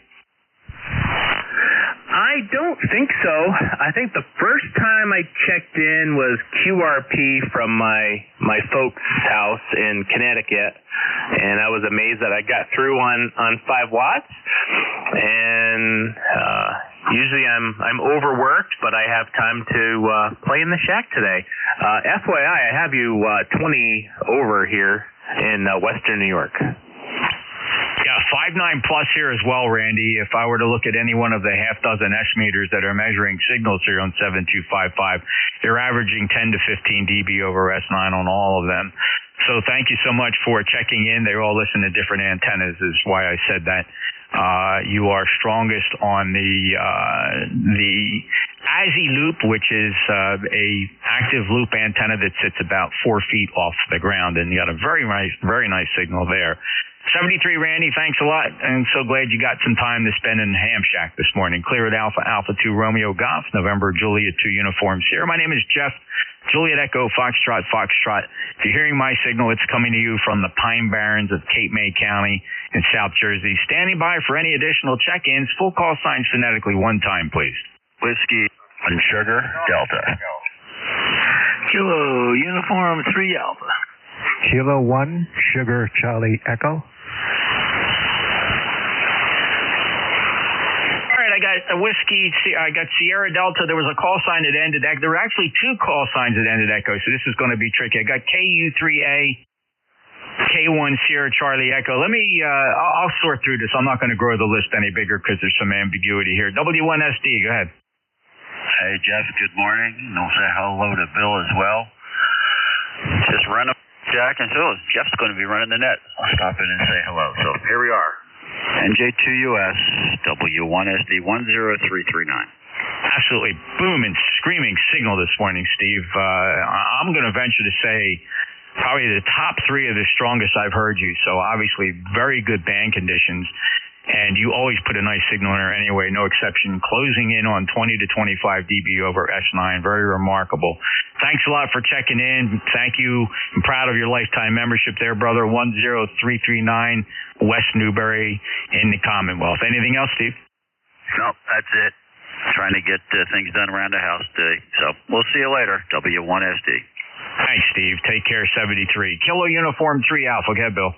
I don't think so. I think the first time I checked in was QRP from my folks' house in Connecticut, and I was amazed that I got through on 5 watts. And usually I'm overworked, but I have time to play in the shack today. FYI, I have you 20 over here in Western New York.
Yeah, 5.9 plus here as well, Randy. If I were to look at any one of the half dozen S meters that are measuring signals here on 7255, they're averaging 10 to 15 dB over S9 on all of them. So thank you so much for checking in. They all listen to different antennas, is why I said that. You are strongest on the ASI loop, which is a active loop antenna that sits about 4 feet off the ground, and you got a very nice signal there. 73 Randy, thanks a lot, and so glad you got some time to spend in the ham shack this morning. Clear at Alpha 2 Romeo Golf, November Juliet 2 uniforms here. My name is Jeff, Juliet Echo, Foxtrot. If you're hearing my signal, it's coming to you from the Pine Barrens of Cape May County in South Jersey. Standing by for any additional check-ins. Full call signs phonetically one time, please.
Whiskey and Sugar Delta.
Kilo Uniform 3 Alpha.
Kilo 1 Sugar Charlie Echo.
I got a whiskey. I got Sierra Delta. There was a call sign that ended echo. There were actually 2 call signs that ended echo, so this is going to be tricky. I got KU3A, K1 Sierra Charlie Echo. Let me, I'll sort through this. I'm not going to grow the list any bigger because there's some ambiguity here. W1SD, go ahead.
Hey, Jeff, good morning. And I'll say hello to Bill as well. Just run up Jack and Phil. Jeff's going to be running the net. I'll stop in and say hello. So here we are. NJ2US, W1SD 10339.
Absolutely booming, screaming signal this morning, Steve. I'm going to venture to say probably the top 3 of the strongest I've heard you. So obviously very good band conditions. And you always put a nice signal in there anyway, no exception. Closing in on 20 to 25 dB over S9. Very remarkable. Thanks a lot for checking in. Thank you. I'm proud of your lifetime membership there, brother. 10339 West Newbury in the Commonwealth. Anything else, Steve?
No, that's it. Trying to get things done around the house today. So we'll see you later. W1SD.
Thanks, Steve. Take care, 73. Kilo Uniform 3 Alpha. Go ahead, Bill.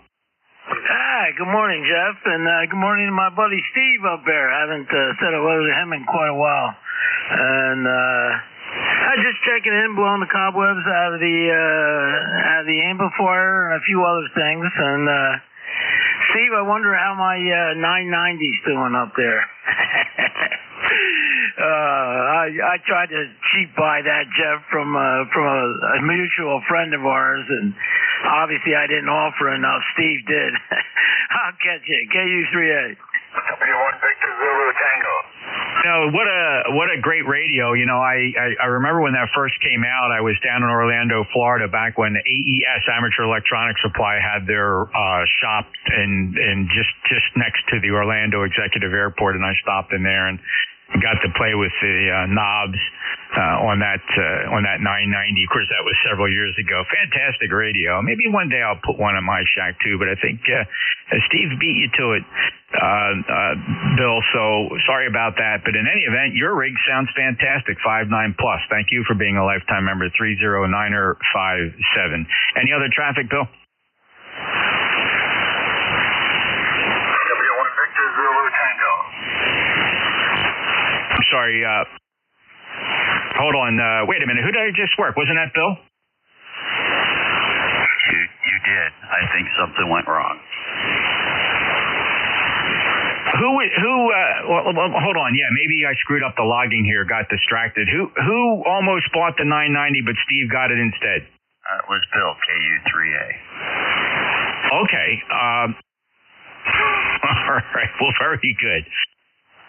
Hi, good morning, Jeff, and good morning to my buddy Steve up there. I haven't said hello to him in quite a while. And I'm just checking in, blowing the cobwebs out of the amplifier and a few other things. And Steve, I wonder how my 990's doing up there. I tried to cheap buy that, Jeff, from a mutual friend of ours, and obviously I didn't offer enough. Steve did. I'll catch you. KU3A.
W1 Victor Zulu Tango.
No, what a great radio. You know, I remember when that first came out, I was down in Orlando, Florida, back when AES, Amateur Electronics Supply, had their shop in just next to the Orlando Executive Airport, and I stopped in there and got to play with the knobs on that 990. Of course, that was several years ago. Fantastic radio. Maybe one day I'll put one on my shack too, but I think Steve beat you to it, Bill. So sorry about that. But in any event, your rig sounds fantastic. 5.9 plus. Thank you for being a lifetime member. 30957. Any other traffic, Bill?
W1 Victor Zulu Tango.
I'm sorry. Hold on. Wait a minute. Who did I just work? Wasn't that Bill?
You did. I think something went wrong.
Hold on. Yeah, maybe I screwed up the logging here, got distracted. Who almost bought the 990, but Steve got it instead?
It was Bill, KU3A.
Okay. All right. Well, very good.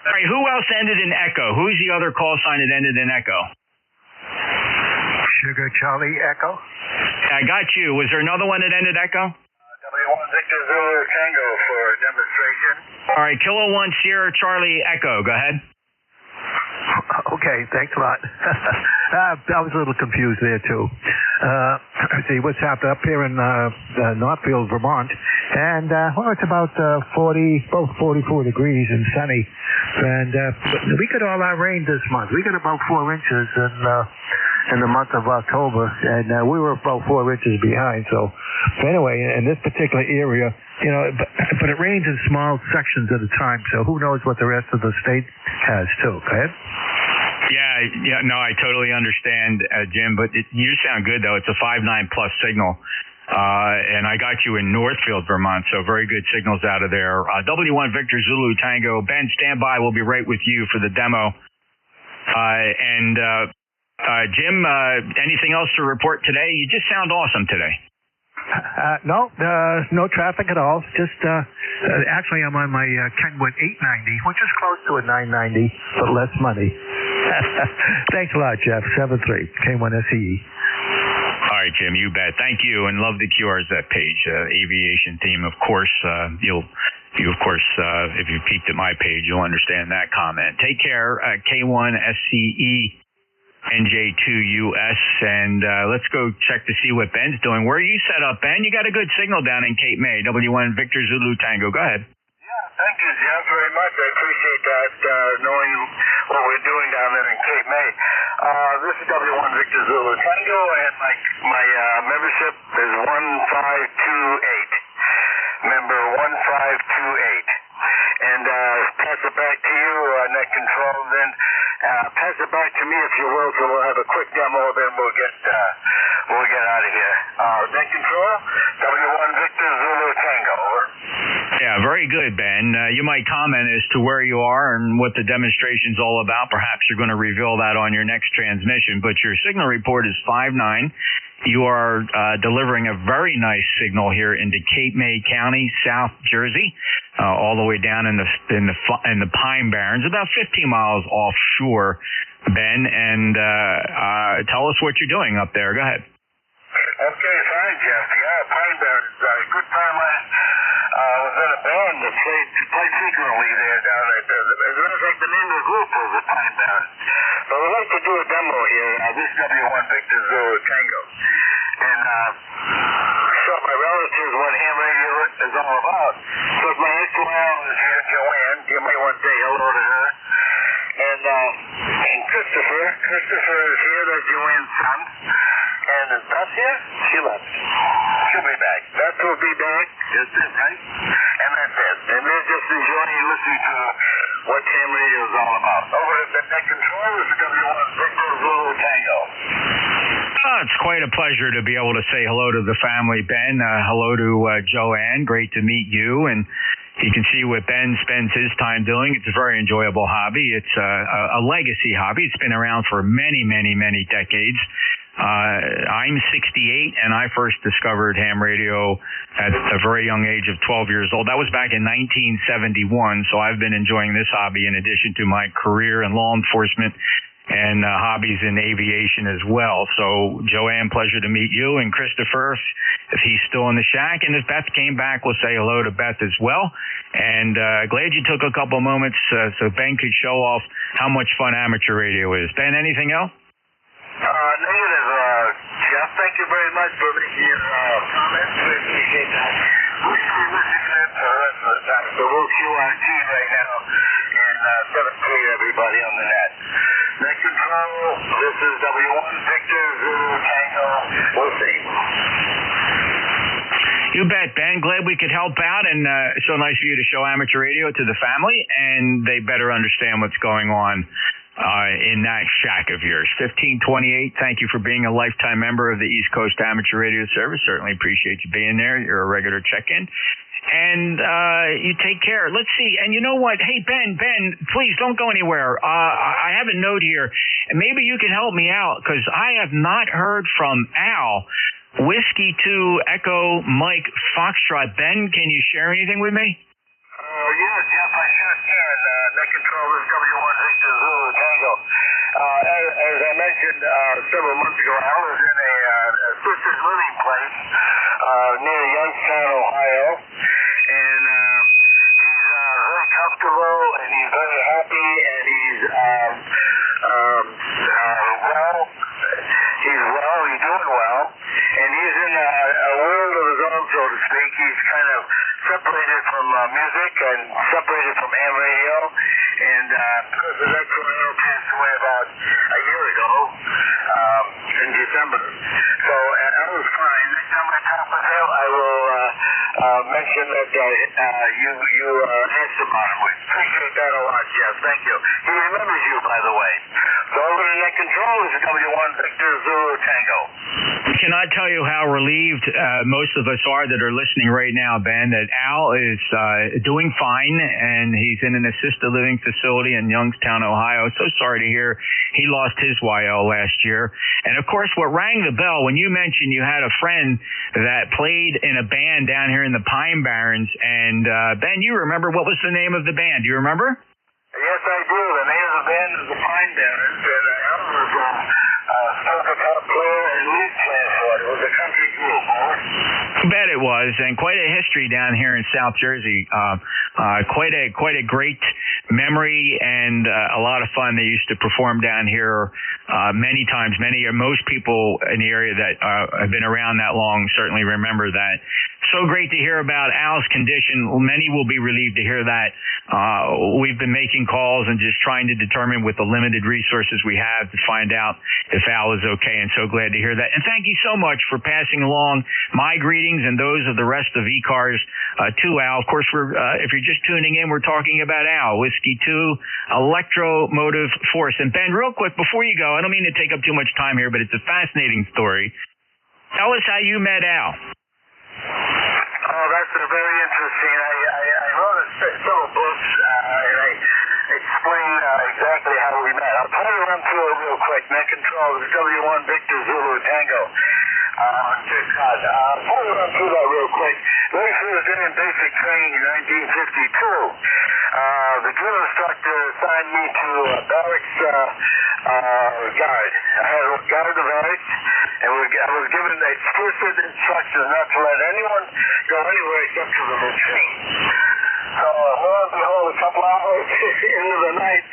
All right. Who else ended in Echo? Who's the other call sign that ended in Echo?
Sugar Charlie Echo.
I got you. Was there another one that ended Echo?
W1 Victor Zulu Tango for demonstration.
All right, Kilo 1 Sierra Charlie Echo. Go ahead.
Okay, thanks a lot. I was a little confused there too. See what's happened up here in Northfield, Vermont, and it's about 44 degrees and sunny, and we got all our rain this month. We got about 4 inches in the month of October, and we were about 4 inches behind. So anyway, in this particular area, you know, but it rains in small sections at a time, so who knows what the rest of the state has too. Go ahead.
Yeah, no, I totally understand, Jim, but you sound good, though. It's a 5.9 plus signal, and I got you in Northfield, Vermont, so very good signals out of there. W1 Victor Zulu Tango. Ben, stand by. We'll be right with you for the demo. Jim, anything else to report today? You just sound awesome today.
No traffic at all. Just actually, I'm on my Kenwood 890, which is close to a 990, but less money. Thanks a lot, Jeff. 73 K1SE.
All right, Jim, you bet. Thank you, and love the QRs that page, aviation theme. Of course, if you peeked at my page, you'll understand that comment. Take care, K1SCE. NJ2US, and let's go check to see what Ben's doing. Where are you set up, Ben? You got a good signal down in Cape May. W1 Victor Zulu Tango. Go ahead.
Yeah, thank you, Jeff, very much. I appreciate that, knowing what we're doing down there in Cape May. This is W1 Victor Zulu Tango, and my membership is 1528. Member 1528. And pass it back to you, net control, then pass it back to me if you will, so we'll have a quick demo, then we'll get out of here. Net control, W1 Victor Zulu Tango, over.
Yeah, very good, Ben. You might comment as to where you are and what the demonstration's all about. Perhaps you're going to reveal that on your next transmission, but your signal report is 5.9. You are delivering a very nice signal here into Cape May County, South Jersey, all the way down in the Pine Barrens, about 15 miles offshore, Ben. And tell us what you're doing up there. Go ahead.
Okay, fine, Jeff. Yeah, Pine Barrens. A good friend of mine was in a band that played frequently there down at as a matter of fact, the name of the group was the Pine Barrens. But we'd like to do a demo here. This is W1 Victor Zulu Tango. And show my relatives what ham radio is all about. So my ex-wife is here, Joanne. You may want to say hello to her. And Christopher is here, that's Joanne's son. And is Beth here? She left. She'll be back. Beth will be back. Just it, right? And that's it. And they're just enjoying listening to what ham radio is all about. Over at the net control is the W1 Victor Zulu Tango.
It's quite a pleasure to be able to say hello to the family, Ben. Hello to Joanne. Great to meet you. And you can see what Ben spends his time doing. It's a very enjoyable hobby. It's a legacy hobby. It's been around for many, many, many decades. I'm 68, and I first discovered ham radio at a very young age of 12 years old. That was back in 1971, so I've been enjoying this hobby in addition to my career in law enforcement and hobbies in aviation as well. So, Joanne, pleasure to meet you, and Christopher, if he's still in the shack. And if Beth came back, we'll say hello to Beth as well. And glad you took a couple moments so Ben could show off how much fun amateur radio is. Ben, anything else?
Negative, Jeff. Thank you very much for making your comments. We appreciate that. We're listening to the rest of the time. So we'll QRT right now and 7-3 everybody on the net. Net control, this is W1 Victor Zulu Tango. We'll see.
You bet, Ben. Glad we could help out, and so nice of you to show amateur radio to the family, and they better understand what's going on in that shack of yours. 1528, thank you for being a lifetime member of the East Coast Amateur Radio Service. Certainly appreciate you being there. You're a regular check-in. And you take care. Let's see. And you know what? Hey, Ben, please don't go anywhere. I have a note here, and maybe you can help me out, because I have not heard from Al. Whiskey 2 Echo Mike Foxtrot. Ben, can you share anything with me?
Yeah, Jeff, I sure can. Net control is W1 Victor Zulu Tango. As I mentioned several months ago, I was in a assisted living place near Youngstown, Ohio, and he's very comfortable, and he's very happy, and he's doing well, and he's in a world of his own, so to speak. He's kind of separated from music and separated from ham radio, and because of that, Cornell passed away about a year ago in December. So that was fine. Next time I talk with him, I will mention that you asked about him. We appreciate that a lot, Jeff. Thank you. He remembers you, by the way. So over to net control is W1 Victor Zulu Tango.
Cannot tell you how relieved most of us are that are listening right now, Ben, that Al is doing fine, and he's in an assisted living facility in Youngstown, Ohio. So sorry to hear he lost his YL last year. And, of course, what rang the bell when you mentioned you had a friend that played in a band down here in the Pine Barrens, and, Ben, you remember what was the name of the band? Do you remember?
Yes, I do. The name of the band is the Pine Barrens, and Al was still a top player and lead player for it. It was a country group, huh?
I bet it was, and quite a history down here in South Jersey. Quite a great memory, and a lot of fun. They used to perform down here many times. Most people in the area that have been around that long certainly remember that. So great to hear about Al's condition. Many will be relieved to hear that. We've been making calls and just trying to determine with the limited resources we have to find out if Al is okay, and so glad to hear that. And thank you so much for passing along my greetings and those of the rest of ECARS to Al. Of course, if you're just tuning in, we're talking about Al, Whiskey 2 Electromotive Force. And Ben, real quick, before you go, I don't mean to take up too much time here, but it's a fascinating story. Tell us how you met Al.
Oh, that's very interesting. I wrote several books, and I explain exactly how we met. I'll try to run through it real quick. Net control is W1 Victor Zulu Tango. I'll try to run through that real quick. Very first day in basic training in 1952. The drill instructor assigned me to barracks guard. I had a guard of the barracks, and I was given explicit instructions not to let anyone go anywhere except to the retreat. So, lo and behold, a couple hours into the night,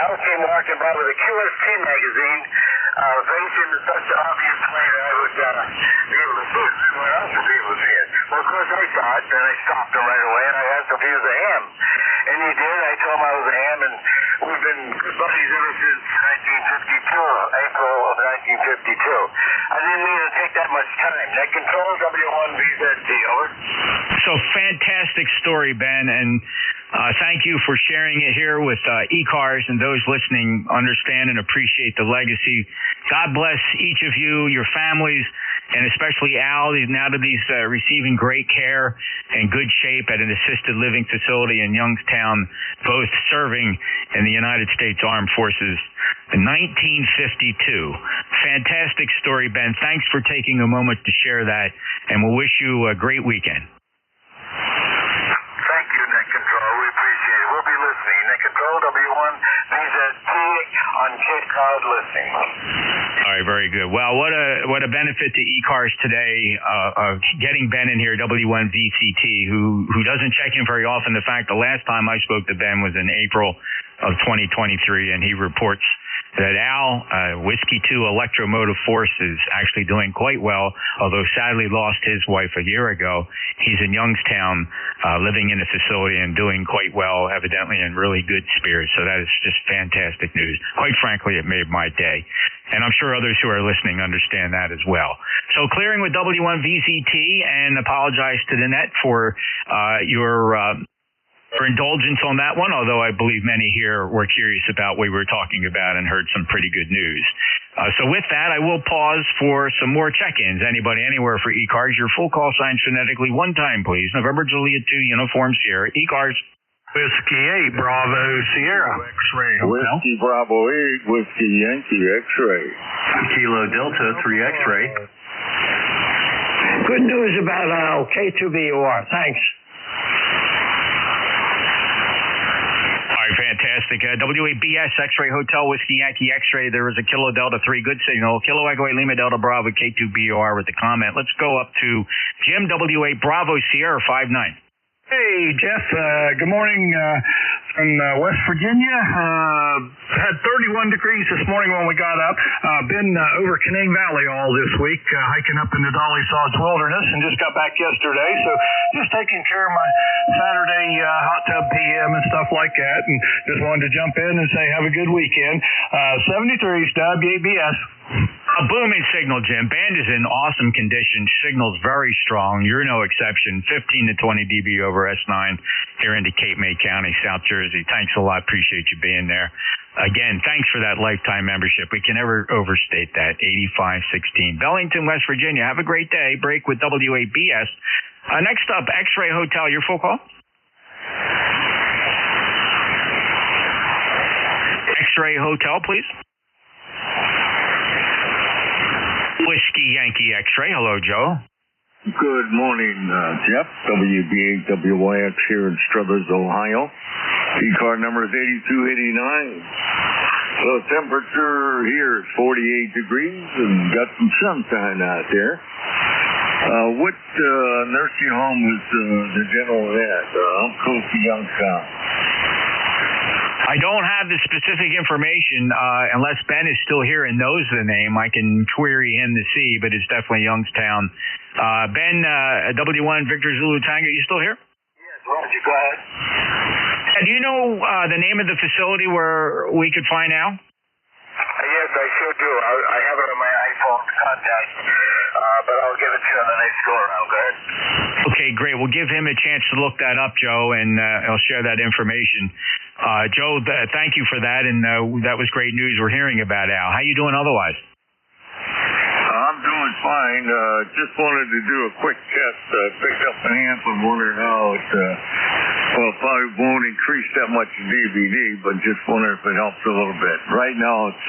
Al came walking by with a QST magazine, facing in such an obvious way that I would be able to see it, and everyone else would be able to see it. Well, of course, I saw it, and I stopped him right away, and I asked if he was a ham. And he did. I told him I was a ham, and we've been good buddies ever since 1952, April of 1952. I didn't mean to take that much time. Net control, W1VZT, over.
So fantastic story, Ben, and thank you for sharing it here with ECARS, and those listening understand and appreciate the legacy. God bless each of you, your families, and especially Al, now that he's receiving great care and good shape at an assisted living facility in Youngstown, both serving in the United States Armed Forces in 1952. Fantastic story, Ben. Thanks for taking a moment to share that, and we'll wish you a great weekend.
Thank you, Net Control. We appreciate it. We'll be listening. Net Control, W1VZT on Cape Cod listening.
All right, very good. Well, what a benefit to ECARS today of getting Ben in here, W1VCT, who doesn't check in very often. The fact the last time I spoke to Ben was in April of 2023, and he reports that Al, Whiskey 2 Electromotive Force, is actually doing quite well, although sadly lost his wife a year ago. He's in Youngstown, living in a facility and doing quite well, evidently in really good spirits. So that is just fantastic news. Quite frankly, it made my day. And I'm sure others who are listening understand that as well. So clearing with W1VCT, and apologize to the net for for indulgence on that one, although I believe many here were curious about what we were talking about and heard some pretty good news. So with that, I will pause for some more check-ins. Anybody, anywhere for ECARS, your full call sign phonetically one time, please. November Juliet 2, Uniform Sierra, ECARS.
Whiskey 8, Bravo Sierra. X-ray Hotel.
Whiskey Bravo 8, Whiskey Yankee X-ray.
Kilo Delta 3 X-ray.
Good news about Al, K2BUR. Thanks.
Fantastic. WABS X-Ray Hotel Whiskey Yankee X-Ray. There was a Kilo Delta 3. Good signal. Kilo Echo 8 Lima Delta Bravo K2BR with the comment. Let's go up to Jim W8 Bravo Sierra 59.
Hey, Jeff. Good morning from West Virginia. Had 31 degrees this morning when we got up. Been over Canaan Valley all this week, hiking up in the Dolly Sods Wilderness, and just got back yesterday. So just taking care of my Saturday hot tub PM and stuff like that, and just wanted to jump in and say have a good weekend. 73's WABS.
A booming signal, Jim. Band is in awesome condition. Signal's very strong. You're no exception. 15 to 20 dB over S9 here into Cape May County, South Jersey. Thanks a lot. Appreciate you being there. Again, thanks for that lifetime membership. We can never overstate that. 8516. Bellington, West Virginia. Have a great day. Break with WABS. Next up, X-Ray Hotel. Your full call? X-Ray Hotel, please. Whiskey Yankee X-Ray. Hello, Joe.
Good morning, Jeff. WBAWYX here in Struthers, Ohio. E-card number is 8289. So temperature here is 48 degrees and got some sunshine out there. What nursing home was the general at? I'm close to Youngstown.
I don't have the specific information unless Ben is still here and knows the name. I can query him to see, but it's definitely Youngstown. Ben, W1 Victor Zulu Tango, you still here?
Yes, Roger, go ahead.
Do you know the name of the facility where we could find out?
Yes, I sure do. I have it on my iPhone to contact, but I'll give it to you on the next go around. Go ahead.
Okay, great. We'll give him a chance to look that up, Joe, and I'll share that information. Joe, thank you for that, and that was great news we're hearing about Al. How you doing otherwise?
I'm doing fine. Just wanted to do a quick test. Picked up an amp and wondering how it, probably won't increase that much DVD, but just wondering if it helps a little bit. Right now it's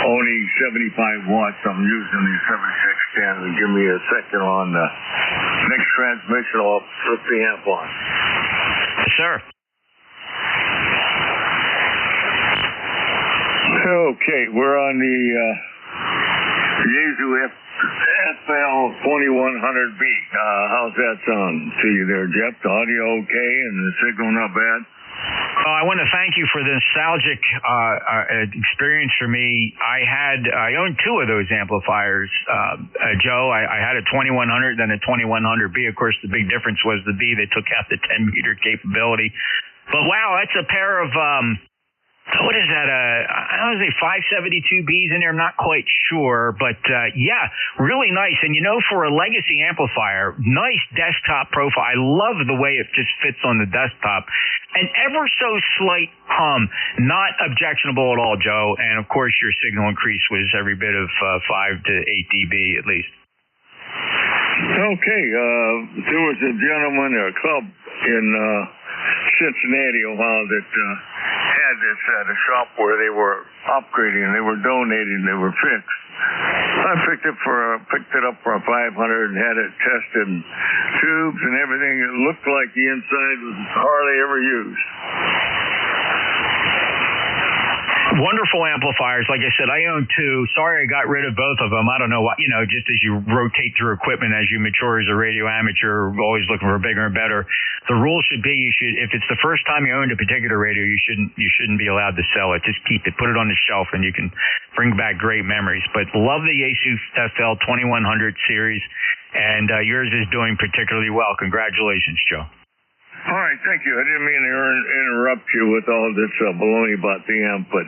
only 75 watts. I'm using the 7610. Give me a second on the next transmission. I'll flip the amp on.
Yes, sir.
Okay, we're on the Yaesu FL 2100B. How's that sound to you there, Jeff? The audio okay and the signal not bad?
I want to thank you for the nostalgic experience for me. I owned two of those amplifiers, Joe. I had a 2100, then a 2100B. Of course, the big difference was the B. They took out the 10-meter capability. But wow, that's a pair of what is that? I don't know, 572Bs in there. I'm not quite sure, but yeah, really nice. And you know, for a legacy amplifier, nice desktop profile. I love the way it just fits on the desktop. An ever so slight hum, not objectionable at all, Joe. And of course, your signal increase was every bit of 5 to 8 dB at least.
Okay, there was a gentleman, a club in Cincinnati, Ohio, that had this at a shop where they were upgrading, they were donating, they were fixed. I picked it up for $500 and had it tested, and tubes and everything. It looked like the inside was hardly ever used.
Wonderful amplifiers. Like I said, I own two. Sorry I got rid of both of them. I don't know why, just as you rotate through equipment, as you mature as a radio amateur, always looking for bigger and better. The rule should be if it's the first time you owned a particular radio, you shouldn't be allowed to sell it. Just keep it, put it on the shelf, and you can bring back great memories. But love the Yaesu FL 2100 series, and yours is doing particularly well. Congratulations, Joe.
All right, thank you. I didn't mean to interrupt you with all this baloney about the amp, but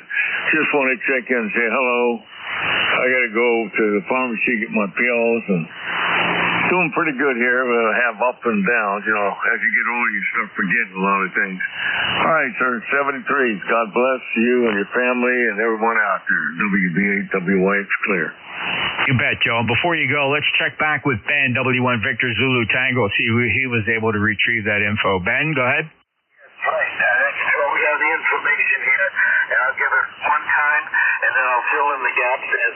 just want to check in and say hello. I got to go to the pharmacy, get my pills, and doing pretty good here. We'll have up and downs. As you get older, you start forgetting a lot of things. All right, sir, 73s. God bless you and your family and everyone out there. WB8WY, it's clear.
You bet, Joe. And before you go, let's check back with Ben, W1 Victor Zulu Tango, see who he was able to retrieve that info. Ben, go ahead.
Right. We have the information here, and I'll give it one time, and then I'll fill in the gaps as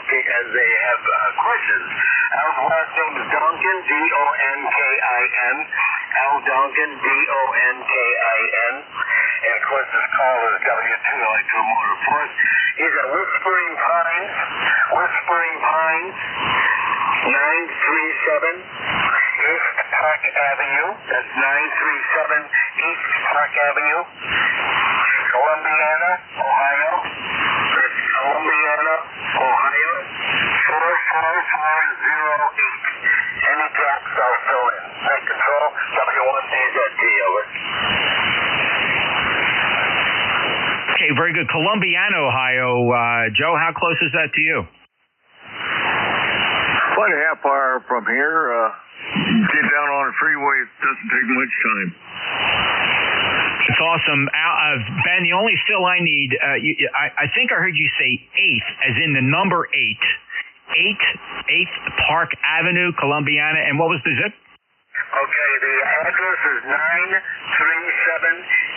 they have questions. Al's last name is Donkin, D-O-N-K-I-N. Al Donkin, D-O-N-K-I-N. And, of course, this caller is W2 Electromotive Force. He's at Whispering Pines, 937 East Park Avenue. That's 937 East Park Avenue, Columbiana, Ohio. That's Columbiana, Ohio, 44408. Any gaps I'll fill in. Net control, W1DZT, over.
Okay, very good. Columbiana, Ohio. Joe, how close is that to you?
About a half hour from here. Get down on the freeway. It doesn't take much time.
It's awesome. Ben, the only fill I need, I think I heard you say 8th, as in the number 8. 8th Park Avenue, Columbiana. And what was the zip?
Okay, the address is 937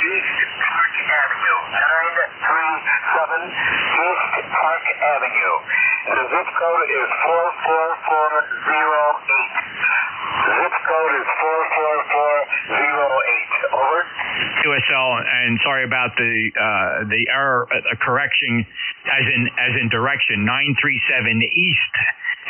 East Park Avenue. 937 East Park Avenue. And the zip code is 44408. The zip code is 44408. Over.
USL, and sorry about the error, correction, as in direction, 937 East,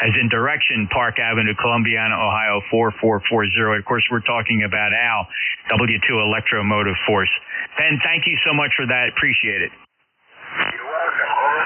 as in direction, Park Avenue, Columbiana, Ohio, 4440. Of course, we're talking about Al, W2 Electromotive Force. Ben, thank you so much for that. Appreciate it.
You're welcome. Over.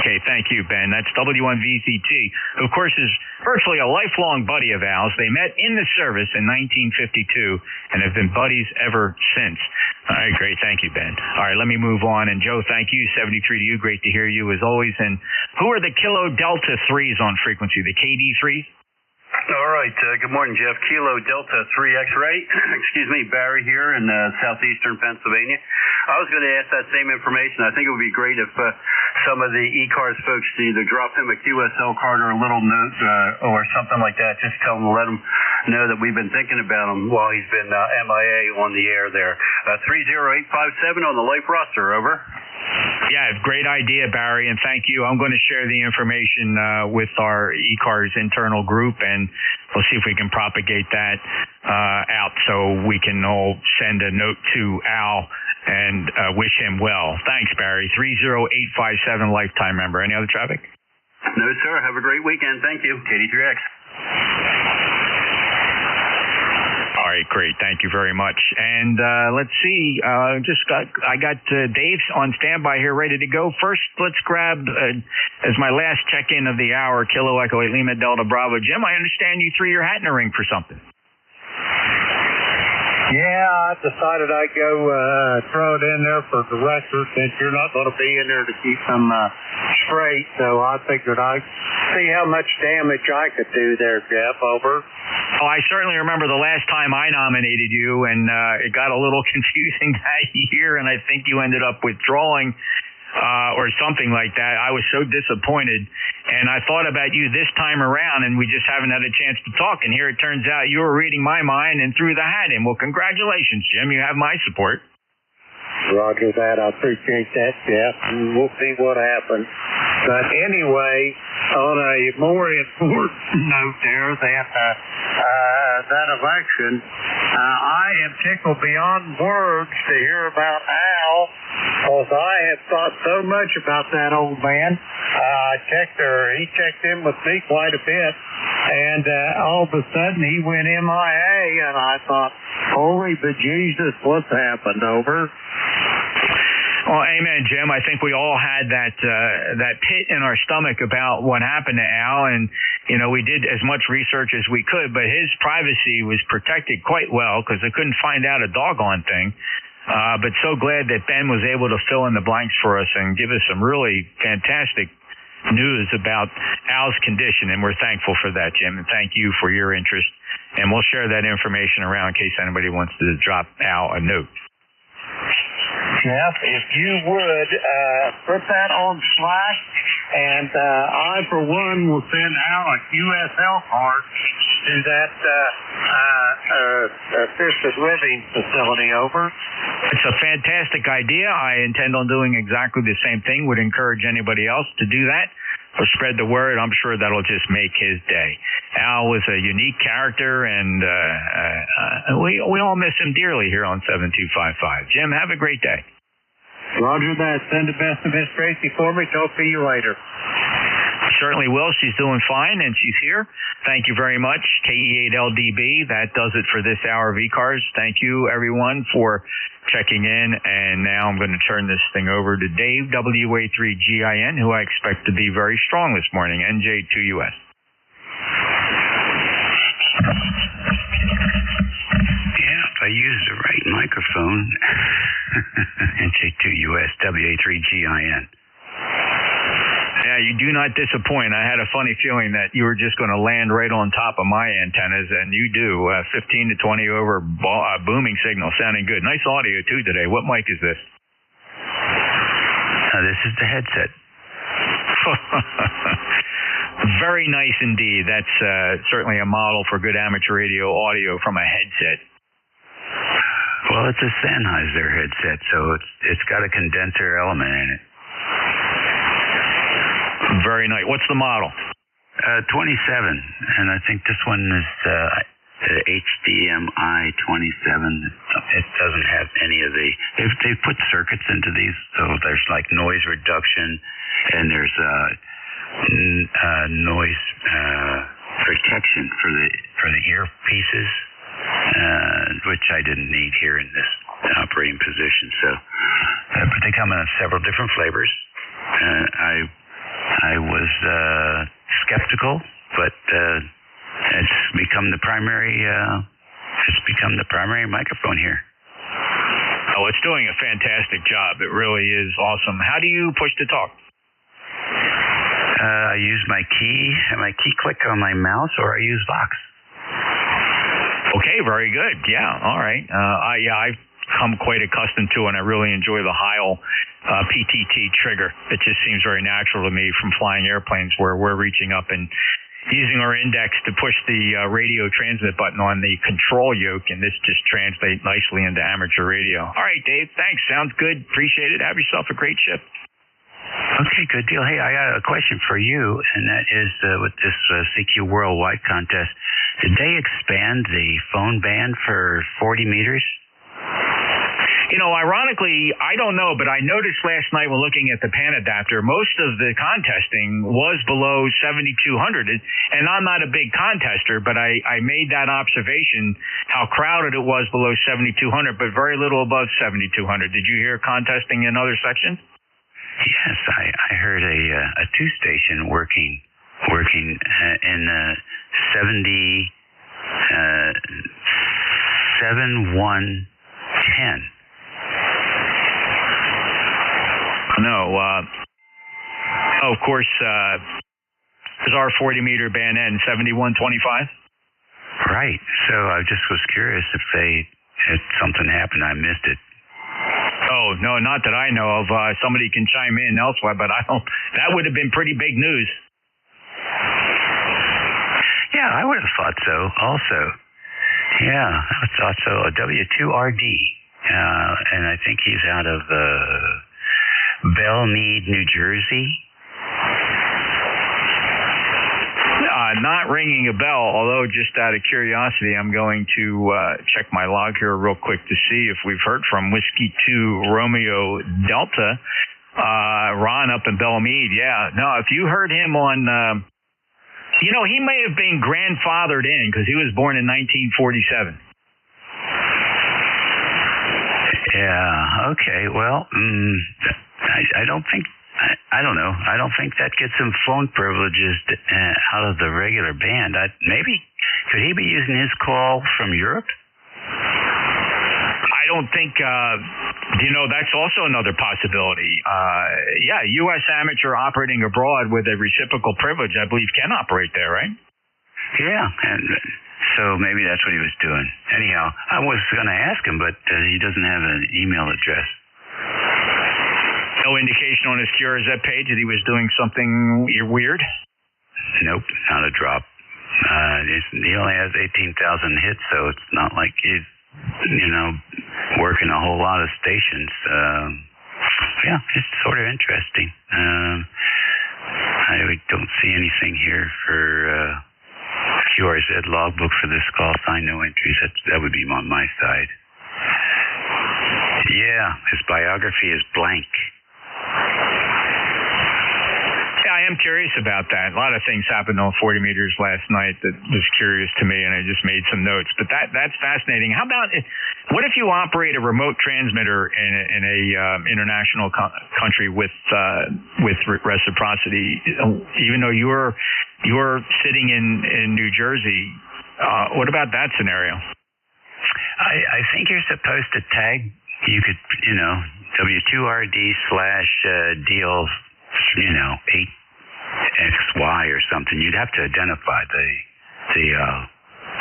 Okay, thank you, Ben. That's W1VZT, who, of course, is virtually a lifelong buddy of Al's. They met in the service in 1952 and have been buddies ever since. All right, great. Thank you, Ben. All right, let me move on. And, Joe, thank you. 73 to you. Great to hear you, as always. And who are the Kilo Delta 3s on frequency, the KD 3s?
All right. Good morning, Jeff. Kilo Delta 3 X-ray. Excuse me, Barry here in southeastern Pennsylvania. I was going to ask that same information. I think it would be great if some of the ECARS folks to either drop him a QSL card or a little note or something like that. Just tell him to let him know that we've been thinking about him while he's been MIA on the air there. 30857 on the life roster. Over.
Yeah, great idea, Barry, and thank you. I'm going to share the information with our ECARS internal group, and we'll see if we can propagate that out so we can all send a note to Al and wish him well. Thanks, Barry. 30857, lifetime member. Any other traffic?
No, sir. Have a great weekend. Thank you. KD3X.
All right, great. Thank you very much. And let's see. I got Dave on standby here, ready to go. First, let's grab, as my last check-in of the hour, Kilo Echo 8 Lima Delta Bravo. Jim, I understand you threw your hat in the ring for something.
Yeah, I decided I'd go throw it in there for the record since you're not going to be in there to keep them straight. So I figured I'd see how much damage I could do there, Jeff. Over.
Oh, I certainly remember the last time I nominated you, and it got a little confusing that year, and I think you ended up withdrawing. or something like that. I was so disappointed, and I thought about you this time around, and we just haven't had a chance to talk. And here it turns out you were reading my mind and threw the hat in. Well, congratulations, Jim. You have my support.
Roger that. I appreciate that, Jeff. And we'll see what happens. But anyway, on a more important note there than that election, I am tickled beyond words to hear about Al, because I have thought so much about that old man. He checked in with me quite a bit, and all of a sudden he went MIA, and I thought, holy bejesus, what's happened? Over.
Well, amen, Jim. I think we all had that pit in our stomach about what happened to Al, and we did as much research as we could, but his privacy was protected quite well because they couldn't find out a doggone thing. But so glad that Ben was able to fill in the blanks for us and give us some really fantastic news about Al's condition, and we're thankful for that, Jim, and thank you for your interest. And we'll share that information around in case anybody wants to drop Al a note.
Jeff, if you would put that on Slack, and I, for one, will send Al a QSL card to that assisted living facility. Over.
It's a fantastic idea. I intend on doing exactly the same thing. Would encourage anybody else to do that. Or spread the word. I'm sure that'll just make his day. Al was a unique character, and we all miss him dearly here on 7255. Jim, have a great day.
Roger that. Send the best of Miss Tracy for me. Talk to you later.
Certainly will. She's doing fine, and she's here. Thank you very much, KE8LDB. That does it for this hour of ECARS. Thank you, everyone, for checking in. And now I'm going to turn this thing over to Dave, WA3GIN, who I expect to be very strong this morning, NJ2US.
Yeah, if I use the right microphone, NJ2US, WA3GIN.
Yeah, you do not disappoint. I had a funny feeling that you were just going to land right on top of my antennas, and you do. 15 to 20 over booming signal, sounding good. Nice audio, too, today. What mic is this?
This is the headset.
Very nice indeed. That's certainly a model for good amateur radio audio from a headset.
Well, it's a Sennheiser headset, so it's got a condenser element in it.
Very nice. What's the model?
27, and I think this one is HDMI 27. It doesn't have any of the. They've put circuits into these, so there's like noise reduction, and there's noise protection for the earpieces, which I didn't need here in this operating position. So, but they come in several different flavors. I was skeptical, but it's become the primary. It's become the primary microphone here.
Oh, it's doing a fantastic job. It really is awesome. How do you push to talk?
I use my key click on my mouse, or I use Vox.
Okay, very good. Yeah, all right. I've come quite accustomed to, and I really enjoy the Heil PTT trigger. It just seems very natural to me from flying airplanes where we're reaching up and using our index to push the radio transmit button on the control yoke, and this just translates nicely into amateur radio. All right, Dave, thanks. Sounds good. Appreciate it. Have yourself a great shift.
Okay, good deal. Hey, I got a question for you, and that is with this CQ Worldwide contest, did they expand the phone band for 40 meters?
Ironically, I don't know, but I noticed last night when looking at the pan adapter, most of the contesting was below 7,200. And I'm not a big contester, but I made that observation, how crowded it was below 7,200, but very little above 7,200. Did you hear contesting in other sections?
Yes, I heard a two-station working in 7110.
No. Of course, there's our 40-meter band end, 7125.
Right. So I just was curious if something happened. I missed it.
Oh, No, not that I know of. Somebody can chime in elsewhere, but I don't. That would have been pretty big news.
Yeah, I would have thought so also. Yeah, I would have thought so. A W2RD. And I think he's out of Belmead, New Jersey.
Not ringing a bell, although just out of curiosity, I'm going to check my log here real quick to see if we've heard from Whiskey 2 Romeo Delta. Ron up in Belmead. Yeah, no, if you heard him on... he may have been grandfathered in because he was born in 1947.
Yeah, okay. Well, I don't think... I don't know. I don't think that gets him phone privileges out of the regular band. Maybe. Could he be using his call from Europe?
I don't think... that's also another possibility. U.S. amateur operating abroad with a reciprocal privilege, I believe, can operate there, right?
Yeah, and so maybe that's what he was doing. Anyhow, I was going to ask him, but he doesn't have an email address.
No indication on his QRZ page that he was doing something weird?
Nope, not a drop. He only has 18,000 hits, so it's not like he's, working a whole lot of stations. It's sort of interesting. I don't see anything here for QRZ logbook for this call. Sign no entries. That would be on my side. Yeah, his biography is blank.
Yeah, I am curious about that. A lot of things happened on 40 meters last night that was curious to me, and I just made some notes. But that's fascinating. How about what if you operate a remote transmitter in a international country with reciprocity? Even though you're sitting in New Jersey, what about that scenario?
I think you're supposed to tag. You could, W2RD/deal, 8XY or something. You'd have to identify the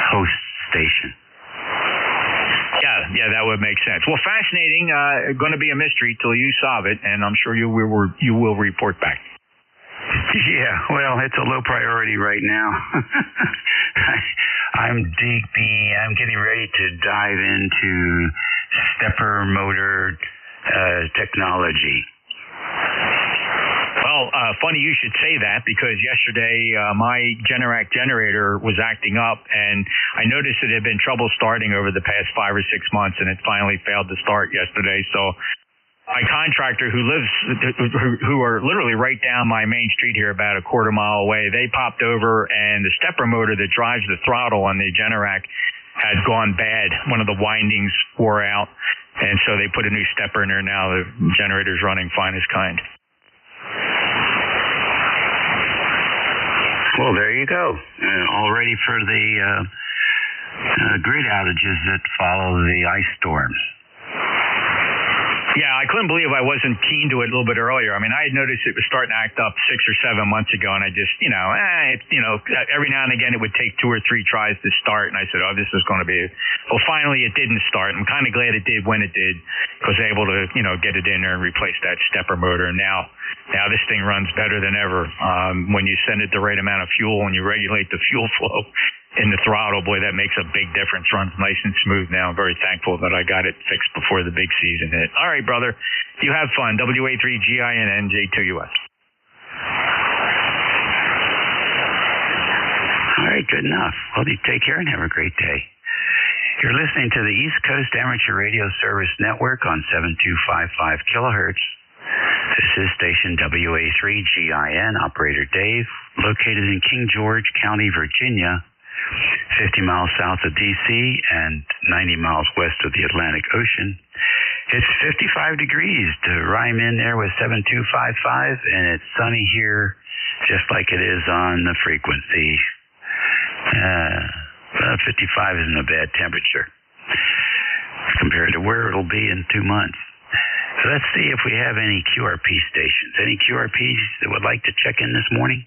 host station.
Yeah, that would make sense. Well, fascinating. Going to be a mystery till you solve it, and I'm sure you will report back.
Yeah, well, it's a low priority right now. I'm getting ready to dive into stepper motor technology.
Well, funny you should say that, because yesterday my Generac generator was acting up, and I noticed it had been trouble starting over the past 5 or 6 months, and it finally failed to start yesterday. So my contractor who are literally right down my main street here, about a quarter mile away, they popped over, and the stepper motor that drives the throttle on the Generac had gone bad. One of the windings wore out, and so they put a new stepper in there. Now the generator's running fine as kind.
Well, there you go. All ready for the grid outages that follow the ice storms.
Yeah, I couldn't believe I wasn't keen to it a little bit earlier. I mean, I had noticed it was starting to act up 6 or 7 months ago, and I just, every now and again it would take 2 or 3 tries to start, and I said, this is going to be... Well, finally it didn't start. I'm kind of glad it did when it did, because I was able to, get it in there and replace that stepper motor, and now this thing runs better than ever. When you send it the right amount of fuel and you regulate the fuel flow in the throttle, boy, that makes a big difference. Runs nice and smooth now. I'm very thankful that I got it fixed before the big season hit. All right, brother. You have fun. WA3GIN NJ2US.
All right, good enough. Well, you take care and have a great day. You're listening to the East Coast Amateur Radio Service Network on 7255 kilohertz. This is station WA3GIN, operator Dave, located in King George County, Virginia, 50 miles south of D.C. and 90 miles west of the Atlantic Ocean. It's 55 degrees to rhyme in there with 7255, and it's sunny here just like it is on the frequency. 55 isn't a bad temperature compared to where it'll be in 2 months. So let's see if we have any QRP stations. Any QRPs that would like to check in this morning?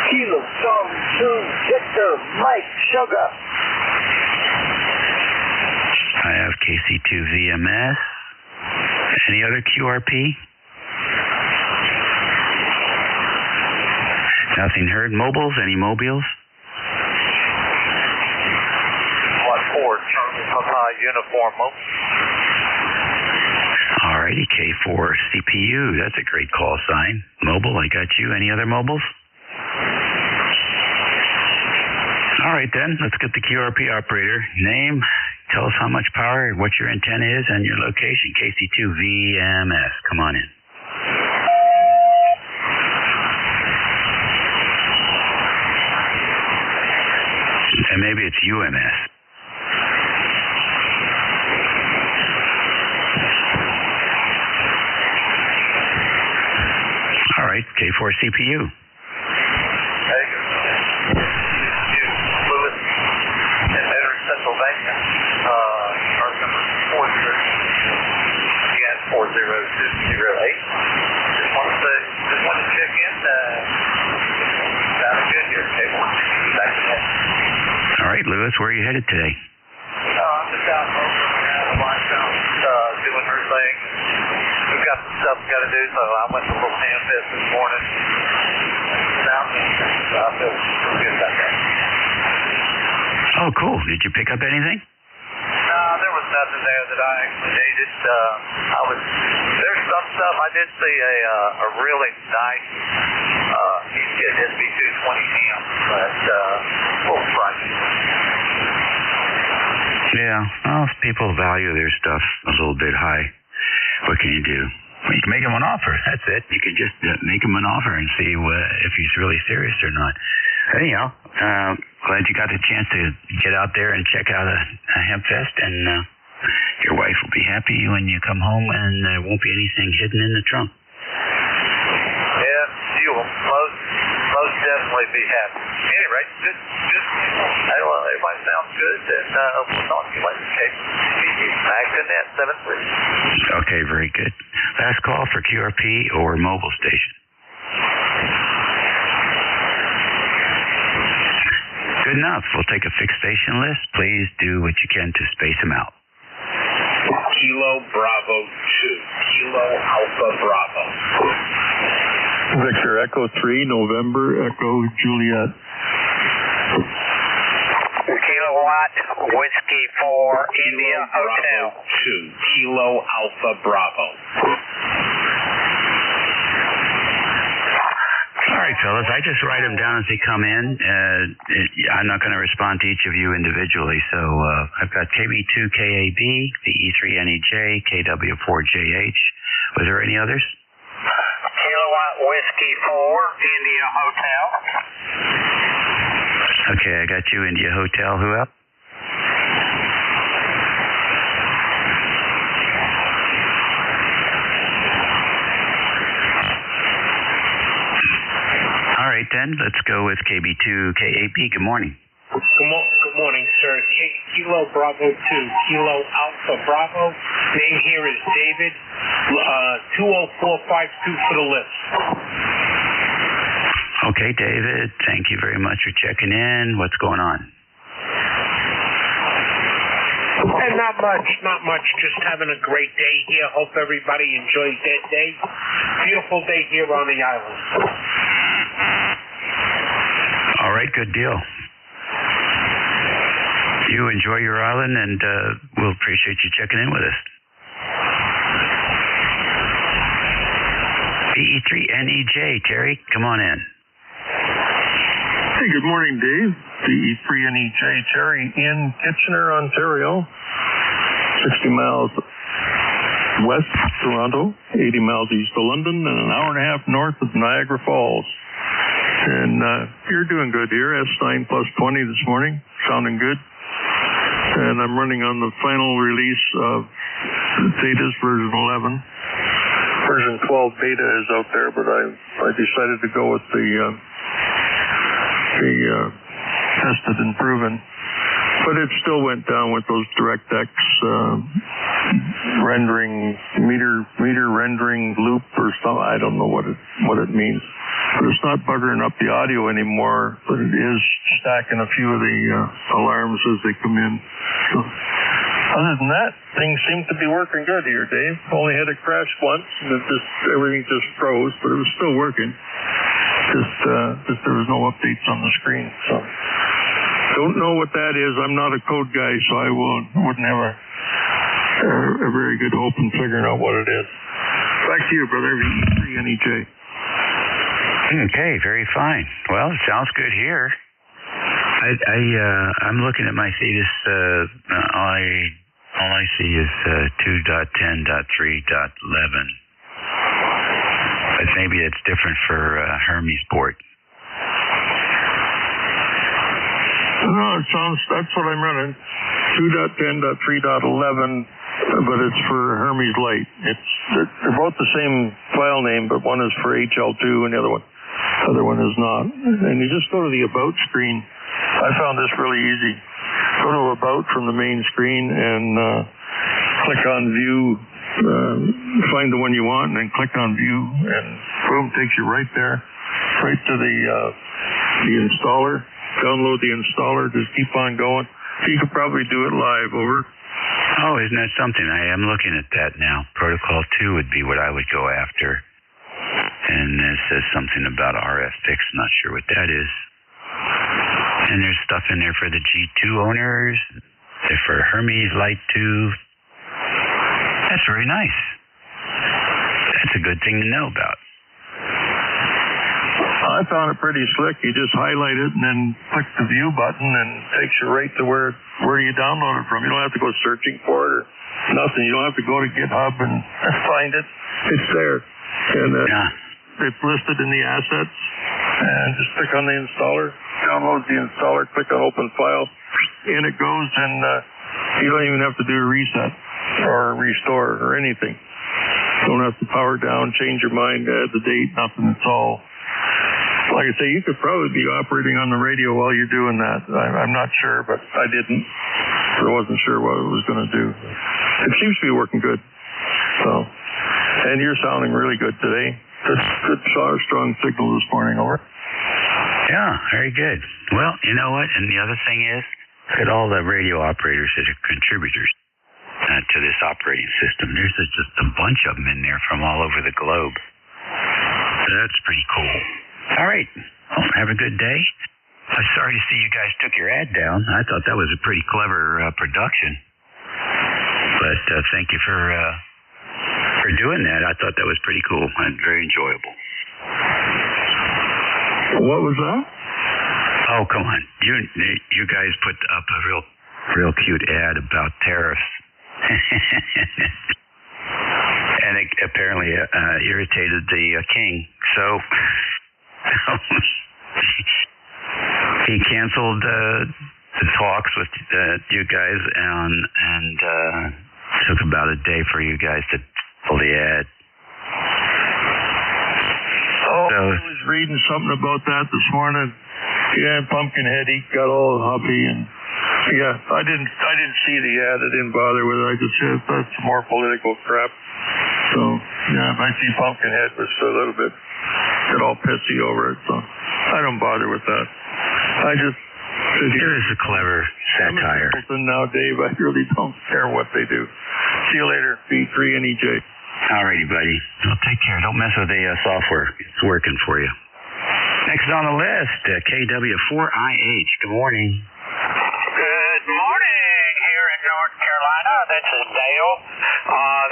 Kilo, Charlie, 2, Victor, Mike, Sugar.
I have KC2 VMS. Any other QRP? Nothing heard. Mobiles? Any mobiles?
1-4, Charlie Papa Uniform Mobile.
Alrighty, K4 CPU. That's a great call sign. Mobile, I got you. Any other mobiles? All right, then. Let's get the QRP operator. Name, tell us how much power, what your antenna is, and your location. KC2 VMS. Come on in. And maybe it's UMS. All right, K4 CPU.
Lewis in Edwards, Pennsylvania. Our number 40208. Just wanted to check in. Sounded good here. K4. Back to that.
All right, Lewis, where are you headed today?
I'm just out around the Limestone, doing her thing. We've got some stuff we got to do, so I went to a little ham fest this morning. So I feel good about that.
Oh, cool. Did you pick up anything?
There was nothing there that I actually needed. There's some stuff. I did see a really nice SB220M, but a little pricey.
Yeah, well, people value their stuff a little bit high. What can you do? Well, you can make him an offer. That's it. You can just make him an offer and see if he's really serious or not. Anyhow, glad you got the chance to get out there and check out a hemp fest, and your wife will be happy when you come home, and there won't be anything hidden in the trunk.
Yeah, you will most definitely be happy. Anyway, just well, everybody sounds good, and we'll talk to you later. Okay, back to net 7-3.
Okay, very good. Last call for QRP or mobile station. Good enough. We'll take a fixed station list. Please do what you can to space them out.
Kilo Bravo 2. Kilo Alpha Bravo.
Victor Echo 3, November Echo Juliet.
Kilowatt Whiskey 4, India Hotel. 2. Kilo Alpha Bravo.
All right, fellas, I just write them down as they come in. I'm not going to respond to each of you individually. So I've got KB2KAB, VE3NEJ, KW4JH. Was there any others?
Kilowatt Whiskey 4, India Hotel.
Okay, I got you, India Hotel. Who else? All right, then. Let's go with KB2KAB. Good morning.
Good morning, sir. Kilo Bravo 2, Kilo Alpha Bravo. Name here is David. 20452 for the list.
Okay, David. Thank you very much for checking in. What's going on?
And not much. Just having a great day here. Hope everybody enjoys their day. Beautiful day here on the island.
All right, good deal. You enjoy your island, and we'll appreciate you checking in with us. VE3NEJ, Terry, come on in.
Hey, good morning, Dave. VE3NEJ Terry in Kitchener, Ontario. 60 miles west of Toronto, 80 miles east of London, and an hour and a half north of Niagara Falls. And you're doing good here. S9 plus 20 this morning, sounding good. And I'm running on the final release of Theta's version 11. Version 12 beta is out there, but I decided to go with the tested and proven. But it still went down with those DirectX rendering, meter rendering loop or something. I don't know what it means. But it's not buggering up the audio anymore, but it is stacking a few of the alarms as they come in. So Other than that, things seem to be working good here, Dave. Only had a crash once, and everything just froze, but it was still working. Just there was no updates on the screen. So don't know what that is. I'm not a code guy, so I wouldn't have a very good hope in figuring out what it is. Back to you, brother. NJ.
Okay, very fine. Well, it sounds good here. I'm looking at my status. All I see is 2.10.3.11. But maybe it's different for Hermesport.
No, that's what I'm running. 2.10.3.11, but it's for Hermes Light. They're both the same file name, but one is for HL2 and the other one is not. And you just go to the About screen. I found this really easy. Go to About from the main screen and click on View. Find the one you want and then click on View, and boom, takes you right there, right to the installer. Download the installer. Just keep on going. You could probably do it live. Over.
Oh, isn't that something? I am looking at that now. Protocol 2 would be what I would go after. And it says something about RF fix. Not sure what that is. And there's stuff in there for the G2 owners. They're for Hermes Light 2. That's very nice. That's a good thing to know about.
I found it pretty slick. You just highlight it and then click the View button, and it takes you right to where you download it from. You don't have to go searching for it or nothing. You don't have to go to GitHub and find it. It's there. And it's listed in the assets. And just click on the installer, download the installer, click on Open File, in it goes, and you don't even have to do a reset or restore or anything. You don't have to power down, change your mind, add the date, nothing. It's all, like I say, you could probably be operating on the radio while you're doing that. I'm not sure, but I didn't. I wasn't sure what it was going to do. It seems to be working good. So, and you're sounding really good today. Good, strong signal this morning, over.
Yeah, very good. Well, you know what? And the other thing is, look at all the radio operators that are contributors to this operating system. There's just a bunch of them in there from all over the globe. So that's pretty cool. All right. Well, have a good day. I'm sorry to see you guys took your ad down. I thought that was a pretty clever production. But thank you for doing that. I thought that was pretty cool and very enjoyable.
What was that?
Oh, come on. You guys put up a real cute ad about tariffs. And it apparently irritated the king. So he canceled the talks with you guys and took about a day for you guys to pull the ad.
I was reading something about that this morning. Yeah, Pumpkinhead, he got all huffy, and yeah, I didn't see the ad. I didn't bother with it. I just said that's more political crap. So yeah, I see Pumpkinhead was a little bit get all pissy over it. So I don't bother with that. I just
it is a clever satire.
I'm now, Dave, I really don't care what they do. See you later, B3 and EJ.
Alrighty, buddy. Well, take care. Don't mess with the software. It's working for you. Next on the list, KW4IH. Good morning.
Good morning here in North Carolina. This is Dale.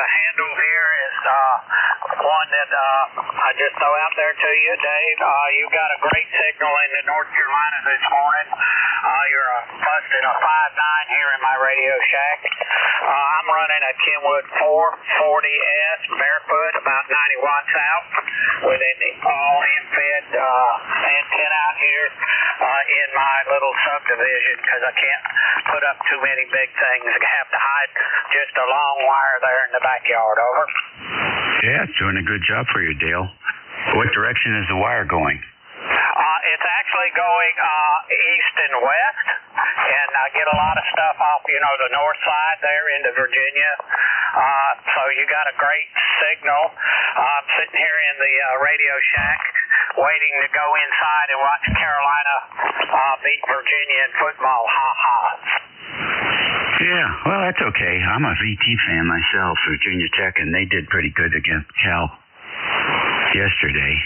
The handle here is one that I just throw out there to you, Dave. You've got a great signal in North Carolina this morning. You're busting a 5.9 here in my Radio Shack. I'm running a Kenwood 440S barefoot, about 90 watts out, with an all-in-fed antenna out here in my little subdivision because I can't put up too many big things. I have to hide just a long wire there in the backyard. Over.
Yeah, it's doing a good job for you, Dale. What direction is the wire going?
It's actually going east and west, and I get a lot of stuff off, the north side there into Virginia. So you got a great signal. I'm sitting here in the Radio Shack waiting to go inside and watch Carolina beat Virginia in football. Ha ha.
Yeah, well, that's okay. I'm a VT fan myself, Virginia Tech, and they did pretty good against Cal yesterday.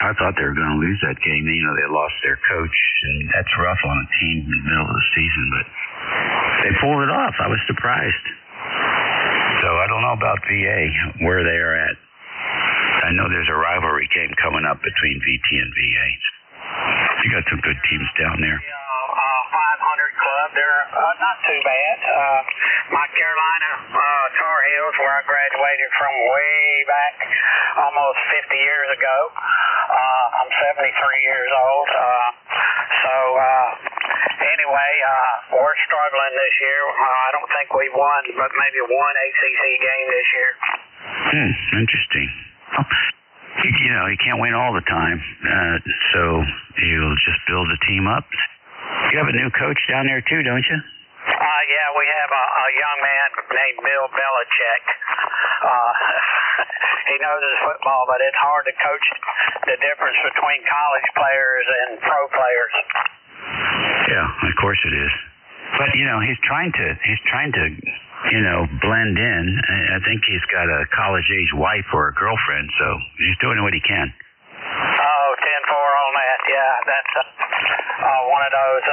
I thought they were going to lose that game. You know, they lost their coach, and that's rough on a team in the middle of the season, but they pulled it off. I was surprised. So I don't know about VA, where they are at. I know there's a rivalry game coming up between VT and VA. You got some good teams down there.
500 club, they're not too bad. My Carolina Tar Heels, where I graduated from way back almost 50 years ago. I'm 73 years old. Anyway, we're struggling this year. I don't think we won, but maybe one ACC game this year.
Interesting. You know, you can't win all the time, so you'll just build a team up. You have a new coach down there too, don't you?
Yeah, we have a young man named Bill Belichick. He knows his football, but it's hard to coach the difference between college players and pro players.
Yeah, of course it is. But you know, he's trying to, you know, blend in. I think he's got a college-age wife or a girlfriend, so he's doing what he can.
10-4 on that. Yeah, that's one of those,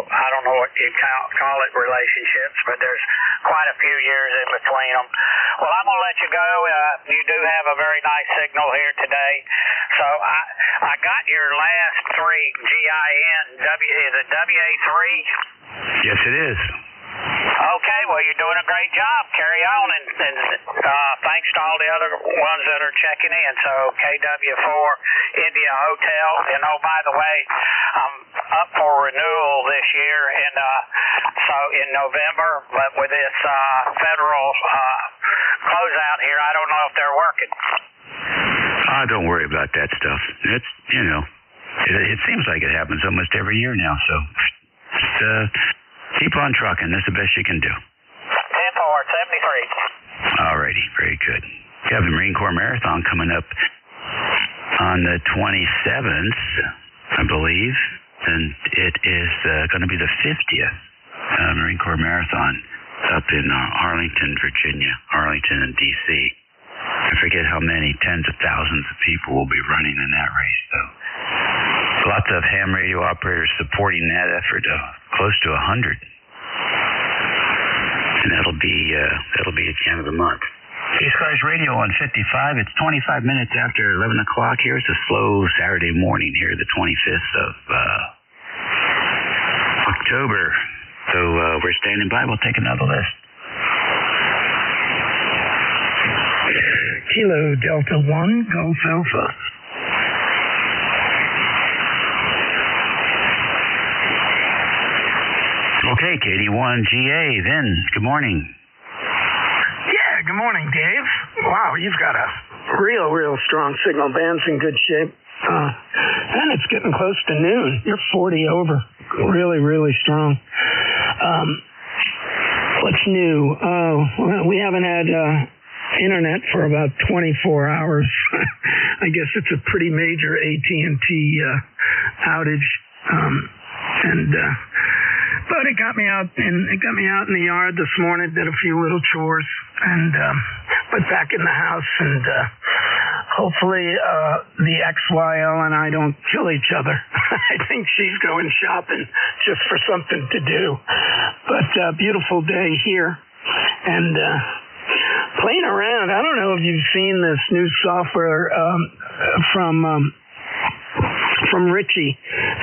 I don't know what you call it, relationships, but there's quite a few years in between them. Well, I'm going to let you go. You do have a very nice signal here today. So I got your last three, GIN. Is it WA3?
Yes, it is.
Okay, well, you're doing a great job. Carry on, and thanks to all the other ones that are checking in. So KW4 India Hotel, and oh, by the way, I'm up for renewal this year, and so in November, but with this federal closeout here, I don't know if they're working.
Don't worry about that stuff. It's, you know, it seems like it happens almost every year now, so just keep on trucking. That's the best you can do.
10-4, 73.
Alrighty, very good. You have the Marine Corps Marathon coming up on the 27th, I believe, and it is going to be the 50th Marine Corps Marathon up in Arlington, Virginia, Arlington and D.C. I forget how many tens of thousands of people will be running in that race, though. Lots of ham radio operators supporting that effort, close to 100. And that'll be at the end of the month. ECARS Radio on 55. It's 25 minutes after 11 o'clock. Here's a slow Saturday morning here, the 25th of October. So we're standing by. We'll take another list.
Kilo Delta 1, Golf Alpha.
Okay, KD1GA, then. Good morning.
Yeah, good morning, Dave. Wow, you've got a real strong signal. Band's in good shape. And it's getting close to noon. You're 40 over. Really strong. What's new? Well, we haven't had internet for about 24 hours. I guess it's a pretty major AT&T outage. But it got me out in the yard this morning, did a few little chores, and but back in the house, and hopefully the XYL and I don't kill each other. I think she's going shopping just for something to do. But beautiful day here, and playing around. I don't know if you've seen this new software from Richie,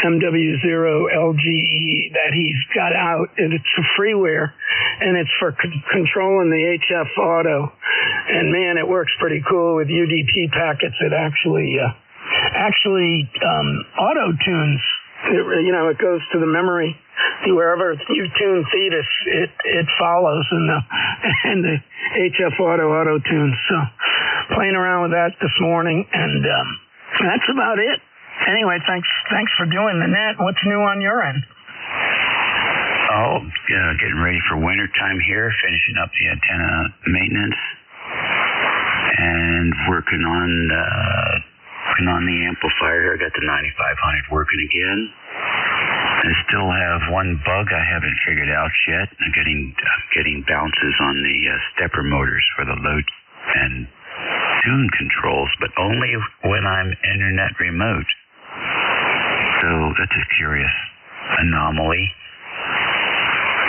MW0LGE, that he's got out, and it's a freeware, and it's for controlling the HF auto, and man, it works pretty cool with UDP packets. It actually auto tunes. It goes to the memory. Wherever you tune Thetis, it follows, and the HF auto tunes. So playing around with that this morning, and that's about it. Anyway, thanks for doing the net. What's new on your end?
Getting ready for winter time here, finishing up the antenna maintenance, and working on the amplifier here. I got the 9500 working again, I still have one bug I haven't figured out yet. I'm getting bounces on the stepper motors for the load and tune controls, but only when I'm internet remote. So that's a curious anomaly.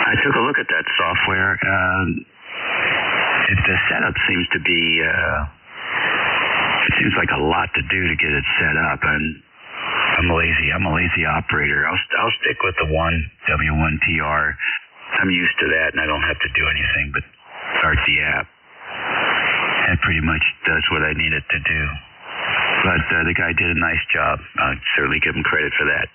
I took a look at that software. The setup seems to be, it seems like a lot to do to get it set up, and I'm a lazy operator. I'll stick with the W1TR. I'm used to that, and I don't have to do anything but start the app. It pretty much does what I need it to do. But the guy did a nice job. I'll certainly give him credit for that.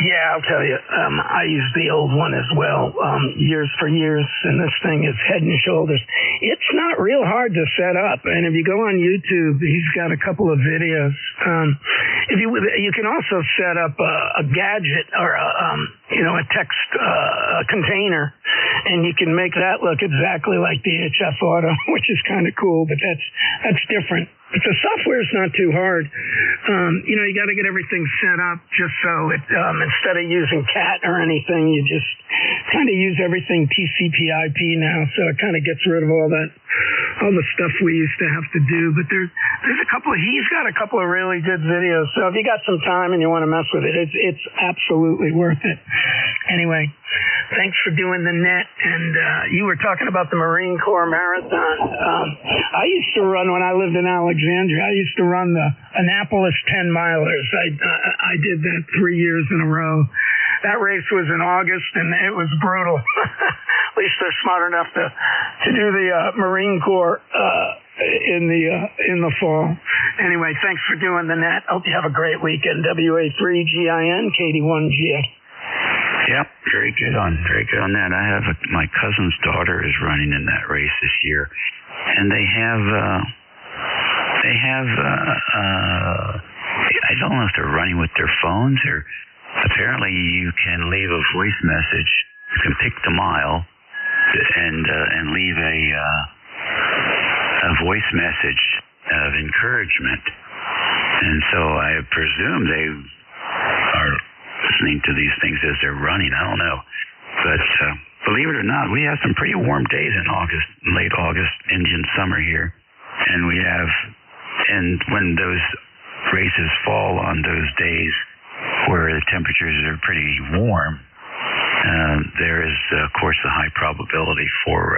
Yeah, I'll tell you. I used the old one as well, years for years, and this thing is head and shoulders. It's not real hard to set up, and if you go on YouTube, he's got a couple of videos. If you can also set up a gadget or a text container, and you can make that look exactly like the HF Auto, which is kind of cool, but that's different. But the software's not too hard. You got to get everything set up just so it, instead of using CAT or anything, you just kind of use everything TCP/IP now. So it kind of gets rid of all the stuff we used to have to do. But there's he's got a couple of really good videos. So if you got some time and you want to mess with it, it's absolutely worth it. Anyway, thanks for doing the net. And you were talking about the Marine Corps Marathon. I used to run when I lived in Alexandria. I used to run the Annapolis 10-milers. I did that 3 years in a row. That race was in August, and it was brutal. At least they're smart enough to do the Marine Corps in the fall. Anyway, thanks for doing the net. Hope you have a great weekend. WA3GIN, KD1GA.
Yep, very good on that. I have my cousin's daughter is running in that race this year, and they have I don't know if they're running with their phones or apparently you can leave a voice message. You can pick the mile and leave a voice message of encouragement, and so I presume they are listening to these things as they're running. I don't know. But believe it or not, we have some pretty warm days in August, late August, Indian summer here. And when those races fall on those days where the temperatures are pretty warm, there is, of course, a high probability for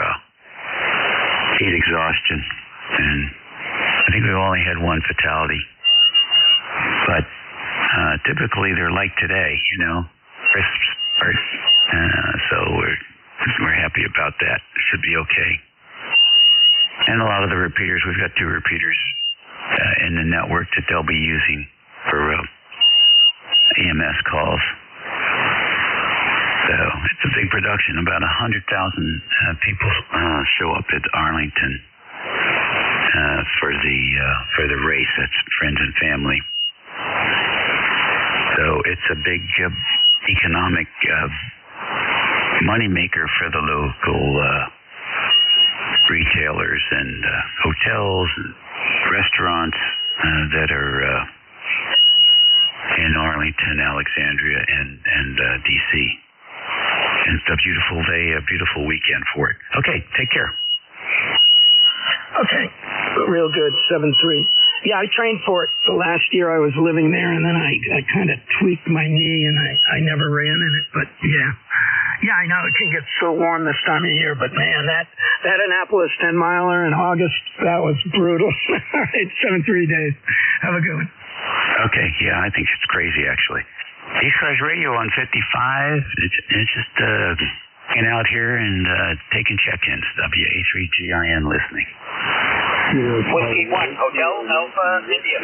heat exhaustion. And I think we've only had one fatality. But typically they're like today, crisp start. So we're happy about that. It should be okay. And a lot of the repeaters, we've got 2 repeaters in the network that they'll be using for EMS calls. So it's a big production. About 100,000 people show up at Arlington for the race. That's friends and family. So it's a big economic moneymaker for the local retailers and hotels and restaurants that are in Arlington, Alexandria, and D.C. And it's a beautiful day, a beautiful weekend for it. Okay, take care.
Okay, real good, 7-3. Yeah, I trained for it the last year I was living there, and then I kind of tweaked my knee, and I never ran in it. But yeah, I know it can get so warm this time of year. But man, that Annapolis 10-miler in August, that was brutal. All right, 7-3 Dave. Have a good one.
Okay, yeah, I think it's crazy actually. ECARS Radio on 55. It's just hanging out here and taking check-ins. WA3GIN listening.
Whiskey 1, Hotel Alpha, India.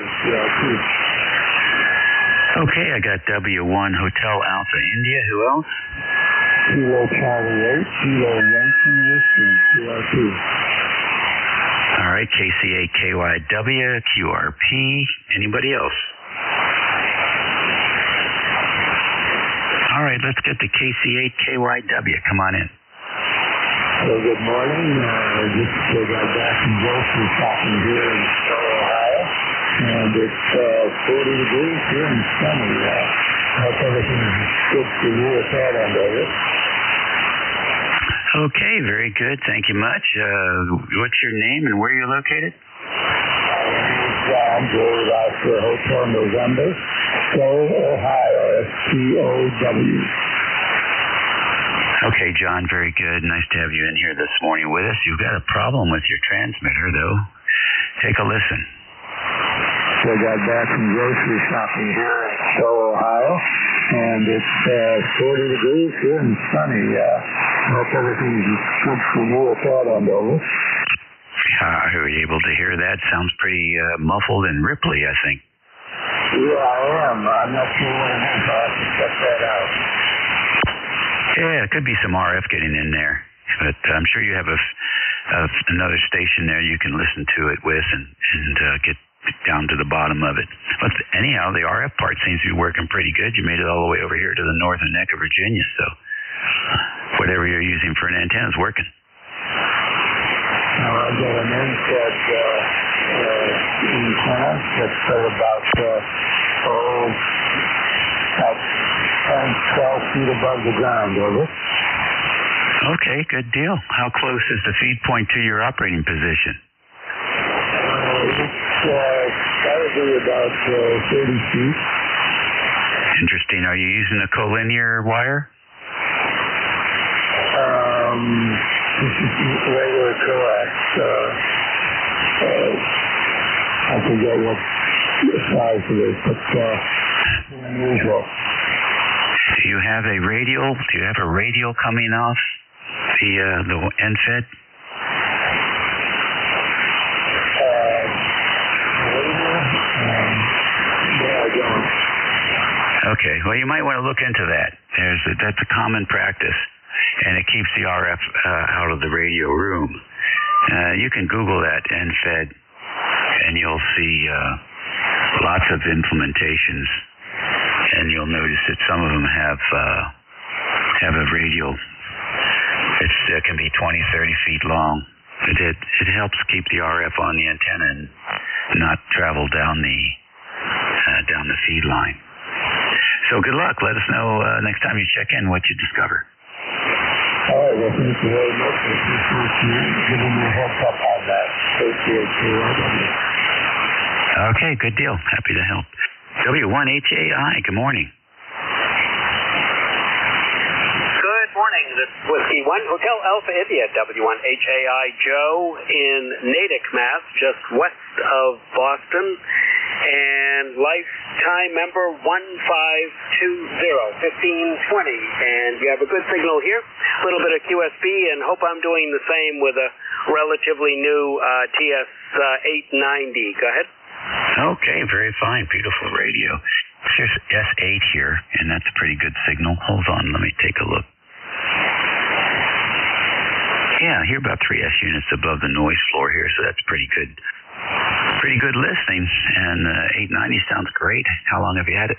Okay, I got W1 Hotel Alpha India. Who else?
Kilo Charlie 8, Kilo Yankee Whiskey, QRP.
All right, KCA-KYW, QRP. Anybody else? All right, let's get the KCA-KYW. Come on in.
Hello, good morning. This is guy back from grocery shopping here in Ohio. and it's 40 degrees here and sunny. Hope everything is good for you with that end of it.
Okay, very good. Thank you much. What's your name and where you're located?
John, George Oscar Hotel November, Stowe, Ohio, STOW.
Okay, John, very good. Nice to have you in here this morning with us. You've got a problem with your transmitter, though. Take a listen.
So I got back from grocery shopping here in Stowe, Ohio, and it's 40 degrees here and sunny. Hope everything's good for you with that end of it.
Are you able to hear that? Sounds pretty muffled and ripply, I think.
Yeah, I am. I'm not sure what it is. I'll have to check that out.
Yeah, it could be some RF getting in there. But I'm sure you have another station there you can listen to it with and get down to the bottom of it. But anyhow, the RF part seems to be working pretty good. You made it all the way over here to the northern neck of Virginia, so whatever you're using for an antenna is working.
Now, I got an NZ antenna that's about 12 feet above the ground, over.
Okay, good deal. How close is the feed point to your operating position?
It's probably about 30 feet.
Interesting. Are you using a collinear wire?
Regular coax. I forget what size it is, but unusual.
Do you have a radial? Do you have a radial coming off the NFED?
I don't.
Okay. Well, you might want to look into that. That's a common practice, and it keeps the RF out of the radio room. You can Google that NFED, and you'll see lots of implementations, and you'll notice that some of them have a radial. It can be 20, 30 feet long. It helps keep the RF on the antenna and not travel down the feed line. So good luck. Let us know next time you check in what you discover.
All right, well, thank you very much. I appreciate you giving me a heads up on that.
Okay, good deal. Happy to help. W1HAI, good morning.
Good morning. This is Whiskey 1, Hotel Alpha India, W1HAI Joe in Natick, Mass., just west of Boston, and lifetime member 1520, 1520. And you have a good signal here, a little bit of QSB, and hope I'm doing the same with a relatively new TS890. Go ahead.
Okay, very fine. Beautiful radio. There's S8 here, and that's a pretty good signal. Hold on, let me take a look. Yeah, I hear about 3S units above the noise floor here, so that's pretty good. Pretty good listening, and 890 sounds great. How long have you had it?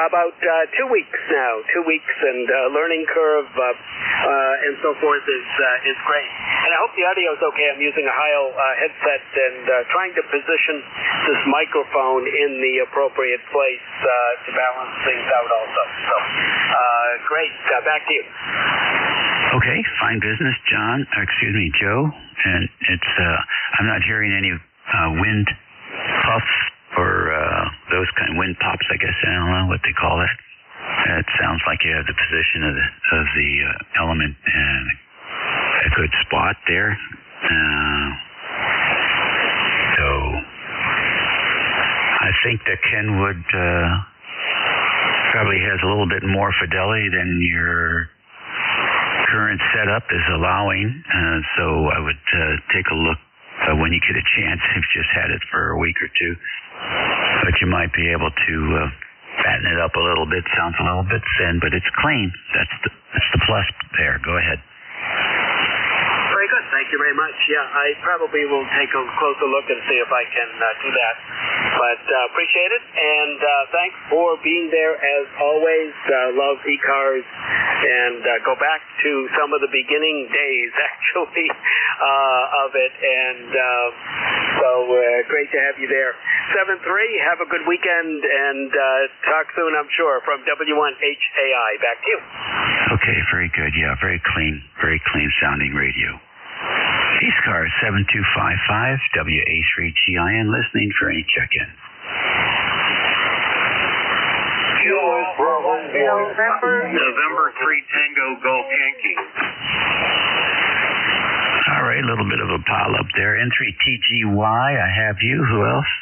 About 2 weeks now. 2 weeks, and learning curve and so forth is great. And I hope the audio is okay. I'm using a Heil headset and trying to position this microphone in the appropriate place to balance things out also. So, great. Back to you.
Okay, fine business, Joe. And it's I'm not hearing any wind puffs or those kind of wind pops, I guess. I don't know what they call it. It sounds like you have the position of the element in a good spot there. So I think that Kenwood probably has a little bit more fidelity than your current setup is allowing. So I would take a look when you get a chance. You've just had it for a week or two. But you might be able to fatten it up a little bit. Sounds a little bit thin, but it's clean. That's the plus there. Go ahead.
Very good. Thank you very much. Yeah, I probably will take a closer look and see if I can do that. But appreciate it, and thanks for being there as always. Love ECARS, and go back to some of the beginning days, actually, of it. And so great to have you there. 7-3, have a good weekend, and talk soon, I'm sure, from W1HAI. Back to you.
Okay, very good. Yeah, very clean sounding radio. ECARS 7255 WA3GIN, listening for any check-in.
November 3 Tango Golf Yankee.
All right, a little bit of a pile up there. N3TGY, I have you. Who else?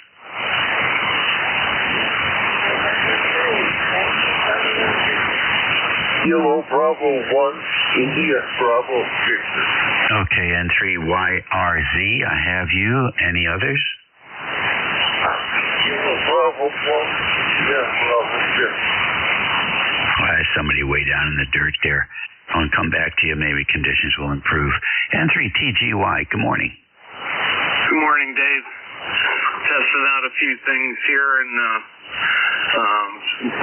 Kilo Bravo 1, India Bravo 6.
Okay, N3YRZ, I have you. Any others?
Kilo Bravo 1, India Bravo 6.
Oh, I have somebody way down in the dirt there. I'll come back to you. Maybe conditions will improve. N3TGY, good morning.
Good morning, Dave. Testing out a few things here and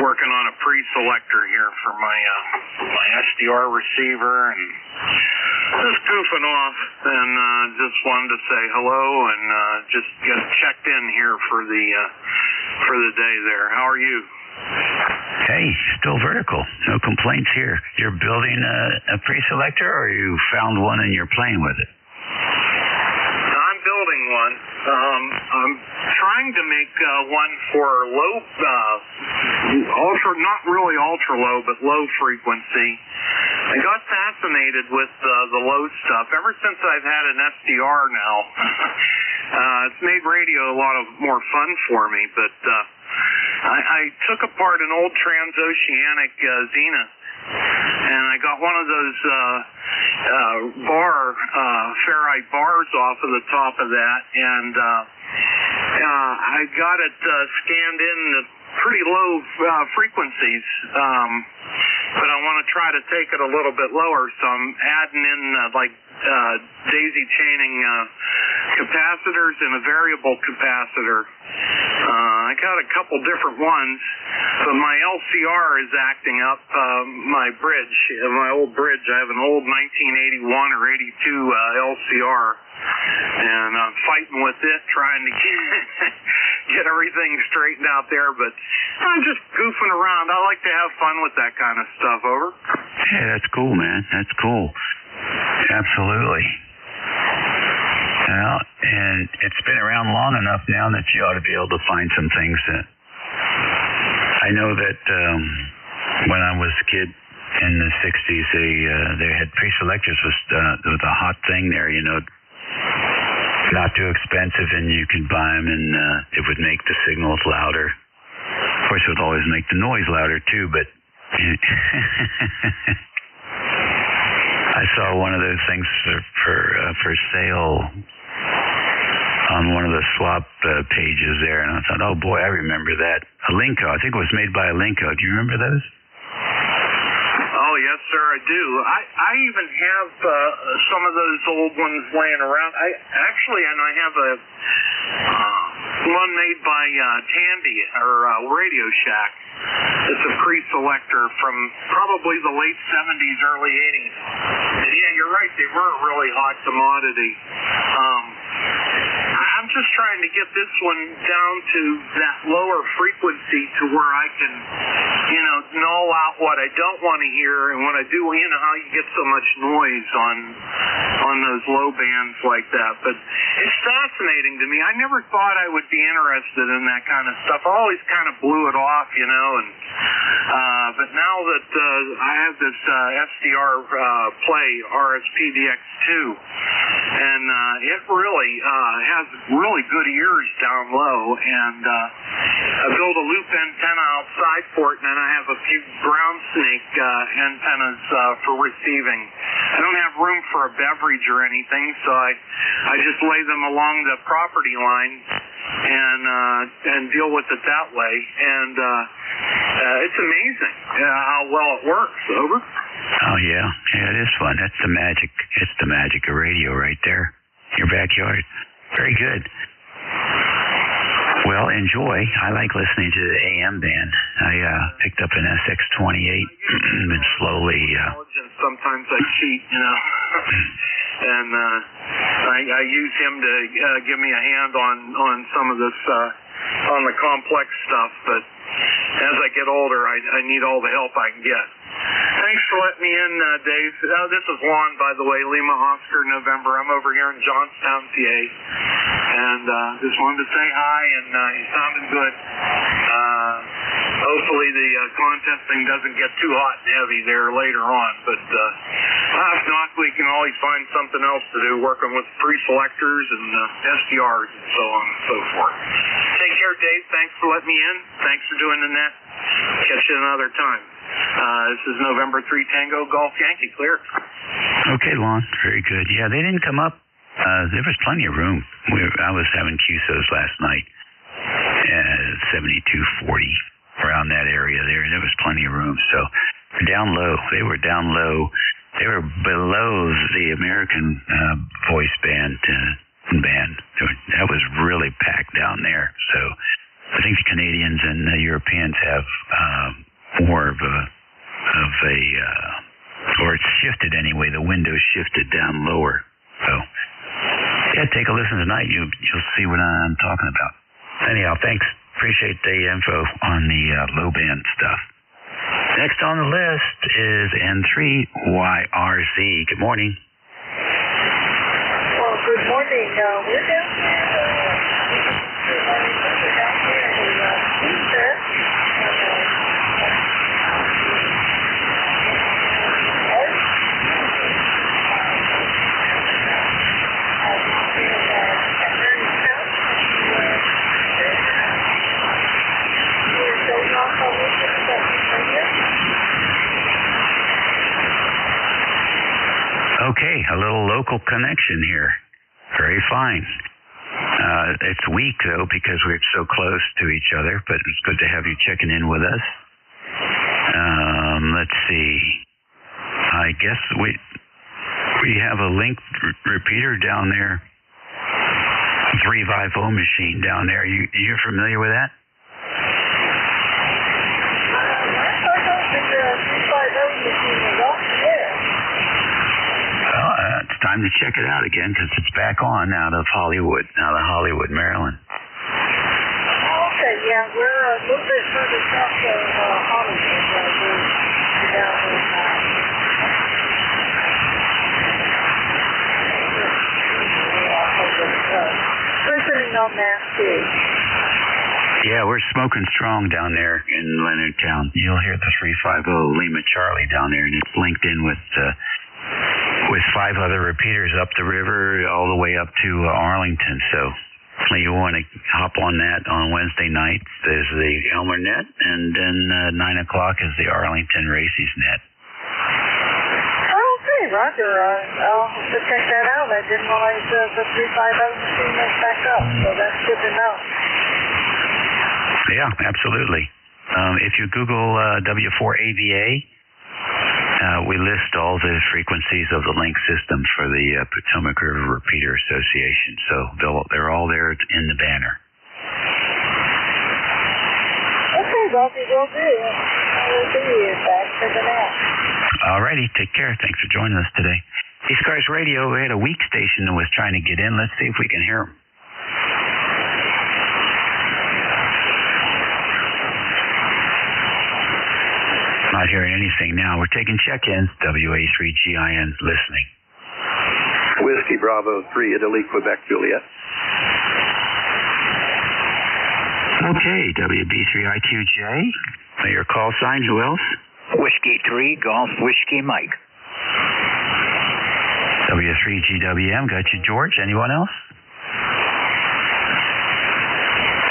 working on a pre-selector here for my SDR receiver, and just goofing off, and just wanted to say hello and just get checked in here for the day there. How are you?
Hey, still vertical. No complaints here. You're building a pre-selector, or you found one and you're playing with it?
I'm building one. I'm trying to make one for low, not really ultra low, but low frequency. I got fascinated with the low stuff ever since I've had an SDR now. It's made radio a lot more fun for me, but I took apart an old transoceanic Zenith, and I got one of those ferrite bars off of the top of that, and I got it scanned in at pretty low frequencies, but I want to try to take it a little bit lower, so I'm adding in daisy chaining capacitors and a variable capacitor. I got a couple different ones, but my LCR is acting up. My bridge, my old bridge, I have an old 1981 or 82 LCR, and I'm fighting with it, trying to get everything straightened out there, but I'm just goofing around. I like to have fun with that kind of stuff. Over.
Hey, that's cool, man. That's cool. Absolutely. Well, and it's been around long enough now that you ought to be able to find some things that I know that when I was a kid in the 60s, they had pre-selectors was a hot thing there, you know, not too expensive, and you could buy them, and it would make the signals louder. Of course, it would always make the noise louder too, but I saw one of those things for sale on one of the swap pages there, and I thought, oh boy, I remember that. A Linko, I think it was made by a Linko. Do you remember those?
Oh yes, sir, I do. I even have some of those old ones laying around. I have a one made by Tandy or Radio Shack. It's a pre-selector from probably the late 70s, early 80s. And yeah, you're right, they were a really hot commodity. I'm just trying to get this one down to that lower frequency to where I can, null out what I don't want to hear, and when I do, how you get so much noise on those low bands like that. But it's fascinating to me. I never thought I would be interested in that kind of stuff. I always kind of blew it off, but now that I have this SDR Play RSPDX2, and it really has really good ears down low, and I built a loop antenna outside for it, and then I have a few ground snake antennas for receiving. I don't have room for a beverage or anything, so I just lay them along the property line and deal with it that way. And it's amazing how well it works. Over.
Oh yeah, it is fun. That's the magic. It's the magic of radio right there. Your backyard. Very good. Well, enjoy. I like listening to the AM band. I picked up an SX28 and slowly.
Sometimes I cheat, and I use him to give me a hand on some of this on the complex stuff. But as I get older, I need all the help I can get. Thanks for letting me in, Dave. This is Lon, by the way, Lima Oscar November. I'm over here in Johnstown, PA, and just wanted to say hi, and you sounded good. Hopefully the contest thing doesn't get too hot and heavy there later on, but if not, we can always find something else to do, working with pre-selectors and SDRs and so on and so forth. Take care, Dave. Thanks for letting me in. Thanks for doing the net. Catch you another time. This is November 3 Tango Golf Yankee, clear.
Okay, Lon. Very good. Yeah, they didn't come up. There was plenty of room. I was having QSOs last night at 7240, around that area there. There was plenty of room. So down low. They were down low. They were below the American voice band. That was really packed down there. So I think the Canadians and the Europeans have more of a or it's shifted anyway. The window's shifted down lower. So yeah, take a listen tonight. You'll see what I'm talking about. Anyhow, thanks. Appreciate the info on the low band stuff. Next on the list is N3YRZ. Good morning.
Well, good morning. We're down here in Easter.
Okay, a little local connection here. Very fine. It's weak, though, because we're so close to each other, but it's good to have you checking in with us. Let's see. I guess we have a link repeater down there, 350 machine down there. You're familiar with that? It's time to check it out again because it's back on out of Hollywood, Maryland.
Okay, yeah, we're a little bit further south of Hollywood. We're down listening on Mass too.
Yeah, we're smoking strong down there in Leonardtown. You'll hear the 350 Lima Charlie down there, and it's linked in with 5 other repeaters up the river all the way up to Arlington. So you want to hop on that on Wednesday night. There's the Elmer net, and then 9 o'clock is the Arlington Races net.
Okay, Roger. I'll have to check that out. I didn't realize the 350 machine was back up, so that's good to know.
Yeah, absolutely. If you Google W4AVA, we list all the frequencies of the link system for the Potomac River Repeater Association. So they're all there in the banner.
Okay, Roger, will do. I will be back for the net.
All righty, take care. Thanks for joining us today. ECARS Radio, we had a weak station that was trying to get in. Let's see if we can hear them. Not hearing anything now. We're taking check-ins. WA3GIN listening.
Whiskey Bravo 3, Italy, Quebec, Juliet.
Okay, WB3IQJ. Your call sign. Who else?
Whiskey 3, Golf Whiskey Mike.
W3GWM. Got you, George. Anyone else?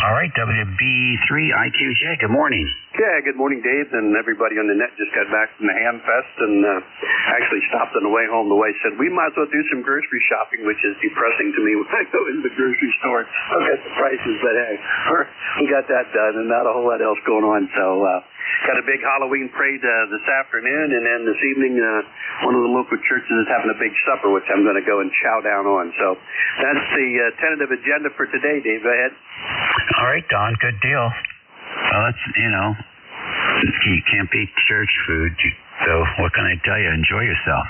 All right, WB3IQJ, good morning.
Yeah, good morning, Dave, and everybody on the net. Just got back from the Ham Fest and actually stopped on the way home. The wife said, we might as well do some grocery shopping, which is depressing to me when I go into the grocery store and look at the prices. But hey, we got that done and not a whole lot else going on. So got a big Halloween parade this afternoon, and then this evening one of the local churches is having a big supper, which I'm going to go and chow down on. So that's the tentative agenda for today. Dave, go ahead.
All right, Don, good deal. Well, it's, you can't beat church food, so what can I tell you? Enjoy yourself.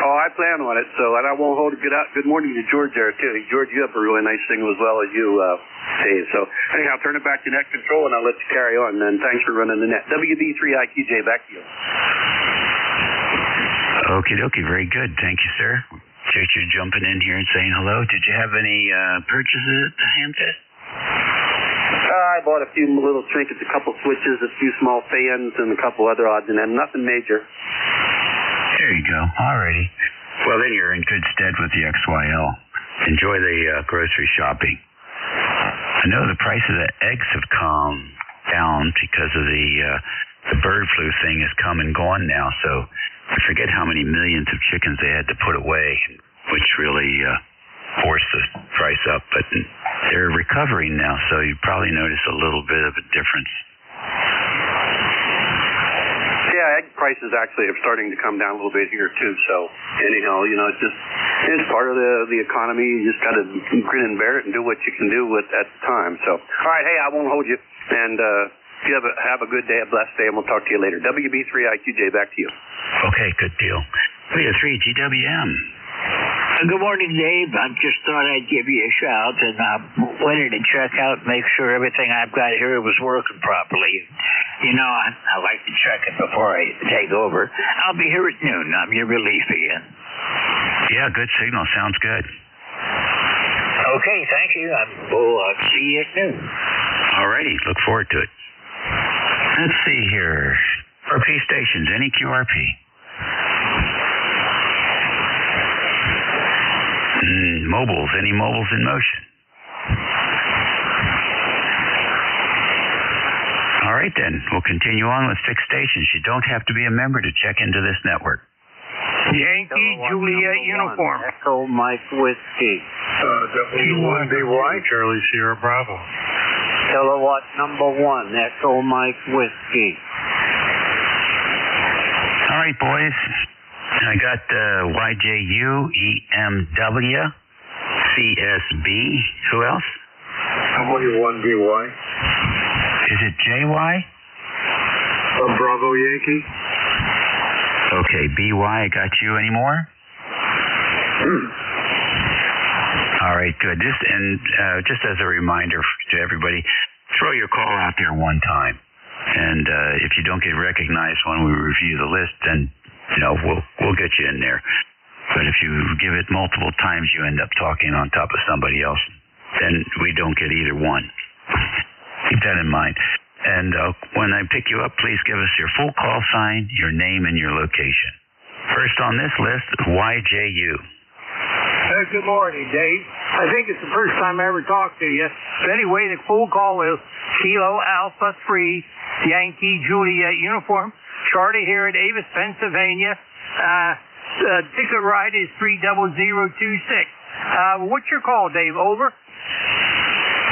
Oh, I plan on it, and I won't hold it. Good morning to George there, too. George, you have a really nice signal as well as you, Dave. So, anyhow, I'll turn it back to net control, and I'll let you carry on. And thanks for running the net. WB3IQJ, back to you.
Okie dokie, very good. Thank you, sir. Appreciate you jumping in here and saying hello. Did you have any purchases at the Hamfest?
I bought a few little trinkets, a couple switches, a few small fans, and a couple other odds and ends. Nothing major.
There you go. Alrighty. Well, then you're in good stead with the XYL. Enjoy the grocery shopping. I know the price of the eggs have calmed down because of the bird flu thing has come and gone now, so I forget how many millions of chickens they had to put away, which really forced the price up. But they're recovering now, so you probably notice a little bit of a difference.
Yeah, egg prices actually are starting to come down a little bit here too. So anyhow, it's part of the economy. You just got to grin and bear it and do what you can do with at the time. So, all right, hey, I won't hold you, and you have a good day, a blessed day, and we'll talk to you later. WB3IQJ, back to you.
Okay, good deal. 303 GWM.
Good morning, Dave. I just thought I'd give you a shout, and I wanted to check out, make sure everything I've got here was working properly. I like to check it before I take over. I'll be here at noon. I'm your relief again.
Yeah, good signal. Sounds good.
Okay, thank you. I'll see you at noon.
All righty. Look forward to it. Let's see here. QRP stations. Any QRP? Mobiles. Any mobiles in motion? All right, then. We'll continue on with fixed stations. You don't have to be a member to check into this network.
Yankee Juliet uniform.
Echo Mike Whiskey.
W1BY Charlie Sierra Bravo.
Kilowatt number 1. Echo Mike Whiskey.
All right, boys. I got YJU, EMW, CSB. Who else?
W1BY.
Is it JY?
Bravo Yankee.
Okay, BY, I got you. Any more? All right, good. Just as a reminder to everybody, throw your call out there one time. And if you don't get recognized when we review the list, then we'll get you in there. But if you give it multiple times, you end up talking on top of somebody else. Then we don't get either one. Keep that in mind. And when I pick you up, please give us your full call sign, your name, and your location. First on this list, YJU.
Good morning, Dave. I think it's the first time I ever talked to you. But anyway, the full call is Kilo Alpha 3 Yankee Juliet uniform. Charlie here at Avis, Pennsylvania. Ticket ride is 30026. What's your call, Dave? Over.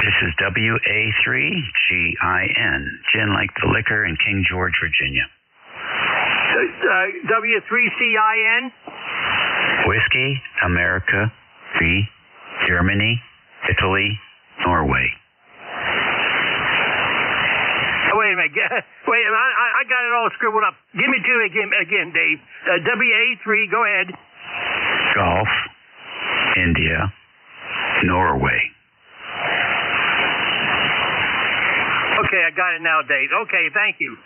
This is WA3GIN, gin like the liquor in King George, Virginia.
W3CIN?
Whiskey, America, V, Germany, Italy, Norway.
Wait a minute. I got it all scribbled up. Give me two again, Dave. WA3, go ahead.
Golf, India, Norway.
Okay, I got it now, Dave. Okay, thank you.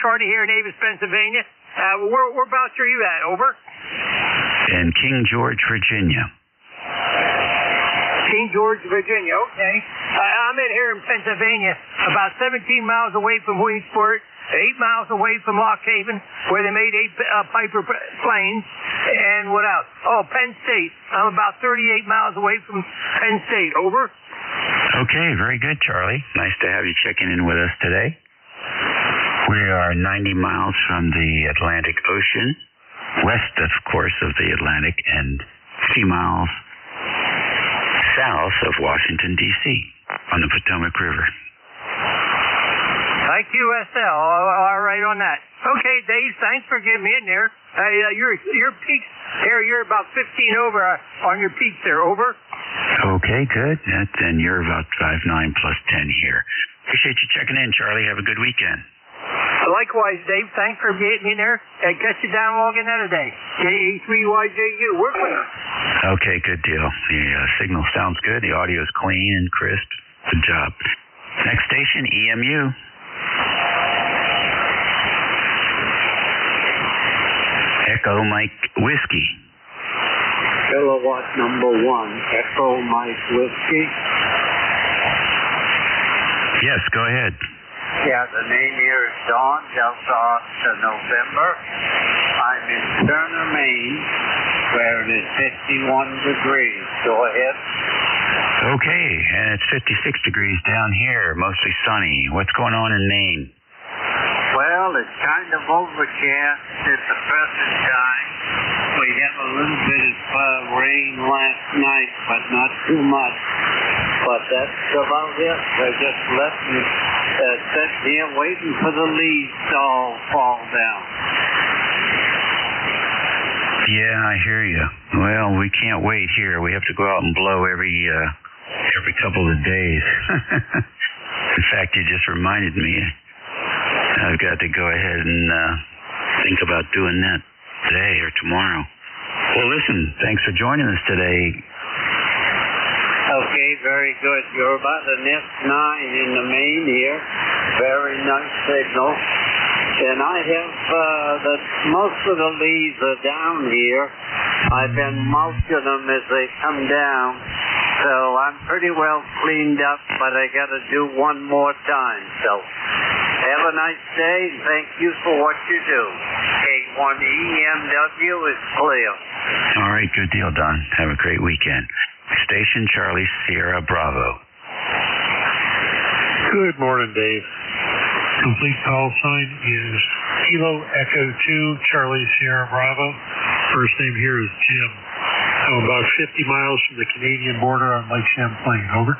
Charlie here in Avis, Pennsylvania. Whereabouts are you at? Over.
In King George, Virginia.
King George, Virginia. Okay. I'm in here in Pennsylvania, about 17 miles away from Williamsport, 8 miles away from Lock Haven, where they made 8 Piper planes. And what else? Oh, Penn State. I'm about 38 miles away from Penn State. Over.
Okay, very good, Charlie. Nice to have you checking in with us today. We are 90 miles from the Atlantic Ocean, west, of course, of the Atlantic, and 50 miles south of Washington, D.C., on the Potomac River.
Thank QSL. All right on that. Okay, Dave, thanks for getting me in there. Your peaks here, you're about 15 over on your peaks there. Over.
Okay, good. And you're about 5'9" plus 10 here. Appreciate you checking in, Charlie. Have a good weekend.
Likewise, Dave. Thanks for getting in there and catch you down logging that a day. J3YJU. We're clear.
Okay, good deal. The signal sounds good. The audio's clean and crisp. Good job. Next station, EMU. Echo Mike Whiskey.
Kilowatt number 1, Echo Mike Whiskey.
Yes, go ahead.
Yeah, the name here is Dawn, Delta Oscar November. I'm in Turner, Maine, where it is 51 degrees. Go ahead.
Okay, and it's 56 degrees down here, mostly sunny. What's going on in Maine?
Well, it's kind of overcast at the present time. We had a little bit of rain last night, but not too much. But that's about it. They're just sitting here waiting for the leaves to all fall down.
Yeah, I hear you. Well, we can't wait here. We have to go out and blow every couple of days. In fact, you just reminded me. I've got to go ahead and think about doing that today or tomorrow. Well, listen, thanks for joining us today.
Okay, very good. You're about the next 9 in the main here. Very nice signal. And I have most of the leaves are down here. I've been mulching them as they come down. So I'm pretty well cleaned up, but I got to do one more time. So have a nice day, and thank you for what you do. K1EMW is clear.
All right, good deal, Don. Have a great weekend. Station Charlie Sierra Bravo.
Good morning, Dave. Complete call sign is Kilo Echo 2 Charlie Sierra Bravo. First name here is Jim. I'm about 50 miles from the Canadian border on Lake Champlain. Over.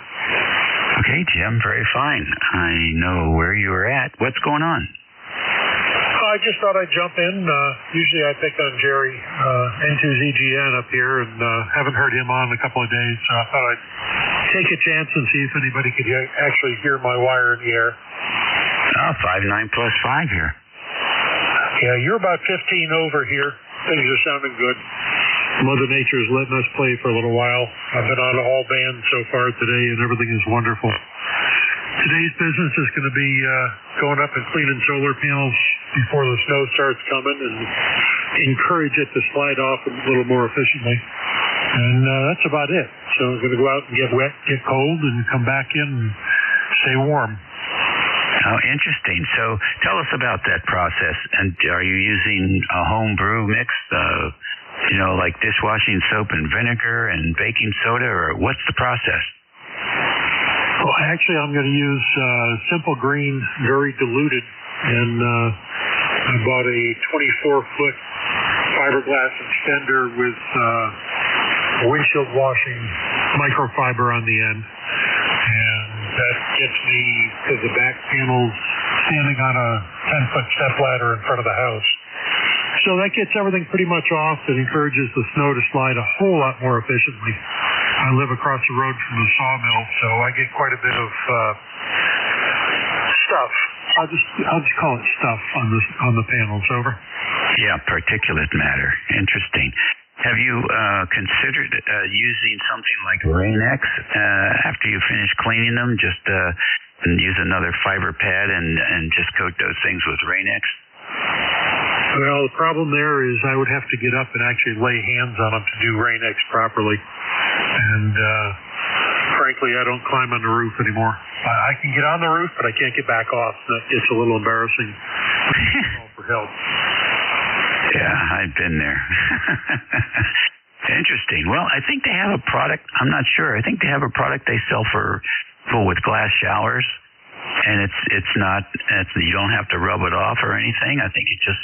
Okay, Jim, very fine. I know where you were at. What's going on?
I just thought I'd jump in. Usually I pick on Jerry, N2ZGN up here, and haven't heard him on in a couple of days, so I thought I'd take a chance and see if anybody could actually hear my wire in the air.
5'9" plus 5 here.
Yeah, you're about 15 over here. Things are sounding good. Mother Nature is letting us play for a little while. I've been on all bands so far today, and everything is wonderful. Today's business is going to be going up and cleaning solar panels before the snow starts coming and encourage it to slide off a little more efficiently. And that's about it. So we're going to go out and get wet, get cold, and come back in and stay warm.
Oh, interesting. So tell us about that process. And are you using a home brew mix, like dishwashing soap and vinegar and baking soda, or what's the process?
Well, actually, I'm going to use Simple Green, very diluted, and I bought a 24-foot fiberglass extender with windshield washing microfiber on the end, and that gets me to the back panels standing on a 10-foot step ladder in front of the house. So that gets everything pretty much off and encourages the snow to slide a whole lot more efficiently. I live across the road from the sawmill, so I get quite a bit of stuff. I'll just call it stuff on the panels. Over.
Yeah, particulate matter. Interesting. Have you considered using something like Rain-X after you finish cleaning them? Just use another fiber pad and just coat those things with Rain-X?
Well, the problem there is I would have to get up and actually lay hands on them to do Rain-X properly. And frankly, I don't climb on the roof anymore. I can get on the roof, but I can't get back off. That gets a little embarrassing. Call for help.
Yeah, I've been there. Interesting. Well, I think they have a product. I'm not sure. I think they have a product they sell for people with glass showers. And it's not, you don't have to rub it off or anything. I think you just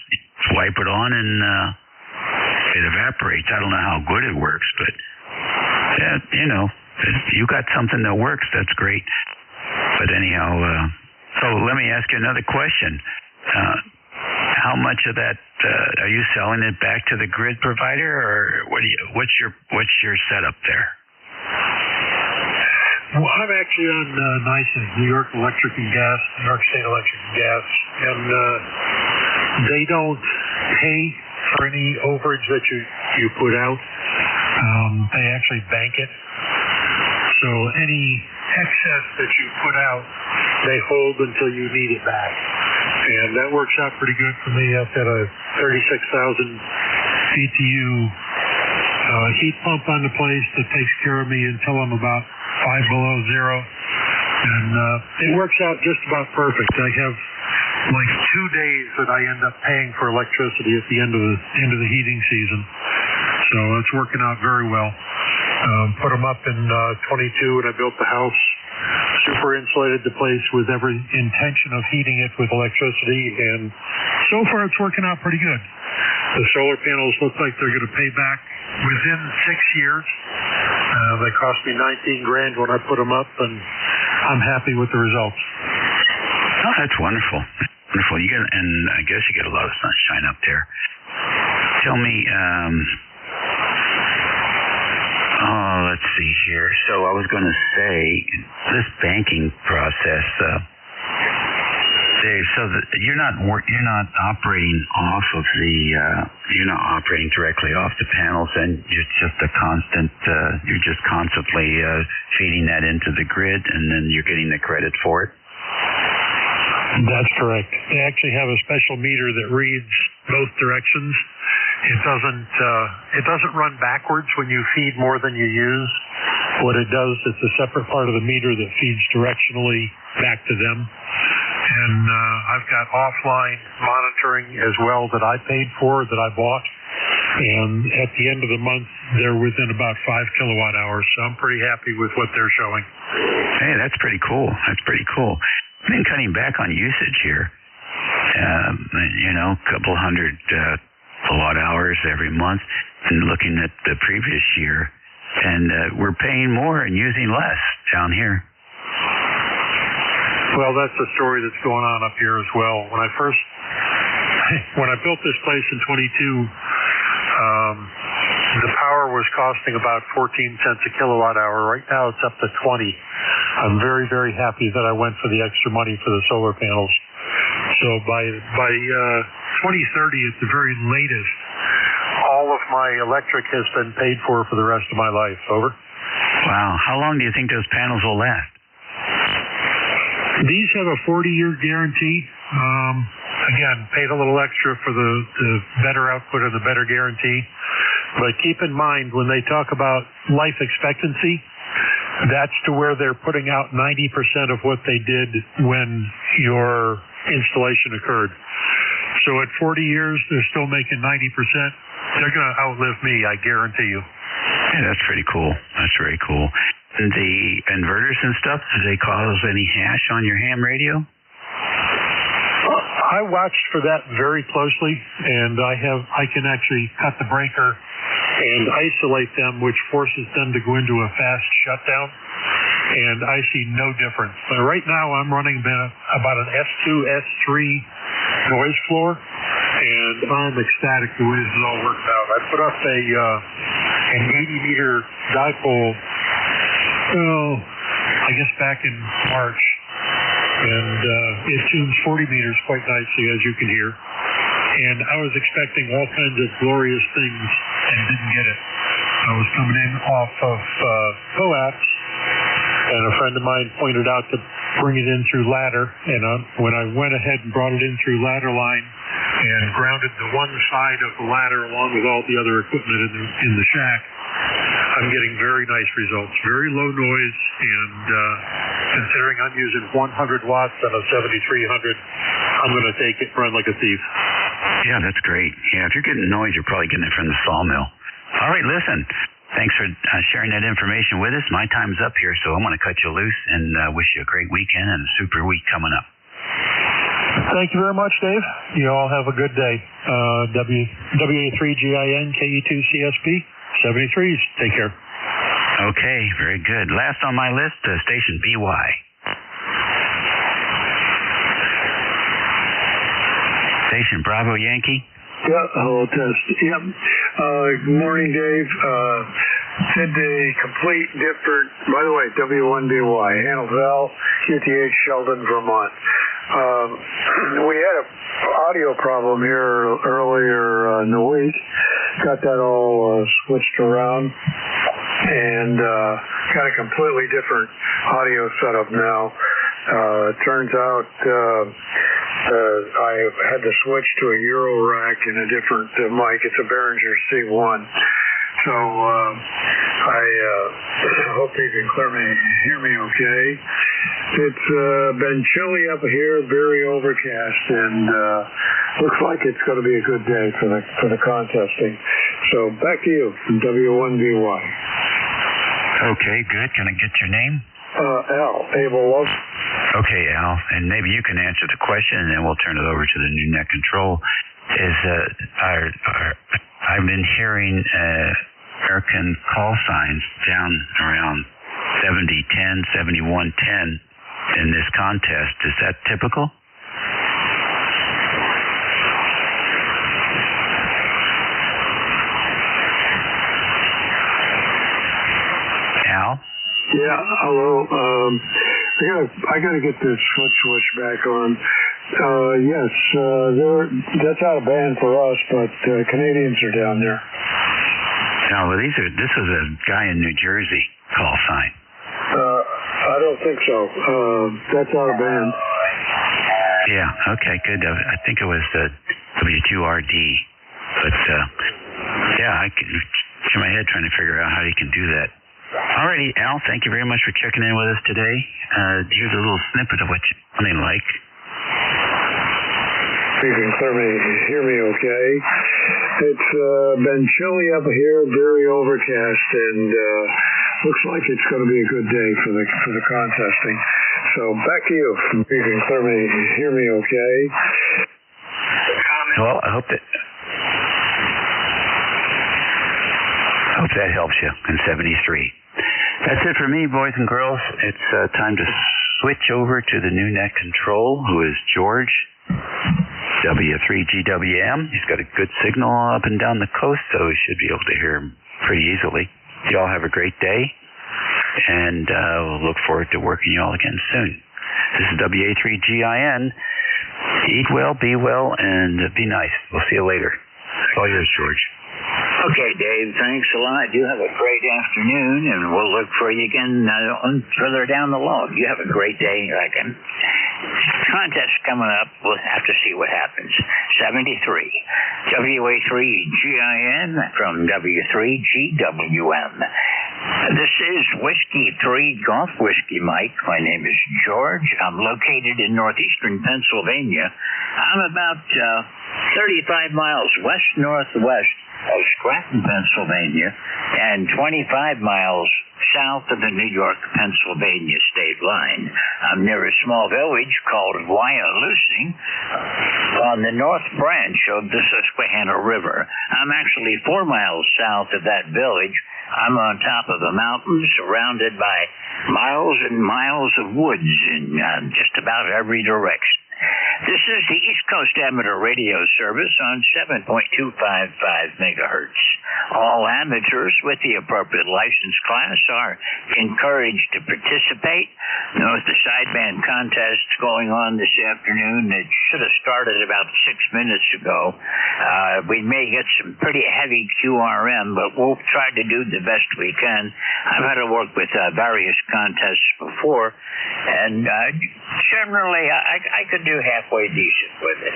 wipe it on and it evaporates. I don't know how good it works, but you got something that works, that's great. But anyhow, So let me ask you another question. How much of that are you selling it back to the grid provider, or what's your setup there?
Well, I'm actually on NYSEG, New York Electric and Gas, New York State Electric and Gas, and they don't pay for any overage that you put out. They actually bank it. So any excess that you put out, they hold until you need it back. And that works out pretty good for me. I've got a 36,000 BTU heat pump on the place that takes care of me until I'm about 5 below zero. And it works out just about perfect. I have like 2 days that I end up paying for electricity at the end of the heating season. So it's working out very well. Put them up in 22 and I built the house. Super insulated the place with every intention of heating it with electricity, and so far it's working out pretty good. The solar panels look like they're going to pay back within 6 years. They cost me $19,000 when I put them up, and I'm happy with the results.
Oh, that's wonderful. Wonderful. And I guess you get a lot of sunshine up there. Tell me, let's see here. So I was going to say, this banking process, Dave, so that you're not operating off of you're not operating directly off the panels, and you're just constantly feeding that into the grid, and then you're getting the credit for it.
That's correct. They actually have a special meter that reads both directions. It doesn't run backwards when you feed more than you use. What it does, it's a separate part of the meter that feeds directionally back to them. And I've got offline monitoring as well that I paid for, that I bought. And at the end of the month, they're within about 5 kilowatt hours. So I'm pretty happy with what they're showing.
Hey, that's pretty cool. That's pretty cool. I've been cutting back on usage here. A couple hundred kilowatt hours every month, and looking at the previous year, and we're paying more and using less down here.
Well, that's the story that's going on up here as well. When I built this place in 22, the power was costing about 14 cents a kilowatt hour. Right now it's up to 20. I'm very, very happy that I went for the extra money for the solar panels. So by 2030 at the very latest, all of my electric has been paid for the rest of my life. Over.
Wow. How long do you think those panels will last?
These have a 40-year guarantee. Again, paid a little extra for the better output and the better guarantee. But keep in mind, when they talk about life expectancy, that's to where they're putting out 90% of what they did when your installation occurred. So at 40 years, they're still making 90%. They're going to outlive me, I guarantee you.
Yeah, that's pretty cool. That's very cool. And the inverters and stuff, do they cause any hash on your ham radio?
I watched for that very closely, and I can actually cut the breaker and isolate them, which forces them to go into a fast shutdown, and I see no difference. But right now I'm running about an S2, S3 noise floor, and I'm ecstatic the way this has all worked out. I put up an 80-meter dipole, I guess back in March, and it tunes 40 meters quite nicely, as you can hear. And I was expecting all kinds of glorious things and didn't get it. I was coming in off of coax, and a friend of mine pointed out to bring it in through ladder. And when I went ahead and brought it in through ladder line and grounded the one side of the ladder along with all the other equipment in the shack, I'm getting very nice results. Very low noise, and considering I'm using 100 watts on a 7300, I'm going to take it and run like a thief.
Yeah, that's great. Yeah, if you're getting noise, you're probably getting it from the sawmill. All right, listen. Thanks for sharing that information with us. My time's up here, so I'm going to cut you loose and wish you a great weekend and a super week coming up.
Thank you very much, Dave. You all have a good day. WA3GIN KE2CSP 73s. Take care.
Okay, very good. Last on my list, station BY. Station Bravo Yankee.
Yeah, hello, test. Yep. Good morning, Dave. Said the complete different, by the way, W1BY, Hannibal, QTH, Sheldon, Vermont. We had a audio problem here earlier in the week. Got that all switched around and got a completely different audio setup now. Turns out I had to switch to a Euro rack and a different mic. It's a Behringer C1. So I hope you can hear me okay. It's been chilly up here, very overcast, and looks like it's going to be a good day for the contesting. So back to you from W1BY.
Okay, good. Can I get your name?
Al, Abel Love.
Okay, Al, and maybe you can answer the question, and then we'll turn it over to the new net control. I've been hearing American call signs down around 7010, 7110 in this contest. Is that typical? Al?
Yeah, hello. I gotta get this switch back on. Yes, that's out of band for us, but Canadians are down there.
No, well, this was a guy in New Jersey call sign.
I don't think so. That's out of band.
Yeah, okay, good. I think it was the W2RD. But, yeah, I can in my head trying to figure out how you can do that. Alrighty, Al, thank you very much for checking in with us today. Here's a little snippet of what you're sounding like.
You can hear me okay. It's been chilly up here, very overcast, and looks like it's going to be a good day for the contesting. So back to you. You can hear me okay.
Well, I hope that helps you in 73. That's it for me, boys and girls. It's time to switch over to the new net control, who is George, W3GWM. He's got a good signal up and down the coast, so we should be able to hear him pretty easily. You all have a great day, and we'll look forward to working you all again soon. This is WA3GIN. Eat well, be well, and be nice. We'll see you later. All yours, George.
Okay, Dave, thanks a lot. You have a great afternoon, and we'll look for you again further down the log. You have a great day, I reckon. Contest coming up. We'll have to see what happens. 73. WA3GIN from W3GWM. This is Whiskey 3 Golf Whiskey Mike. My name is George. I'm located in northeastern Pennsylvania. I'm about 35 miles west-northwest of Scranton, Pennsylvania, and 25 miles south of the New York-Pennsylvania state line. I'm near a small village called Wyalusing on the north branch of the Susquehanna River. I'm actually 4 miles south of that village. I'm on top of a mountain surrounded by miles and miles of woods in just about every direction. This is the East Coast Amateur Radio Service on 7.255 megahertz. All amateurs with the appropriate license class are encouraged to participate. Note the sideband contest going on this afternoon. It should have started about 6 minutes ago. We may get some pretty heavy QRM, but we'll try to do the best we can. I've had to work with various contests before, and generally I could do halfway decent with it.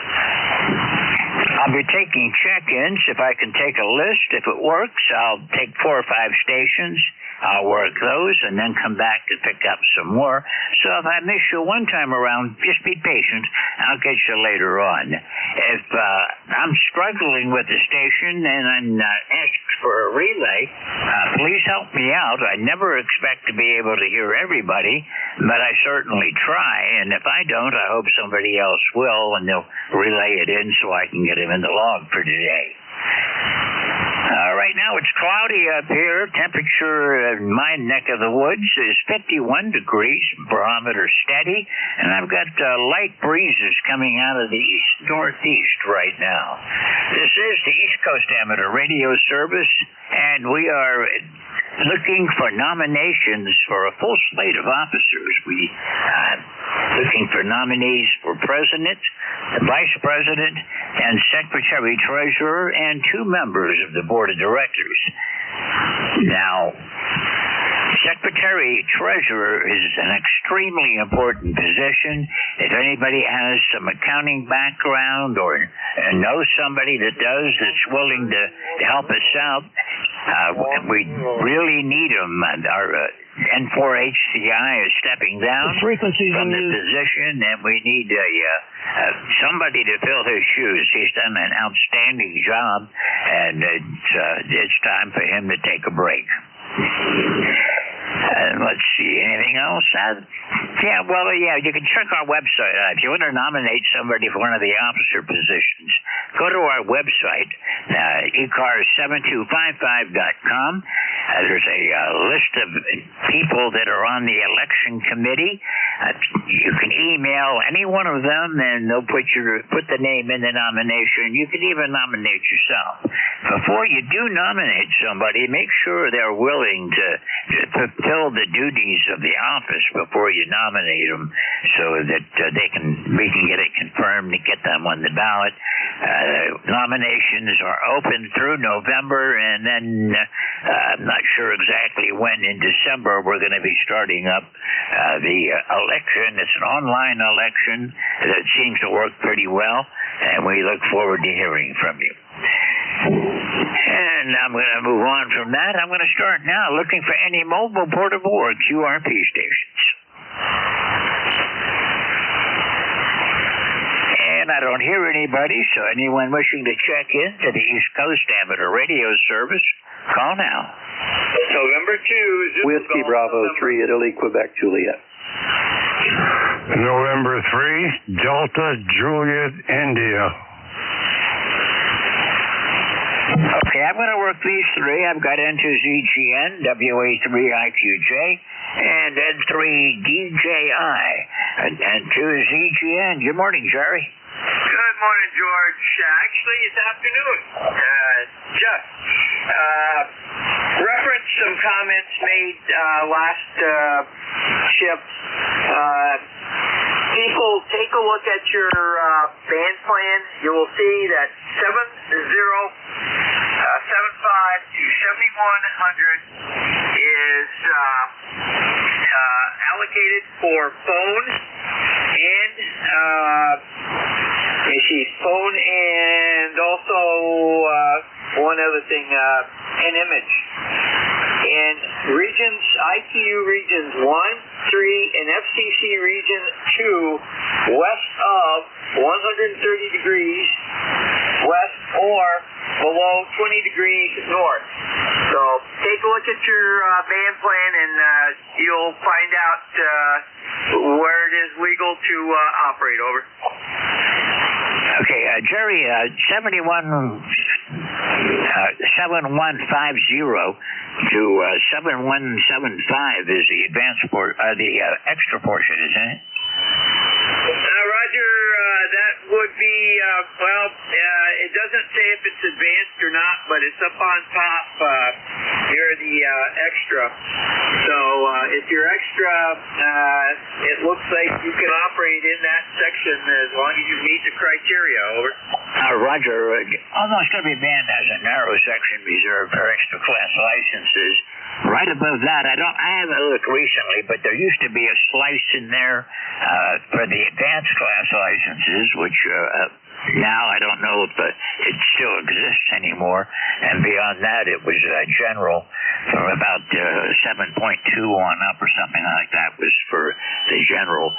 I'll be taking check-ins if I can take a list. If it works, I'll take 4 or 5 stations. I'll work those and then come back to pick up some more. So if I miss you one time around, just be patient. I'll get you later on. If I'm struggling with the station and ask for a relay, please help me out. I never expect to be able to hear everybody, but I certainly try. And if I don't, I hope somebody else will, and they'll relay it in so I can get him in the log for today. Right now it's cloudy up here. Temperature in my neck of the woods is 51 degrees, barometer steady, and I've got light breezes coming out of the east-northeast right now. This is the East Coast Amateur Radio Service, and we are looking for nominations for a full slate of officers. We looking for nominees for president, the vice president, and secretary treasurer, and 2 members of the board of directors. Now, secretary treasurer is an extremely important position. If anybody has some accounting background or knows somebody that does, that's willing to help us out, we really need them. Our N4HCI is stepping down from the position, and we need somebody to fill his shoes. He's done an outstanding job, and it's time for him to take a break. Let's see, anything else? You can check our website out. If you want to nominate somebody for one of the officer positions, go to our website, ECARS7255.com. There's a list of people that are on the election committee. You can email any one of them, and they'll put the name in the nomination. You can even nominate yourself. Before you do nominate somebody, make sure they're willing to fulfill the duties of the office before you nominate them, so that we can get it confirmed to get them on the ballot. Nominations are open through November, and then I'm not sure exactly when in December we're going to be starting up the election. It's an online election that seems to work pretty well, and we look forward to hearing from you. And I'm going to move on from that. I'm going to start now looking for any mobile, portable, or QRP stations. And I don't hear anybody, so anyone wishing to check in to the East Coast Amateur Radio Service, call now.
November 2,
Whiskey Bravo 3, Italy, Quebec, Juliet.
November 3, Delta, Juliet, India.
Okay, I'm going to work these 3. I've got N2ZGN, WA3IQJ, and N3DJI. And N2ZGN. Good morning, Jerry.
Good morning, George. Actually, it's afternoon. Jeff, reference some comments made last shift. People, take a look at your band plan. You will see that 7075 to 7100 is allocated for phone and phone and also one other thing, an image. And regions, ITU regions 1, 3, and FCC region 2 west of 130 degrees west or below 20 degrees north. So take a look at your band plan, and you'll find out where it is legal to operate. Over.
Okay, Jerry, 7150 to 7175 is the advanced the extra portion, isn't it?
Roger, that would be, it doesn't say if it's advanced or not, but it's up on top near the extra. So if you're extra, it looks like you can operate in that section as long as you meet the criteria. Over.
Roger, almost every band has a narrow section reserved for extra class licenses. Right above that, I haven't looked recently, but there used to be a slice in there for the advanced class licenses, which now I don't know if it still exists anymore. And beyond that, it was general, from about 7.2 on up or something like that was for the general.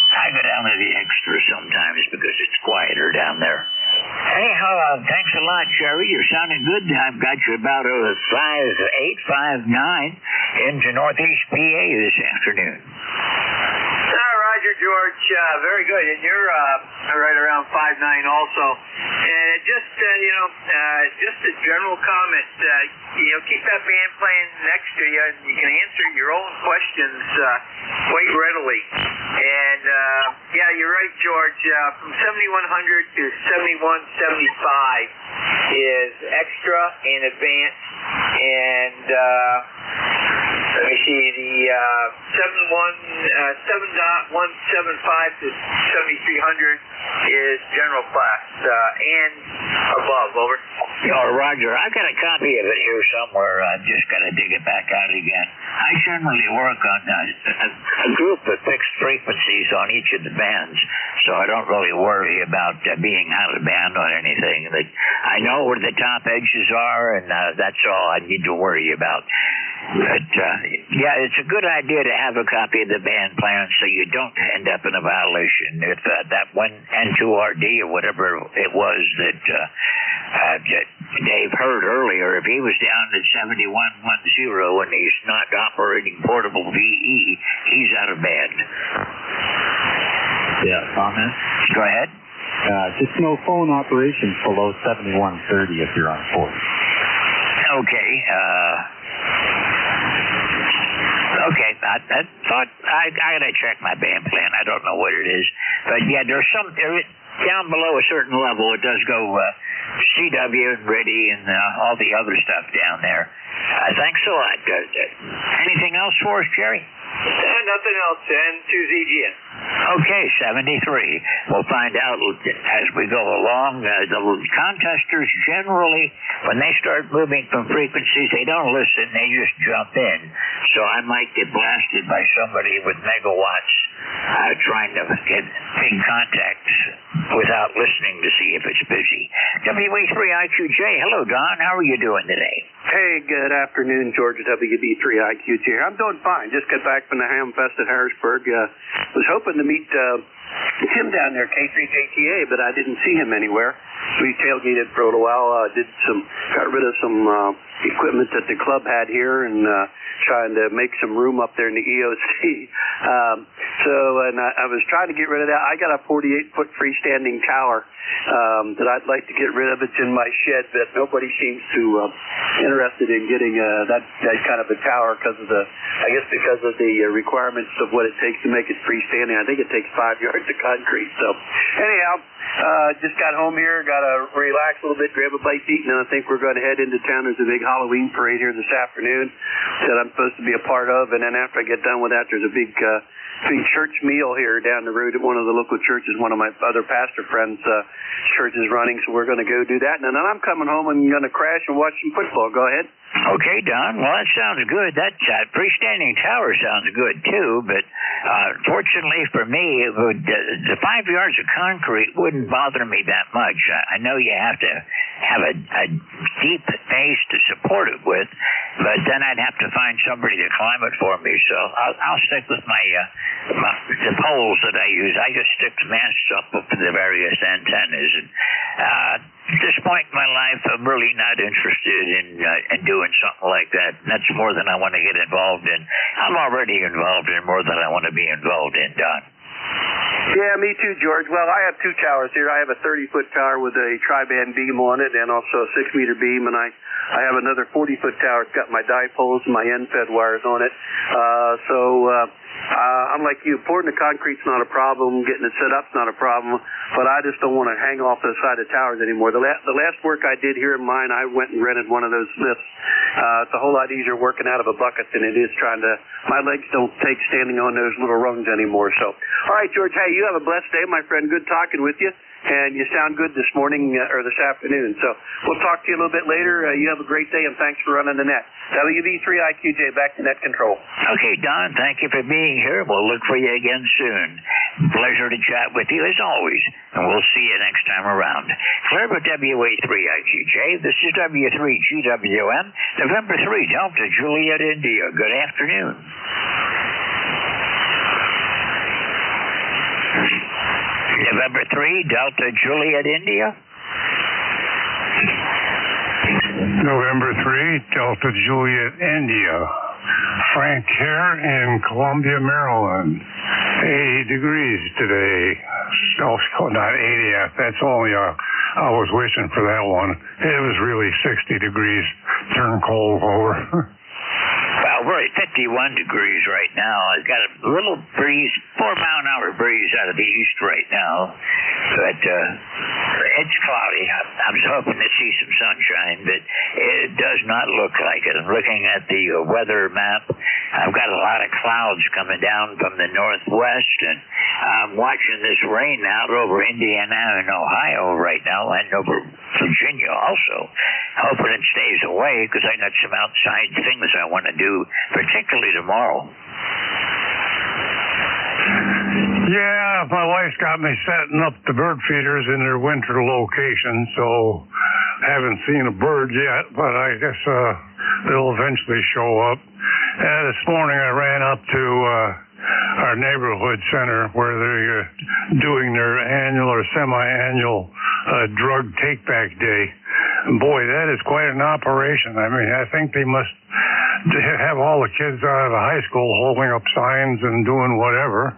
I go down to the extra sometimes because it's quieter down there. Anyhow, thanks a lot, Jerry. You're sounding good. I've got you about 5859 into Northeast PA this afternoon.
Roger, George.
Very good. And you're right around 5'9" also. And just, just a general comment. Keep that band playing next to you, and you can answer your own questions quite readily. And, you're right, George. From 7100 to 7175 is extra and advanced. And, let me see, the 7.175 to 7300 is general class and above. Over.
Roger, I've got a copy of it here somewhere. I've just got to dig it back out again. I generally work on a group of fixed frequencies on each of the bands, so I don't really worry about being out of band on anything. I know where the top edges are, and that's all I need to worry about. But, it's a good idea to have a copy of the band plan so you don't end up in a violation. If that one N2RD or whatever it was that Dave heard earlier, if he was down at 7110 and he's not operating portable VE, he's out of band.
Yeah, comment?
Go ahead.
Just no phone operations below 7130 if you're on port.
Okay, I thought I gotta check my band plan. I don't know what it is, but there down below a certain level. It does go CW and Ready and all the other stuff down there. Thanks a lot. Anything else for us, Jerry?
Nothing else. N2ZGN.
Okay, 73. We'll find out as we go along. The contesters generally, when they start moving from frequencies, they don't listen. They just jump in. So I might get blasted by somebody with megawatts trying to get big contacts without listening to see if it's busy. WB3IQJ, hello, Don. How are you doing today?
Hey, good afternoon, George. WB3IQJ here. I'm doing fine. Just got back from the Ham Fest at Harrisburg. Was hoping to meet Tim down there, K3JTA, but I didn't see him anywhere. We tailgated for a little while. Got rid of some equipment that the club had here, and trying to make some room up there in the EOC. I was trying to get rid of that. I got a 48-foot freestanding tower that I'd like to get rid of. It's in my shed, but nobody seems to interested in getting that kind of a tower because of the requirements of what it takes to make it freestanding. I think it takes 5 yards of concrete. So anyhow, just got home here, got to relax a little bit, grab a bite to eat, and then I think we're going to head into town. There's a big Halloween parade here this afternoon that I'm supposed to be a part of, and then after I get done with that, there's a big church meal here down the road at one of the local churches. One of my other pastor friends' church is running, so we're going to go do that. And then I'm coming home and going to crash and watch some football. Go ahead.
Okay, Don. Well, that sounds good. That freestanding tower sounds good, too. But fortunately for me, the 5 yards of concrete wouldn't bother me that much. I know you have to have a deep base to support it with, but then I'd have to find somebody to climb it for me. So I'll stick with the poles that I use. I just stick the masts up to the various antennas. And at this point in my life, I'm really not interested in doing something like that. That's more than I want to get involved in. I'm already involved in more than I want to be involved in, Don.
Yeah, me too, George. Well, I have two towers here. I have a 30-foot tower with a tri-band beam on it and also a 6-meter beam, and I have another 40-foot tower. It's got my dipoles and my end-fed wires on it. I'm like you. Pouring the concrete's not a problem. Getting it set up's not a problem. But I just don't want to hang off the side of towers anymore. The last work I did here in mine, I went and rented one of those lifts. It's a whole lot easier working out of a bucket than it is trying to. My legs don't take standing on those little rungs anymore. So, all right, George. Hey, you have a blessed day, my friend. Good talking with you. And you sound good this morning or this afternoon. So we'll talk to you a little bit later. You have a great day, and thanks for running the net. WB3IQJ, back to net control.
Okay, Don, thank you for being here. We'll look for you again soon. Pleasure to chat with you as always, and we'll see you next time around. Clear for WA3IQJ. This is W3GWM, November 3, Delta Juliet, India. Good afternoon. November 3, Delta Juliet, India.
November 3, Delta Juliet, India. Frank here in Columbia, Maryland. 80 degrees today. Oh, not 80. That's only I was wishing for that one. It was really 60 degrees. Turned cold over.
Well, we're at 51 degrees right now. I've got a little breeze, 4-mile-an-hour breeze out of the east right now. But it's cloudy. I was hoping to see some sunshine, but it does not look like it. I'm looking at the weather map. I've got a lot of clouds coming down from the northwest, and I'm watching this rain out over Indiana and Ohio right now, and over Virginia also. Hoping it stays away, because I got some outside things I want to do, particularly tomorrow.
Yeah, my wife's got me setting up the bird feeders in their winter location, so haven't seen a bird yet, but I guess they'll eventually show up. This morning I ran up to our neighborhood center where they're doing their annual or semi-annual drug take-back day. And boy, that is quite an operation. I mean, I think they must have all the kids out of the high school holding up signs and doing whatever,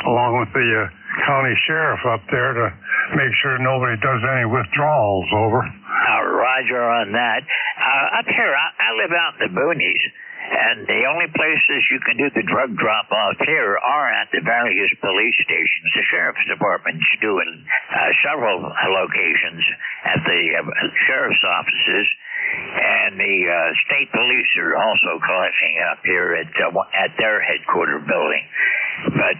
along with the county sheriff up there to make sure nobody does any withdrawals. Over.
Roger on that. Up here, I live out in the boonies, and the only places you can do the drug drop-off here are at the various police stations. The sheriff's department's doing several locations at the sheriff's offices, and the state police are also collecting up here at their headquarter building. But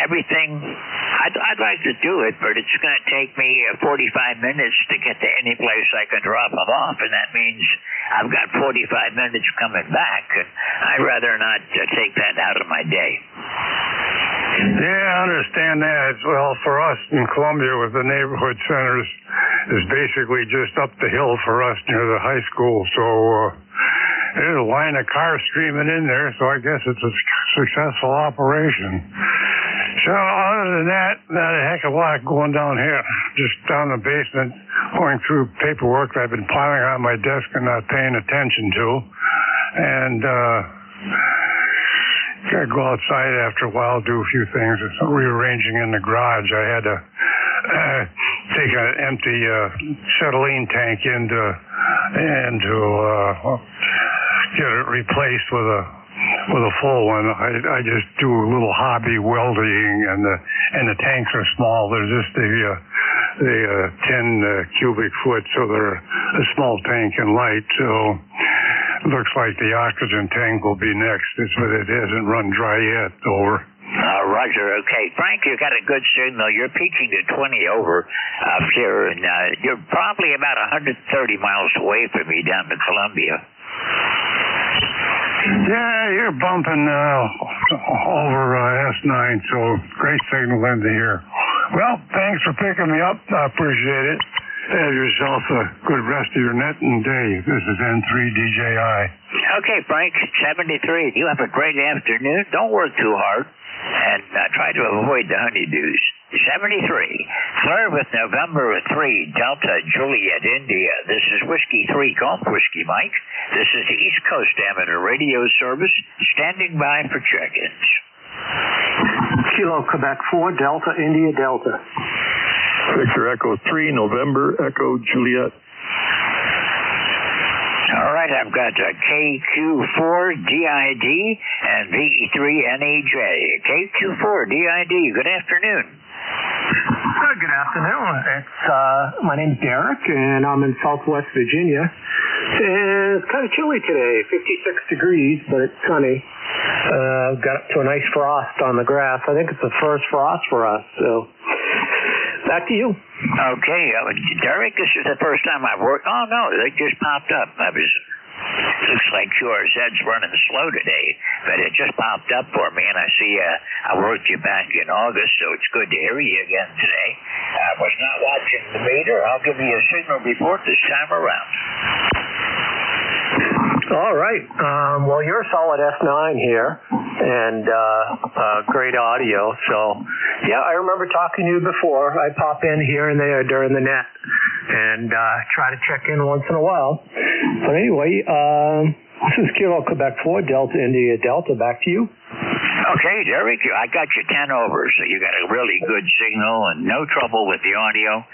everything, I'd like to do it, but it's going to take me 45 minutes to get to any place I can drop them off, and that means I've got 45 minutes coming back, and I'd rather not take that out of my day.
Yeah, I understand that. Well, for us in Columbia with the neighborhood centers is basically just up the hill for us near the high school, so there's a line of cars streaming in there, so I guess it's a successful operation. So other than that, not a heck of a lot going down here. Just down in the basement, going through paperwork that I've been piling on my desk and not paying attention to. And gotta go outside after a while, do a few things. It's rearranging in the garage. I had to take an empty acetylene tank and get it replaced with a full one. I just do a little hobby welding, and the tanks are small. They're just the 10 cubic foot, so they're a small tank and light. So it looks like the oxygen tank will be next, but it hasn't run dry yet. Over.
Roger. Okay, Frank, you got a good signal. You're peaking to 20 over up here, and you're probably about 130 miles away from me down to Columbia.
Yeah, you're bumping over S9, so great signal into here. Well, thanks for picking me up. I appreciate it. Have yourself a good rest of your netting day. This is N3DJI.
Okay, Frank, 73. You have a great afternoon. Don't work too hard, and try to avoid the honeydews. 73. Clear with November 3, Delta Juliet, India. This is Whiskey 3 Golf Whiskey Mike. This is the East Coast Amateur Radio Service, standing by for check-ins.
Kilo Quebec 4, Delta India Delta.
Victor Echo 3, November Echo Juliet.
All right, I've got KQ4DID and VE3NEJ. KQ4DID, good afternoon.
Good afternoon. My name's Derek, and I'm in Southwest Virginia. And it's kind of chilly today, 56 degrees, but it's sunny. Got up to a nice frost on the grass. I think it's the first frost for us, so back to you.
Okay, Derek, this is the first time I've worked. Oh, no, they just popped up. Looks like QRZ's running slow today, but it just popped up for me, and I see I worked you back in August, so it's good to hear you again today. I was not watching the meter. I'll give you a signal report this time around.
All right. Well, you're a solid F9 here, and great audio. So, yeah, I remember talking to you before. I pop in here and there during the net and try to check in once in a while. But anyway, This is Kilo Quebec 4, Delta India Delta. Back to you.
Okay, Derek, I got you 10 over, so you got a really good signal and no trouble with the audio.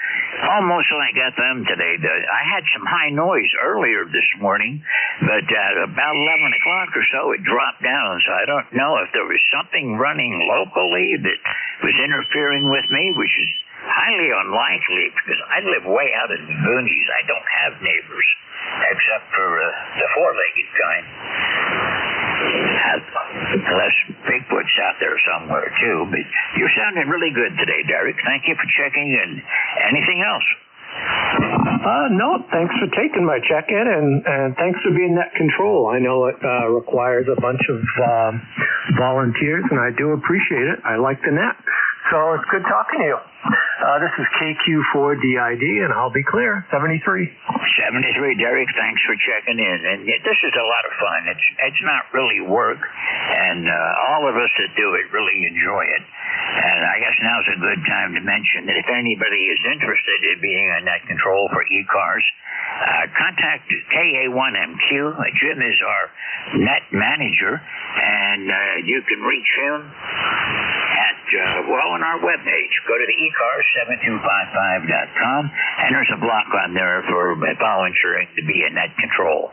Almost like FM today. I had some high noise earlier this morning, but at about 11 o'clock or so, it dropped down. So I don't know if there was something running locally that was interfering with me, which is highly unlikely because I live way out in the boonies. I don't have neighbors except for the four-legged kind. Unless Bigfoot's out there somewhere, too. But you're sounding really good today, Derek. Thank you for checking in. Anything else?
No, thanks for taking my check-in, and thanks for being net control. I know it requires a bunch of volunteers, and I do appreciate it. I like the net. So it's good talking to you. This is KQ4DID, and I'll be clear, 73.
73, Derek. Thanks for checking in. And this is a lot of fun. It's not really work, and all of us that do it really enjoy it. And I guess now's a good time to mention that if anybody is interested in being a net control for ECARS, contact KA1MQ. Jim is our net manager, and you can reach him at, on our webpage. Go to the ECARS7255.com, and there's a block on there for volunteering to be a net control.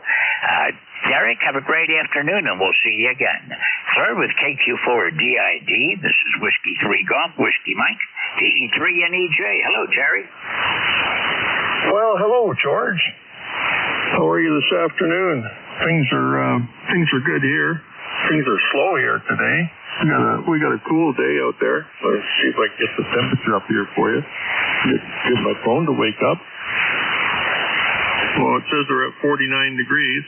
Derek, have a great afternoon, and we'll see you again. Claire with KQ4DID. This is Whiskey 3 Golf, Whiskey Mike, DE3NEJ. Hello, Terry.
Well, hello, George. How are you this afternoon? Things are good here. Things are slow here today. We got a cool day out there. Let's see if I can get the temperature up here for you. Get my phone to wake up. Well, it says we're at 49 degrees.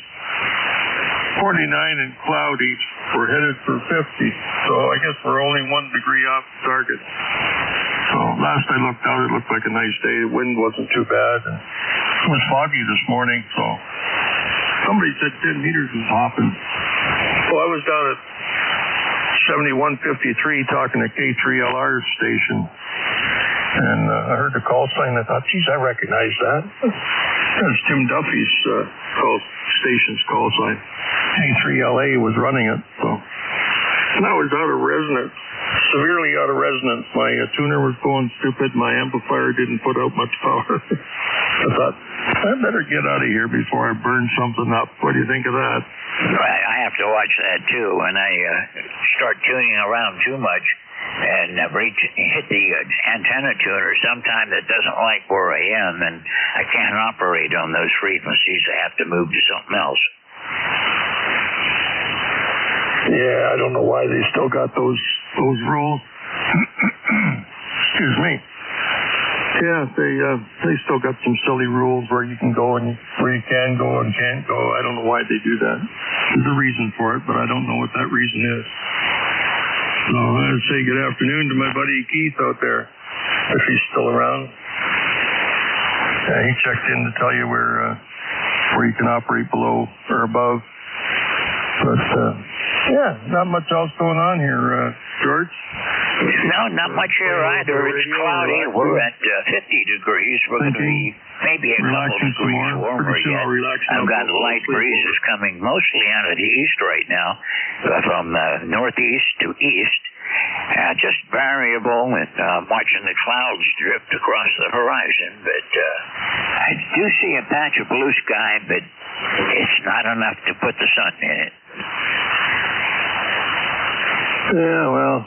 49 and cloudy. We're headed for 50. So I guess we're only 1 degree off the target. So last I looked out, it looked like a nice day. The wind wasn't too bad. And it was foggy this morning, so somebody said 10 meters was hopping. Well, I was down at 7153 talking to K3LR station. And I heard the call sign. I thought, geez, I recognize that. That's Tim Duffy's station's call sign. K3LA was running it. So. And I was out of resonance, severely out of resonance. My tuner was going stupid. My amplifier didn't put out much power. I thought, I better get out of here before I burn something up. What do you think of that?
I have to watch that, too. When I start tuning around too much and hit the antenna tuner sometime that doesn't like where I am, and I can't operate on those frequencies. I have to move to something else.
Yeah, I don't know why they still got those rules. Excuse me. Yeah, they still got some silly rules where you can go and where you can go and can't go. I don't know why they do that. There's a reason for it, but I don't know what that reason is. So I'd say good afternoon to my buddy Keith out there, if he's still around. He checked in to tell you where you can operate below or above. But yeah, not much else going on here, George.
No, not much here either. It's cloudy. We're at 50 degrees. We're going to be maybe a couple degrees warmer yet. I've got light breezes coming mostly out of the east right now, from northeast to east. Just variable, and watching the clouds drift across the horizon. But I do see a patch of blue sky, but it's not enough to put the sun in it.
Yeah, well,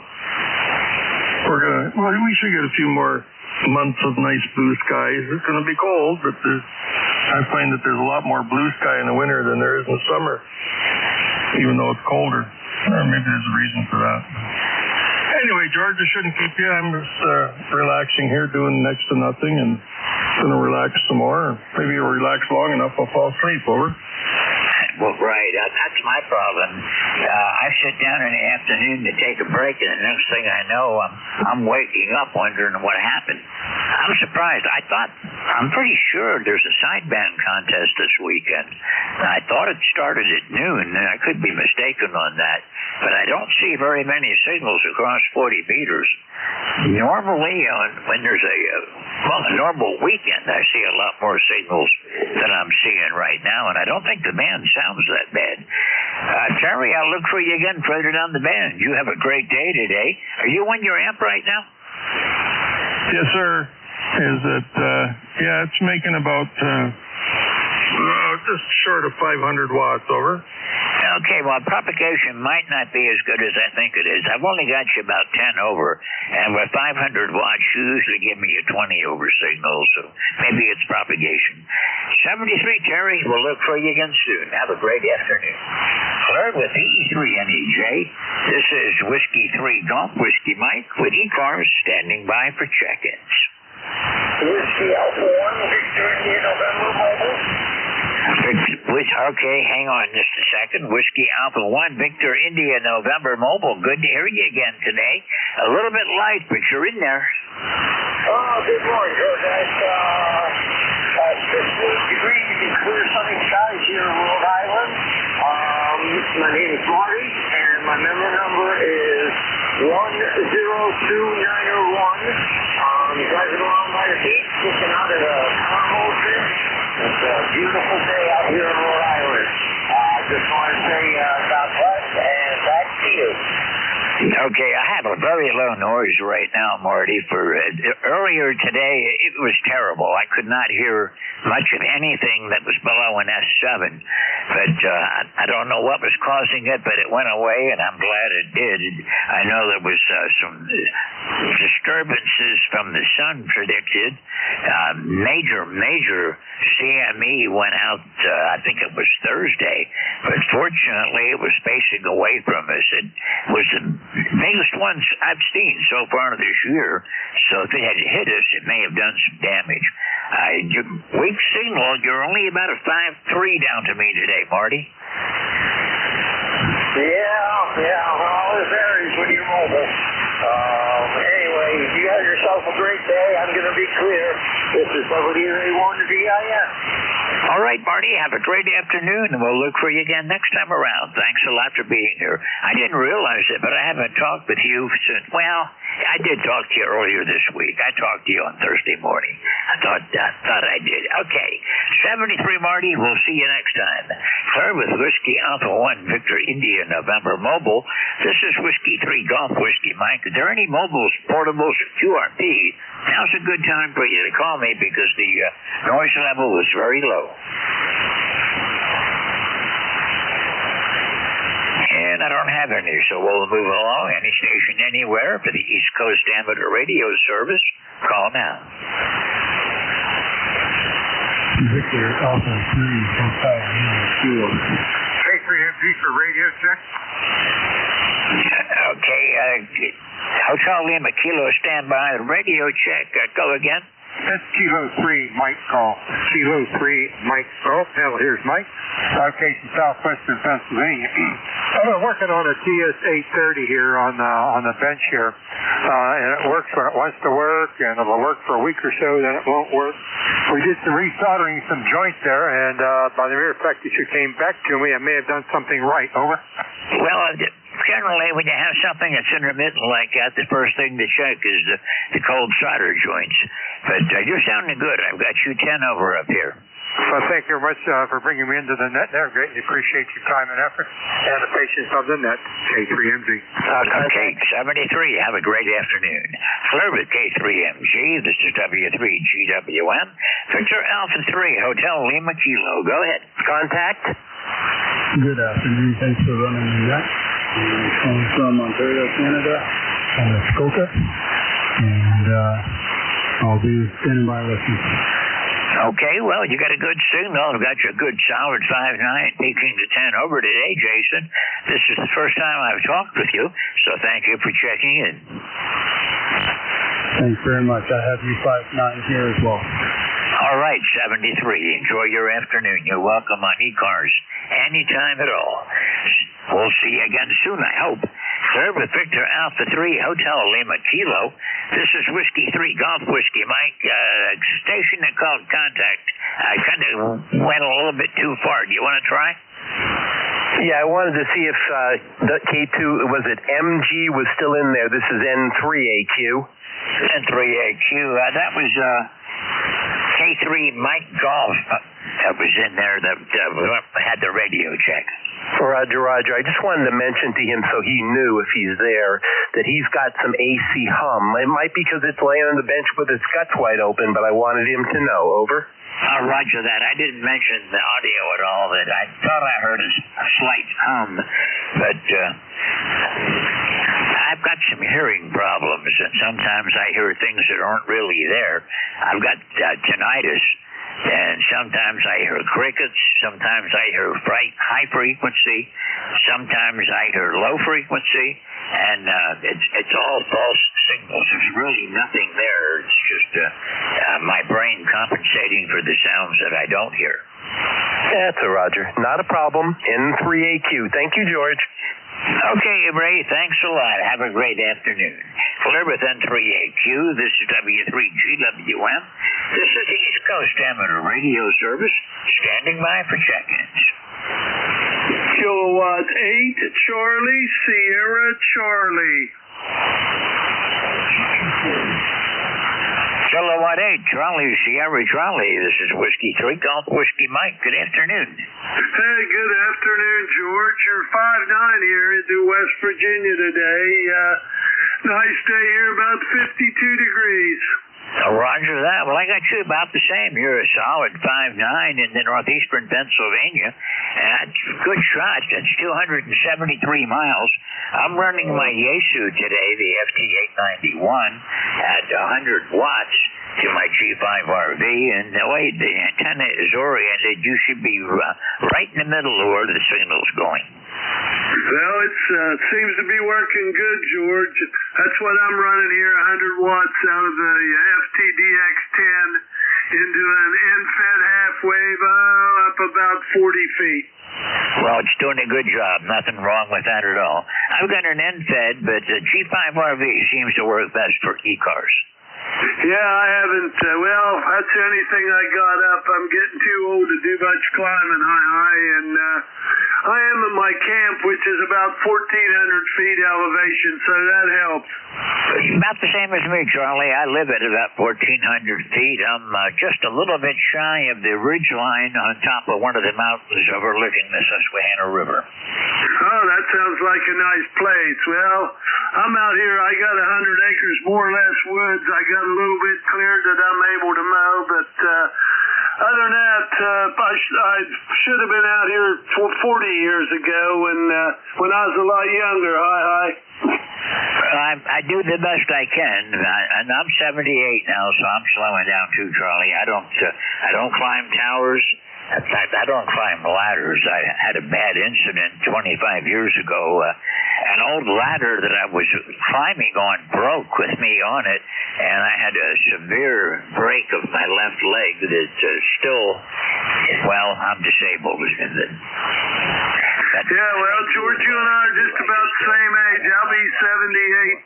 we should get a few more months of nice blue skies. It's going to be cold, but I find that there's a lot more blue sky in the winter than there is in the summer, even though it's colder. Maybe there's a reason for that. Anyway, George, I shouldn't keep you. I'm just relaxing here, doing next to nothing, and going to relax some more. Maybe you'll relax long enough, I'll fall asleep. Over.
Well, right. That's my problem. I sit down in the afternoon to take a break, and the next thing I know, I'm waking up wondering what happened. I'm surprised. I thought I'm pretty sure there's a sideband contest this weekend. I thought it started at noon, and I could be mistaken on that. But I don't see very many signals across 40 meters. Normally, when there's a normal weekend, I see a lot more signals than I'm seeing right now, and I don't think the band sounds that bad. Terry, I'll look for you again further down the band. You have a great day today. Are you on your amp right now?
Yes, sir. It's making about just short of 500 watts, over.
Okay, well, propagation might not be as good as I think it is. I've only got you about 10 over, and with 500 watts, you usually give me a 20 over signal, so maybe it's propagation. 73, Terry. We'll look for you again soon. Have a great afternoon. Flirt with E3NEJ. This is Whiskey 3 Golf Whiskey Mike with ECARS standing by for check-ins.
Whiskey Alpha 1, Victor India November Mobile.
Okay, hang on just a second. Whiskey Alpha 1, Victor India November Mobile. Good to hear you again today. A little bit light, but you're in there.
Good morning, Joe. That's 58 degrees and clear sunny skies here in Rhode Island. My name is Marty, and my member number is 102901. Driving along by the beach, looking out at a carnival fish. It's a beautiful day out here in Rhode Island. Just want to say God bless and back to you.
Okay, I have a very low noise right now, Marty. Earlier today, it was terrible. I could not hear much of anything that was below an S7. But I don't know what was causing it, but it went away, and I'm glad it did. I know there was some disturbances from the sun predicted. Major CME went out, I think it was Thursday, but fortunately it was spacing away from us. It was the biggest ones I've seen so far this year, so if it had hit us, it may have done some damage. Weak signal, you're only about a 5.3 down to me today, Marty.
Yeah, well, it varies when you're mobile. Anyway, you have yourself a great day. I'm going to be clear. This is WA1 to DIS.
All right, Marty, have a great afternoon, and we'll look for you again next time around. Thanks a lot for being here. I didn't realize it, but I haven't talked with you since, well, I did talk to you earlier this week. I talked to you on Thursday morning. I thought I did. Okay, 73, Marty, we'll see you next time. Clear with Whiskey Alpha 1, Victor India November Mobile. This is Whiskey 3 Golf Whiskey Mike. Are there any mobiles, portables, or QRP? Now's a good time for you to call me because the noise level was very low. And I don't have any, so we'll move along. Any station anywhere for the East Coast Amateur Radio Service, call now.
Victor Alpha 3
K3MG for radio check.
Okay, Hotel Lima Kilo, stand by. Radio check. Go again.
That's Kilo 3, Mike call. Kilo 3, Mike. Oh, hell, here's Mike. Location Southwestern Pennsylvania. I've been working on a TS-830 here on the bench here. And it works when it wants to work, and it'll work for a week or so, then it won't work. We did some resoldering some joints there, and by the mere fact that you came back to me, I may have done something right. Over.
Well, generally, when you have something that's intermittent like that, the first thing to check is the cold solder joints. But you're sounding good. I've got you 10 over up here.
Well, thank you very much for bringing me into the net there. Greatly appreciate your time and effort and the patience of the net, K3MG.
Okay, 73. Have a great afternoon. Flirt with K3MG. This is W3GWM. Victor Alpha 3, Hotel Lima Kilo. Go ahead. Contact.
Good afternoon. Thanks for running the net. I'm calling from Ontario, Canada, on the Skoka, and I'll be standing by listening.
Okay, well, you got a good signal. I've got you a good solid 5.9, peaking to 10 over today, Jason. This is the first time I've talked with you, so thank you for checking in.
Thanks very much. I have you 5.9 here as well.
All right, 73. Enjoy your afternoon. You're welcome on ECARS anytime at all. We'll see you again soon, I hope. Clear with Victor Alpha 3 Hotel Lima Kilo. This is Whiskey 3 Golf Whiskey Mike. Station that called contact. I kind of went a little bit too far. Do you want to try?
Yeah, I wanted to see if the K2, was it MG was still in there. This is N3AQ.
N3AQ. That was K3 Mike Golf. That was in there that had the radio check.
Roger. I just wanted to mention to him so he knew if he's there that he's got some AC hum. It might be because it's laying on the bench with its guts wide open, but I wanted him to know. Over.
Roger that. I didn't mention the audio at all. That I thought I heard a slight hum, but I've got some hearing problems, and sometimes I hear things that aren't really there. I've got tinnitus. And sometimes I hear crickets, sometimes I hear high frequency, sometimes I hear low frequency, and it's all false signals. There's really nothing there. It's just my brain compensating for the sounds that I don't hear.
That's a Roger. Not a problem. N3AQ. Thank you, George.
Okay, Ray, thanks a lot. Have a great afternoon. Clear with N3AQ. This is W3GWM. This is the East Coast Amateur Radio Service, standing by for check-ins.
Kilowatt 8, Charlie, Sierra, Charlie.
Kilowatt 8, Charlie, Sierra, Charlie. This is Whiskey 3 Golf Whiskey Mike. Good afternoon.
Hey, good afternoon, George. You're 5'9" here into West Virginia today. Nice day here, about 52 degrees.
Roger that. Well, I got you about the same. You're a solid 5'9" in the northeastern Pennsylvania. And good shot. That's 273 miles. I'm running my Yaesu today, the FT891, at 100 watts to my G5RV. And the way the antenna is oriented, you should be right in the middle of where the signal's going.
Well, it seems to be working good, George. That's what I'm running here, 100 watts out of the FTDX10 into an NFED half wave up about 40 feet.
Well, it's doing a good job. Nothing wrong with that at all. I've got an NFED, but the G5RV seems to work best for ECARS.
Yeah, I haven't. Well, that's the only thing I got up. I'm getting too old to do much climbing high, and I am in my camp, which is about 1,400 feet elevation, so that helps.
About the same as me, Charlie. I live at about 1,400 feet. I'm just a little bit shy of the ridge line on top of one of the mountains overlooking the Susquehanna River.
Oh, that sounds like a nice place. Well, I'm out here. I got 100 acres, more or less, woods. I got a little bit cleared that I'm able to mow, but other than that, I should have been out here 40 years ago when I was a lot younger. Hi.
I do the best I can, and I'm 78 now, so I'm slowing down too, Charlie. I don't climb towers. In fact, I don't climb ladders. I had a bad incident 25 years ago. An old ladder that I was climbing on broke with me on it, and I had a severe break of my left leg that I'm disabled.
Yeah, well, George, you and I are just about the same age. I'll be 78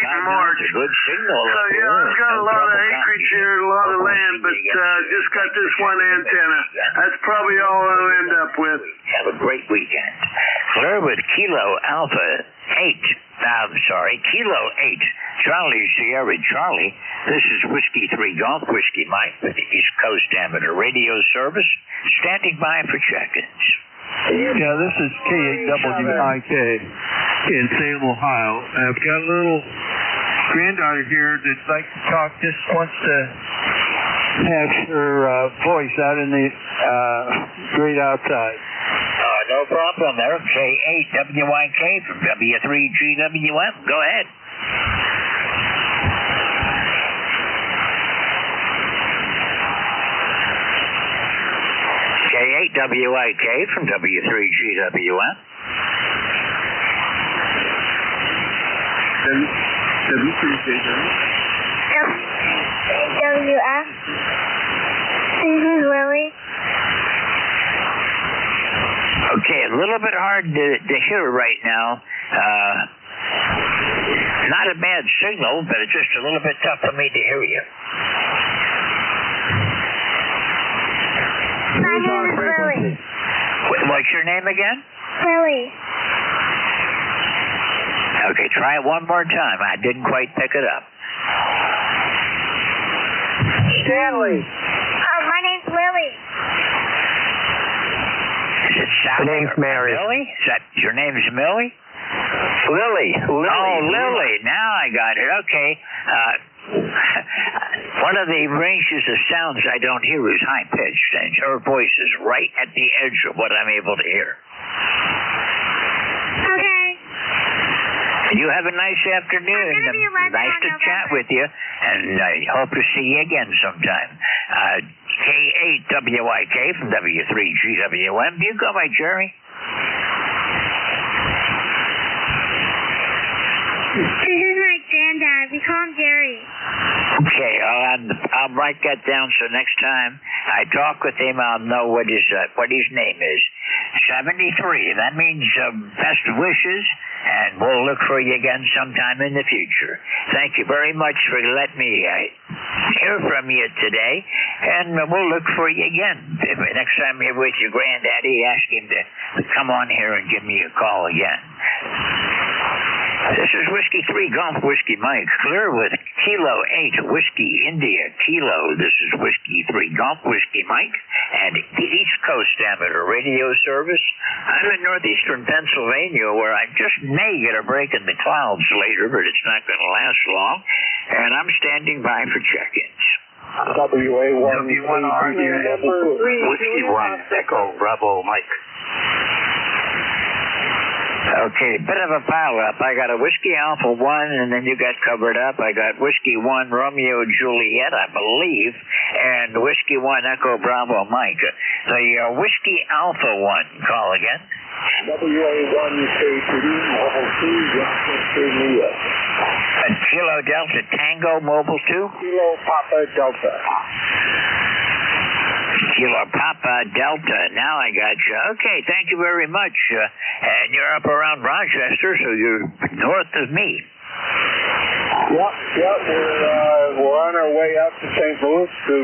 in March.
Good signal.
So, yeah, I've got a lot of acreage here, a lot of land, but just got this one antenna. That's probably all I'll end up with.
Have a great weekend. Clear with Kilo 8, Charlie, Sierra, Charlie. This is Whiskey 3 Golf Whiskey Mike with the East Coast Amateur Radio Service, standing by for check-ins.
Yeah, this is K8WIK in Salem, Ohio. I've got a little granddaughter here that'd like to talk, just wants to have her voice out in the great outside.
No problem there. K8WIK from W3GWM. Go ahead. K8WIK from W3GWM.
WF. This is Lily.
Okay, little bit hard to hear right now. Not a bad signal, but it's just a little bit tough for me to hear you.
My name is Lily.
What's your name again?
Lily.
Okay, try it one more time. I didn't quite pick it up.
Stanley.
Oh, my name's Lily.
Is it Sally?
Her name's Mary.
Millie? Is that your name's Millie?
Lily.
Oh, Lily. Now I got it. Okay. One of the ranges of sounds I don't hear is high-pitched, and her voice is right at the edge of what I'm able to hear.
Okay.
You have a nice afternoon. Nice to chat with you, and I hope to see you again sometime. K8WIK from W3GWM. Do you go by Jerry?
This is my granddad. We call him Jerry.
Okay, I'll write that down so next time I talk with him, I'll know what his name is. 73. That means best wishes, and we'll look for you again sometime in the future. Thank you very much for letting me hear from you today, and we'll look for you again. Next time you're with your granddaddy, ask him to come on here and give me a call again. This is Whiskey 3 Golf Whiskey Mike, clear with Kilo 8 Whiskey India Kilo. This is Whiskey 3 Golf Whiskey Mike and the East Coast Amateur Radio Service. I'm in northeastern Pennsylvania, where I just may get a break in the clouds later, but it's not going to last long, and I'm standing by for check-ins.
WA1
W1RJ,
Whiskey 1 Echo Bravo Mike.
Okay, bit of a pile-up. I got a Whiskey Alpha 1, and then you got covered up. I got Whiskey 1 Romeo Juliet, I believe, and Whiskey 1 Echo Bravo Mike. The Whiskey Alpha 1, call again.
WA1 K3 Mobile 2 New York.
Kilo Delta Tango Mobile 2?
Kilo Papa Delta.
Kilo Papa Delta. Now I got you. Okay, thank you very much. And you're up around Rochester, so you're north of me.
Yep, we're on our way out to St. Louis to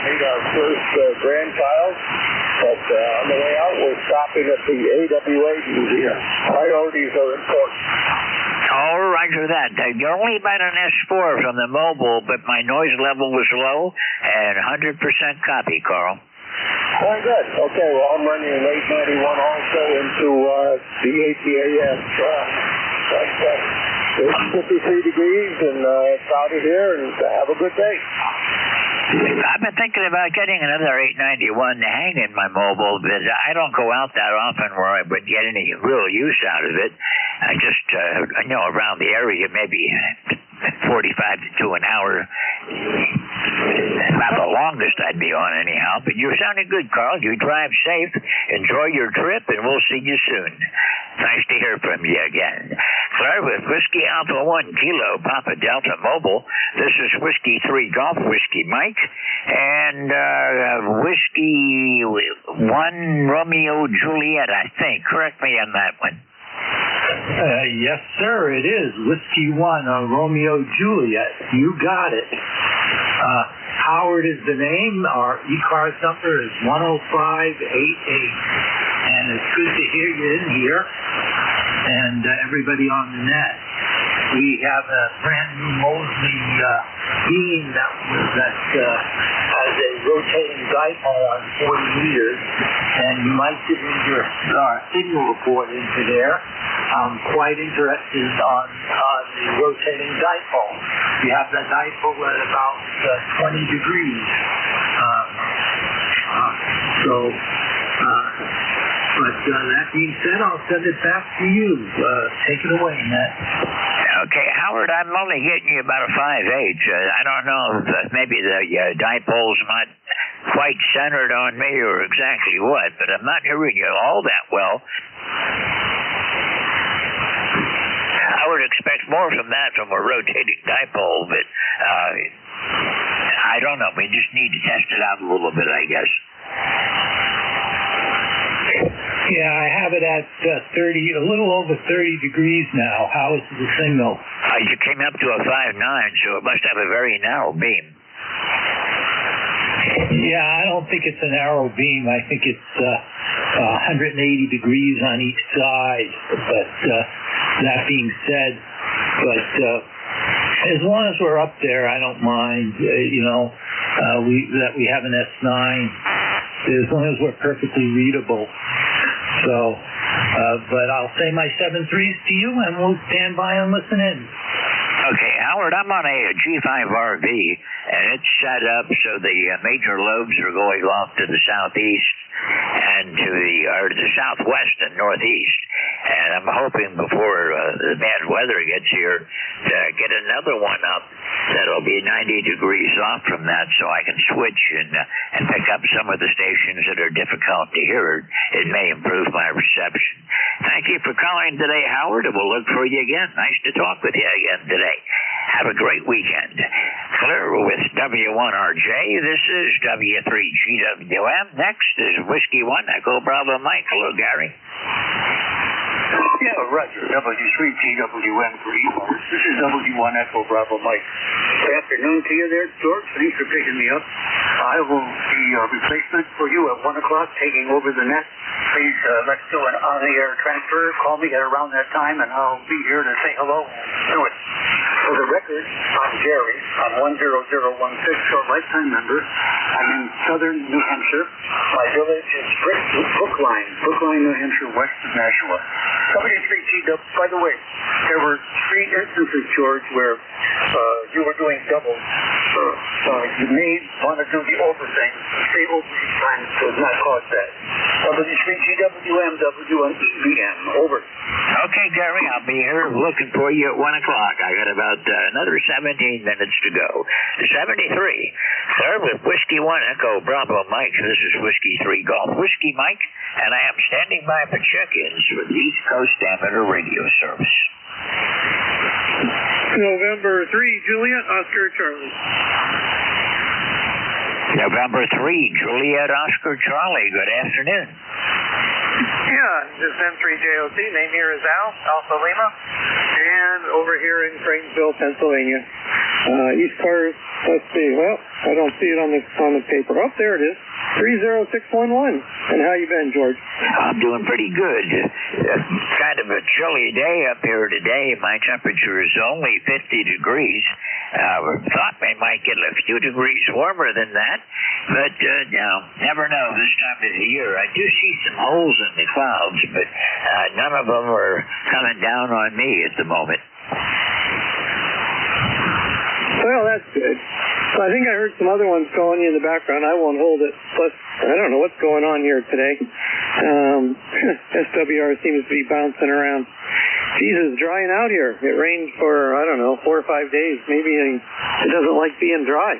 meet our first grandchild. But on the way out, we're stopping at the AWA Museum. Priorities are important.
All right for that. You're only about an S4 from the mobile, but my noise level was low and 100% copy, Carl.
Very good. Okay, well, I'm running an 891 also into the ATAS. It's 53 degrees and cloudy here, and have a good day.
I've been thinking about getting another 891 to hang in my mobile, but I don't go out that often where I would get any real use out of it. I just, around the area, maybe 45 to an hour. Not the longest I'd be on anyhow, but you're sounding good, Carl. You drive safe, enjoy your trip, and we'll see you soon. Nice to hear from you again. Claire with Whiskey Alpha 1 Kilo Papa Delta Mobile. This is Whiskey 3 Golf Whiskey Mike and Whiskey 1 Romeo Juliet, I think. Correct me on that one.
Yes, sir, it is. Whiskey 1 Romeo Juliet. You got it. Howard is the name. Our ECARS number is 10588. And it's good to hear you in here and everybody on the net. We have a brand new Mosley beam that has a rotating dipole on 40 meters, and you might get your signal report into there. I'm quite interested on the rotating dipole. You have the dipole at about 20 degrees. But that being said, I'll send it back to you. Take it away, Matt.
Okay, Howard, I'm only getting you about a 5/8. I don't know if maybe the dipole's not quite centered on me or exactly what, but I'm not hearing you all that well. I would expect more from that from a rotating dipole, but I don't know. We just need to test it out a little bit, I guess.
Yeah, I have it at 30, a little over 30 degrees now. How is the signal?
You came up to a 5.9, so it must have a very narrow beam.
Yeah, I don't think it's a narrow beam. I think it's 180 degrees on each side. But that being said, as long as we're up there, I don't mind. That we have an S9, as long as we're perfectly readable. So, but I'll say my 7.3s to you, and we'll stand by and listen in.
Okay, Howard, I'm on a G5RV, and it's set up so the major lobes are going off to the southeast and to the southwest and northeast. And I'm hoping before the bad weather gets here to get another one up that'll be 90 degrees off from that, so I can switch and pick up some of the stations that are difficult to hear. It may improve my reception. Thank you for calling today, Howard, and we'll look for you again. Nice to talk with you again today. Have a great weekend. Clear with W1RJ. This is W3GWM. Next is Whiskey 1 Echo Bravo Mike. Hello, Gary.
Yeah, Roger. W3GWM for ECARS. This is W1 Echo Bravo Mike. Good afternoon to you there, George. Thanks for picking me up. I will be a replacement for you at 1 o'clock, taking over the net. Please, let's do an on-the-air transfer. Call me at around that time, and I'll be here to say hello. Do it. For the record, I'm Jerry. I'm 10016, short lifetime member. I'm in southern New Hampshire. My village is Brookline, New Hampshire, west of Nashua. W3GW, by the way, there were 3 instances, George, where you were doing double. You may want to do the over thing. Say over each time does not cause that. W3GWM, W1EBM, over.
Okay, Gary, I'll be here looking for you at 1 o'clock. I got about another 17 minutes to go. 73. Sir, with Whiskey 1 Echo Bravo Mike. This is Whiskey 3 Golf Whiskey Mike, and I am standing by for check-ins with the East Coast Amateur Radio Service.
November 3, Juliet, Oscar, Charlie.
November 3, Juliet, Oscar, Charlie. Good afternoon.
Yeah, this is N3JOT. Name here is Al, Alpha Lima. And over here in Cranesville, Pennsylvania. ECARS, let's see. Well, I don't see it on the paper. Oh, there it is. 30611. And how you been, George?
I'm doing pretty good. Kind of a chilly day up here today. My temperature is only 50 degrees. Thought we might get a few degrees warmer than that, but never know this time of the year. I do see some holes in the clouds, but none of them are coming down on me at the moment.
Well, that's good. I think I heard some other ones calling you in the background. I won't hold it. Plus, I don't know what's going on here today. SWR seems to be bouncing around. Jesus, drying out here. It rained for, 4 or 5 days. Maybe it doesn't like being dry.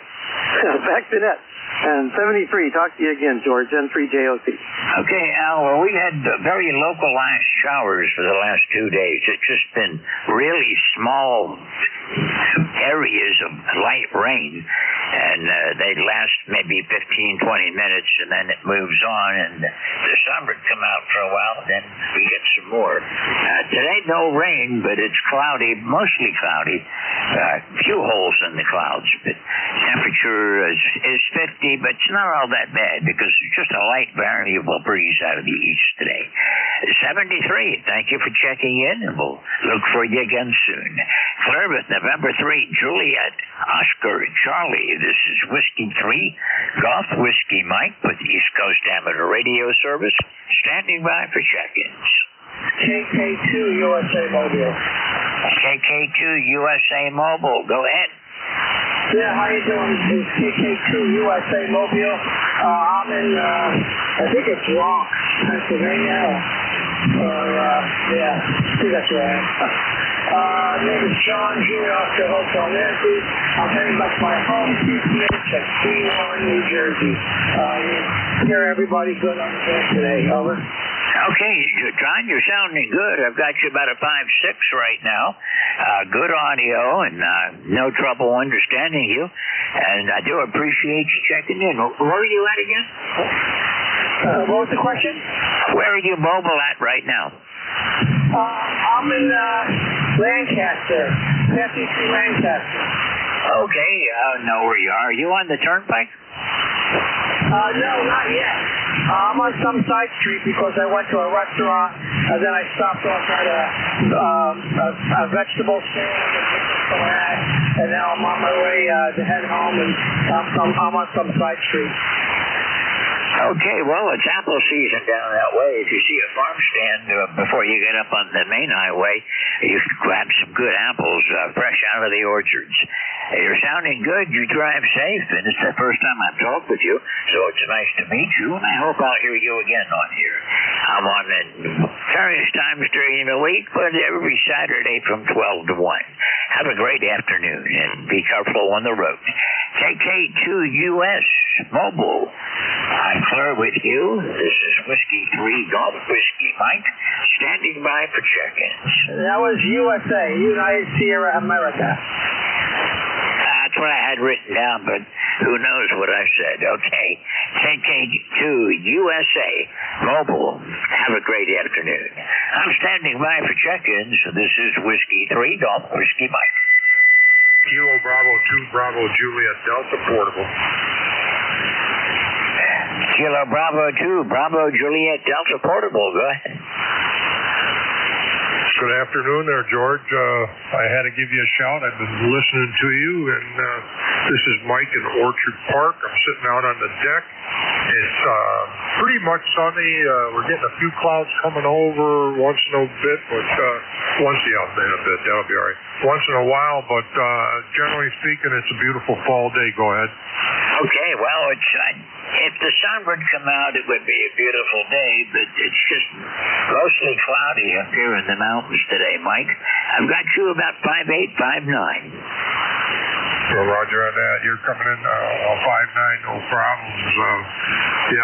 Back to net. And 73, talk to you again, George, N3JOT.
Okay, Al, well, we had very localized showers for the last 2 days. It's just been really small areas of light rain, and they last maybe 15, 20 minutes, and then it moves on, and the sun would come out for a while, and then we get some more. Today, no rain, but it's cloudy, mostly cloudy. Few holes in the clouds, but temperature is 50, but it's not all that bad because it's just a light variable breeze out of the east today. 73, thank you for checking in, and we'll look for you again soon. Clear with November 3, Juliet, Oscar, Charlie. This is Whiskey 3, Golf Whiskey Mike with the East Coast Amateur Radio Service, standing by for check-ins.
KK2 USA Mobile.
KK2 USA Mobile, go ahead.
Yeah, how you doing? This is KK2 USA Mobile. I'm in, I think it's Rock, Pennsylvania. Yeah, I think that's where I am. Name is John, Junior Oscar Hotel Nancy. I'm heading back to my home, PCH at C1, New Jersey. Hear everybody good on the phone today, over.
Okay, John, you're sounding good. I've got you about a 5.6 right now. Good audio and no trouble understanding you. And I do appreciate you checking in. Where are you at again?
What was the question?
Where are you mobile at right now?
I'm in Lancaster, 53 Lancaster.
Okay, I know where you are. Are you on the turnpike?
No, not yet. I'm on some side street because I went to a restaurant and then I stopped off at a vegetable stand and now I'm on my way to head home and I'm on some side street.
Okay, well, it's apple season down that way. If you see a farm stand before you get up on the main highway, you can grab some good apples fresh out of the orchards. You're sounding good. You drive safe, and it's the first time I've talked with you, so it's nice to meet you, and I hope I'll hear you again on here. I'm on at various times during the week, but every Saturday from 12 to 1. Have a great afternoon, and be careful on the road. NJ2US Mobile. I'm Claire with you. This is Whiskey 3 Golf Whiskey Mike, standing by for check-ins.
That was USA, United Sierra America.
That's what I had written down, but who knows what I said. Okay. NJ2USA Mobile. Have a great afternoon. I'm standing by for check-ins. This is Whiskey 3 Golf Whiskey Mike.
Kilo Bravo 2 Bravo Juliet Delta Portable.
Kilo Bravo 2 Bravo Juliet Delta Portable. Go ahead.
Good afternoon there, George. I had to give you a shout. I've been listening to you, and this is Mike in Orchard Park. I'm sitting out on the deck. It's pretty much sunny. We're getting a few clouds coming over once in a bit, but that'll be all right. Once in a while, but generally speaking, it's a beautiful fall day. Go ahead.
Okay, well, if the sun would come out, it would be a beautiful day, but it's just mostly cloudy up here in the mountains today, Mike. I've got you about 5'8", 5'9".
Well, Roger on that. You're coming in 5'9", no problems.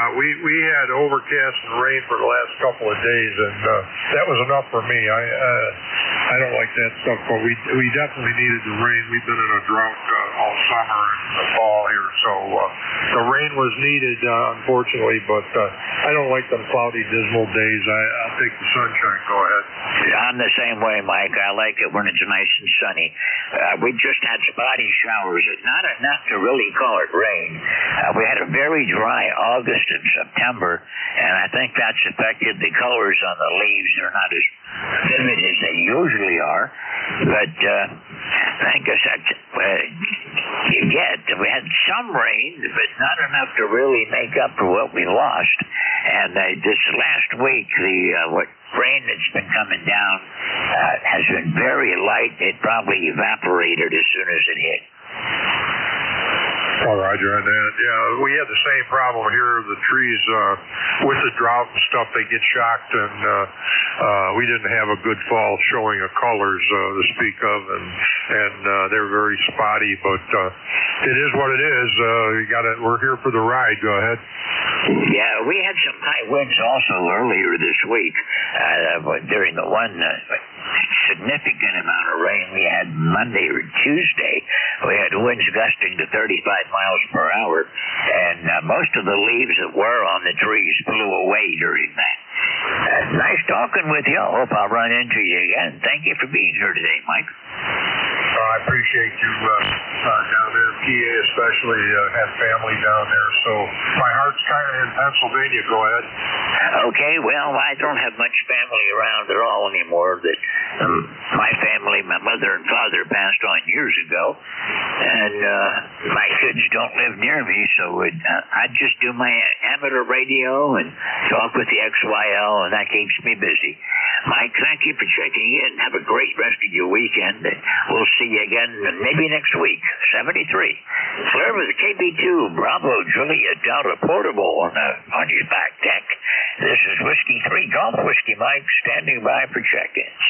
We had overcast and rain for the last couple of days, and that was enough for me. I don't like that stuff, but we definitely needed the rain. We've been in a drought all summer and the fall here, so the rain was needed, unfortunately, but I don't like them cloudy, dismal days. I'll take the sunshine. Go ahead.
I'm the same way, Mike. I like it when it's nice and sunny. We just had spotty showers, not enough to really call it rain. We had a very dry August and September, and I think that's affected the colors on the leaves. They're not as vivid as they usually are, but I guess that's you get. We had some rain, but not enough to really make up for what we lost. And this last week, the rain that's been coming down has been very light. It probably evaporated as soon as it hit.
Oh, Roger on that. Yeah, we had the same problem here. The trees, with the drought and stuff, they get shocked, and we didn't have a good fall showing of colors to speak of, and they're very spotty, but it is what it is. We're here for the ride. Go ahead.
Yeah, we had some high winds also earlier this week. During the one significant amount of rain we had Monday or Tuesday, we had winds gusting to 35 miles per hour, and most of the leaves that were on the trees blew away during that. Nice talking with you. I hope I'll run into you again. Thank you for being here today, Mike.
I appreciate you down there, PA especially, have family down there, so my heart's kind of in Pennsylvania. Go ahead.
Okay, well, I don't have much family around at all anymore. That my family, my mother and father passed on years ago, and my kids don't live near me, so I just do my amateur radio and talk with the XYL, and that keeps me busy. Mike, thank you for checking in. Have a great rest of your weekend. We'll see you again maybe next week. 73. Claire with KB2 Bravo Juliet Delta Portable on his back deck. This is Whiskey 3 Golf Whiskey Mike standing by for check-ins.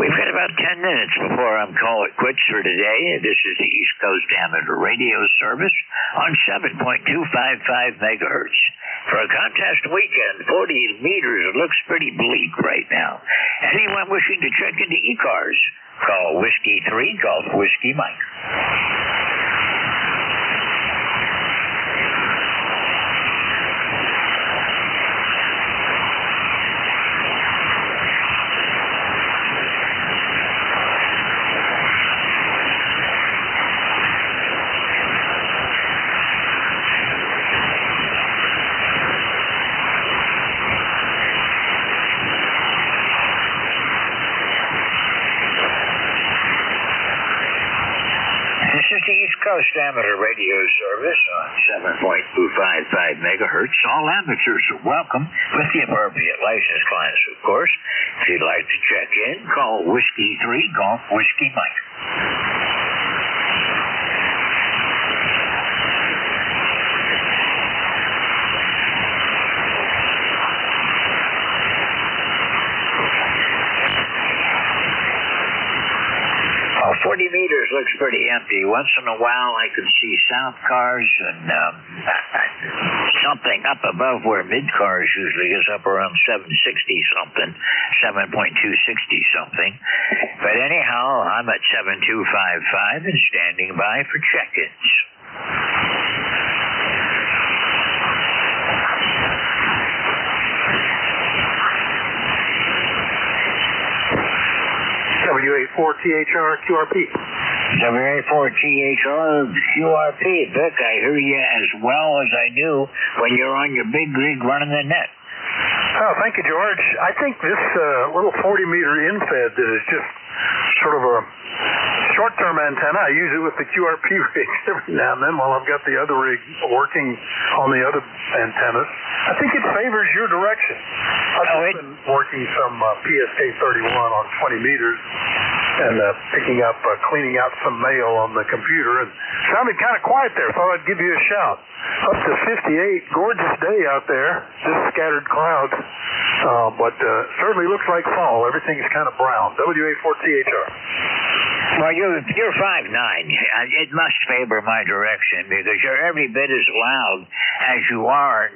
We've got about 10 minutes before I'm calling it quits for today. This is the East Coast Amateur Radio Service on 7.255 megahertz. For a contest weekend, 40 meters, it looks pretty bleak right now. Anyone wishing to check into ECARS, call Whiskey 3 Golf Whiskey Mike. This is the East Coast Amateur Radio Service on 7.255 megahertz. All amateurs are welcome, with the appropriate license class, of course. If you'd like to check in, call Whiskey 3 Golf Whiskey Mike. Oh, 40 meters looks pretty empty. Once in a while, I could see south cars and something up above where mid cars usually is, up around 760 something, 7.260 something. But anyhow, I'm at 7255 and standing by for check-ins.
W84THR QRP.
W84THR QRP. Vic, I hear you as well as I do when you're on your big rig running the net.
Oh, thank you, George. I think this little 40-meter infed that is just sort of a short-term antenna. I use it with the QRP rigs every now and then while I've got the other rig working on the other antennas. I think it favors your direction. I've been working some PSK 31 on 20 meters and picking up, cleaning out some mail on the computer, and sounded kind of quiet there. Thought I'd give you a shout. Up to 58, gorgeous day out there, just scattered clouds, but certainly looks like fall. Everything's kind of brown. WA4THR.
Well, you're 5'9". It must favor my direction because you're every bit as loud as you are.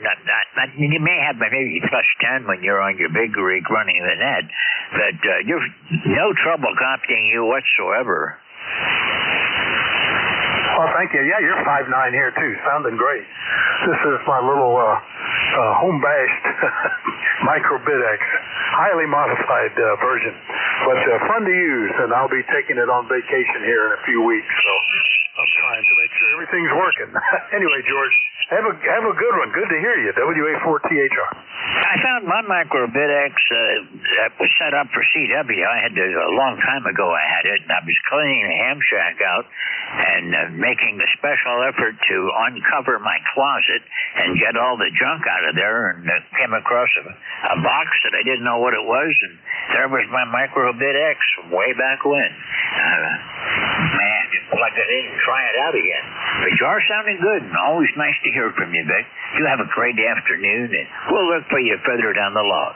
You may have maybe +10 when you're on your big rig running the net, but you're no trouble copying you whatsoever.
Well, thank you. Yeah, you're 5'9" here too, sounding great. This is my little home-bashed micro-bit-X, highly modified version, but fun to use, and I'll be taking it on vacation here in a few weeks, so I'm trying to make sure everything's working. Anyway, George, have a good one. Good to hear you. WA4THR.
I found my micro-bit-X that was set up for CW. I had to, a long time ago I had it, and I was cleaning the ham shack out and making the special effort to uncover my closet and get all the junk out of there, and came across a box that I didn't know what it was, and there was my micro-bit-X from way back when. Man, just plug it in and try it out again. But you are sounding good, and always nice to hear from you, Vic. You have a great afternoon, and we'll look for you further down the log.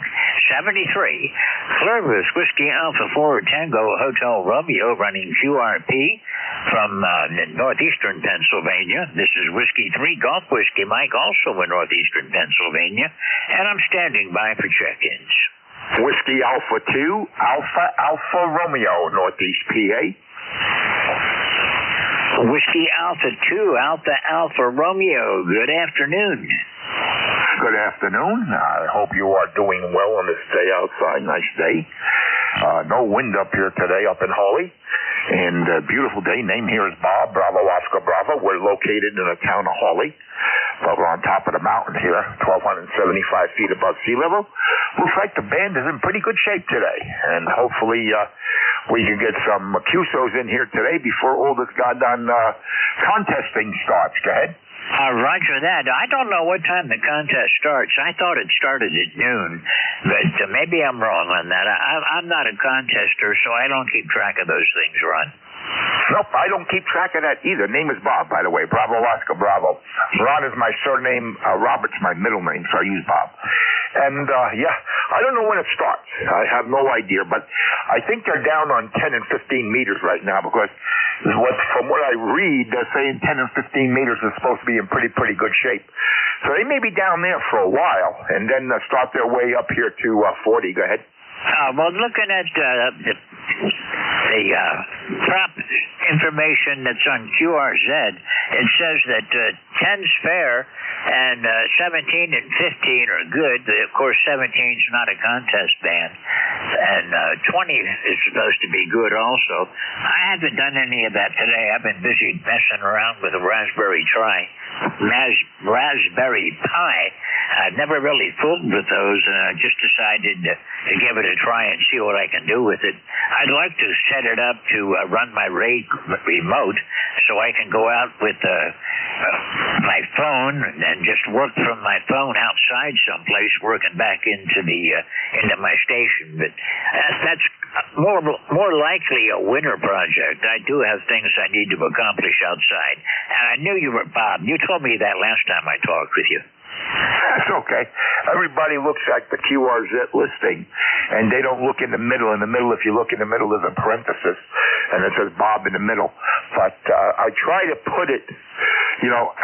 73, Clovis, Whiskey Alpha 4 Tango Hotel Romeo, running QRP from northeastern Pennsylvania. This is Whiskey 3 Golf Whiskey Mike, also in northeastern Pennsylvania, and I'm standing by for check-ins.
Whiskey Alpha 2, Alpha Romeo, Northeast PA.
Whiskey Alpha 2, Alpha Romeo. Good afternoon.
Good afternoon. I hope you are doing well on this day outside. Nice day. No wind up here today up in Hawley. And a beautiful day. Name here is Bob, Bravo, Oscar, Bravo. We're located in the town of Hawley. But we're on top of the mountain here, 1,275 feet above sea level. Looks like the band is in pretty good shape today. And hopefully we can get some QSOs in here today before all this goddamn contesting starts. Go ahead.
Roger that. I don't know what time the contest starts. I thought it started at noon, but maybe I'm wrong on that. I'm not a contester, so I don't keep track of those things, Ron.
Nope, I don't keep track of that either. Name is Bob, by the way. Bravo, Oscar, Bravo. Ron is my surname. Robert's my middle name, so I use Bob. And, yeah, I don't know when it starts. I have no idea, but I think they're down on 10 and 15 meters right now because from what I read, they're saying 10 and 15 meters is supposed to be in pretty good shape. So they may be down there for a while and then start their way up here to 40. Go ahead.
Well, looking at the prop information that's on QRZ, it says that 10's fair and 17 and 15 are good. Of course, 17's not a contest band. And 20 is supposed to be good also. I haven't done any of that today. I've been busy messing around with a Raspberry Pi. I've never really fooled with those, and I just decided to give it a try and see what I can do with it. I'd like to set it up to run my remote so I can go out with my phone and just work from my phone outside someplace, working back into my station. But that's more likely a winter project. I do have things I need to accomplish outside. And I knew you were Bob. You told me that last time I talked with you.
That's okay. Everybody looks at the QRZ listing, and they don't look in the middle. In the middle, if you look in the middle, there's a parenthesis, and it says Bob in the middle. But I try to put it,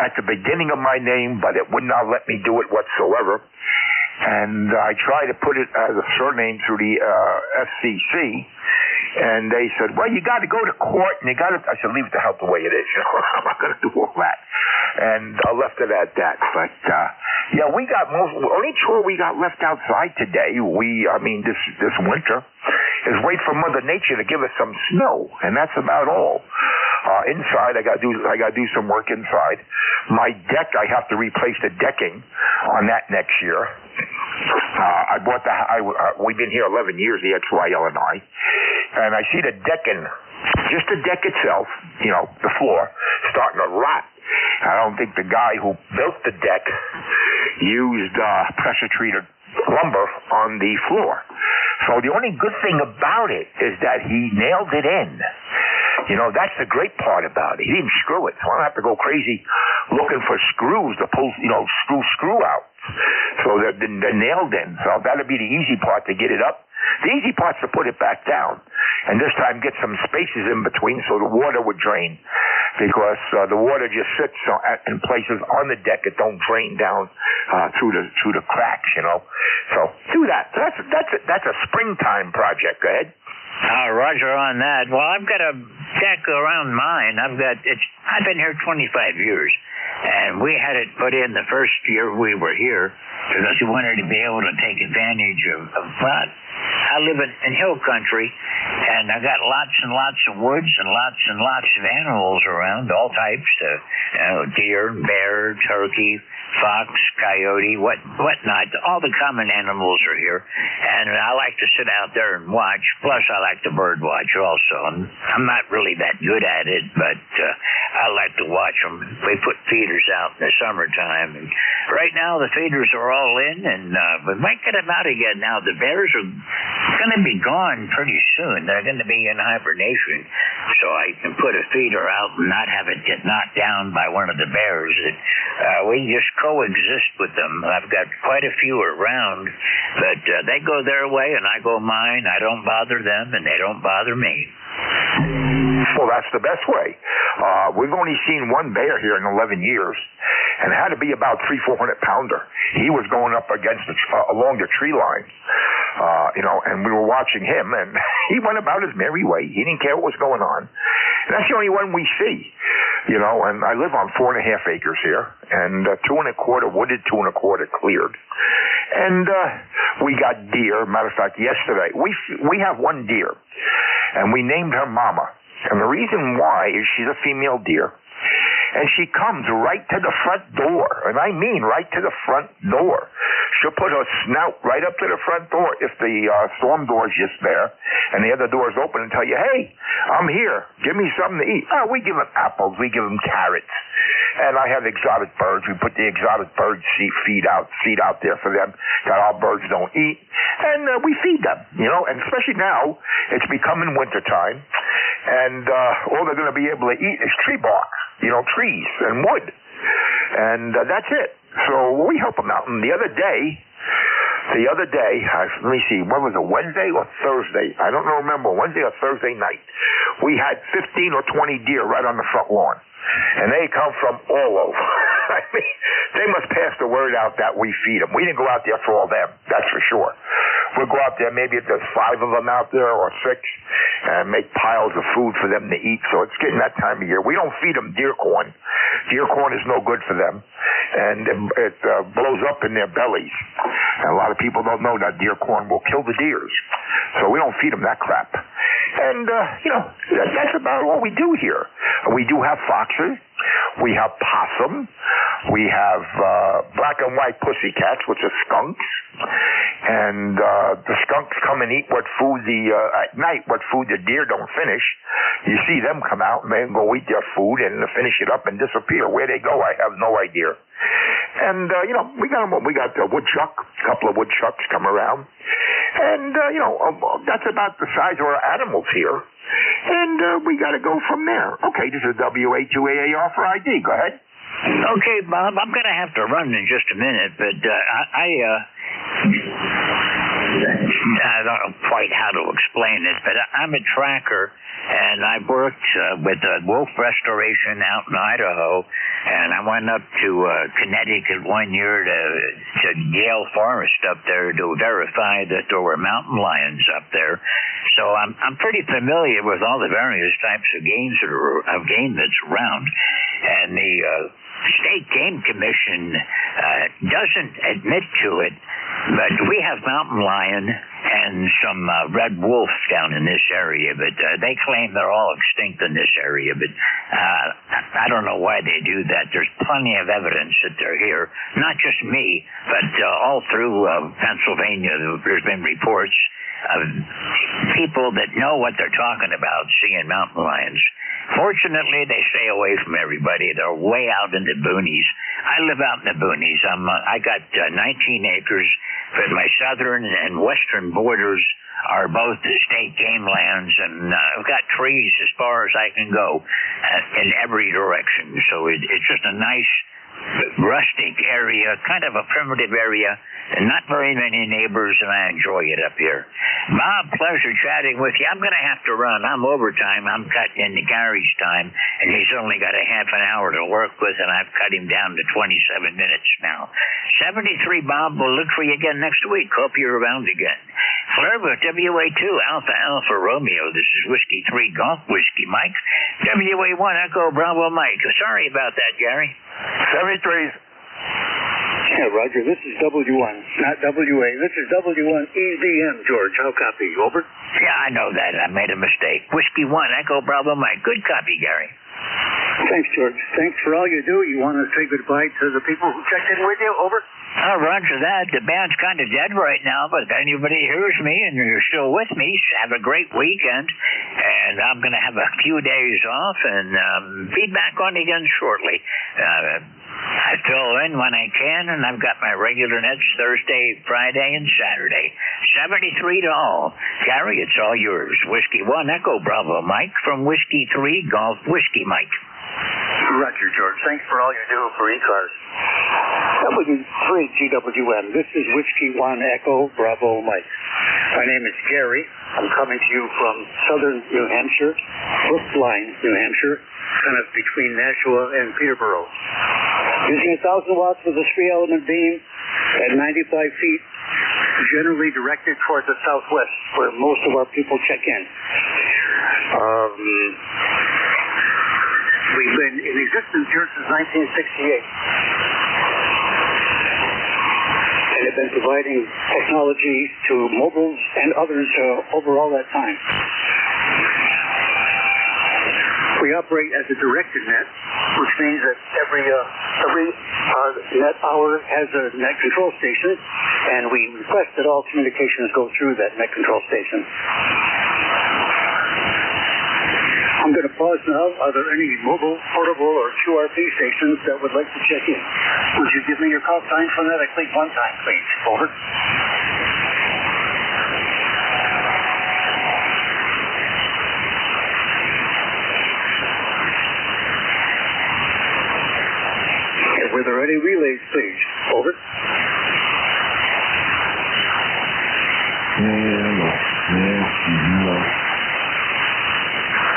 at the beginning of my name, but it would not let me do it whatsoever. And I try to put it as a surname through the FCC, and they said, well, you got to go to court, and you got to... I said, leave it the hell the way it is. I'm not going to do all that. And I left it at that. But, we got only chore we got left outside today, this winter, is wait for Mother Nature to give us some snow, and that's about all. Inside, I got to do some work inside. My deck, I have to replace the decking on that next year. I bought we've been here 11 years, the XYL and I see the decking, just the deck itself, the floor, starting to rot. I don't think the guy who built the deck used pressure-treated lumber on the floor. So the only good thing about it is that he nailed it in. That's the great part about it. He didn't screw it, so I don't have to go crazy looking for screws to pull, screw out. So they're nailed in. So that'll be the easy part to get it up. The easy part's to put it back down. And this time get some spaces in between so the water would drain. Because the water just sits in places on the deck. It don't drain down through the cracks, So do that. That's a springtime project. Go ahead.
Roger on that. Well, I've got a deck around mine. I've been here 25 years, and we had it put in the first year we were here because we wanted to be able to take advantage of that. I live in hill country, and I got lots and lots of woods and lots of animals around, all types, deer, bear, turkey, fox, coyote, whatnot. All the common animals are here, and I like to sit out there and watch. Plus, I like to bird watch also. I'm not really that good at it, but I like to watch them. We put feeders out in the summertime, and right now the feeders are all in, and we might get them out again now. The bears are going to be gone pretty soon. They're going to be in hibernation, so I can put a feeder out and not have it get knocked down by one of the bears. We just coexist with them. I've got quite a few around, but they go their way and I go mine. I don't bother them and they don't bother me.
Well, that's the best way. We've only seen one bear here in 11 years, and it had to be about 300-400 pounder. He was going up against along the tree line, and we were watching him, and he went about his merry way. He didn't care what was going on. And that's the only one we see, and I live on 4.5 acres here, and 2.25 wooded, 2.25 cleared. And we got deer. Matter of fact, yesterday, we have one deer, and we named her Mama. And the reason why is she's a female deer, and she comes right to the front door, and I mean right to the front door. She'll put her snout right up to the front door if the storm door's just there, and the other door's open, and tell you, hey, I'm here. Give me something to eat. Oh, we give them apples. We give them carrots. And I have exotic birds. We put the exotic bird feed out there for them that our birds don't eat. And we feed them, and especially now, it's becoming wintertime, and all they're going to be able to eat is tree bark, trees and wood. And that's it. So we help them out. And the other day, let me see, when was it, Wednesday or Thursday? I don't remember, Wednesday or Thursday night. We had 15 or 20 deer right on the front lawn. And they come from all over. I mean, they must pass the word out that we feed them. We didn't go out there for all them, that's for sure. We'll go out there, maybe if there's 5 of them out there or 6, and make piles of food for them to eat. So it's getting that time of year. We don't feed them deer corn. Deer corn is no good for them. and it blows up in their bellies. And a lot of people don't know that deer corn will kill the deers. So we don't feed them that crap. And, that's about all we do here. We do have foxes. We have possum. We have black and white pussycats, which are skunks. And the skunks come and eat what food at night, what food the deer don't finish. You see them come out and they go eat their food and finish it up and disappear. Where they go, I have no idea. And, we got the woodchuck, a couple of woodchucks come around. And, that's about the size of our animals here. And we got to go from there. Okay, this is WA2AAR for ID. Go ahead.
Okay, Bob, I'm going to have to run in just a minute, but I don't know quite how to explain it, but I'm a tracker, and I worked with wolf restoration out in Idaho, and I went up to Connecticut one year to Yale Forest up there to verify that there were mountain lions up there. So I'm pretty familiar with all the various types of game that's around, and the State Game Commission doesn't admit to it, but we have mountain lion and some red wolf down in this area, but they claim they're all extinct in this area, but I don't know why they do that. There's plenty of evidence that they're here. Not just me, but all through Pennsylvania, there's been reports of people that know what they're talking about seeing mountain lions. Fortunately, they stay away from everybody. They're way out in the boonies. I live out in the boonies. I got 19 acres, but my southern and western borders are both the state game lands, and I've got trees as far as I can go in every direction. So it's just a nice rustic area, kind of a primitive area, and not very many neighbors, and I enjoy it up here. Bob, pleasure chatting with you. I'm going to have to run. I'm overtime. I'm cutting into Gary's time, and he's only got a half an hour to work with, and I've cut him down to 27 minutes now. 73, Bob. We'll look for you again next week. Hope you're around again. Flirt with WA2 Alpha Alpha Romeo. This is Whiskey 3 Golf Whiskey Mike. WA1 Echo Bravo Mike. Sorry about that, Gary.
73.
Yeah, Roger, this is W1, not WA. This is W1 EZM, George. How copy? Over?
Yeah, I know that. I made a mistake. Whiskey 1 Echo Bravo Mike. Good copy, Gary.
Thanks, George. Thanks for all you do. You want to say goodbye to the people who checked in with you? Over?
Oh, roger that. The band's kind of dead right now, but if anybody hears me and you're still with me, have a great weekend. And I'm going to have a few days off and be back on again shortly. I fill in when I can, and I've got my regular nets Thursday, Friday, and Saturday. 73 to all. Gary, it's all yours. Whiskey 1 Echo Bravo Mike from Whiskey 3 Golf Whiskey Mike.
Roger, George. Thanks for all you do for ECARS. W3GWM. This is Whiskey 1 Echo Bravo Mike. My name is Gary. I'm coming to you from southern New Hampshire, Brookline, New Hampshire, kind of between Nashua and Peterborough. Using 1,000 watts with a 3-element beam at 95 feet, generally directed toward the southwest, where most of our people check in. We've been in existence here since 1968. And have been providing technology to mobiles and others over all that time. We operate as a directed net, which means that every net hour has a net control station, and we request that all communications go through that net control station. I'm going to pause now. Are there any mobile, portable, or QRP stations that would like to check in? Would you give me your call sign phonetically one time, please? Over. Were there any relays, please? Over.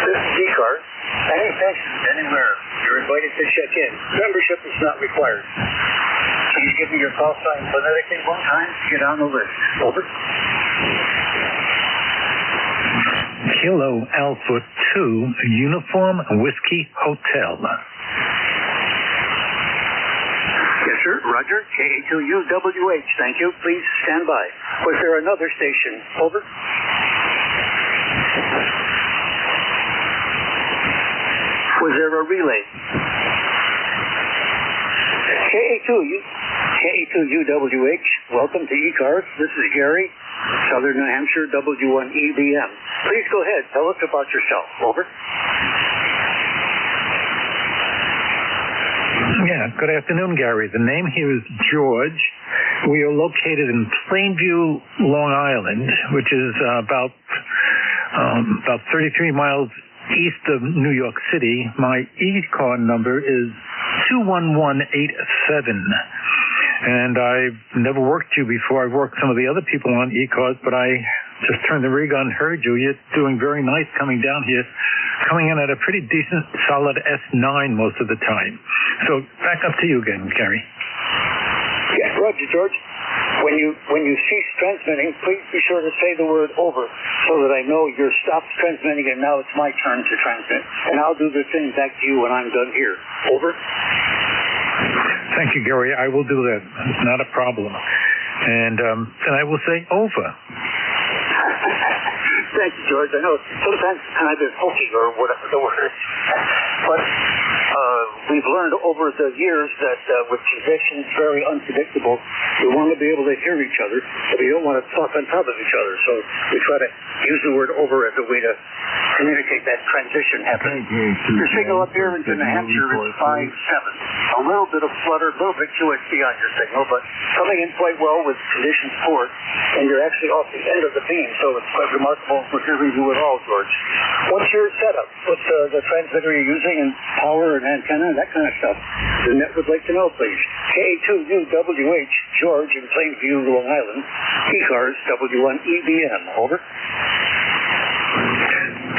This is ECARS. Any stations, anywhere. You're invited to check in. Membership is not required. Can you give me your call sign phonetically one time to get on the list? Over.
Kilo Alpha 2 Uniform Whiskey Hotel.
Yes, sir. Roger. KA2UWH. Thank you. Please stand by. Was there another station? Over. Was there a relay? KA2UWH. Welcome to ECARS. This is Gary, Southern New Hampshire, W1EBM. Please go ahead. Tell us about yourself. Over.
Yeah, good afternoon, Gary. The name here is George. We are located in Plainview, Long Island, which is about 33 miles east of New York City. My ECARS number is 21187. And I've never worked you before. I've worked some of the other people on ECARS, but I just turned the rig on, heard you. You're doing very nice coming down here, coming in at a pretty decent, solid S9 most of the time. So back up to you again, Gary.
Yeah, Roger, George. When you cease transmitting, please be sure to say the word over so that I know you're stopped transmitting and now it's my turn to transmit. And I'll do the thing back to you when I'm done here. Over.
Thank you, Gary. I will do that. It's not a problem. And then I will say over.
Thank you, George. I know sometimes I've been hokey or whatever the word is. But we've learned over the years that with conditions very unpredictable, we want to be able to hear each other, but we don't want to talk on top of each other. So we try to use the word over as a way to communicate that transition happening. Your signal up here in New Hampshire is 5.7. A little bit of flutter, a little bit QSC on your signal, but coming in quite well with conditions poor, and you're actually off the end of the beam, so it's quite remarkable for hearing you at all, George. What's your setup? What's the transmitter you're using and power and antenna and that kind of stuff? The net would like to know, please. KA2UWH, George in Plainview, Long Island. ECARS, W1EBM. Over.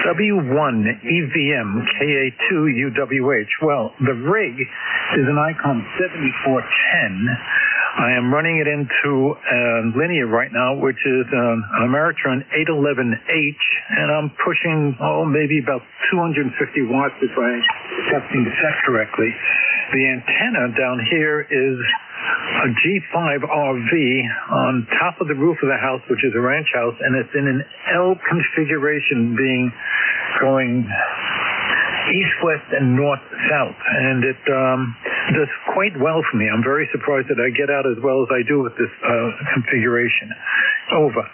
W1EVM, KA2UWH. Well, the rig is an Icon 7410. I am running it into linear right now, which is an Ameritron 811H, and I'm pushing, maybe about 250 watts if I'm testing the set correctly. The antenna down here is a G5RV on top of the roof of the house, which is a ranch house, and it's in an L configuration, going east, west, and north, south, and it does quite well for me. I'm very surprised that I get out as well as I do with this configuration. Over.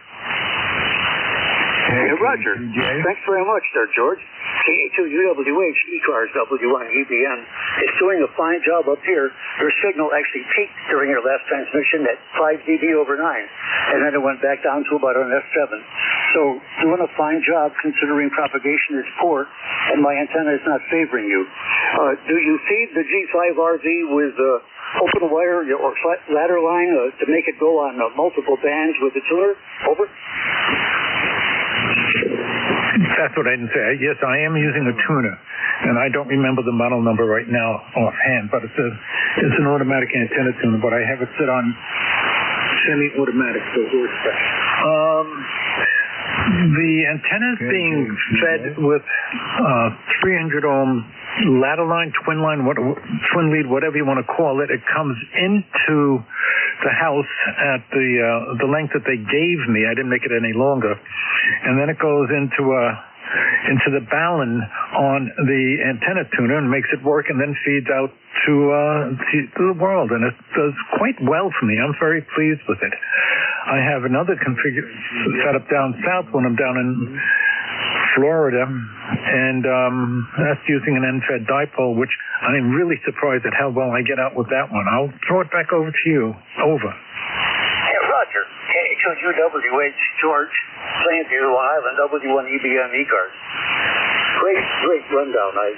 Hey, Roger. Thanks very much there, George. KA2UWH, ECARS, W1EBM, is doing a fine job up here. Your signal actually peaked during your last transmission at 5 dB over 9, and then it went back down to about an S7. So doing a fine job considering propagation is poor, and my antenna is not favoring you. Do you feed the G5RV with open wire or ladder line to make it go on multiple bands with the tuner? Over.
That's what I didn't say. Yes, I am using a tuner, and I don't remember the model number right now offhand, but it's an automatic antenna tuner, but I have it set on semi-automatic, so the antenna is being fed with 300 ohm ladder line, twin lead, whatever you want to call it. It comes into the house at the length that they gave me. I didn't make it any longer, and then it goes into the balun on the antenna tuner and makes it work, and then feeds out to the world, and it does quite well for me. I'm very pleased with it. I have another setup down south when I'm down in Florida, and that's using an end-fed dipole, which I'm really surprised at how well I get out with that one. I'll throw it back over to you. Over.
Hey, Roger. KA2UWH, George, Plainview, Long Island, W1EBM, ECARS. Great rundown. I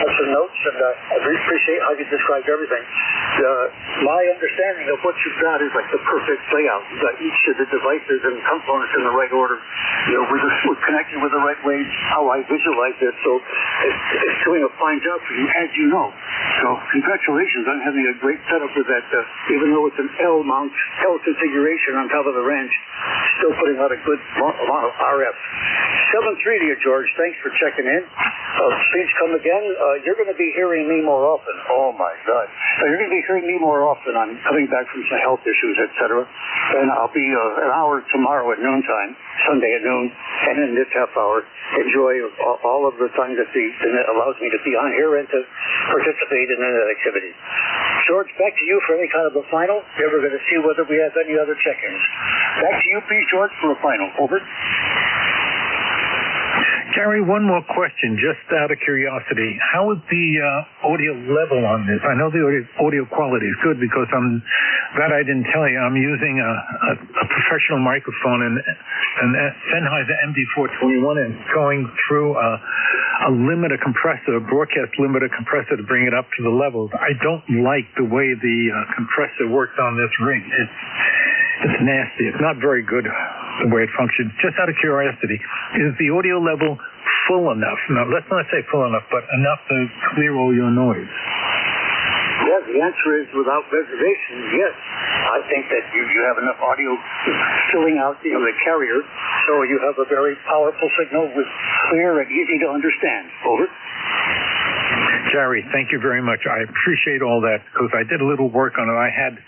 have some notes, and I really appreciate how you described everything. My understanding of what you've got is like the perfect layout. You've got each of the devices and components in the right order. We're connecting with the right way, how I visualize it. So it's doing a fine job for you, as you know. So congratulations on having a great setup with that. Even though it's an L configuration on top of the ranch, still putting out a good amount of RF. 7-3 to you, George. Thanks for checking in. Please come again. You're going to be hearing me more often. Oh, my God. You're going to be hearing me more often. I'm coming back from some health issues, etc. And I'll be an hour tomorrow at noontime, Sunday at noon, and in this half hour, enjoy all of the time that the internet allows me to be on here and to participate in internet activity. George, back to you for any kind of a final. We're going to see whether we have any other check-ins. Back to you, please, George, for a final. Over.
Gary, one more question, just out of curiosity. How is the audio level on this? I know the audio quality is good because that I didn't tell you. I'm using a professional microphone and Sennheiser MD421 and going through a limiter compressor, a broadcast limiter compressor to bring it up to the levels. I don't like the way the compressor works on this rig. It's nasty. It's not very good the way it functions. Just out of curiosity, is the audio level full enough? Now, let's not say full enough, but enough to clear all your noise?
Yeah, the answer is without reservation, yes. I think that you have enough audio filling out the carrier, so you have a very powerful signal with clear and easy to understand. Over.
Gary, thank you very much. I appreciate all that because I did a little work on it. I had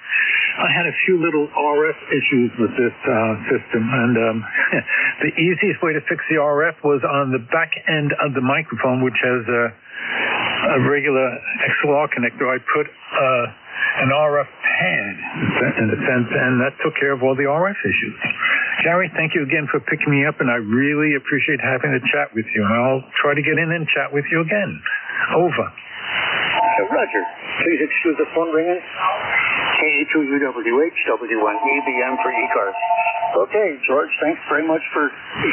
a few little RF issues with this system, and the easiest way to fix the RF was on the back end of the microphone, which has a regular XLR connector. I put an RF pad, in a sense, and that took care of all the RF issues. Gary, thank you again for picking me up, and I really appreciate having a chat with you, and I'll try to get in and chat with you again. Over.
Roger. Please excuse the phone ringing. K2UWH, W1EBM for ECARS. Okay, George, thanks very much for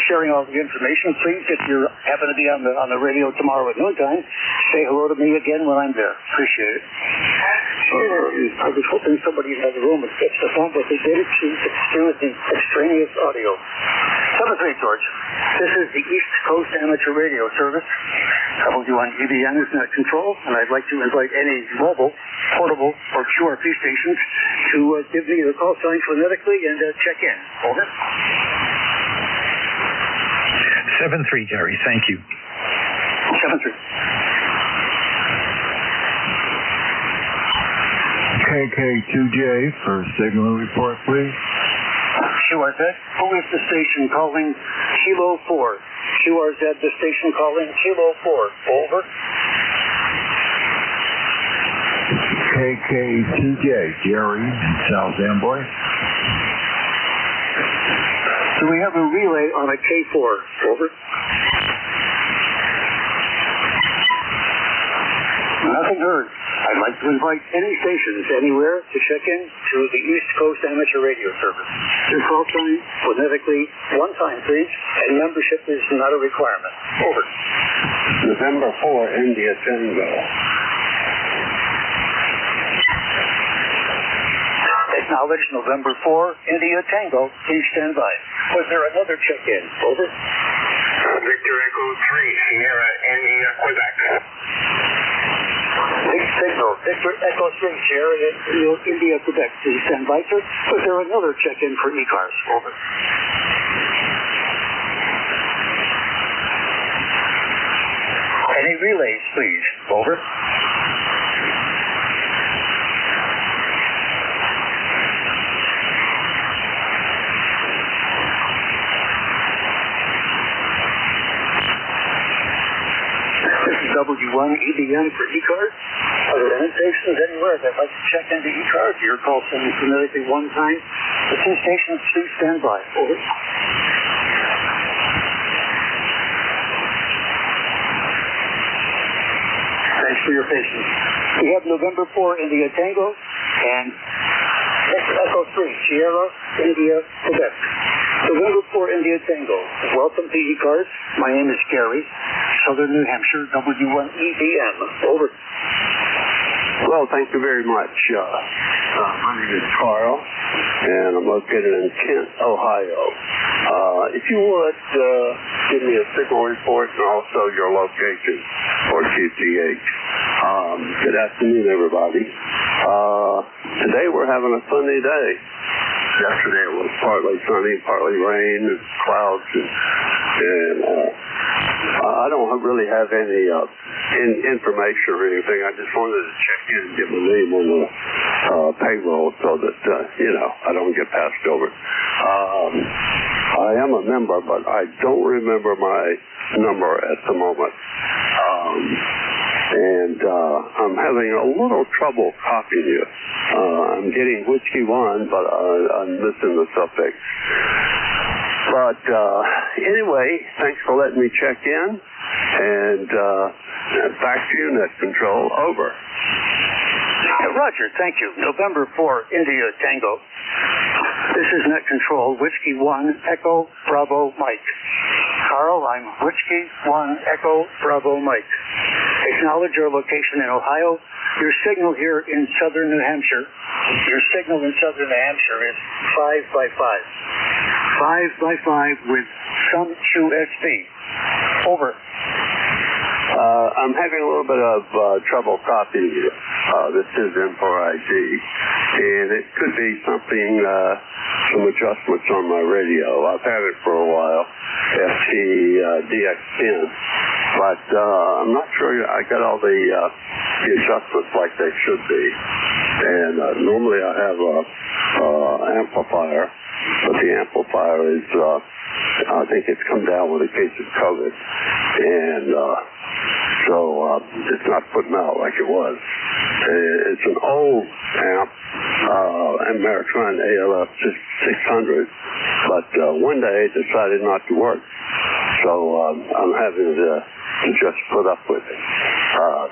sharing all the information. Please, if you happen to be on the radio tomorrow at noontime, say hello to me again when I'm there. Appreciate it. I was hoping somebody in the room would fix the phone, but they did it through the extraneous audio. 7-3, George. This is the East Coast Amateur Radio Service. W1EBN is net control, and I'd like to invite any mobile, portable, or QRP stations to give me the call sign phonetically and check in. Over.
7-3, Gary. Thank you.
7-3.
KK2J for signal report, please.
QRZ, who is the station calling Kilo 4? QRZ, the station calling Kilo 4. Over.
KK2J, Jerry, South Amboy.
Do we have a relay on a K4? Over. Nothing heard. I'd like to invite any stations anywhere to check in to the East Coast Amateur Radio Service. Your call sign phonetically one time, please, and membership is not a requirement. Over.
November 4, India Tango.
Acknowledge November 4, India Tango. Please stand by. Was there another check-in? Over.
Victor Echo 3, Sierra, India, Quebec.
Big signal. Victor Echo 3, Sierra, India, Quebec. Please stand by, sir. Was there another check-in for ECARS? Over. Any relays, please? Over. W1EBM for ECARS. Are there any stations anywhere that like to check into ECARS? Your call sending phonetically one time. The two stations, please stand by. Over. Thanks for your patience. We have November 4, India Tango, and Echo 3, Sierra, India, Quebec. November 4, India Tango. Welcome to ECARS. My name is Gary, Southern New Hampshire, W1EBM. Over.
Well, thank you very much. My name is Carl, and I'm located in Kent, Ohio. If you would, give me a signal report and also your location for QTH. Good afternoon, everybody. Today we're having a sunny day. Yesterday it was partly sunny, partly rain, and clouds, and I don't really have any information or anything. I just wanted to check in and get my name on the payroll so that, I don't get passed over. I am a member, but I don't remember my number at the moment. And I'm having a little trouble copying you. I'm getting Whiskey 1, but I'm missing the suffix. But anyway, thanks for letting me check in. And back to you, Net Control. Over.
Roger, thank you. November 4, India Tango. This is Net Control, Whiskey 1, Echo, Bravo, Mike. Carl, I'm Whiskey 1, Echo, Bravo, Mike. Acknowledge your location in Ohio. Your signal here in southern New Hampshire. Your signal in southern New Hampshire is 5 by 5. 5 by 5 with some QSV. Over.
I'm having a little bit of trouble copying you. This is N4ID, and it could be something, some adjustments on my radio. I've had it for a while, FT-DX10, but I'm not sure I got all the adjustments like they should be. And normally I have a amplifier, but the amplifier is, I think it's come down with a case of COVID, and so it's not putting out like it was. It's an old amp, American ALF 600, but one day it decided not to work. So I'm having to just put up with it.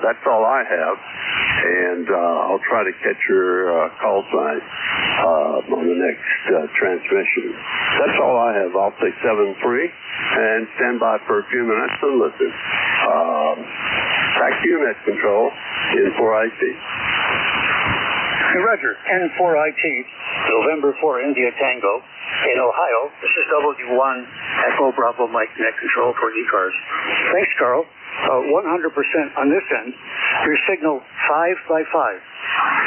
That's all I have, and I'll try to catch your call sign on the next transmission. That's all I have. I'll say 7-3 and stand by for a few minutes and listen. Back to you, Net Control, N4IT.
Roger, N4IT, November 4, India Tango. In Ohio, this is W1, Echo Bravo Mike, Net Control for ECARS. Thanks, Carl. 100% on this end. Your signal 5 by 5.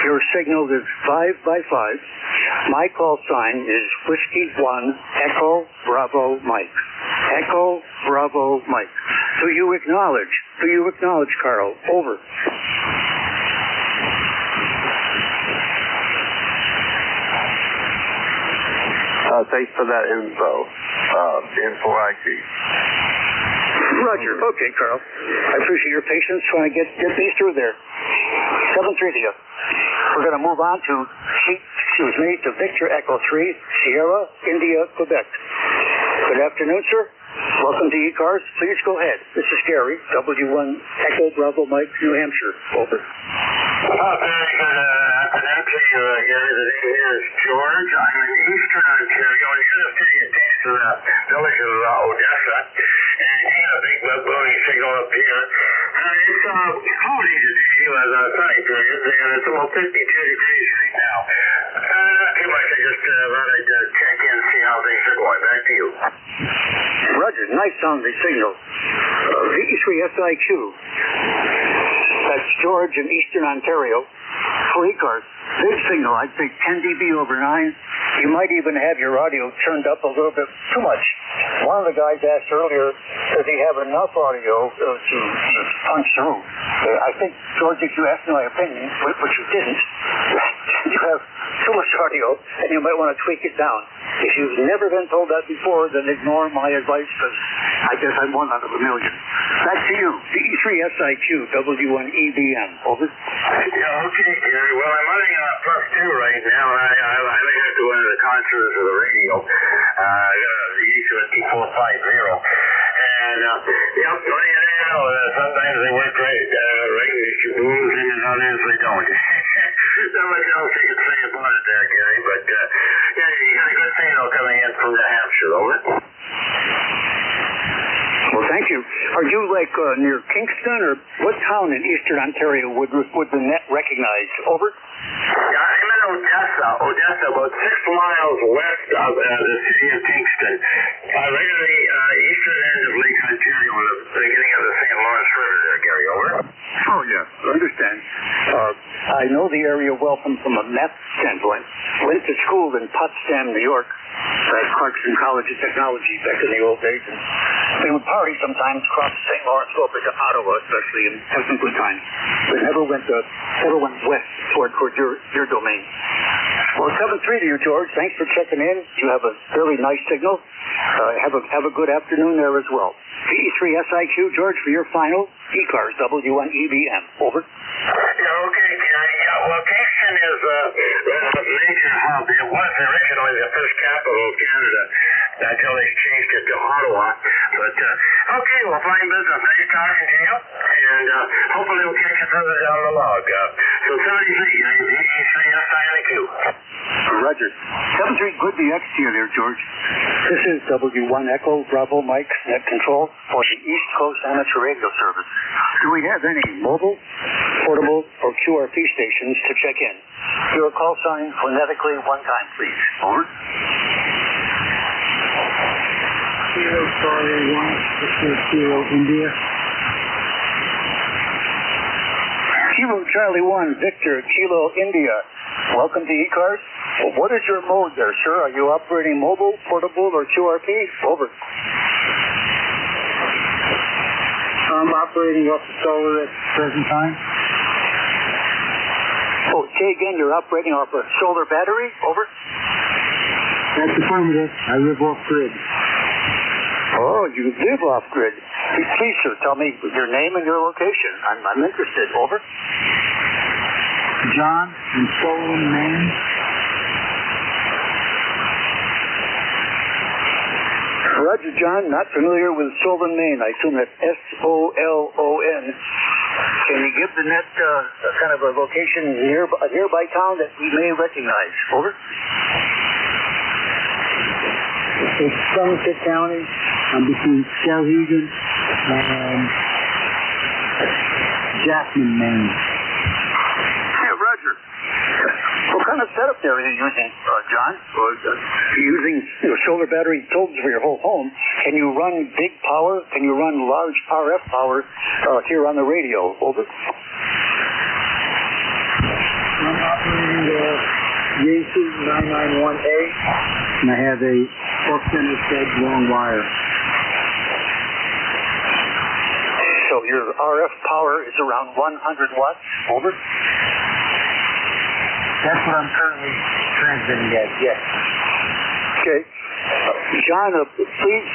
Your signal is 5 by 5. My call sign is Whiskey 1, Echo Bravo Mike. Echo Bravo Mike. Do you acknowledge, Carl? Over.
Thanks for that info, N4IT.
Roger. Okay, Carl. I appreciate your patience trying to get these through there. 7-3 to you. We're going to move on to Victor Echo 3, Sierra, India, Quebec. Good afternoon, sir. Welcome to ECARS. Please go ahead. This is Gary, W1 Echo Bravo Mike, New Hampshire. Over.
Very good afternoon to you, Gary. The name here is George. I'm in eastern Ontario, near the city of Kingston, village of Odessa. And you got a big booming signal up here. It's cloudy today with sunny periods, and it's about 52 degrees right now. Not too much. I just thought I'd check in and see how things are going. Back to you.
Roger. Nice sounding signal. VE3SIQ. That's George in eastern Ontario. For ECARS. Big signal. I'd say 10 dB over 9. You might even have your audio turned up a little bit too much. One of the guys asked earlier, does he have enough audio to punch through? I think, George, if you asked my opinion, but you didn't, you have too much audio, and you might want to tweak it down. If you've never been told that before, then ignore my advice, because I guess I'm one out of a million. Back to you. VE3SIQ, W1EBM. Over.
Yeah, okay, Gary. Well, I'm running +2 right now, and I may have to go into the contours of the radio. I got a VE450. And, running it now, sometimes they work great. It booms in and others they don't. Not much else you can say about it there, Gary, but, yeah, you got a good signal coming in from New Hampshire, over.
Well, thank you. Are you near Kingston, or what town in eastern Ontario would the net recognize? Over.
Yeah, I'm in Odessa, about 6 miles west of the city of Kingston. Right on the eastern end of Lake Ontario, at the beginning of the St. Lawrence River there, Gary. Over.
Oh, yes. I understand. I know the area well from a map standpoint. went to school in Potsdam, New York, at Clarkson College of Technology back in the old days. And we would party sometimes across the St. Lawrence over to Ottawa, especially, and have some good times. But never went west toward your domain. Well, 7-3 to you, George. Thanks for checking in. You have a very nice signal. Have a good afternoon there as well. VE3SIQ, George, for your final. ECARS, W1EBM. Over.
Yeah, okay. Location is a major hub. It was originally the first capital of Canada until they changed it to Ottawa. But, okay, well, fine business. Nice talking to you. And hopefully we'll catch you further down the log. So 73, VE3SIQ.
Roger. 7-3, good DX to you there, George. This is W1 Echo Bravo Mike Net Control for the East Coast Amateur Radio Service. Do we have any mobile, portable, or QRP stations to check in? Your call sign phonetically one time, please. Over.
Kilo Charlie 1, this is Kilo India.
Kilo Charlie 1, Victor, Kilo India. Welcome to ECARS. What is your mode there, sir? Are you operating mobile, portable, or QRP? Over.
I'm operating off the solar at the present time.
Oh, say again, you're operating off a solar battery? Over.
That's affirmative. I live off grid.
Oh, you live off grid. Please, sir, tell me your name and your location. I'm interested. Over.
John in Solon, Maine.
Roger, John. Not familiar with Solon, Maine. I assume that's S-O-L-O-N. Can you give the net kind of a location a nearby town that we may recognize? Over.
It's Somerset County. I'm between Skowhegan and Jackman, Maine.
Hey, Roger. What kind of setup there are you using, John? You're using solar battery totals for your whole home. Can you run big power? Can you run large RF power here on the radio? Over.
I'm operating the Yaesu 991A, and I have a 4-center fed long wire.
So your RF power is around 100 watts? Over.
That's what I'm currently transmitting at, yes.
Okay. John, please,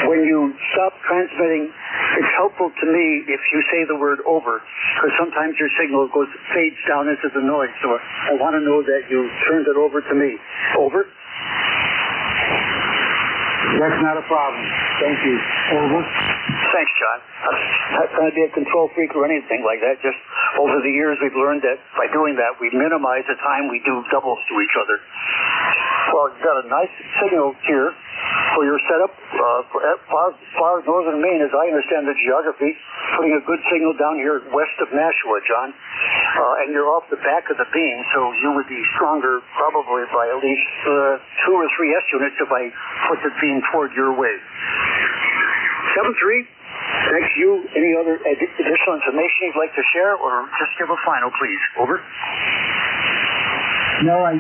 when you stop transmitting, it's helpful to me if you say the word over, because sometimes your signal fades down into the noise. So I want to know that you turned it over to me. Over.
That's not a problem. Thank you. Over.
Thanks, John. I'm not trying to be a control freak or anything like that. Just over the years, we've learned that by doing that, we minimize the time we do doubles to each other. Well, you've got a nice signal here for your setup. Far northern Maine, as I understand the geography, putting a good signal down here west of Nashua, John. And you're off the back of the beam, so you would be stronger probably by at least 2 or 3 S units if I put the beam toward your way. 7-3. Thanks, you. Any other additional information you'd like to share, or just give a final, please? Over.
No, I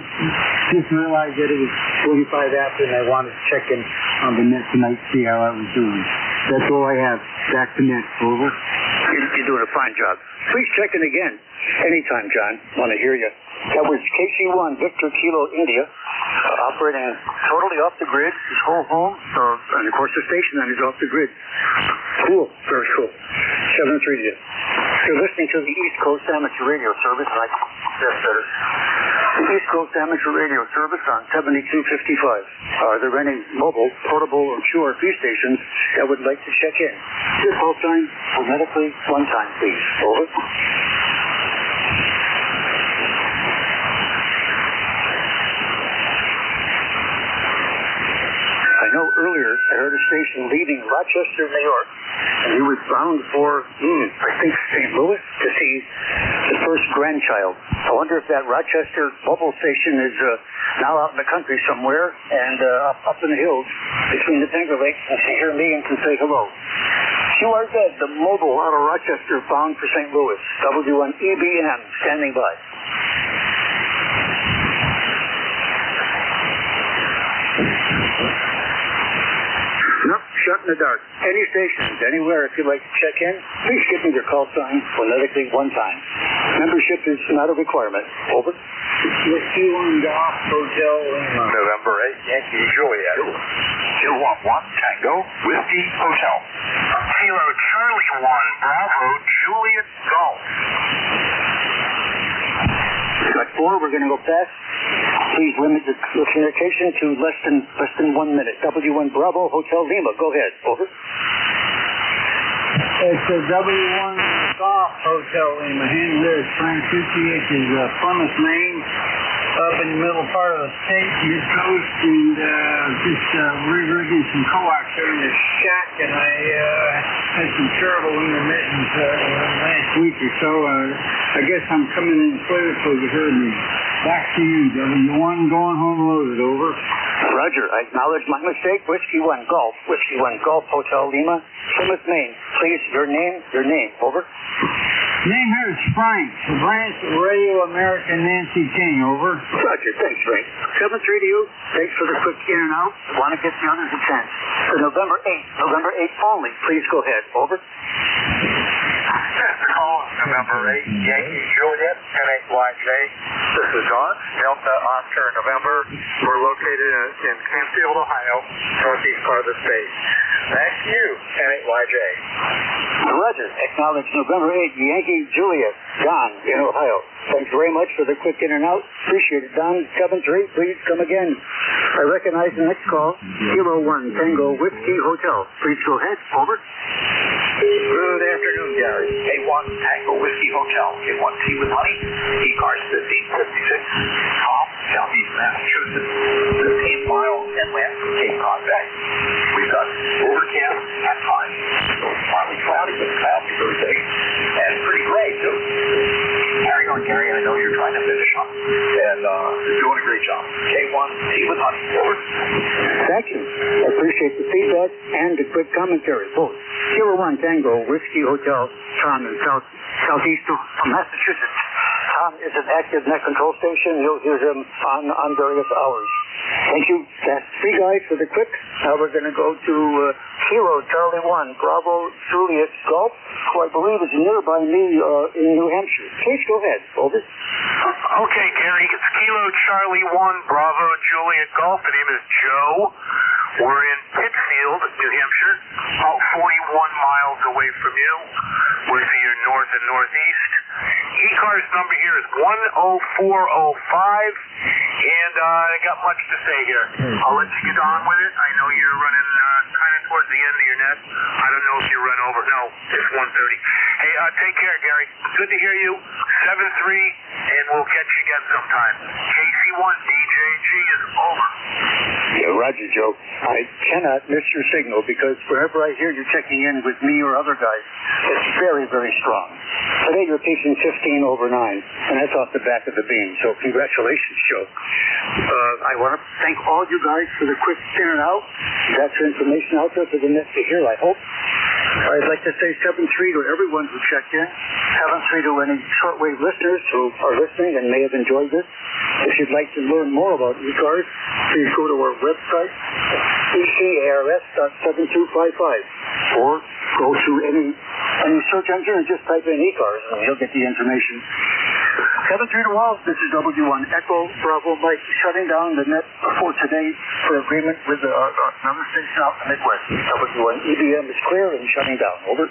just realized that it was 45 after, and I wanted to check in on the net tonight, see how I was doing. That's all I have. Back to net. Over.
You're doing a fine job. Please check in again. Anytime, John. Want to hear you. That was KC1, Victor Kilo India, operating totally off the grid, his whole home, and of course the station then is off the grid. Cool. Very cool. 7-3 to you. You're listening to the East Coast Amateur Radio Service, and I can that's better. The East Coast Amateur Radio Service on 7255. Are there any mobile, portable, or QRP stations that would like to check in? Your call sign, phonetically, one time, please. Over. I know earlier I heard a station leaving Rochester, New York, and he was bound for, I think, St. Louis to see the first grandchild. I wonder if that Rochester mobile station is now out in the country somewhere and up in the hills between the Finger Lakes and can hear me and can say hello. QRZ, the mobile out of Rochester, bound for St. Louis. W1EBM, standing by. Nope, shut in the dark. Any stations, anywhere, if you'd like to check in, please give me your call sign phonetically one time. Membership is not a requirement. Over.
Whiskey 1 Golf Hotel Lima.
November 8, Yankee Juliet. Kilo 1 Tango Whiskey Hotel. Kilo Charlie 1 Bravo Juliet Golf.
Cut 4, we're going to go fast. Please limit your communication to less than 1 minute. W1 Bravo Hotel Lima. Go ahead. Over.
It's a W1 Golf Hotel Lima. Handler is Frank Tucci. It's Plymouth, Maine. Up in the middle part of the state, mid coast, and just re-rigging some coax here in the shack, and I had some terrible intermittents last week or so. I guess I'm coming in clear, so you heard me. Back to you, W1, going home loaded. Over.
Roger. I acknowledge my mistake. Whiskey 1 Golf. Whiskey 1 Golf Hotel Lima. Plymouth, Maine. Please, your name. Over.
Name here is Frank, the branch of Radio American Nancy King. Over.
Roger. Thanks, Frank. 7-3 to you. Thanks for the quick in and out. Want to get the others a chance. For November 8th only. Please go ahead. Over.
Call November 8, Yankee Juliet, 10-8YJ. This is John, Delta Oscar November. We're located in Canfield, Ohio, northeast part of the state. Back to you, 10-8YJ.
Roger. Acknowledge November 8, Yankee Juliet, John, in Ohio. Thanks very much for the quick in and out. Appreciate it, Don. 7-3, please come again. I recognize the next call. Kilo 1 Tango Whiskey Hotel. Please go ahead. Over.
Good afternoon, Gary. A1 Tango Whiskey Hotel. A1T with honey. ECARS 1556. Tom, Southeast Massachusetts. 15 miles inland from Cape Cod Bay. We've got overcast at times. Partly cloudy, but cloudy Thursday. And pretty gray, too. Carry on, Gary. I know you're trying to finish up. And you're doing a great job. K1T with honey. Over.
Thank you. I appreciate the feedback and the quick commentary. Both. Kilo 1 Tango Whiskey Hotel, Tom in southeast of Massachusetts. Tom is an active net control station. You'll hear him on various hours. Thank you. That's 3 guys for the quick. Now we're going to go to Kilo Charlie 1 Bravo Juliet Golf, who I believe is nearby me in New Hampshire. Please go ahead. Over.
Okay, Gary. It's Kilo Charlie 1 Bravo Juliet Golf. The name is Joe. We're in Pittsfield, New Hampshire, about 41 miles away from you. We're to your north and northeast. ECARS number here is 10405, and I got much to say here. I'll let you get on with it. I know you're running kind of towards the end of your net. I don't know if you run over. No, it's 1:30. Hey, take care, Gary. Good to hear you. 7-3, and we'll catch you again sometime. KC1DJG is over.
Yeah, Roger, Joe. I cannot miss your signal because wherever I hear you checking in with me or other guys, it's very, very strong. Today you're pacing 15 over 9, and that's off the back of the beam, so congratulations, Joe. I want to thank all you guys for the quick in and out. Got your information out there for the net to hear, I hope. I'd like to say 7-3 to everyone who checked in. 7-3 to any shortwave listeners who are listening and may have enjoyed this. If you'd like to learn more about ECARS, please go to our website, ECARS.7255, or go to any search engine and just type in ECARS, and you'll get the information. 7-3 to all. This is W1 Echo Bravo Mike shutting down the net for today for agreement with another station out in the Midwest. W1 EBM is clear and shutting down. Over.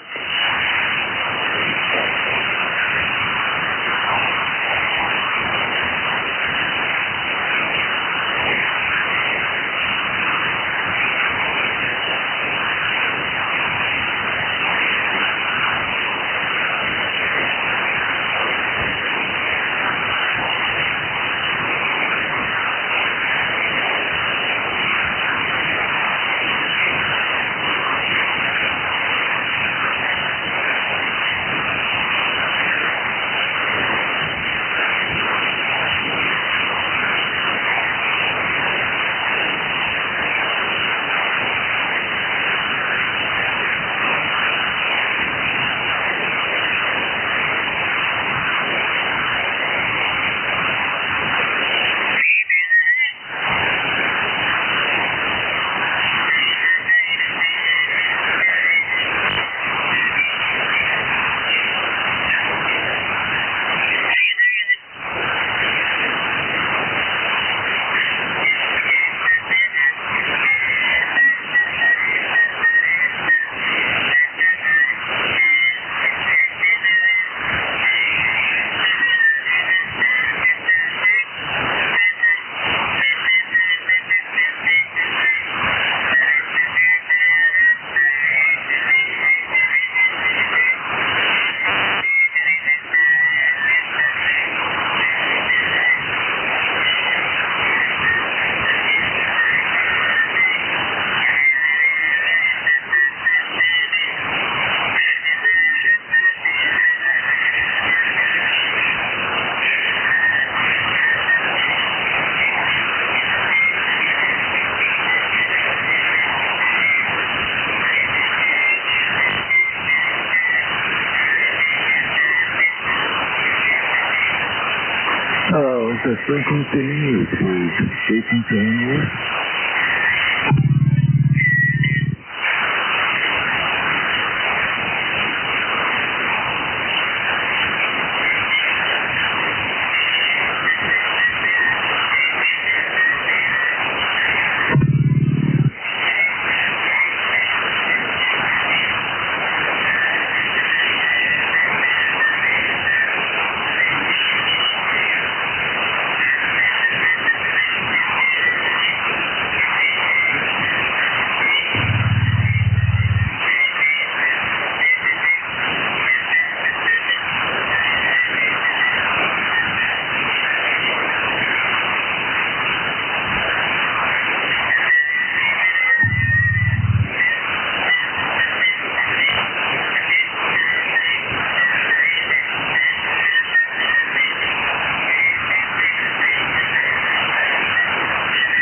Hello, is this frequency news, please? Frequency news?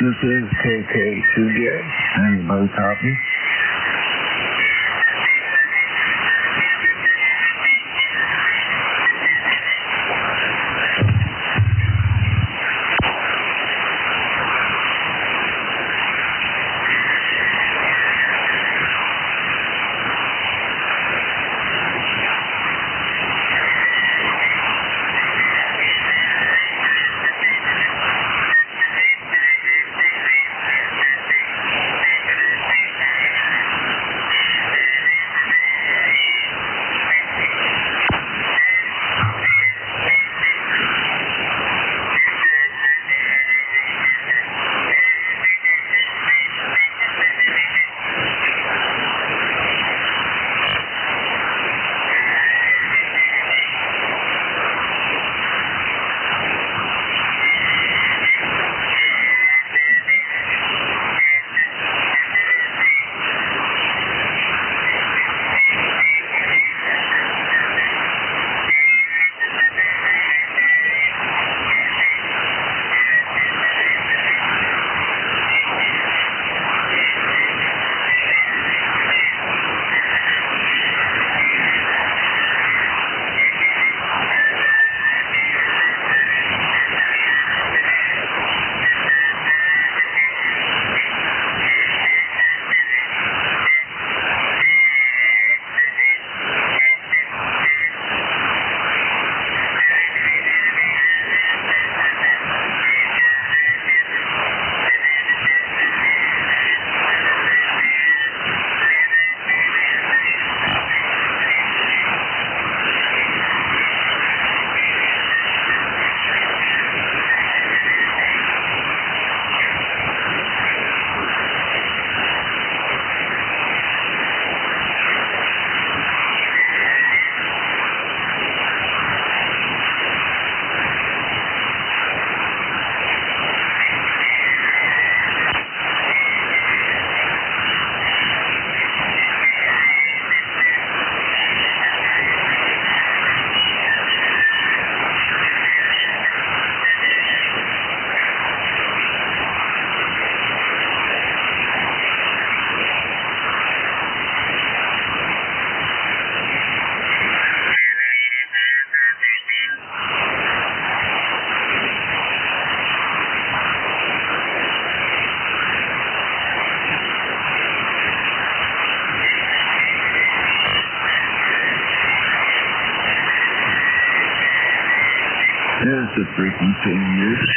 This is KK2J. Anybody copy? There's the frequency news.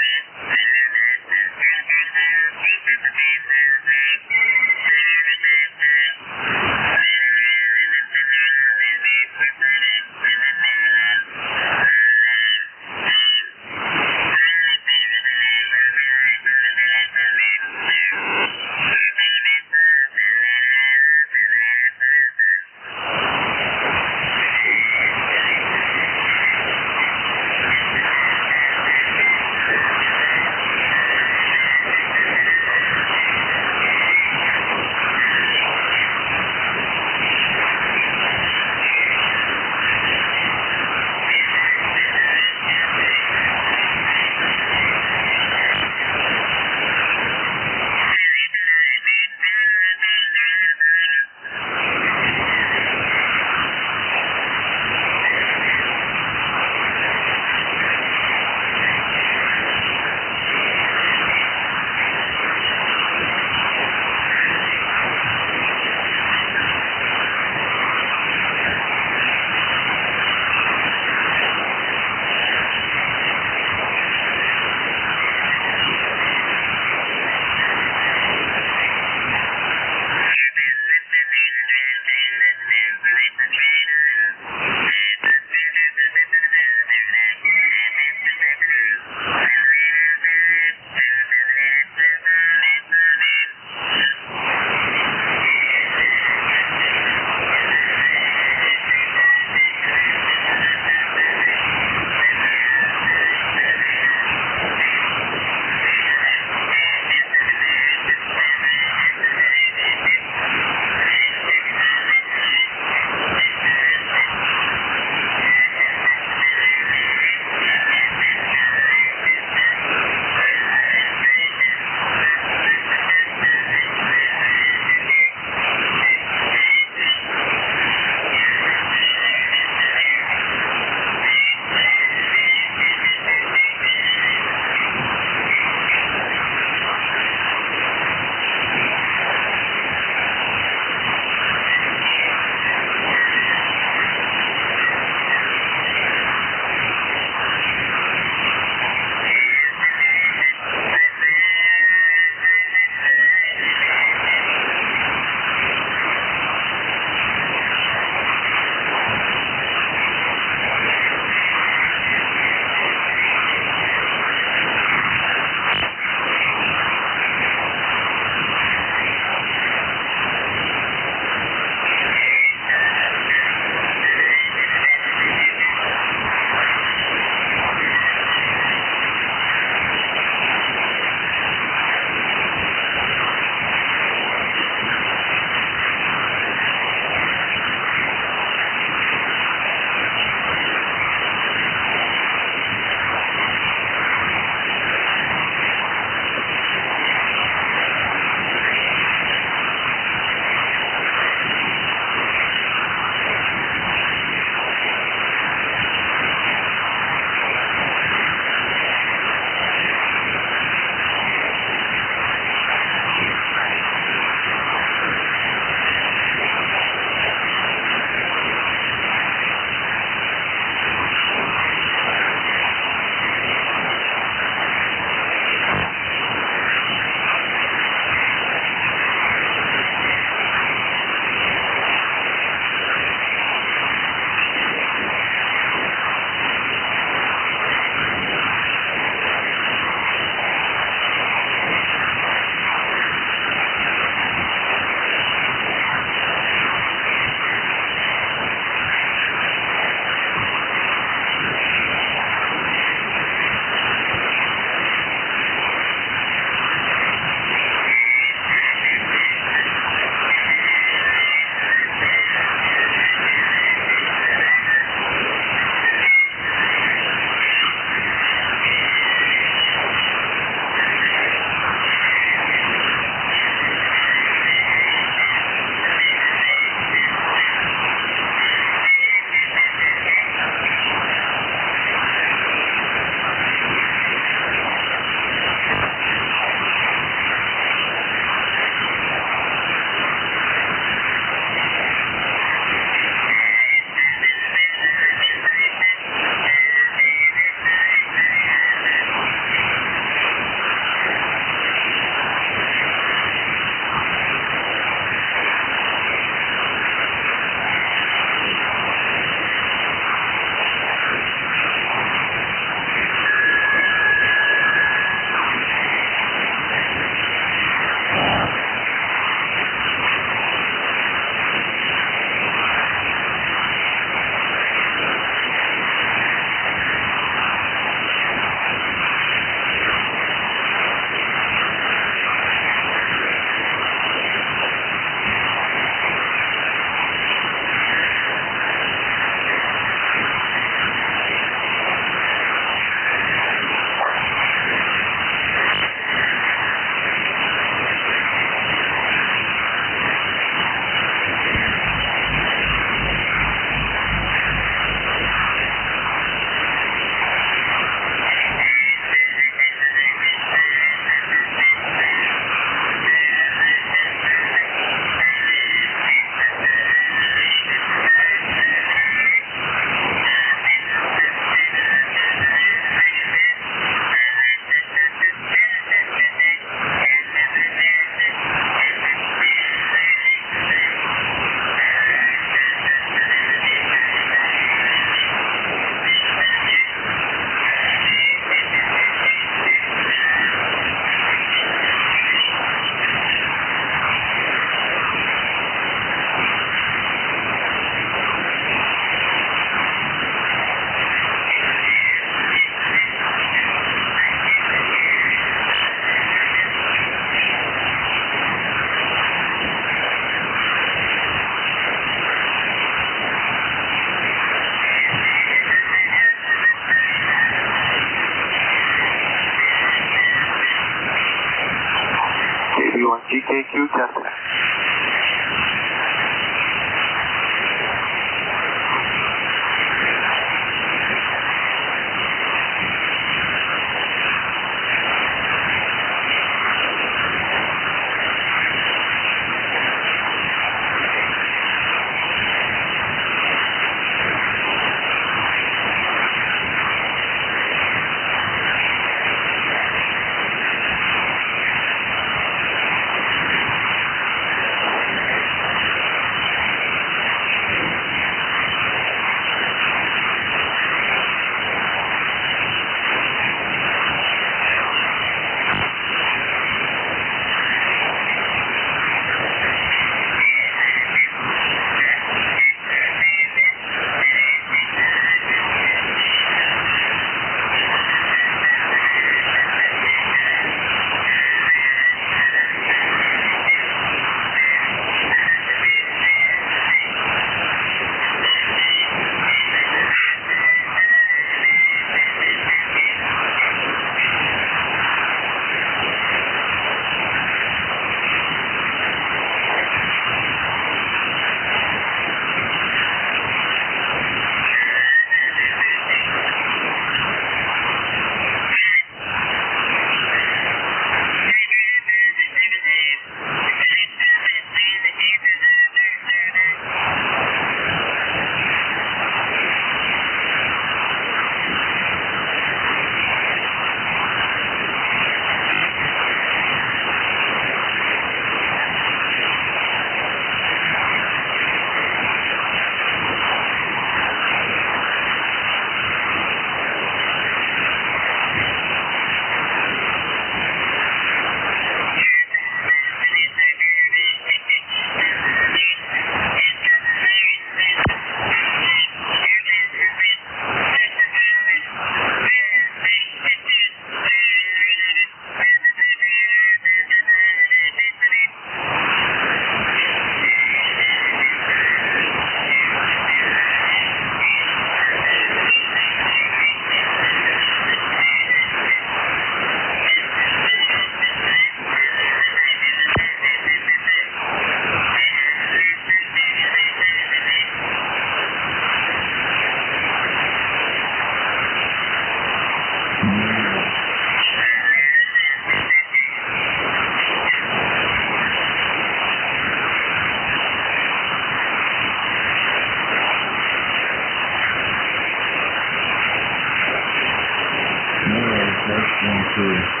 2.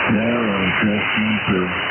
Hello, testing 2.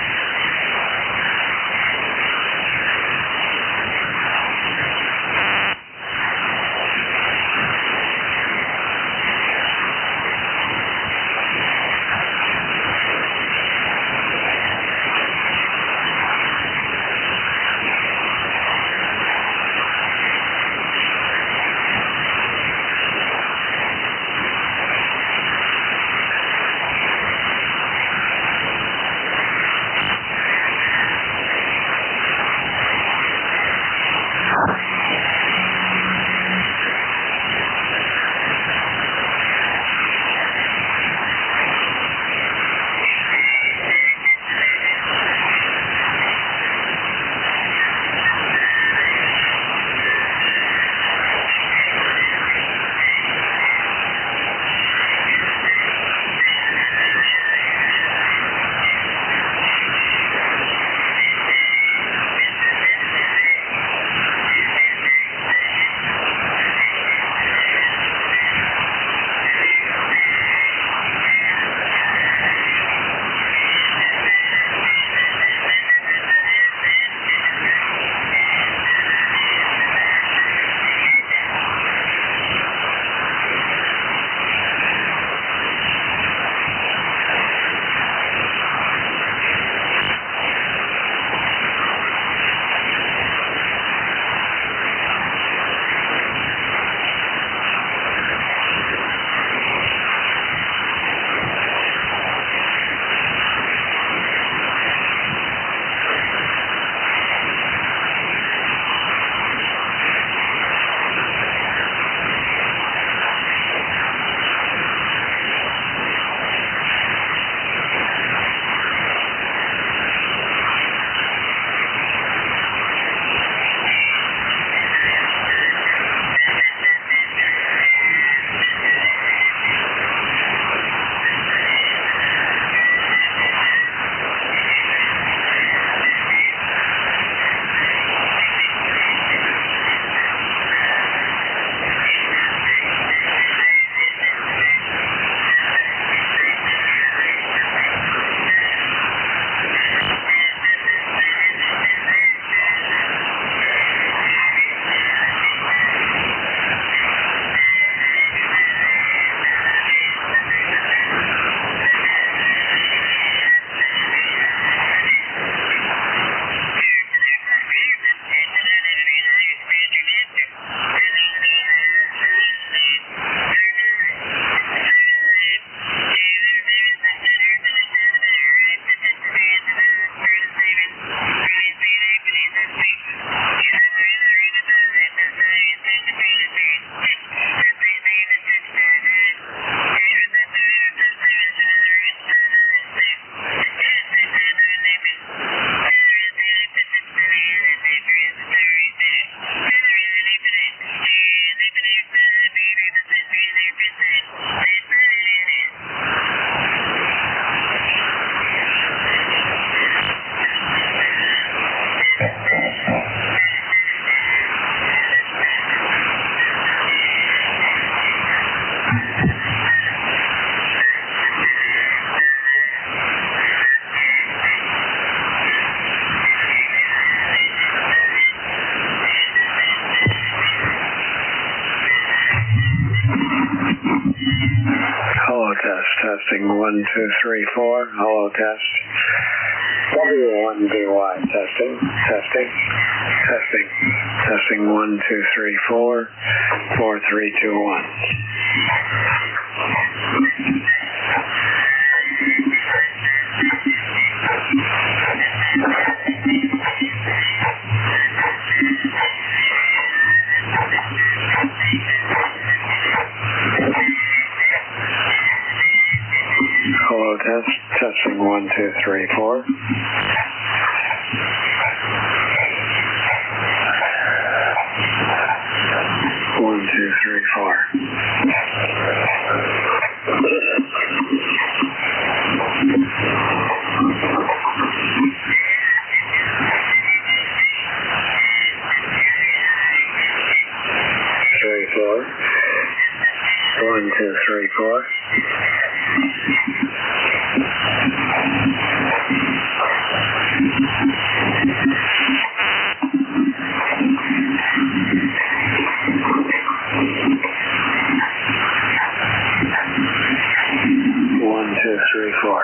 Testing 1, 2, 3, 4. Hello, test. W1DY testing. Testing 1, 2, 3, 4. 4, 3, 2, 1. Hello, test. Testing 1, 2, 3, 4. One, two, three, four. 4. One, two, three, four.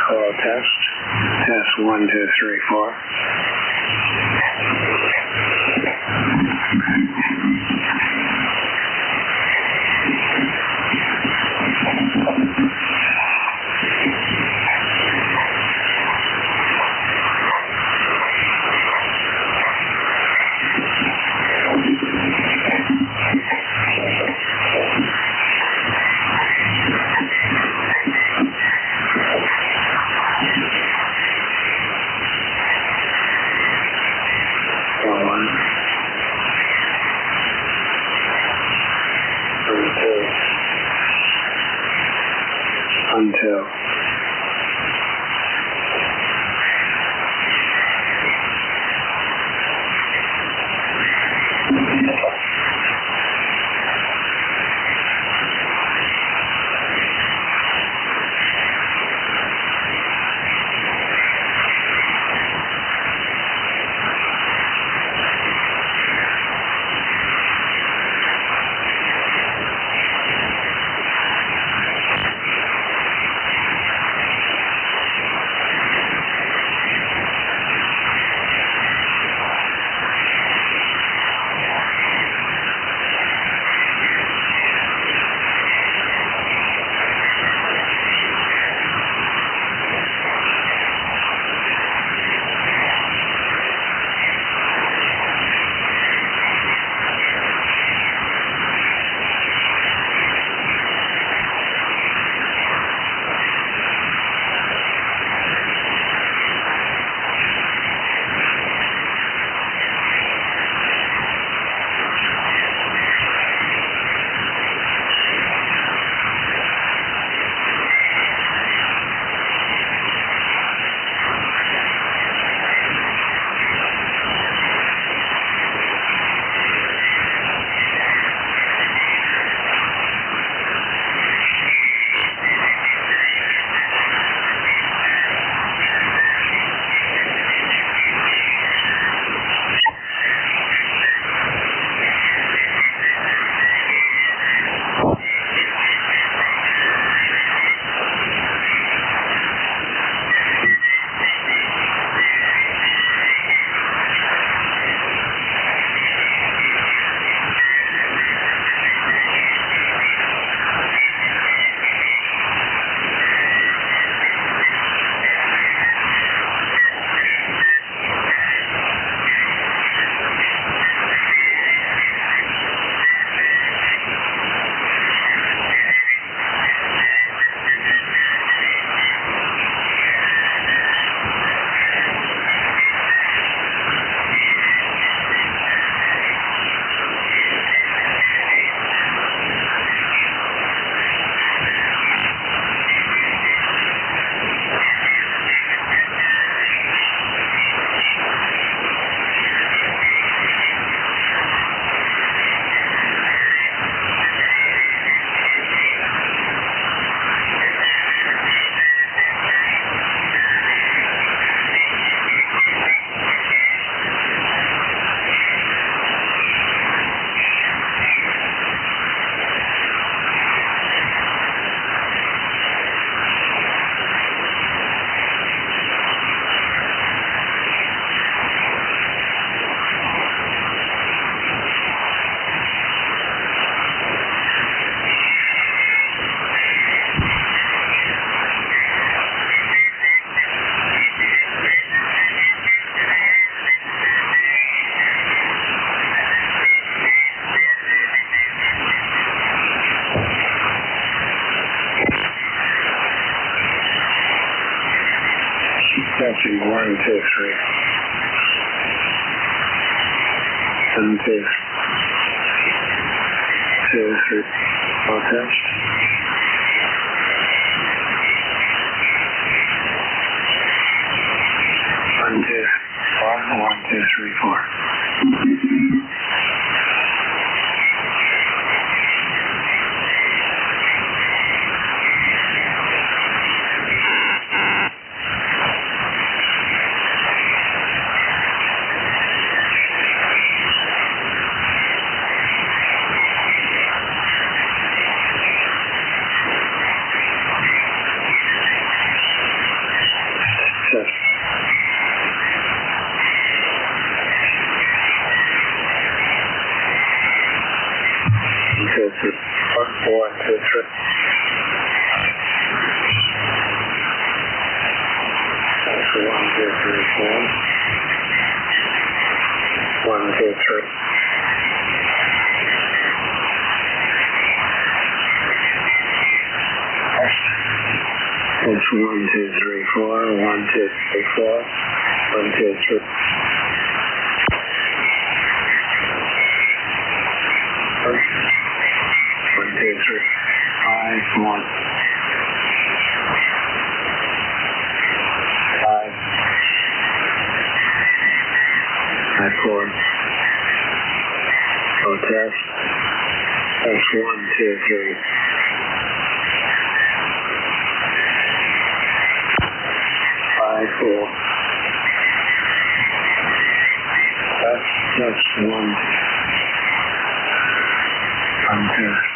Hello, test. Test 1, 2, 3, 4. Until Testing 1, 2, 3. 1, 2, 2, 3. All test. One, two, 3, 4. 1, 2, 3. It's 1, 2, 3, 4. 1, 2, 3, 4. 1, 2, 3. 1, 2, 3. 5, 1. 5. 4. Oh, test. That's 1, 2, 3. 5, 4. That's 1. 1, 2.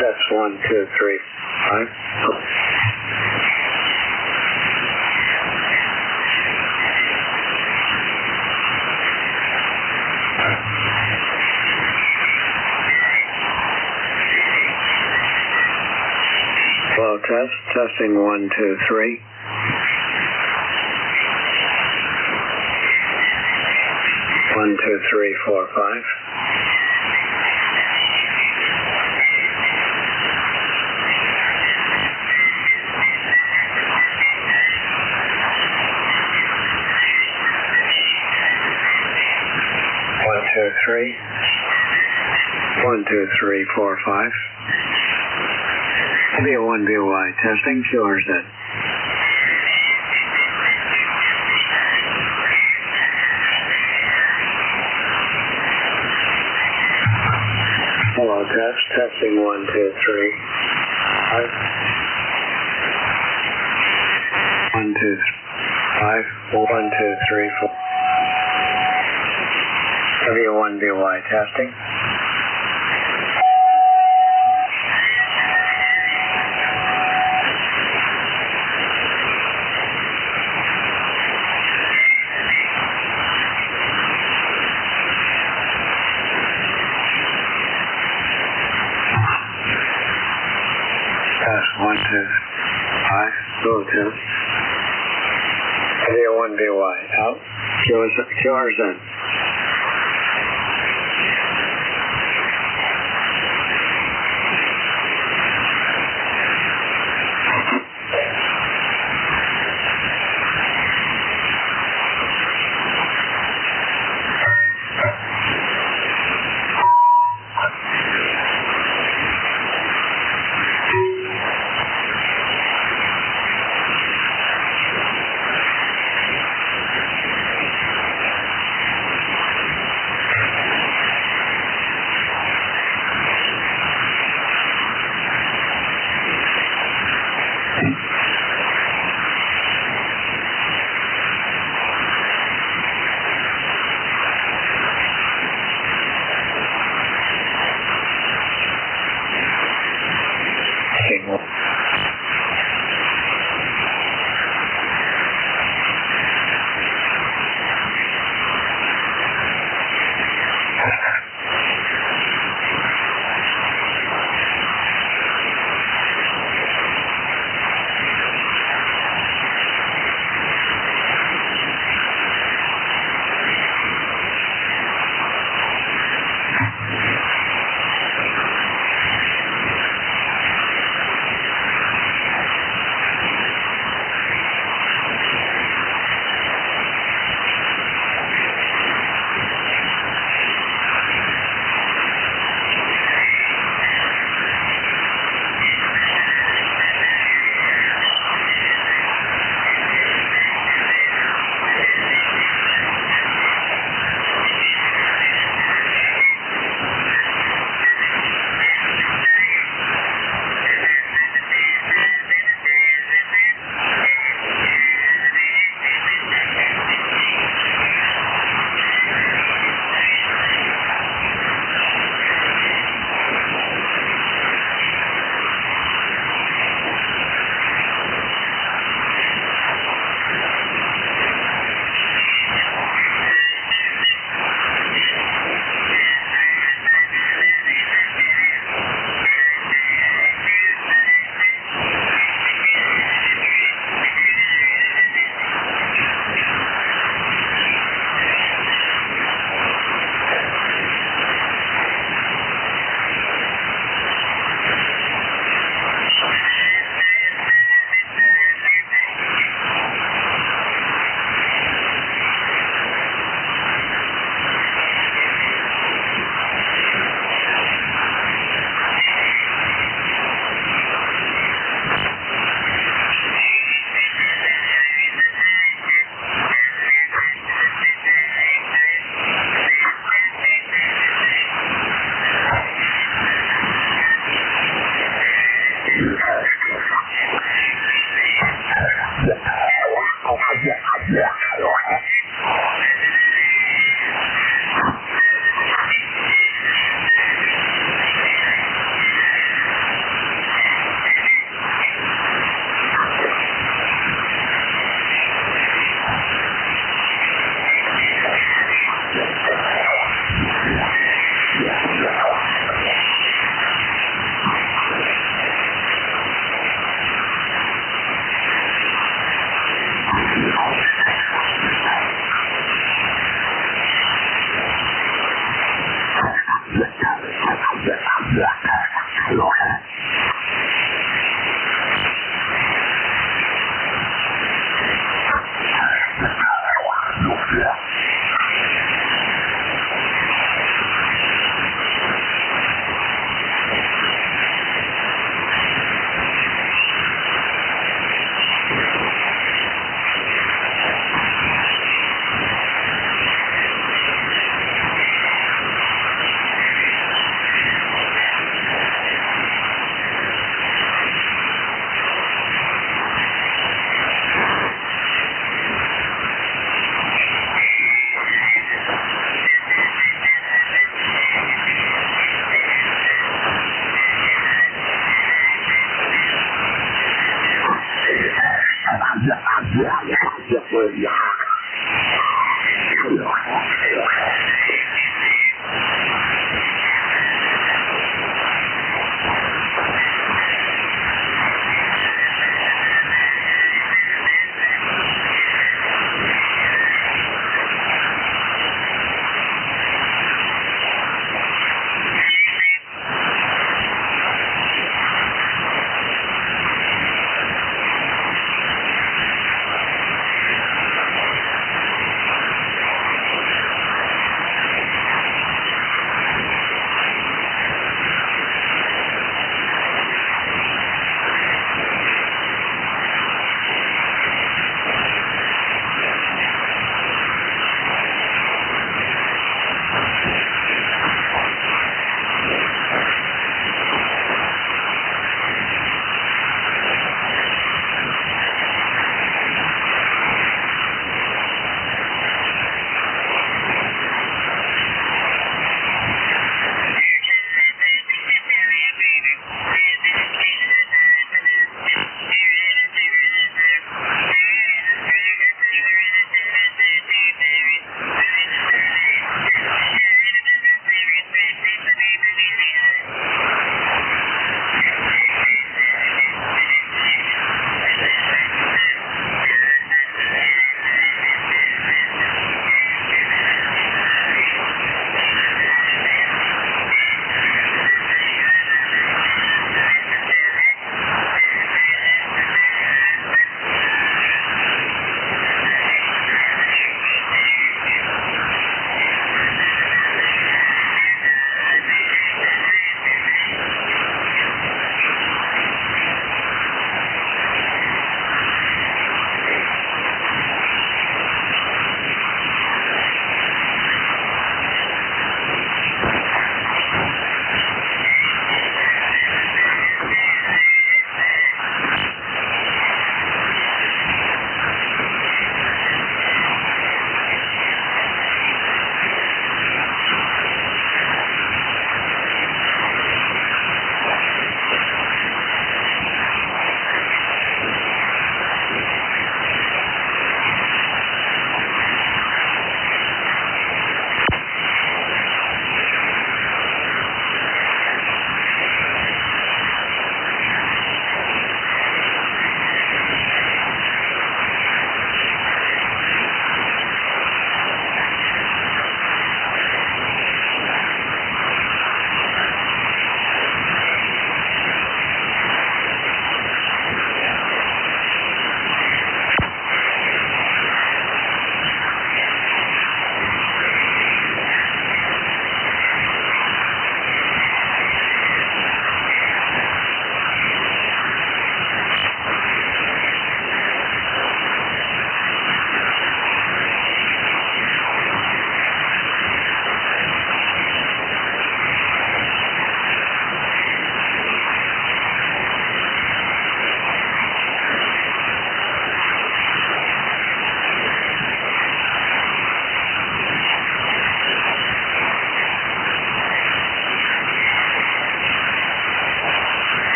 That's 1, 2, 3, 5. Hello, test. Testing 1, 2, 3. 1, 2, 3, 4, 5. Two, 3. 1, 2, 3, 4, 5. B1 BY testing. Sure is that. Hello, test. Testing 1, 2, 3, 5. 1, 2, 5. 1, 2, 3, 4. W1 BY testing. Pass 1, 2, 5. Go test. W1 1VY. Out. QRZ.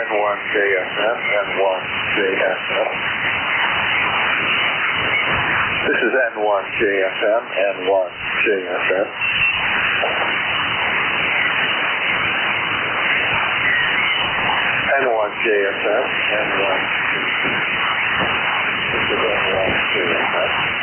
N1JSM, N1JSM. This is N1JSM, N1JSM. N1JSM, N1. This is N1JSM.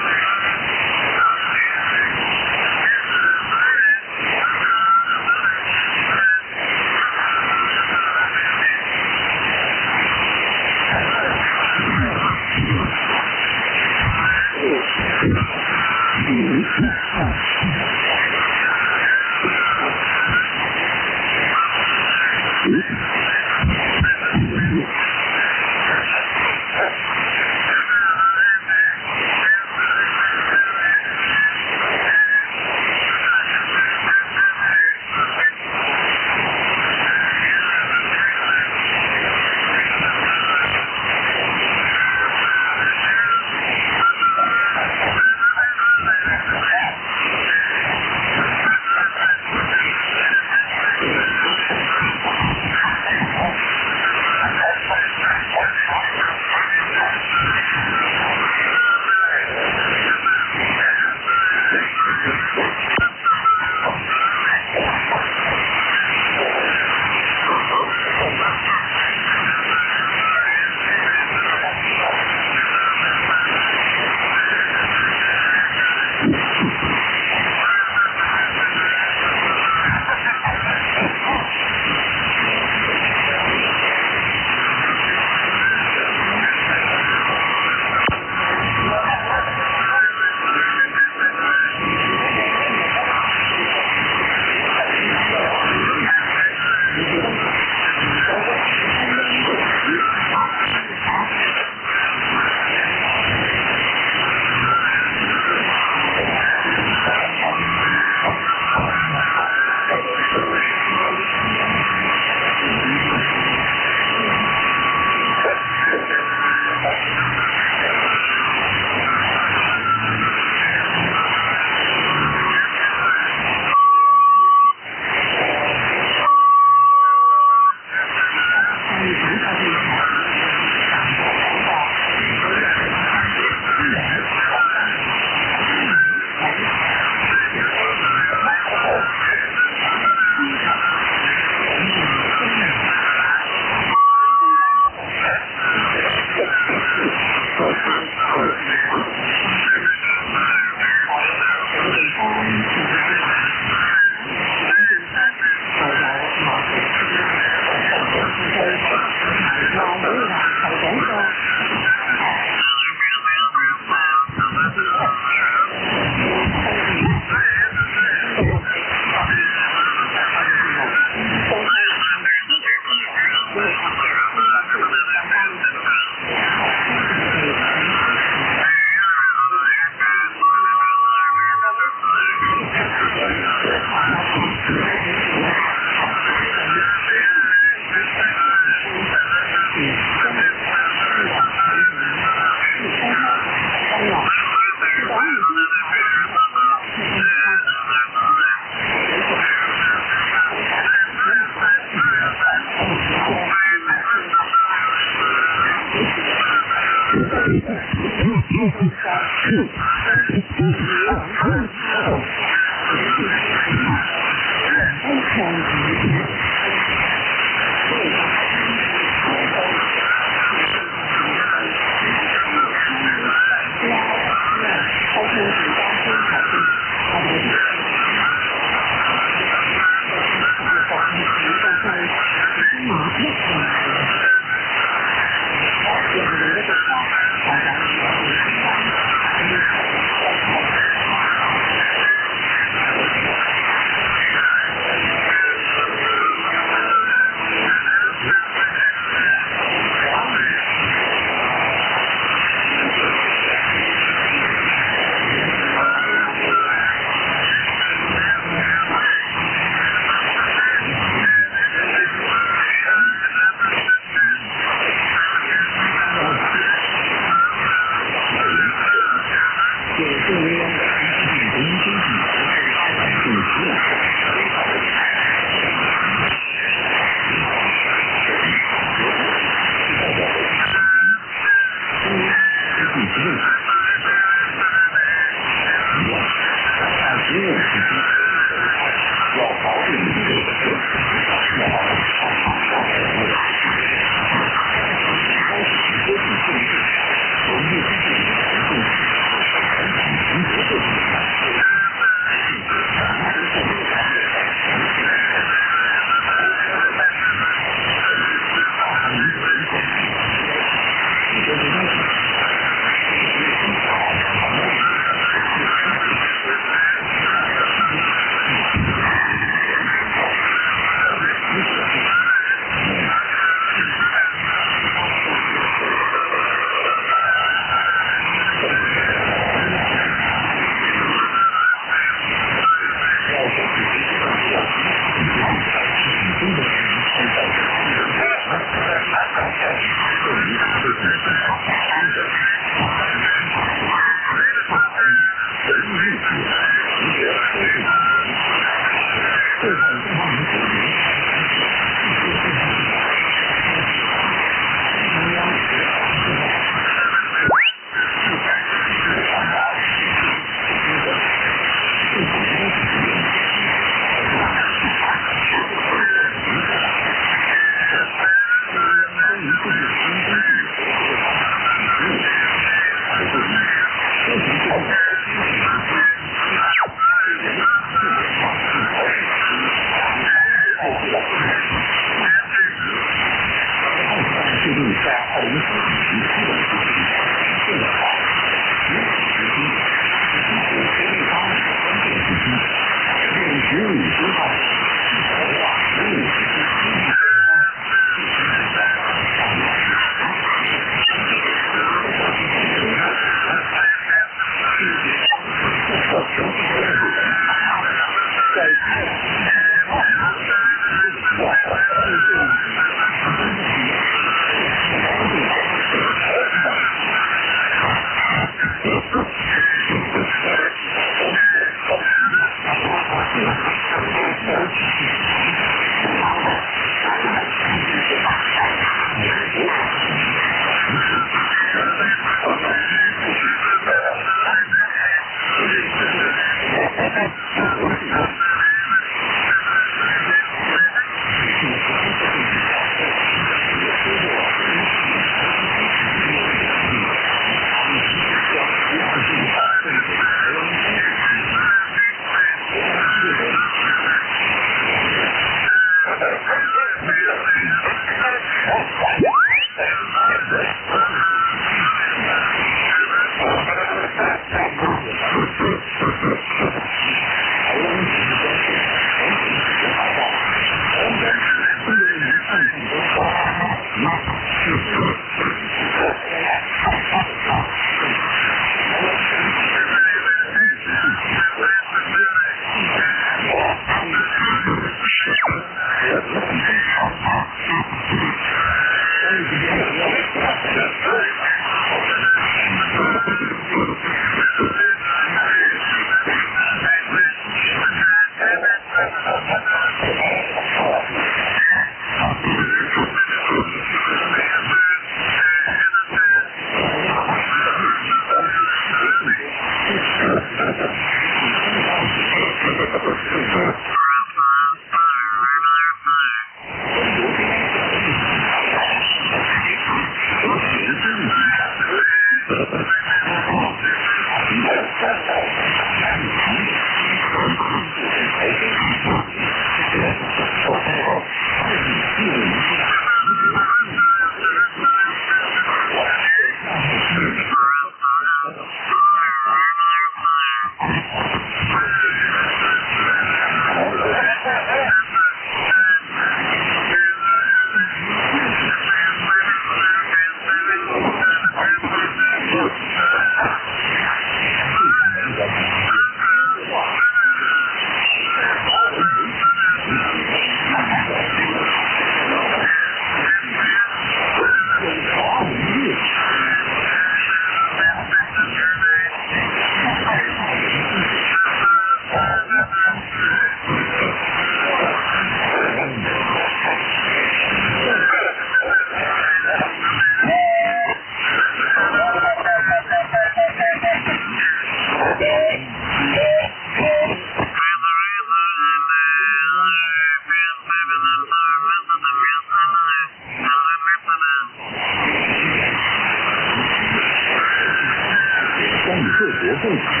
特别重视。